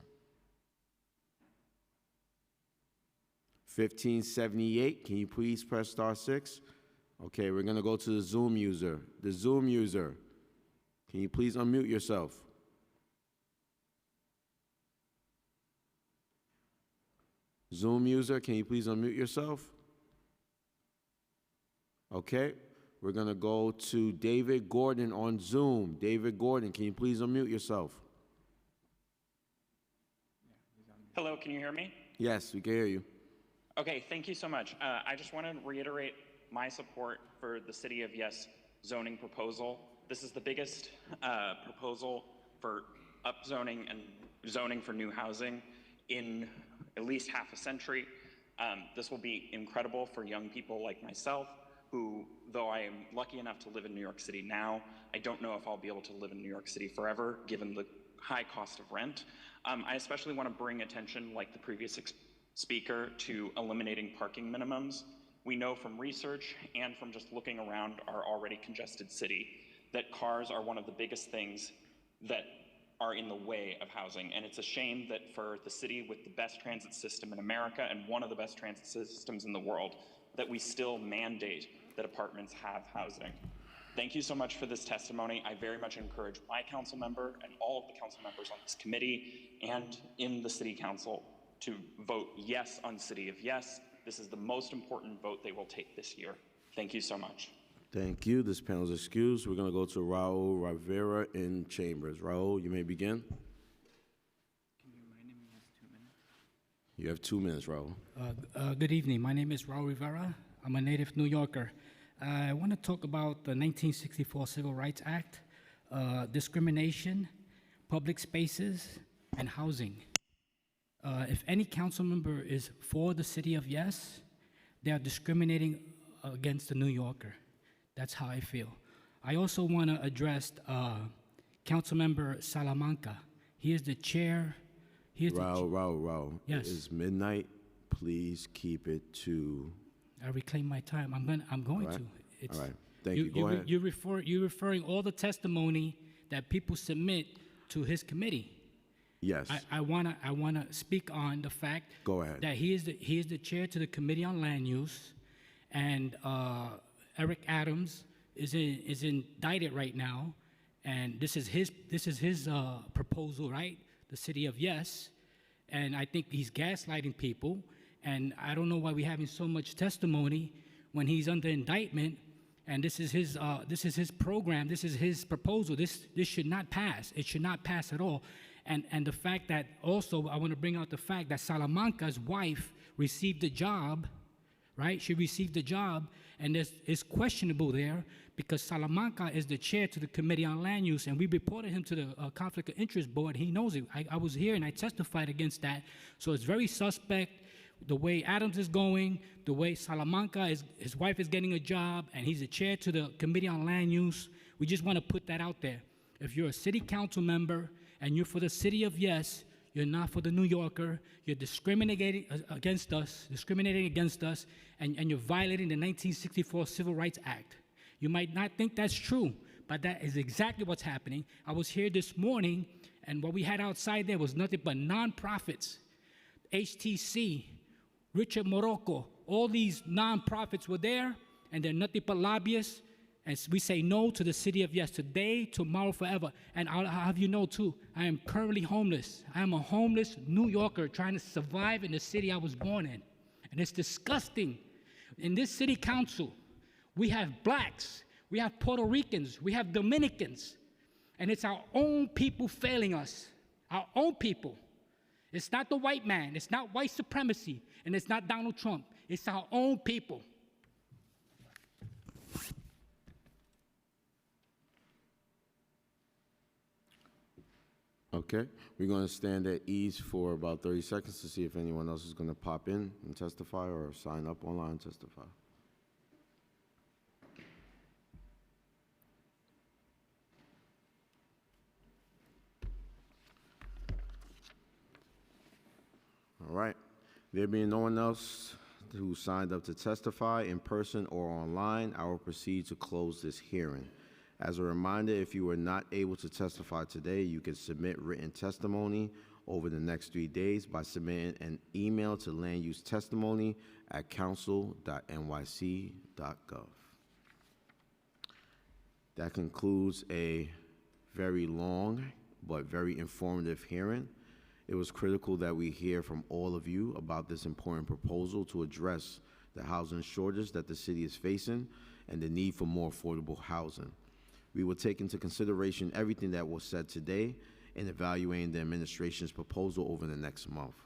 1578, can you please press star 6? Okay, we're going to go to the Zoom user. The Zoom user, can you please unmute yourself? Zoom user, can you please unmute yourself? Okay, we're going to go to David Gordon on Zoom. David Gordon, can you please unmute yourself? Hello, can you hear me? Yes, we can hear you. Okay, thank you so much. I just want to reiterate my support for the City of Yes zoning proposal. This is the biggest proposal for upzoning and zoning for new housing in at least half a century. This will be incredible for young people like myself, who, though I am lucky enough to live in New York City now, I don't know if I'll be able to live in New York City forever, given the high cost of rent. I especially want to bring attention, like the previous speaker, to eliminating parking minimums. We know from research and from just looking around our already congested city that cars are one of the biggest things that are in the way of housing. And it's a shame that for the city with the best transit system in America and one of the best transit systems in the world, that we still mandate that apartments have housing. Thank you so much for this testimony. I very much encourage my council member and all of the council members on this committee and in the city council to vote yes on City of Yes. This is the most important vote they will take this year. Thank you so much. Thank you. This panel is excused. We're going to go to Raul Rivera in Chambers. Raul, you may begin. You have 2 minutes, Raul. Good evening. My name is Raul Rivera. I'm a native New Yorker. I want to talk about the 1964 Civil Rights Act, discrimination, public spaces, and housing. If any council member is for the City of Yes, they are discriminating against the New Yorker. That's how I feel. I also want to address Councilmember Salamanca. He is the chair. Raul. Yes. It is midnight. Please keep it to. I reclaim my time. I'm going All right. to. It's, All right. Thank you. Go ahead. You're referring all the testimony that people submit to his committee. Yes. I wanna speak on the fact Go ahead. that he is the chair to the Committee on Land Use, and Eric Adams is indicted right now, and this is his proposal, right? The City of Yes, and I think he's gaslighting people, and I don't know why we're having so much testimony when he's under indictment, and this is his program, this is his proposal. This should not pass. It should not pass at all. And the fact that also, I want to bring out the fact that Salamanca's wife received the job, right? She received the job, and it's questionable there because Salamanca is the chair to the Committee on Land Use, and we reported him to the Conflict of Interest Board. He knows it. I was here, and I testified against that. So it's very suspect the way Adams is going, the way Salamanca, his wife is getting a job, and he's the chair to the Committee on Land Use. We just want to put that out there. If you're a city council member, and you're for the City of Yes, you're not for the New Yorker, you're discriminating against us, and you're violating the 1964 Civil Rights Act. You might not think that's true, but that is exactly what's happening. I was here this morning, and what we had outside there was nothing but nonprofits, HTC, Richard Morocco, all these nonprofits were there, and they're nothing but lobbyists. And we say no to the City of Yes today, tomorrow, forever. And I'll have you know, too, I am currently homeless. I am a homeless New Yorker trying to survive in the city I was born in. And it's disgusting. In this city council, we have blacks, we have Puerto Ricans, we have Dominicans. And it's our own people failing us, our own people. It's not the white man, it's not white supremacy, and it's not Donald Trump. It's our own people. Okay, we're going to stand at ease for about 30 seconds to see if anyone else is going to pop in and testify or sign up online and testify. There being no one else who signed up to testify in person or online, I will proceed to close this hearing. As a reminder, if you were not able to testify today, you can submit written testimony over the next 3 days by submitting an email to landusetestimony@council.nyc.gov. That concludes a very long but very informative hearing. It was critical that we hear from all of you about this important proposal to address the housing shortage that the city is facing and the need for more affordable housing. We will take into consideration everything that was said today in evaluating the administration's proposal over the next month.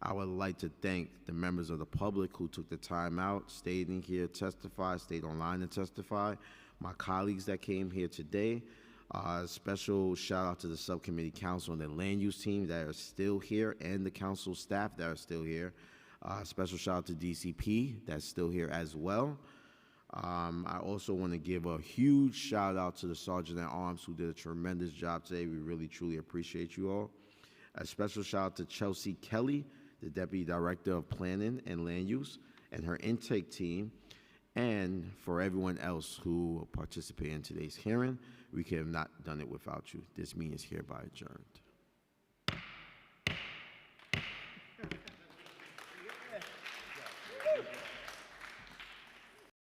I would like to thank the members of the public who took the time out, stayed in here, testified, stayed online and testify, my colleagues that came here today. Special shout out to the subcommittee council and the land use team that are still here, and the council staff that are still here. Special shout out to DCP that's still here as well. I also want to give a huge shout out to the Sergeant at Arms who did a tremendous job today. We really truly appreciate you all. A special shout out to Chelsea Kelly, the Deputy Director of Planning and Land Use, and her intake team, and for everyone else who participated in today's hearing. We could have not done it without you. This meeting is hereby adjourned.